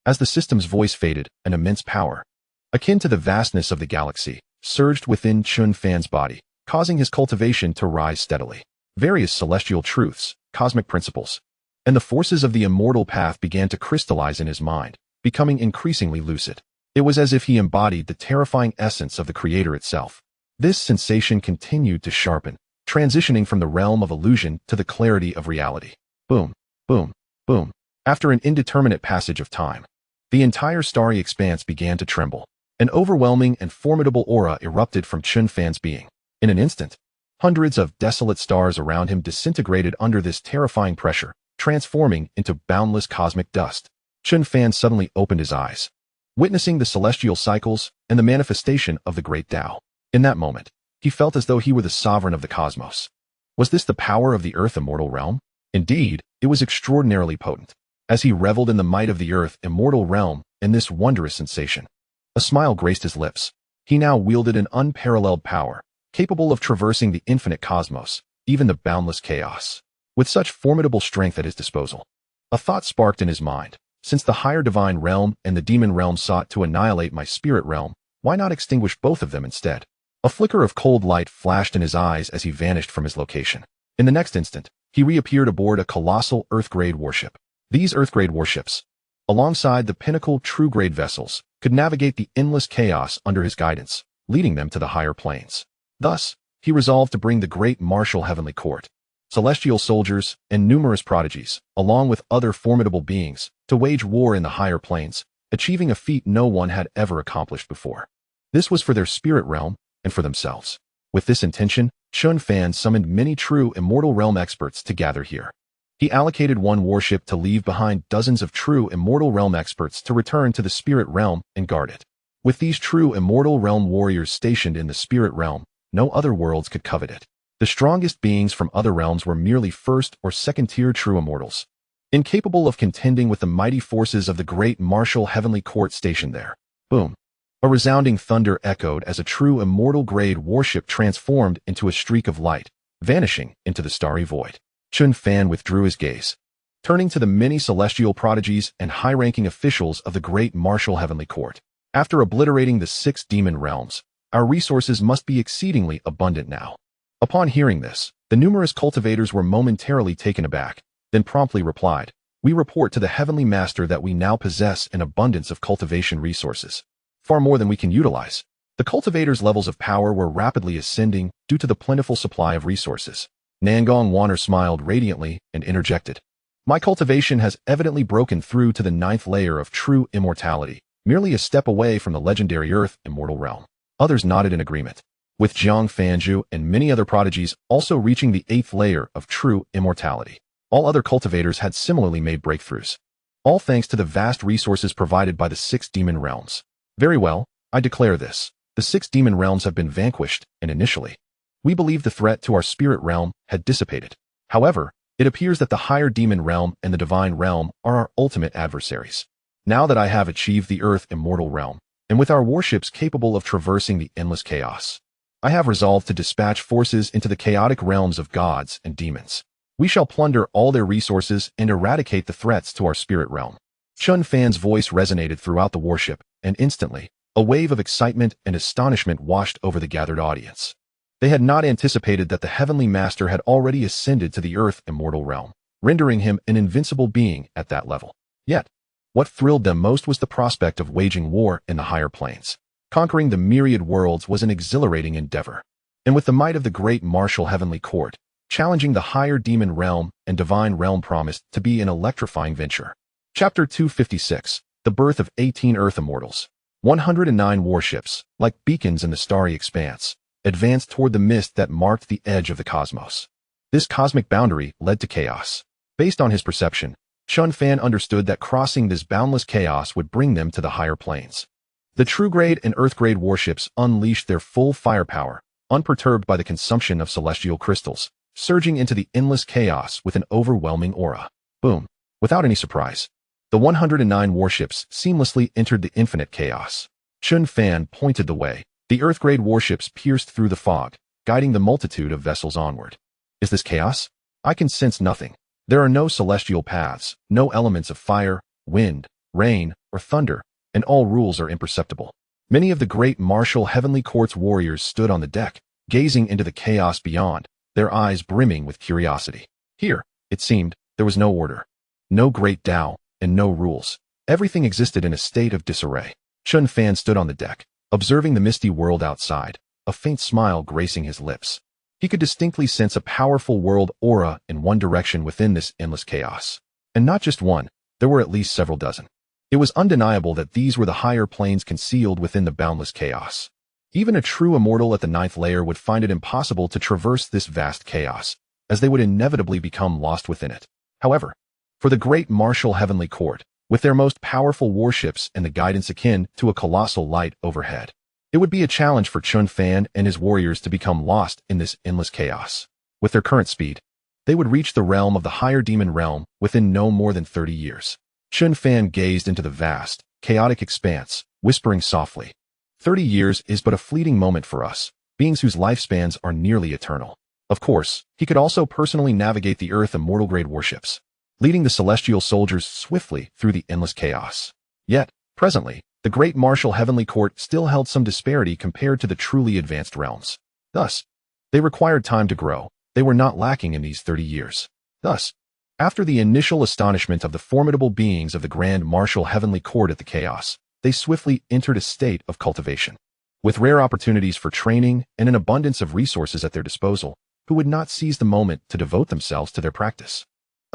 As the system's voice faded, an immense power, akin to the vastness of the galaxy, surged within Chen Fan's body, causing his cultivation to rise steadily. Various celestial truths, cosmic principles, and the forces of the immortal path began to crystallize in his mind, becoming increasingly lucid. It was as if he embodied the terrifying essence of the Creator itself. This sensation continued to sharpen, transitioning from the realm of illusion to the clarity of reality. Boom, boom, boom. After an indeterminate passage of time, the entire starry expanse began to tremble. An overwhelming and formidable aura erupted from Chen Fan's being. In an instant, hundreds of desolate stars around him disintegrated under this terrifying pressure, transforming into boundless cosmic dust. Chen Fan suddenly opened his eyes, witnessing the celestial cycles and the manifestation of the great Tao. In that moment, he felt as though he were the sovereign of the cosmos. Was this the power of the Earth Immortal Realm? Indeed, it was extraordinarily potent. As he reveled in the might of the Earth Immortal Realm and this wondrous sensation, a smile graced his lips. He now wielded an unparalleled power, capable of traversing the infinite cosmos, even the boundless chaos. With such formidable strength at his disposal, a thought sparked in his mind. Since the higher divine realm and the demon realm sought to annihilate my spirit realm, why not extinguish both of them instead? A flicker of cold light flashed in his eyes as he vanished from his location. In the next instant, he reappeared aboard a colossal Earth-grade warship. These Earth-grade warships, alongside the pinnacle true-grade vessels, could navigate the endless chaos under his guidance, leading them to the higher planes. Thus, he resolved to bring the great martial heavenly court, celestial soldiers, and numerous prodigies, along with other formidable beings, to wage war in the higher planes, achieving a feat no one had ever accomplished before. This was for their spirit realm and for themselves. With this intention, Chen Fan summoned many true immortal realm experts to gather here. He allocated one warship to leave behind dozens of true immortal realm experts to return to the spirit realm and guard it. With these true immortal realm warriors stationed in the spirit realm, no other worlds could covet it. The strongest beings from other realms were merely first or second-tier true immortals, incapable of contending with the mighty forces of the great martial heavenly court stationed there. Boom. A resounding thunder echoed as a true immortal-grade warship transformed into a streak of light, vanishing into the starry void. Chen Fan withdrew his gaze, turning to the many celestial prodigies and high-ranking officials of the great martial heavenly court. After obliterating the 6 demon realms, our resources must be exceedingly abundant now. Upon hearing this, the numerous cultivators were momentarily taken aback, then promptly replied, "We report to the Heavenly Master that we now possess an abundance of cultivation resources, far more than we can utilize." The cultivators' levels of power were rapidly ascending due to the plentiful supply of resources. Nangong Wanner smiled radiantly and interjected, "My cultivation has evidently broken through to the 9th layer of true immortality, merely a step away from the legendary Earth Immortal Realm." Others nodded in agreement, with Jiang Fanju and many other prodigies also reaching the 8th layer of true immortality. All other cultivators had similarly made breakthroughs, all thanks to the vast resources provided by the 6 demon realms. Very well, I declare this. The 6 demon realms have been vanquished, and initially, we believed the threat to our spirit realm had dissipated. However, it appears that the higher demon realm and the divine realm are our ultimate adversaries. Now that I have achieved the Earth Immortal Realm, and with our warships capable of traversing the endless chaos, I have resolved to dispatch forces into the chaotic realms of gods and demons. We shall plunder all their resources and eradicate the threats to our spirit realm. Chen Fan's voice resonated throughout the warship, and instantly, a wave of excitement and astonishment washed over the gathered audience. They had not anticipated that the Heavenly Master had already ascended to the Earth Immortal Realm, rendering him an invincible being at that level. Yet, what thrilled them most was the prospect of waging war in the higher planes. Conquering the myriad worlds was an exhilarating endeavor, and with the might of the great martial heavenly court, challenging the higher demon realm and divine realm promised to be an electrifying venture. Chapter 256, The Birth of 18 Earth Immortals. 109 warships, like beacons in the starry expanse, advanced toward the mist that marked the edge of the cosmos. This cosmic boundary led to chaos. Based on his perception, Chen Fan understood that crossing this boundless chaos would bring them to the higher planes. The true-grade and Earth-grade warships unleashed their full firepower, unperturbed by the consumption of celestial crystals, surging into the endless chaos with an overwhelming aura. Boom. Without any surprise, The 109 warships seamlessly entered the infinite chaos. Chen Fan pointed the way. The Earth-grade warships pierced through the fog, guiding the multitude of vessels onward. Is this chaos? I can sense nothing. There are no celestial paths, no elements of fire, wind, rain, or thunder, and all rules are imperceptible. Many of the great martial heavenly court's warriors stood on the deck, gazing into the chaos beyond, their eyes brimming with curiosity. Here, it seemed, there was no order, no great Tao, and no rules. Everything existed in a state of disarray. Chen Fan stood on the deck, observing the misty world outside, a faint smile gracing his lips. He could distinctly sense a powerful world aura in one direction within this endless chaos. And not just one, there were at least several dozen. It was undeniable that these were the higher planes concealed within the boundless chaos. Even a true immortal at the 9th layer would find it impossible to traverse this vast chaos, as they would inevitably become lost within it. However, for the great martial heavenly court, with their most powerful warships and the guidance akin to a colossal light overhead, it would be a challenge for Chen Fan and his warriors to become lost in this endless chaos. With their current speed, they would reach the realm of the higher demon realm within no more than 30 years. Chen Fan gazed into the vast, chaotic expanse, whispering softly, 30 years is but a fleeting moment for us, beings whose lifespans are nearly eternal. Of course, he could also personally navigate the Earth immortal-grade warships, leading the celestial soldiers swiftly through the endless chaos. Yet, presently, the great martial heavenly court still held some disparity compared to the truly advanced realms. Thus, they required time to grow. They were not lacking in these 30 years. Thus, after the initial astonishment of the formidable beings of the grand martial heavenly court at the chaos, they swiftly entered a state of cultivation. With rare opportunities for training and an abundance of resources at their disposal, who would not seize the moment to devote themselves to their practice?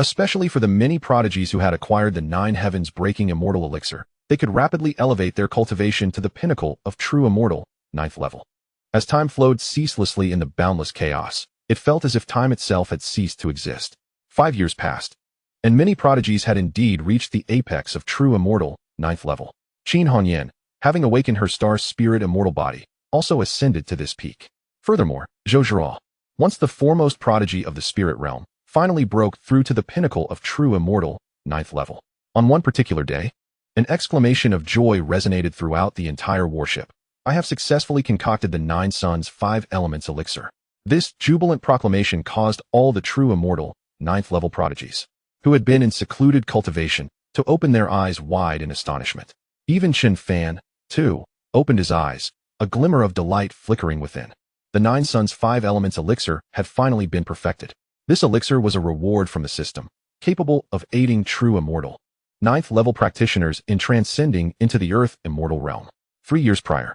Especially for the many prodigies who had acquired the 9 heavens-breaking immortal elixir, they could rapidly elevate their cultivation to the pinnacle of true immortal, 9th level. As time flowed ceaselessly in the boundless chaos, it felt as if time itself had ceased to exist. 5 years passed, and many prodigies had indeed reached the apex of true immortal, 9th level. Qin Hongyan, having awakened her star spirit immortal body, also ascended to this peak. Furthermore, Zhou Zhirao, once the foremost prodigy of the spirit realm, finally broke through to the pinnacle of true immortal, 9th level. On one particular day, an exclamation of joy resonated throughout the entire warship. I have successfully concocted the 9 suns 5 elements elixir. This jubilant proclamation caused all the true immortal, 9th level prodigies, who had been in secluded cultivation, to open their eyes wide in astonishment. Even Chen Fan, too, opened his eyes, a glimmer of delight flickering within. The 9 suns 5 elements elixir had finally been perfected. This elixir was a reward from the system, capable of aiding true immortal, 9th level practitioners in transcending into the Earth immortal realm. 3 years prior,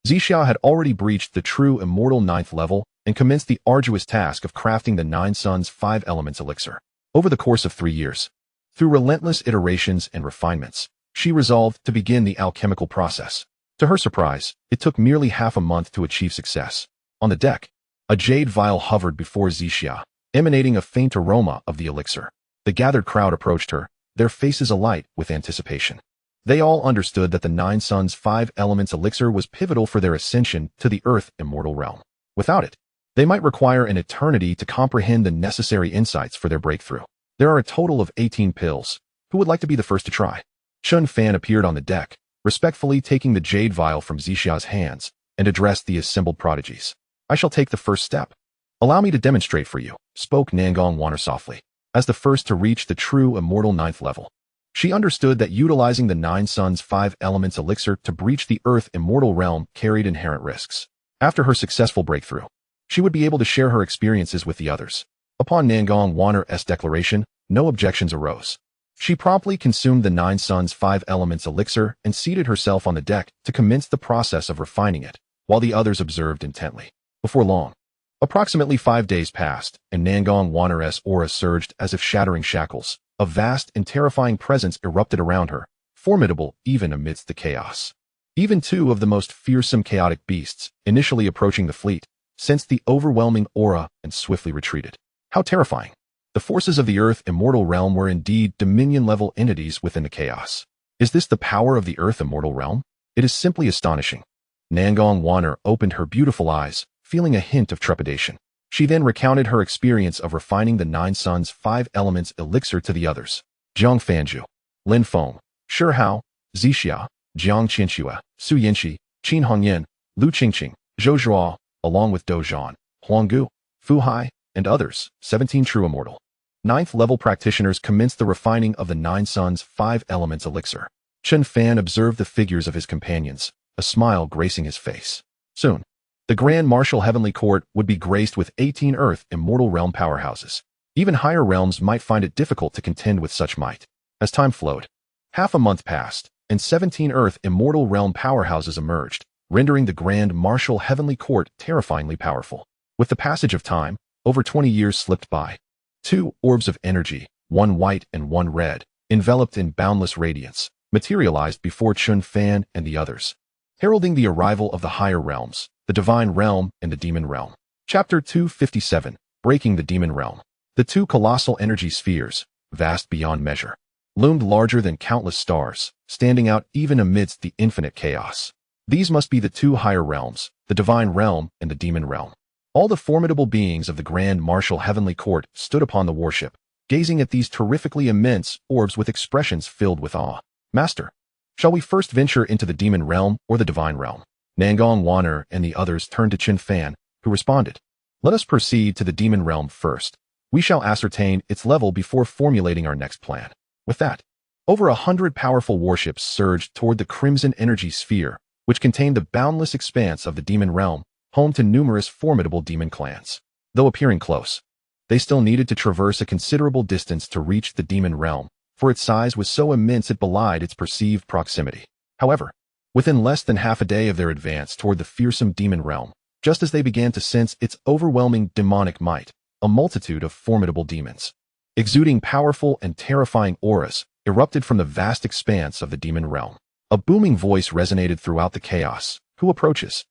Xianxia had already breached the true immortal 9th level and commenced the arduous task of crafting the 9 suns 5 elements elixir. Over the course of 3 years, through relentless iterations and refinements, she resolved to begin the alchemical process. To her surprise, it took merely half a month to achieve success. On the deck, a jade vial hovered before Xianxia, emanating a faint aroma of the elixir. The gathered crowd approached her, their faces alight with anticipation. They all understood that the 9 suns 5 elements elixir was pivotal for their ascension to the Earth immortal realm. Without it, they might require an eternity to comprehend the necessary insights for their breakthrough. There are a total of 18 pills. Who would like to be the first to try? Chen Fan appeared on the deck, respectfully taking the jade vial from Xixia's hands, and addressed the assembled prodigies. I shall take the first step. Allow me to demonstrate for you, spoke Nangong Waner softly. As the first to reach the true immortal 9th level, she understood that utilizing the 9 suns 5 elements elixir to breach the Earth immortal realm carried inherent risks. After her successful breakthrough, she would be able to share her experiences with the others. Upon Nangong Waner's declaration, no objections arose. She promptly consumed the 9 suns 5 elements elixir and seated herself on the deck to commence the process of refining it, while the others observed intently. Before long, approximately 5 days passed, and Nangong Waner's aura surged as if shattering shackles. A vast and terrifying presence erupted around her, formidable even amidst the chaos. Even 2 of the most fearsome chaotic beasts, initially approaching the fleet, sensed the overwhelming aura and swiftly retreated. How terrifying! The forces of the Earth immortal realm were indeed dominion-level entities within the chaos. Is this the power of the Earth immortal realm? It is simply astonishing. Nangong Waner opened her beautiful eyes, feeling a hint of trepidation. She then recounted her experience of refining the 9 suns 5 elements elixir to the others. Zhang Fanju, Lin Feng, Shi Hao, Zixia, Jiang Qianxia, Su Yinxi, Qin Hongyan, Lu Qingqing, Zhou Zhuo, along with Dou Zhan, Huanggu, Fu Hai, and others, 17 true immortal. Ninth-level practitioners commenced the refining of the Nine Suns' 5 elements elixir. Chen Fan observed the figures of his companions, a smile gracing his face. Soon, the Grand Martial Heavenly Court would be graced with 18 Earth Immortal Realm powerhouses. Even higher realms might find it difficult to contend with such might. As time flowed, half a month passed, and 17 Earth Immortal Realm powerhouses emerged, rendering the Grand Martial Heavenly Court terrifyingly powerful. With the passage of time, over 20 years slipped by. 2 orbs of energy, one white and one red, enveloped in boundless radiance, materialized before Chen Fan and the others, heralding the arrival of the higher realms, the Divine Realm and the Demon Realm. Chapter 257, Breaking the Demon Realm. The 2 colossal energy spheres, vast beyond measure, loomed larger than countless stars, standing out even amidst the infinite chaos. These must be the 2 higher realms, the Divine Realm and the Demon Realm. All the formidable beings of the Grand Martial Heavenly Court stood upon the warship, gazing at these terrifically immense orbs with expressions filled with awe. Master, shall we first venture into the Demon Realm or the Divine Realm? Nangong Wan'er and the others turned to Chen Fan, who responded, Let us proceed to the Demon Realm first. We shall ascertain its level before formulating our next plan. With that, over 100 powerful warships surged toward the Crimson Energy Sphere, which contained the boundless expanse of the Demon Realm, home to numerous formidable demon clans. Though appearing close, they still needed to traverse a considerable distance to reach the Demon Realm, for its size was so immense it belied its perceived proximity. However, within less than half a day of their advance toward the fearsome Demon Realm, just as they began to sense its overwhelming demonic might, a multitude of formidable demons, exuding powerful and terrifying auras, erupted from the vast expanse of the Demon Realm. A booming voice resonated throughout the chaos. Who approaches?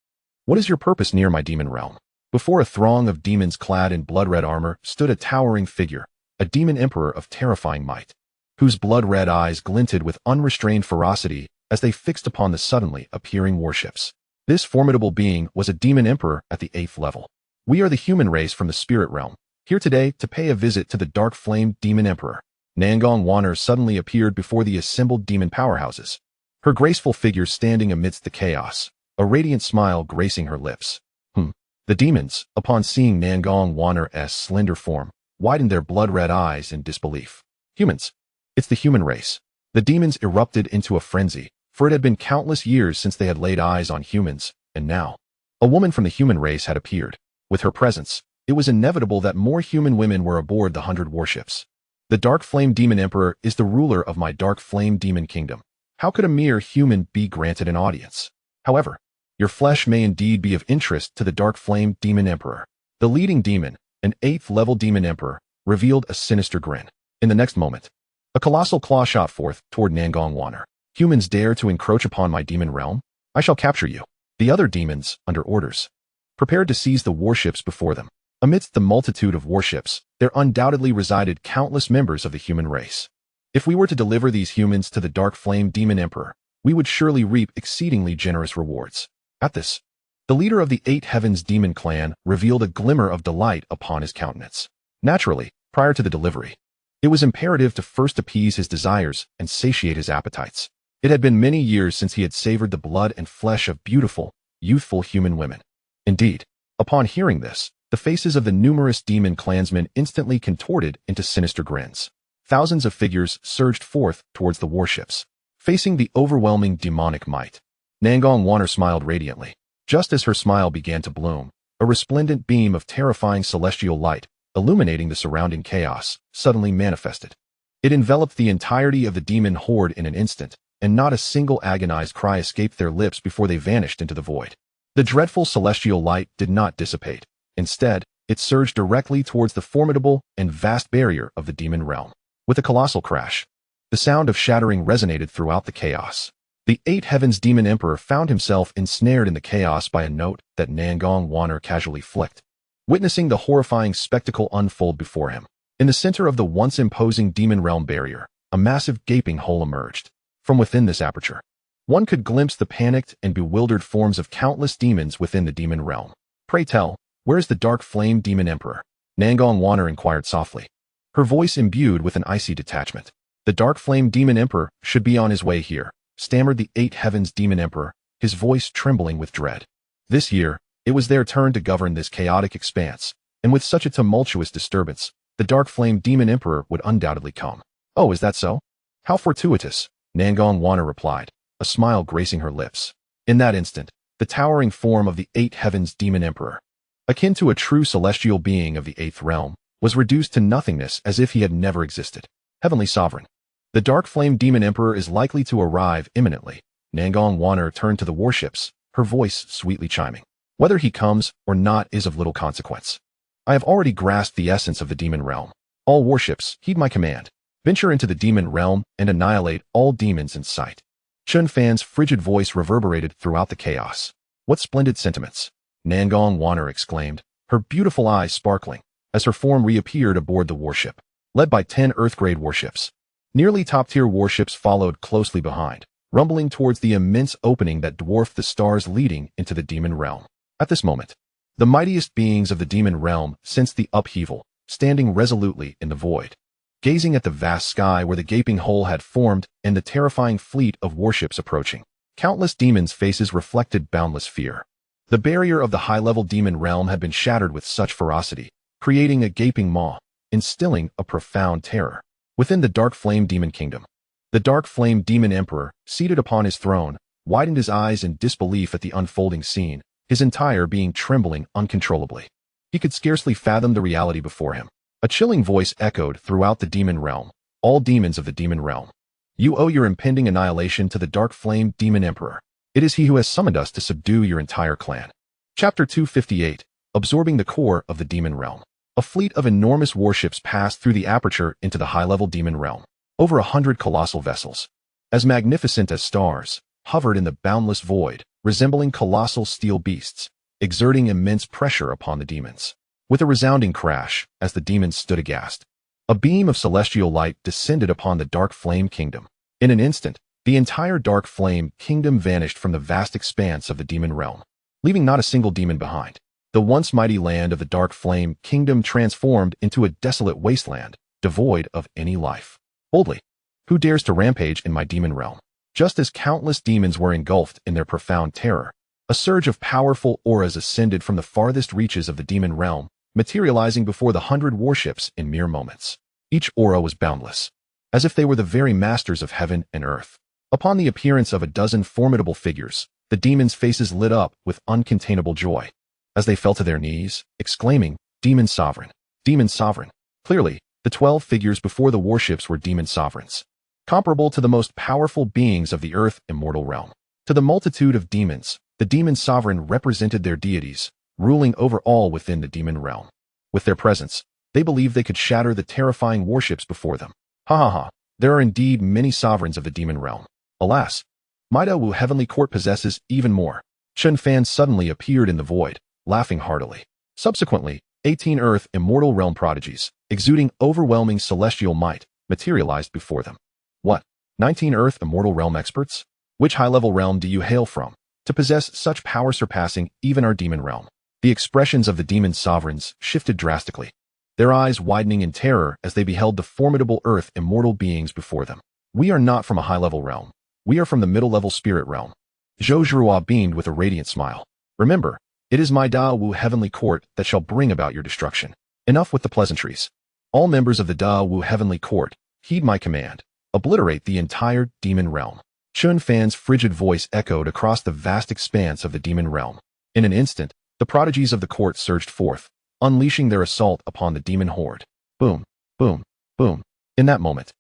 What is your purpose near my Demon Realm? Before a throng of demons clad in blood-red armor stood a towering figure, a demon emperor of terrifying might, whose blood-red eyes glinted with unrestrained ferocity as they fixed upon the suddenly appearing warships. This formidable being was a demon emperor at the 8th level. We are the human race from the spirit realm, here today to pay a visit to the dark flame demon emperor. Nangong Wan'er suddenly appeared before the assembled demon powerhouses, her graceful figure standing amidst the chaos, a radiant smile gracing her lips. The demons, upon seeing Nangong Wan'er's slender form, widened their blood-red eyes in disbelief. Humans. It's the human race. The demons erupted into a frenzy, for it had been countless years since they had laid eyes on humans, and now, a woman from the human race had appeared. With her presence, it was inevitable that more human women were aboard the 100 warships. The Dark Flame Demon Emperor is the ruler of my Dark Flame Demon Kingdom. How could a mere human be granted an audience? However, your flesh may indeed be of interest to the Dark Flame Demon Emperor. The leading demon, an 8th-level demon emperor, revealed a sinister grin. In the next moment, a colossal claw shot forth toward Nangong Wan'er. Humans dare to encroach upon my demon realm? I shall capture you. The other demons, under orders, prepared to seize the warships before them. Amidst the multitude of warships, there undoubtedly resided countless members of the human race. If we were to deliver these humans to the Dark Flame Demon Emperor, we would surely reap exceedingly generous rewards. At this, the leader of the 8 Heavens Demon Clan revealed a glimmer of delight upon his countenance. Naturally, prior to the delivery, it was imperative to first appease his desires and satiate his appetites. It had been many years since he had savored the blood and flesh of beautiful, youthful human women. Indeed, upon hearing this, the faces of the numerous demon clansmen instantly contorted into sinister grins. Thousands of figures surged forth towards the warships, facing the overwhelming demonic might. Nangong Wan'er smiled radiantly. Just as her smile began to bloom, a resplendent beam of terrifying celestial light, illuminating the surrounding chaos, suddenly manifested. It enveloped the entirety of the demon horde in an instant, and not a single agonized cry escaped their lips before they vanished into the void. The dreadful celestial light did not dissipate. Instead, it surged directly towards the formidable and vast barrier of the demon realm. With a colossal crash, the sound of shattering resonated throughout the chaos. The 8 Heavens Demon Emperor found himself ensnared in the chaos by a note that Nangong Wan'er casually flicked, witnessing the horrifying spectacle unfold before him. In the center of the once imposing demon realm barrier, a massive gaping hole emerged. From within this aperture, one could glimpse the panicked and bewildered forms of countless demons within the demon realm. Pray tell, where is the Dark Flame Demon Emperor? Nangong Wan'er inquired softly, her voice imbued with an icy detachment. The Dark Flame Demon Emperor should be on his way here, stammered the Eight Heavens Demon Emperor, his voice trembling with dread. This year, it was their turn to govern this chaotic expanse, and with such a tumultuous disturbance, the Dark Flame Demon Emperor would undoubtedly come. Oh, is that so? How fortuitous, Nangong Wana replied, a smile gracing her lips. In that instant, the towering form of the Eight Heavens Demon Emperor, akin to a true celestial being of the Eighth Realm, was reduced to nothingness as if he had never existed. Heavenly Sovereign. The Dark Flame Demon Emperor is likely to arrive imminently. Nangong Wana turned to the warships, her voice sweetly chiming. Whether he comes or not is of little consequence. I have already grasped the essence of the demon realm. All warships, heed my command. Venture into the demon realm and annihilate all demons in sight. Chen Fan's frigid voice reverberated throughout the chaos. What splendid sentiments! Nangong Wana exclaimed, her beautiful eyes sparkling, as her form reappeared aboard the warship, led by 10 Earth-grade warships. Nearly top-tier warships followed closely behind, rumbling towards the immense opening that dwarfed the stars leading into the demon realm. At this moment, the mightiest beings of the demon realm sensed the upheaval, standing resolutely in the void, gazing at the vast sky where the gaping hole had formed and the terrifying fleet of warships approaching. Countless demons' faces reflected boundless fear. The barrier of the high-level demon realm had been shattered with such ferocity, creating a gaping maw, instilling a profound terror. Within the Dark Flame Demon Kingdom, the Dark Flame Demon Emperor, seated upon his throne, widened his eyes in disbelief at the unfolding scene, his entire being trembling uncontrollably. He could scarcely fathom the reality before him. A chilling voice echoed throughout the demon realm. All demons of the demon realm, you owe your impending annihilation to the Dark Flame Demon Emperor. It is he who has summoned us to subdue your entire clan. Chapter 258, Absorbing the Core of the Demon Realm. A fleet of enormous warships passed through the aperture into the high-level demon realm. Over 100 colossal vessels, as magnificent as stars, hovered in the boundless void, resembling colossal steel beasts, exerting immense pressure upon the demons. With a resounding crash, as the demons stood aghast, a beam of celestial light descended upon the Dark Flame Kingdom. In an instant, the entire Dark Flame Kingdom vanished from the vast expanse of the demon realm, leaving not a single demon behind. The once mighty land of the Dark Flame Kingdom transformed into a desolate wasteland, devoid of any life. Boldly, who dares to rampage in my demon realm? Just as countless demons were engulfed in their profound terror, a surge of powerful auras ascended from the farthest reaches of the demon realm, materializing before the 100 warships in mere moments. Each aura was boundless, as if they were the very masters of heaven and earth. Upon the appearance of a dozen formidable figures, the demons' faces lit up with uncontainable joy, as they fell to their knees, exclaiming, Demon Sovereign! Demon Sovereign! Clearly, the 12 figures before the warships were demon sovereigns, comparable to the most powerful beings of the earth immortal realm. To the multitude of demons, the demon sovereign represented their deities, ruling over all within the demon realm. With their presence, they believed they could shatter the terrifying warships before them. Ha ha ha, there are indeed many sovereigns of the demon realm. Alas, Maida Wu Heavenly Court possesses even more. Chen Fan suddenly appeared in the void, laughing heartily. Subsequently, 18 Earth Immortal Realm prodigies, exuding overwhelming celestial might, materialized before them. What? 19 Earth Immortal Realm experts? Which high-level realm do you hail from, to possess such power surpassing even our demon realm? The expressions of the demon sovereigns shifted drastically, their eyes widening in terror as they beheld the formidable Earth Immortal beings before them. We are not from a high-level realm. We are from the middle-level spirit realm. Zhou Zhuhua beamed with a radiant smile. Remember, it is my Da Wu Heavenly Court that shall bring about your destruction. Enough with the pleasantries. All members of the Da Wu Heavenly Court, heed my command. Obliterate the entire demon realm. Chen Fan's frigid voice echoed across the vast expanse of the demon realm. In an instant, the prodigies of the court surged forth, unleashing their assault upon the demon horde. Boom, boom, boom. In that moment,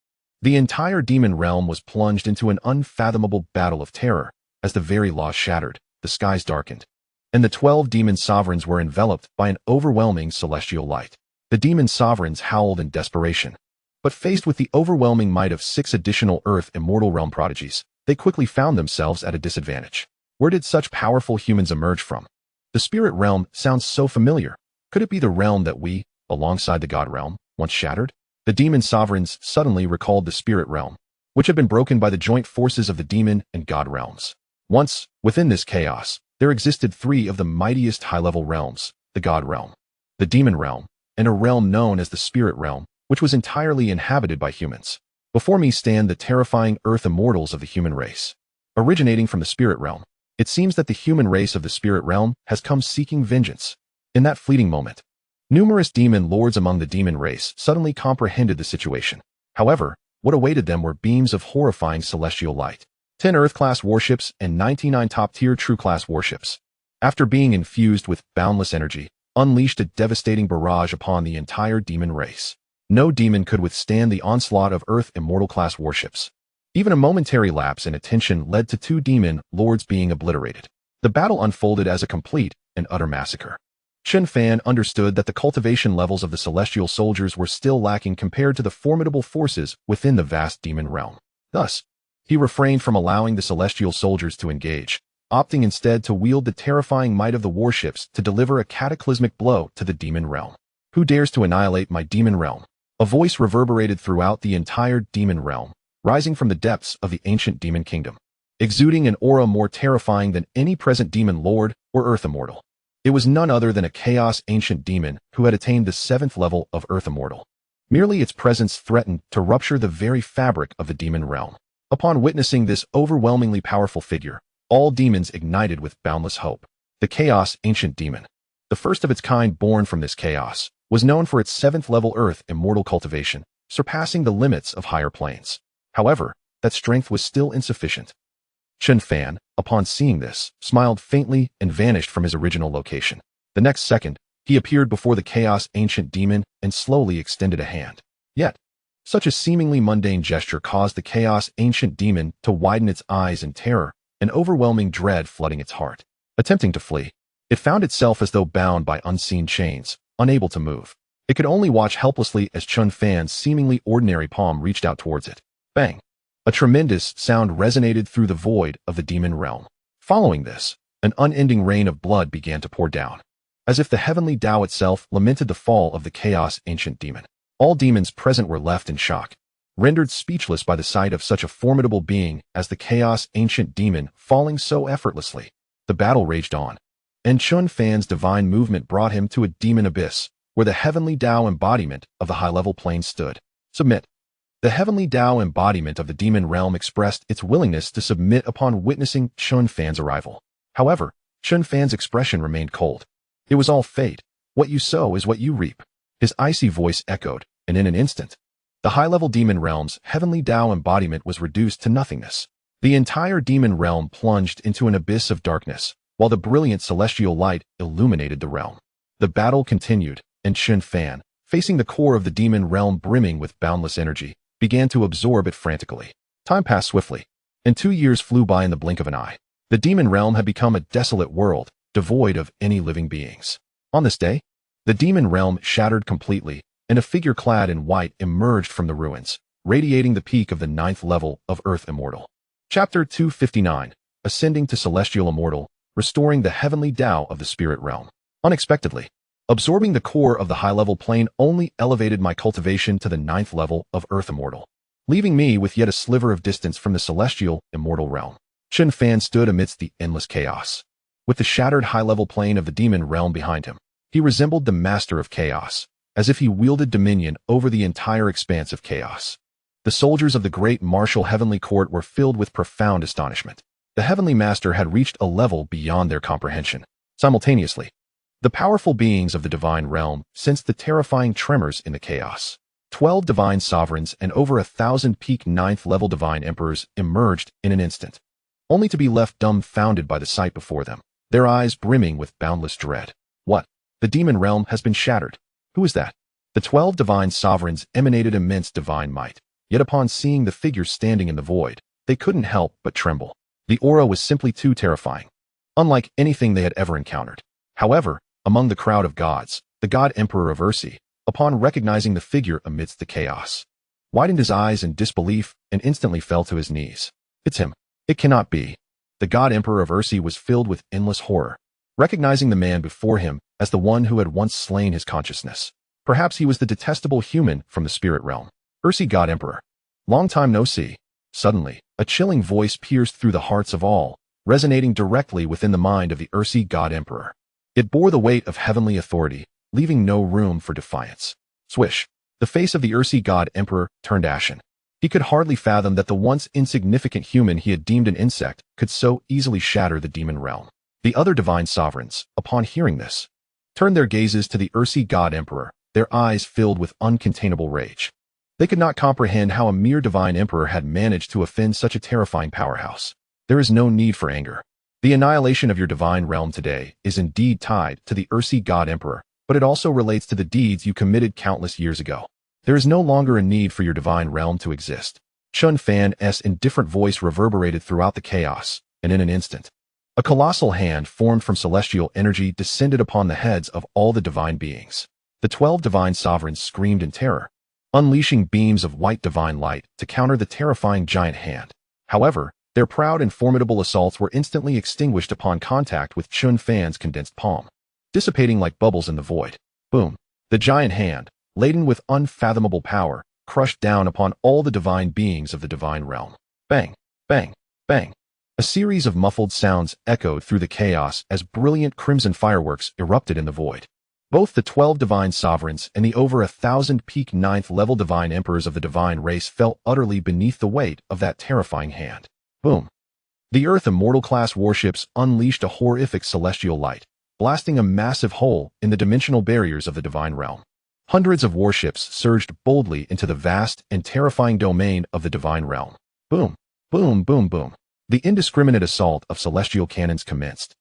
the entire demon realm was plunged into an unfathomable battle of terror. As the very laws shattered, the skies darkened, and the 12 demon sovereigns were enveloped by an overwhelming celestial light. The demon sovereigns howled in desperation, but faced with the overwhelming might of 6 additional Earth Immortal Realm prodigies, they quickly found themselves at a disadvantage. Where did such powerful humans emerge from? The spirit realm sounds so familiar. Could it be the realm that we, alongside the god realm, once shattered? The demon sovereigns suddenly recalled the spirit realm, which had been broken by the joint forces of the demon and god realms. Once, within this chaos, there existed 3 of the mightiest high-level realms, the god realm, the demon realm, and a realm known as the spirit realm, which was entirely inhabited by humans. Before me stand the terrifying earth immortals of the human race. Originating from the spirit realm, it seems that the human race of the spirit realm has come seeking vengeance. In that fleeting moment, numerous demon lords among the demon race suddenly comprehended the situation. However, what awaited them were beams of horrifying celestial light, 10 Earth-class warships and 99 top-tier True-class warships. After being infused with boundless energy, unleashed a devastating barrage upon the entire demon race. No demon could withstand the onslaught of Earth Immortal-class warships. Even a momentary lapse in attention led to 2 demon lords being obliterated. The battle unfolded as a complete and utter massacre. Chen Fan understood that the cultivation levels of the celestial soldiers were still lacking compared to the formidable forces within the vast demon realm. Thus, he refrained from allowing the celestial soldiers to engage, opting instead to wield the terrifying might of the warships to deliver a cataclysmic blow to the demon realm. Who dares to annihilate my demon realm? A voice reverberated throughout the entire demon realm, rising from the depths of the ancient demon kingdom, exuding an aura more terrifying than any present demon lord or earth immortal. It was none other than a chaos ancient demon who had attained the 7th level of Earth Immortal. Merely its presence threatened to rupture the very fabric of the demon realm. Upon witnessing this overwhelmingly powerful figure, all demons ignited with boundless hope. The chaos ancient demon, the first of its kind born from this chaos, was known for its 7th level Earth Immortal cultivation, surpassing the limits of higher planes. However, that strength was still insufficient. Chen Fan, upon seeing this, smiled faintly and vanished from his original location. The next second, he appeared before the chaos ancient demon and slowly extended a hand. Yet, such a seemingly mundane gesture caused the chaos ancient demon to widen its eyes in terror, an overwhelming dread flooding its heart. Attempting to flee, it found itself as though bound by unseen chains, unable to move. It could only watch helplessly as Chen Fan's seemingly ordinary palm reached out towards it. Bang! A tremendous sound resonated through the void of the demon realm. Following this, an unending rain of blood began to pour down, as if the heavenly Tao itself lamented the fall of the chaos ancient demon. All demons present were left in shock, rendered speechless by the sight of such a formidable being as the chaos ancient demon falling so effortlessly. The battle raged on, and Chen Fan's divine movement brought him to a demon abyss, where the heavenly Tao embodiment of the high-level plane stood. Submit. The heavenly Tao embodiment of the demon realm expressed its willingness to submit upon witnessing Chen Fan's arrival. However, Chen Fan's expression remained cold. It was all fate. What you sow is what you reap. His icy voice echoed, and in an instant, the high-level demon realm's heavenly Tao embodiment was reduced to nothingness. The entire demon realm plunged into an abyss of darkness, while the brilliant celestial light illuminated the realm. The battle continued, and Chen Fan, facing the core of the demon realm brimming with boundless energy, began to absorb it frantically. Time passed swiftly, and 2 years flew by in the blink of an eye. The demon realm had become a desolate world, devoid of any living beings. On this day, the demon realm shattered completely, and a figure clad in white emerged from the ruins, radiating the peak of the 9th level of Earth Immortal. Chapter 259, Ascending to Celestial Immortal, Restoring the Heavenly Tao of the Spirit Realm. Unexpectedly, absorbing the core of the high-level plane only elevated my cultivation to the 9th level of Earth Immortal, leaving me with yet a sliver of distance from the celestial immortal realm. Chen Fan stood amidst the endless chaos. With the shattered high-level plane of the demon realm behind him, he resembled the master of chaos, as if he wielded dominion over the entire expanse of chaos. The soldiers of the great martial heavenly court were filled with profound astonishment. The heavenly master had reached a level beyond their comprehension. Simultaneously, the powerful beings of the divine realm sensed the terrifying tremors in the chaos. 12 divine sovereigns and over 1,000 peak 9th level divine emperors emerged in an instant, only to be left dumbfounded by the sight before them, their eyes brimming with boundless dread. What? The demon realm has been shattered. Who is that? The 12 divine sovereigns emanated immense divine might, yet upon seeing the figure standing in the void, they couldn't help but tremble. The aura was simply too terrifying, unlike anything they had ever encountered. However, among the crowd of gods, the god emperor of Ursi, upon recognizing the figure amidst the chaos, widened his eyes in disbelief and instantly fell to his knees. It's him. It cannot be. The god emperor of Ursi was filled with endless horror, recognizing the man before him as the one who had once slain his consciousness. Perhaps he was the detestable human from the spirit realm. Ursi god emperor. Long time no see. Suddenly, a chilling voice pierced through the hearts of all, resonating directly within the mind of the Ursi god emperor. It bore the weight of heavenly authority, leaving no room for defiance. Swish! The face of the Ursi god emperor turned ashen. He could hardly fathom that the once insignificant human he had deemed an insect could so easily shatter the demon realm. The other divine sovereigns, upon hearing this, turned their gazes to the Ursi god emperor, their eyes filled with uncontainable rage. They could not comprehend how a mere divine emperor had managed to offend such a terrifying powerhouse. There is no need for anger. The annihilation of your divine realm today is indeed tied to the Ursi god emperor, but it also relates to the deeds you committed countless years ago. There is no longer a need for your divine realm to exist. Chen Fan's indifferent voice reverberated throughout the chaos, and in an instant, a colossal hand formed from celestial energy descended upon the heads of all the divine beings. The 12 divine sovereigns screamed in terror, unleashing beams of white divine light to counter the terrifying giant hand. However, their proud and formidable assaults were instantly extinguished upon contact with Chen Fan's condensed palm, dissipating like bubbles in the void. Boom! The giant hand, laden with unfathomable power, crushed down upon all the divine beings of the divine realm. Bang! Bang! Bang! A series of muffled sounds echoed through the chaos as brilliant crimson fireworks erupted in the void. Both the 12 divine sovereigns and the over 1,000 peak 9th-level divine emperors of the divine race fell utterly beneath the weight of that terrifying hand. Boom! The Earth Immortal-class warships unleashed a horrific celestial light, blasting a massive hole in the dimensional barriers of the divine realm. Hundreds of warships surged boldly into the vast and terrifying domain of the divine realm. Boom! Boom! Boom! Boom! The indiscriminate assault of celestial cannons commenced,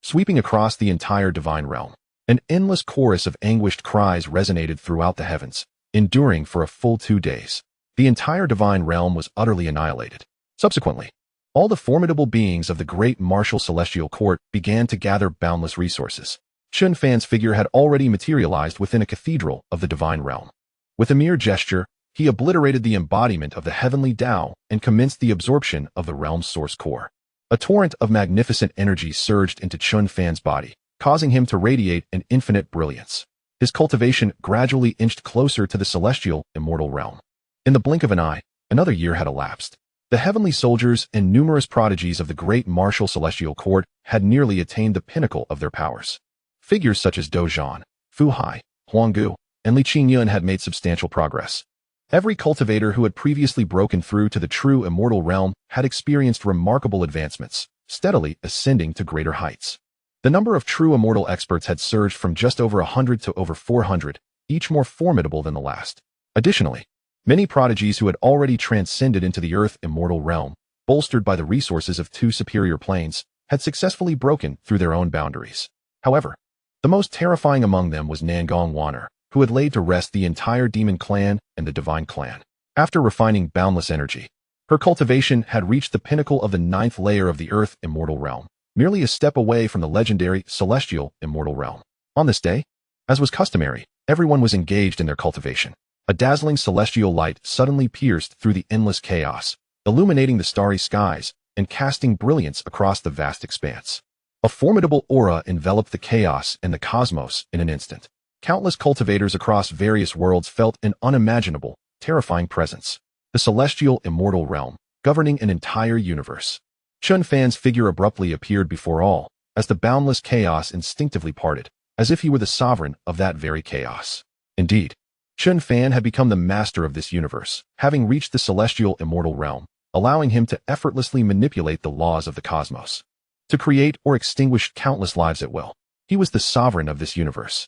sweeping across the entire divine realm. An endless chorus of anguished cries resonated throughout the heavens, enduring for a full 2 days. The entire divine realm was utterly annihilated. Subsequently, all the formidable beings of the great martial celestial court began to gather boundless resources. Chen Fan's figure had already materialized within a cathedral of the divine realm. With a mere gesture, he obliterated the embodiment of the heavenly Tao and commenced the absorption of the realm's source core. A torrent of magnificent energy surged into Chen Fan's body, causing him to radiate an infinite brilliance. His cultivation gradually inched closer to the celestial, immortal realm. In the blink of an eye, another year had elapsed. The heavenly soldiers and numerous prodigies of the great martial celestial court had nearly attained the pinnacle of their powers. Figures such as Dozhan, Fu Hai, Huanggu, and Li Qingyun had made substantial progress. Every cultivator who had previously broken through to the true immortal realm had experienced remarkable advancements, steadily ascending to greater heights. The number of true immortal experts had surged from just over 100 to over 400, each more formidable than the last. Additionally, many prodigies who had already transcended into the Earth immortal realm, bolstered by the resources of 2 superior planes, had successfully broken through their own boundaries. However, the most terrifying among them was Nangong Wan'er, who had laid to rest the entire demon clan and the divine clan. After refining boundless energy, her cultivation had reached the pinnacle of the 9th layer of the Earth immortal realm, merely a step away from the legendary celestial immortal realm. On this day, as was customary, everyone was engaged in their cultivation. A dazzling celestial light suddenly pierced through the endless chaos, illuminating the starry skies and casting brilliance across the vast expanse. A formidable aura enveloped the chaos and the cosmos in an instant. Countless cultivators across various worlds felt an unimaginable, terrifying presence. The celestial immortal realm, governing an entire universe. Chen Fan's figure abruptly appeared before all, as the boundless chaos instinctively parted, as if he were the sovereign of that very chaos. Indeed, Chen Fan had become the master of this universe, having reached the celestial immortal realm, allowing him to effortlessly manipulate the laws of the cosmos, to create or extinguish countless lives at will. He was the sovereign of this universe.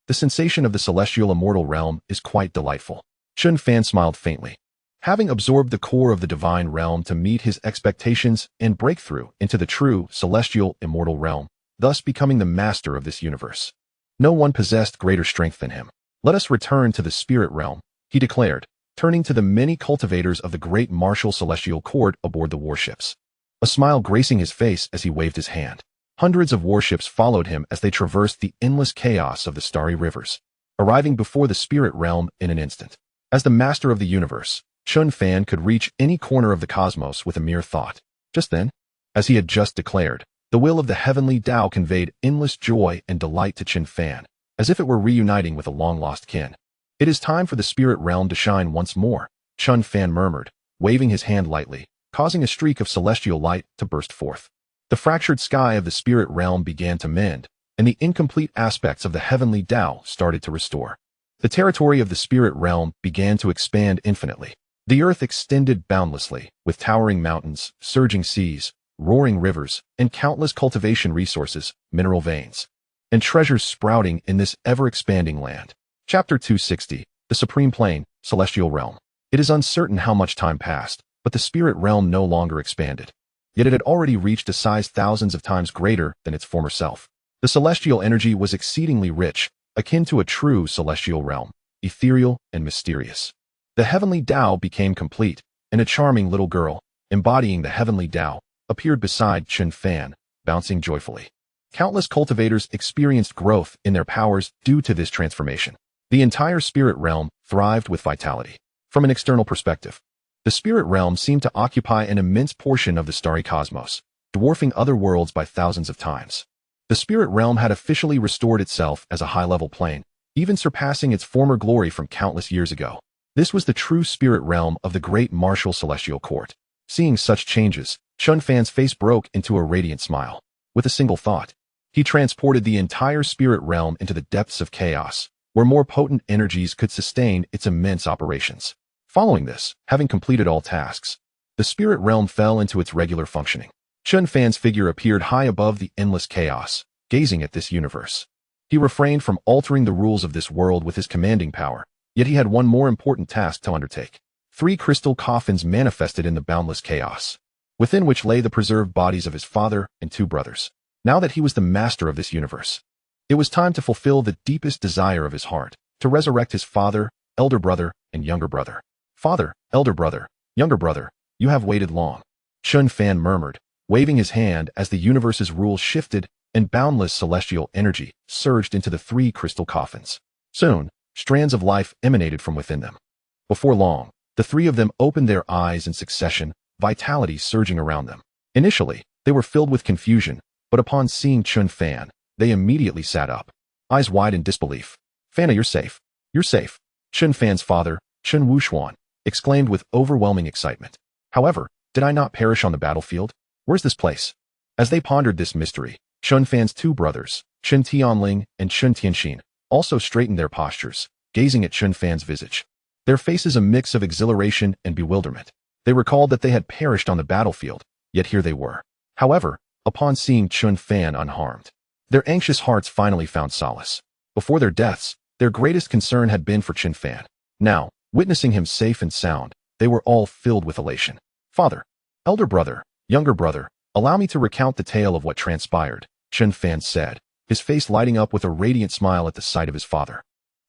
The sensation of the celestial immortal realm is quite delightful. Chen Fan smiled faintly. Having absorbed the core of the divine realm to meet his expectations and break through into the true celestial immortal realm, thus becoming the master of this universe. No one possessed greater strength than him. Let us return to the spirit realm, he declared, turning to the many cultivators of the great martial celestial court aboard the warships. A smile gracing his face as he waved his hand. Hundreds of warships followed him as they traversed the endless chaos of the starry rivers, arriving before the spirit realm in an instant. As the master of the universe, Chen Fan could reach any corner of the cosmos with a mere thought. Just then, as he had just declared, the will of the heavenly Tao conveyed endless joy and delight to Chen Fan, as if it were reuniting with a long-lost kin. It is time for the spirit realm to shine once more, Chen Fan murmured, waving his hand lightly, causing a streak of celestial light to burst forth. The fractured sky of the spirit realm began to mend, and the incomplete aspects of the heavenly Tao started to restore. The territory of the spirit realm began to expand infinitely, The earth extended boundlessly, with towering mountains, surging seas, roaring rivers, and countless cultivation resources, mineral veins, and treasures sprouting in this ever-expanding land. Chapter 260, The Supreme Plane, Celestial Realm. It is uncertain how much time passed, but the spirit realm no longer expanded. Yet it had already reached a size thousands of times greater than its former self. The celestial energy was exceedingly rich, akin to a true celestial realm, ethereal and mysterious. The heavenly Tao became complete, and a charming little girl, embodying the heavenly Tao, appeared beside Chen Fan, bouncing joyfully. Countless cultivators experienced growth in their powers due to this transformation. The entire spirit realm thrived with vitality. From an external perspective, the spirit realm seemed to occupy an immense portion of the starry cosmos, dwarfing other worlds by thousands of times. The spirit realm had officially restored itself as a high-level plane, even surpassing its former glory from countless years ago. This was the true spirit realm of the great martial celestial court. Seeing such changes, Chen Fan's face broke into a radiant smile. With a single thought, he transported the entire spirit realm into the depths of chaos, where more potent energies could sustain its immense operations. Following this, having completed all tasks, the spirit realm fell into its regular functioning. Chen Fan's figure appeared high above the endless chaos, gazing at this universe. He refrained from altering the rules of this world with his commanding power, yet he had one more important task to undertake. 3 crystal coffins manifested in the boundless chaos, within which lay the preserved bodies of his father and 2 brothers. Now that he was the master of this universe, it was time to fulfill the deepest desire of his heart, to resurrect his father, elder brother, and younger brother. Father, elder brother, younger brother, you have waited long, Chen Fan murmured, waving his hand as the universe's rules shifted and boundless celestial energy surged into the 3 crystal coffins. Soon, strands of life emanated from within them. Before long, the 3 of them opened their eyes in succession, vitality surging around them. Initially, they were filled with confusion, but upon seeing Chen Fan, they immediately sat up, eyes wide in disbelief. Fana, you're safe. You're safe. Chen Fan's father, Chen Wuxuan, exclaimed with overwhelming excitement. However, did I not perish on the battlefield? Where's this place? As they pondered this mystery, Chen Fan's 2 brothers, Chen Tianling and Chen Tianxin, also straightened their postures, gazing at Chen Fan's visage. Their faces a mix of exhilaration and bewilderment. They recalled that they had perished on the battlefield, yet here they were. However, upon seeing Chen Fan unharmed, their anxious hearts finally found solace. Before their deaths, their greatest concern had been for Chen Fan. Now, witnessing him safe and sound, they were all filled with elation. Father, elder brother, younger brother, allow me to recount the tale of what transpired, Chen Fan said, his face lighting up with a radiant smile at the sight of his father,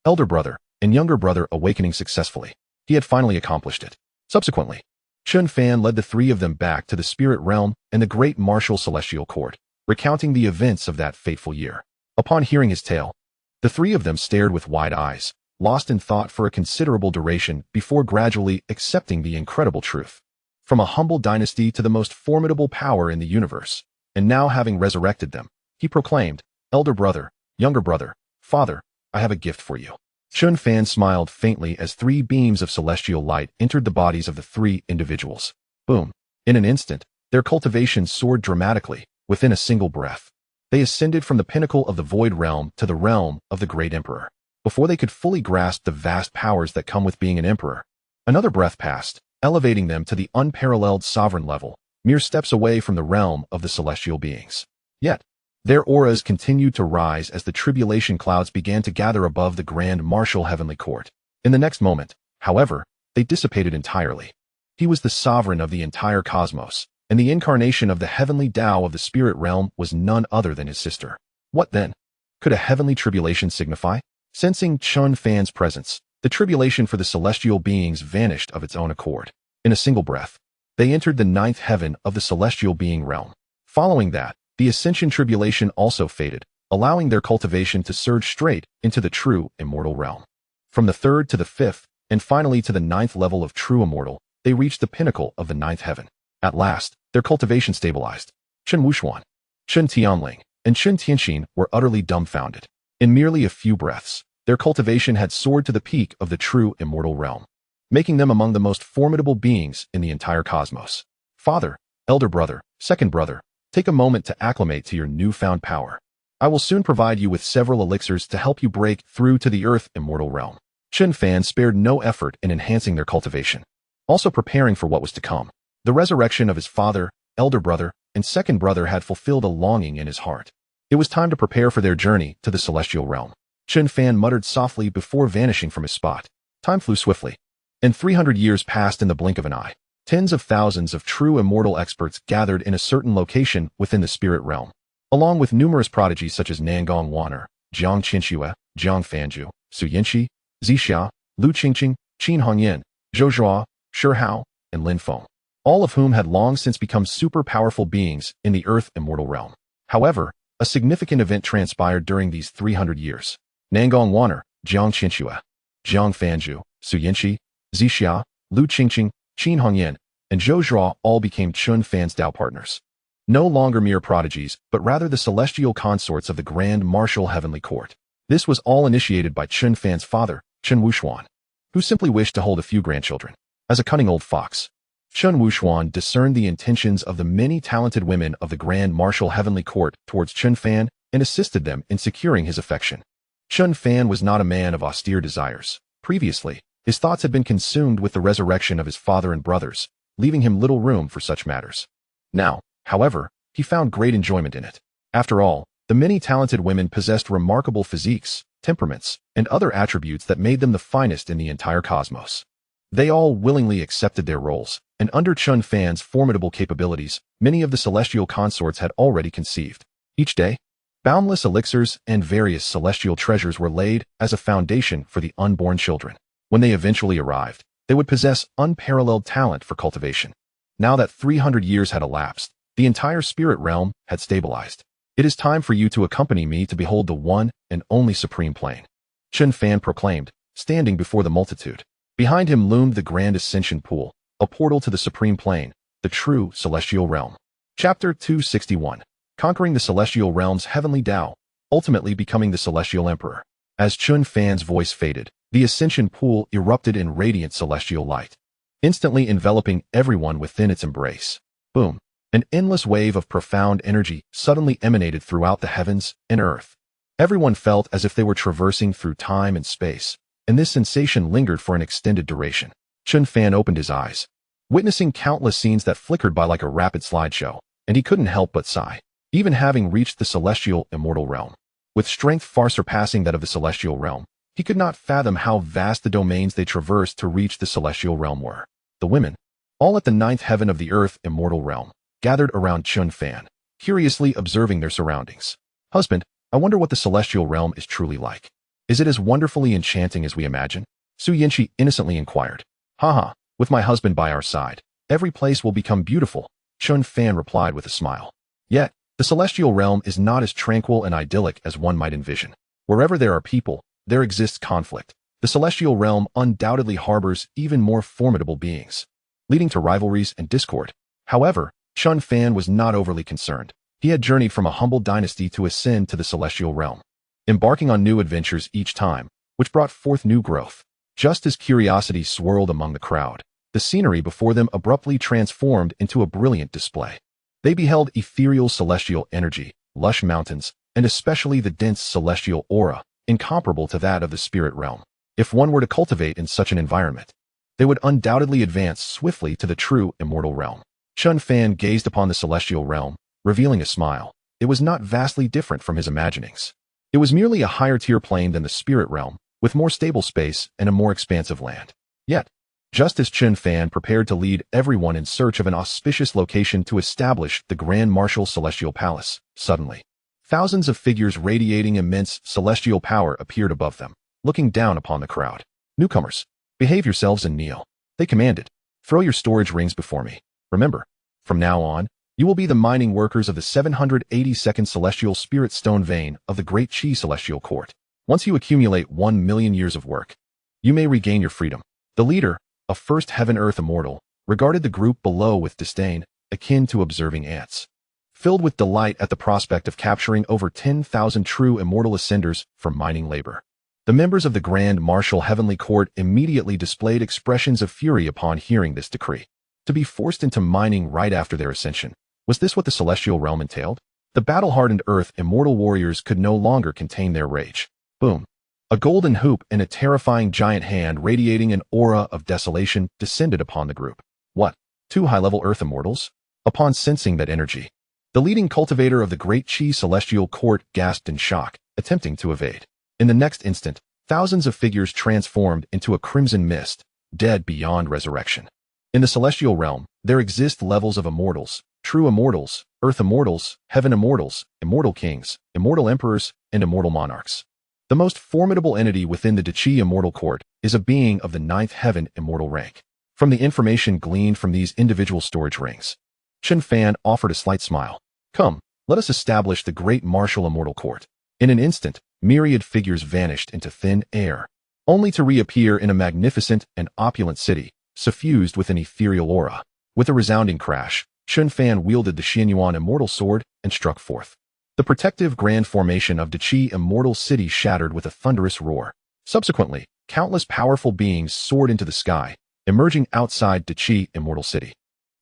elder brother, and younger brother awakening successfully. He had finally accomplished it. Subsequently, Chen Fan led the 3 of them back to the spirit realm and the great martial celestial court, recounting the events of that fateful year. Upon hearing his tale, the 3 of them stared with wide eyes, lost in thought for a considerable duration before gradually accepting the incredible truth. From a humble dynasty to the most formidable power in the universe, and now having resurrected them, he proclaimed, elder brother, younger brother, father, I have a gift for you. Chen Fan smiled faintly as 3 beams of celestial light entered the bodies of the 3 individuals. Boom. In an instant, their cultivation soared dramatically, within a single breath. They ascended from the pinnacle of the void realm to the realm of the great emperor. Before they could fully grasp the vast powers that come with being an emperor, another breath passed, elevating them to the unparalleled sovereign level, mere steps away from the realm of the celestial beings. Yet, their auras continued to rise as the tribulation clouds began to gather above the grand martial heavenly court. In the next moment, however, they dissipated entirely. He was the sovereign of the entire cosmos, and the incarnation of the heavenly Tao of the spirit realm was none other than his sister. What then? Could a heavenly tribulation signify? Sensing Chen Fan's presence, the tribulation for the celestial beings vanished of its own accord. In a single breath, they entered the 9th heaven of the celestial being realm. Following that, the ascension tribulation also faded, allowing their cultivation to surge straight into the true immortal realm. From the 3rd to the 5th, and finally to the 9th level of true immortal, they reached the pinnacle of the 9th heaven. At last, their cultivation stabilized. Chen Wuxuan, Chen Tianling, and Chen Tianxin were utterly dumbfounded. In merely a few breaths, their cultivation had soared to the peak of the true immortal realm, making them among the most formidable beings in the entire cosmos. Father, elder brother, second brother, take a moment to acclimate to your newfound power. I will soon provide you with several elixirs to help you break through to the earth immortal realm. Chen Fan spared no effort in enhancing their cultivation. also preparing for what was to come. The resurrection of his father, elder brother, and second brother had fulfilled a longing in his heart. It was time to prepare for their journey to the celestial realm. Chen Fan muttered softly before vanishing from his spot. Time flew swiftly, and 300 years passed in the blink of an eye. Tens of thousands of true immortal experts gathered in a certain location within the spirit realm, along with numerous prodigies such as Nangong Wan'er, Jiang Qianxia, Jiang Fanju, Su Yinxi, Zixia, Lu Qingqing, Qin Hongyan, Zhou Zhuo, Shi Hao, and Lin Feng, all of whom had long since become super powerful beings in the earth immortal realm. However, a significant event transpired during these 300 years. Nangong Wan'er, Jiang Qianxia, Jiang Fanju, Su Yinxi, Zixia, Lu Qingqing, Qin Hongyan, and Zhou Zhuo all became Chen Fan's Dao partners. No longer mere prodigies, but rather the celestial consorts of the Grand Martial Heavenly Court. This was all initiated by Chen Fan's father, Chen Wuxuan, who simply wished to hold a few grandchildren. As a cunning old fox, Chen Wuxuan discerned the intentions of the many talented women of the Grand Martial Heavenly Court towards Chen Fan and assisted them in securing his affection. Chen Fan was not a man of austere desires. Previously, his thoughts had been consumed with the resurrection of his father and brothers, leaving him little room for such matters. Now, however, he found great enjoyment in it. After all, the many talented women possessed remarkable physiques, temperaments, and other attributes that made them the finest in the entire cosmos. They all willingly accepted their roles, and under Chen Fan's formidable capabilities, many of the celestial consorts had already conceived. Each day, boundless elixirs and various celestial treasures were laid as a foundation for the unborn children. When they eventually arrived, they would possess unparalleled talent for cultivation. Now that 300 years had elapsed, the entire spirit realm had stabilized. It is time for you to accompany me to behold the one and only supreme plane, Chen Fan proclaimed, standing before the multitude. Behind him loomed the Grand Ascension Pool, a portal to the supreme plane, the true celestial realm. Chapter 261. Conquering the celestial realm's heavenly Tao, ultimately becoming the celestial emperor. As Chen Fan's voice faded, the Ascension Pool erupted in radiant celestial light, instantly enveloping everyone within its embrace. Boom! An endless wave of profound energy suddenly emanated throughout the heavens and earth. Everyone felt as if they were traversing through time and space, and this sensation lingered for an extended duration. Chen Fan opened his eyes, witnessing countless scenes that flickered by like a rapid slideshow, and he couldn't help but sigh. Even having reached the celestial immortal realm, with strength far surpassing that of the celestial realm, he could not fathom how vast the domains they traversed to reach the celestial realm were. The women, all at the ninth heaven of the earth immortal realm, gathered around Chen Fan, curiously observing their surroundings. Husband, I wonder what the celestial realm is truly like. Is it as wonderfully enchanting as we imagine? Su Yinxi innocently inquired. Haha, with my husband by our side, every place will become beautiful, Chen Fan replied with a smile. Yet, the celestial realm is not as tranquil and idyllic as one might envision. Wherever there are people, there exists conflict. The celestial realm undoubtedly harbors even more formidable beings, leading to rivalries and discord. However, Chen Fan was not overly concerned. He had journeyed from a humble dynasty to ascend to the celestial realm, embarking on new adventures each time, which brought forth new growth. Just as curiosity swirled among the crowd, the scenery before them abruptly transformed into a brilliant display. They beheld ethereal celestial energy, lush mountains, and especially the dense celestial aura, incomparable to that of the spirit realm. If one were to cultivate in such an environment, they would undoubtedly advance swiftly to the true immortal realm. Chen Fan gazed upon the celestial realm, revealing a smile. It was not vastly different from his imaginings. It was merely a higher tier plane than the spirit realm, with more stable space and a more expansive land. Yet, just as Chen Fan prepared to lead everyone in search of an auspicious location to establish the Grand Martial Celestial Palace, suddenly, thousands of figures radiating immense celestial power appeared above them, looking down upon the crowd. Newcomers, behave yourselves and kneel, they commanded. Throw your storage rings before me. Remember, from now on, you will be the mining workers of the 782nd Celestial Spirit Stone Vein of the Great Qi Celestial Court. Once you accumulate 1 million years of work, you may regain your freedom. The leader, a first heaven-earth immortal, regarded the group below with disdain, akin to observing ants. Filled with delight at the prospect of capturing over 10,000 true immortal ascenders for mining labor, the members of the Grand Martial Heavenly Court immediately displayed expressions of fury upon hearing this decree. To be forced into mining right after their ascension, was this what the celestial realm entailed? The battle-hardened earth immortal warriors could no longer contain their rage. Boom! A golden hoop and a terrifying giant hand radiating an aura of desolation descended upon the group. What? Two high-level earth immortals? Upon sensing that energy, the leading cultivator of the Great Qi celestial court gasped in shock, attempting to evade. In the next instant, thousands of figures transformed into a crimson mist, dead beyond resurrection. In the celestial realm, there exist levels of immortals, true immortals, earth immortals, heaven immortals, immortal kings, immortal emperors, and immortal monarchs. The most formidable entity within the Qi immortal court is a being of the ninth heaven immortal rank. From the information gleaned from these individual storage rings, Chen Fan offered a slight smile. Come, let us establish the great martial immortal court. In an instant, myriad figures vanished into thin air, only to reappear in a magnificent and opulent city, suffused with an ethereal aura. With a resounding crash, Chen Fan wielded the Xianyuan immortal sword and struck forth. The protective grand formation of the Qi immortal city shattered with a thunderous roar. Subsequently, countless powerful beings soared into the sky, emerging outside the Qi immortal city.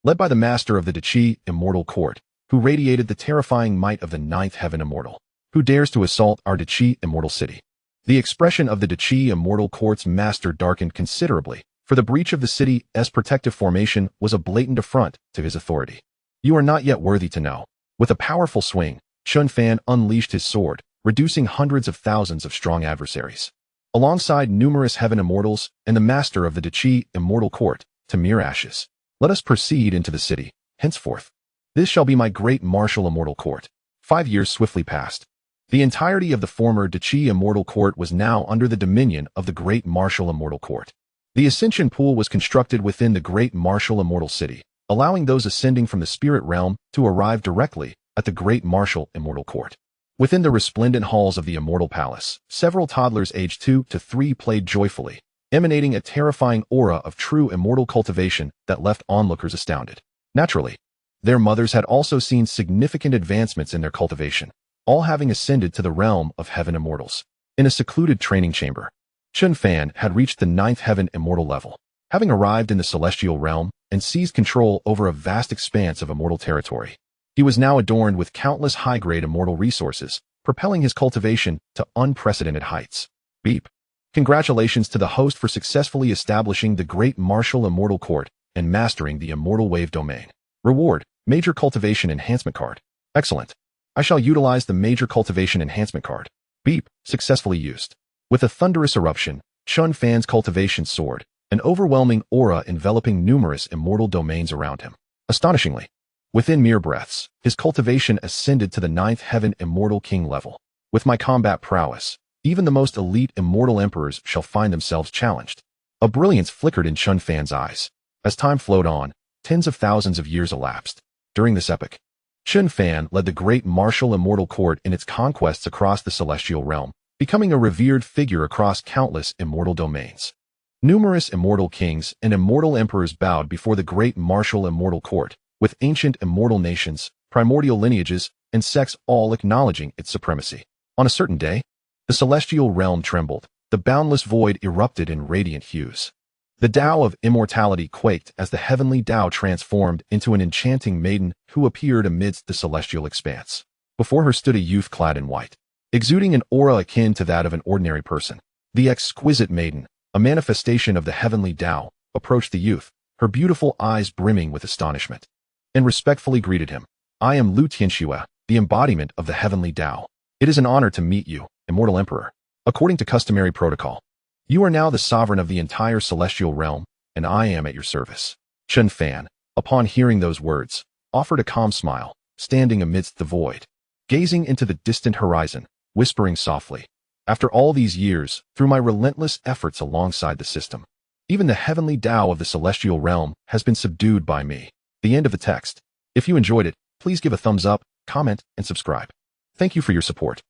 Led by the master of the Qi immortal court, who radiated the terrifying might of the ninth heaven immortal. Who dares to assault our Qi immortal city? The expression of the Qi immortal court's master darkened considerably, for the breach of the city's protective formation was a blatant affront to his authority. You are not yet worthy to know. With a powerful swing, Chen Fan unleashed his sword, reducing hundreds of thousands of strong adversaries. Alongside numerous heaven immortals and the master of the Qi immortal court, to mere ashes. Let us proceed into the city, henceforth. This shall be my great martial immortal court. 5 years swiftly passed. The entirety of the former Qi immortal court was now under the dominion of the great martial immortal court. The ascension pool was constructed within the great martial immortal city, allowing those ascending from the spirit realm to arrive directly at the great martial immortal court. Within the resplendent halls of the immortal palace, several toddlers aged 2 to 3 played joyfully, emanating a terrifying aura of true immortal cultivation that left onlookers astounded. Naturally, their mothers had also seen significant advancements in their cultivation, all having ascended to the realm of heaven immortals. In a secluded training chamber, Chen Fan had reached the ninth heaven immortal level, having arrived in the celestial realm and seized control over a vast expanse of immortal territory. He was now adorned with countless high-grade immortal resources, propelling his cultivation to unprecedented heights. Beep. Congratulations to the host for successfully establishing the great martial immortal court and mastering the immortal wave domain. Reward, Major Cultivation Enhancement Card. Excellent. I shall utilize the Major Cultivation Enhancement Card. Beep, successfully used. With a thunderous eruption, Chen Fan's cultivation soared, an overwhelming aura enveloping numerous immortal domains around him. Astonishingly, within mere breaths, his cultivation ascended to the ninth heaven immortal king level. With my combat prowess, even the most elite immortal emperors shall find themselves challenged. A brilliance flickered in Chen Fan's eyes. As time flowed on, tens of thousands of years elapsed. During this epoch, Chen Fan led the great martial immortal court in its conquests across the celestial realm, becoming a revered figure across countless immortal domains. Numerous immortal kings and immortal emperors bowed before the great martial immortal court, with ancient immortal nations, primordial lineages, and sects all acknowledging its supremacy. On a certain day, the celestial realm trembled, the boundless void erupted in radiant hues. The Tao of immortality quaked as the heavenly Tao transformed into an enchanting maiden who appeared amidst the celestial expanse. Before her stood a youth clad in white, exuding an aura akin to that of an ordinary person. The exquisite maiden, a manifestation of the heavenly Tao, approached the youth, her beautiful eyes brimming with astonishment, and respectfully greeted him. I am Lu Tianxia, the embodiment of the heavenly Tao. It is an honor to meet you, immortal emperor. According to customary protocol, you are now the sovereign of the entire celestial realm, and I am at your service. Chen Fan, upon hearing those words, offered a calm smile, standing amidst the void, gazing into the distant horizon, whispering softly, after all these years, through my relentless efforts alongside the system, even the heavenly Tao of the celestial realm has been subdued by me. The end of the text. If you enjoyed it, please give a thumbs up, comment, and subscribe. Thank you for your support.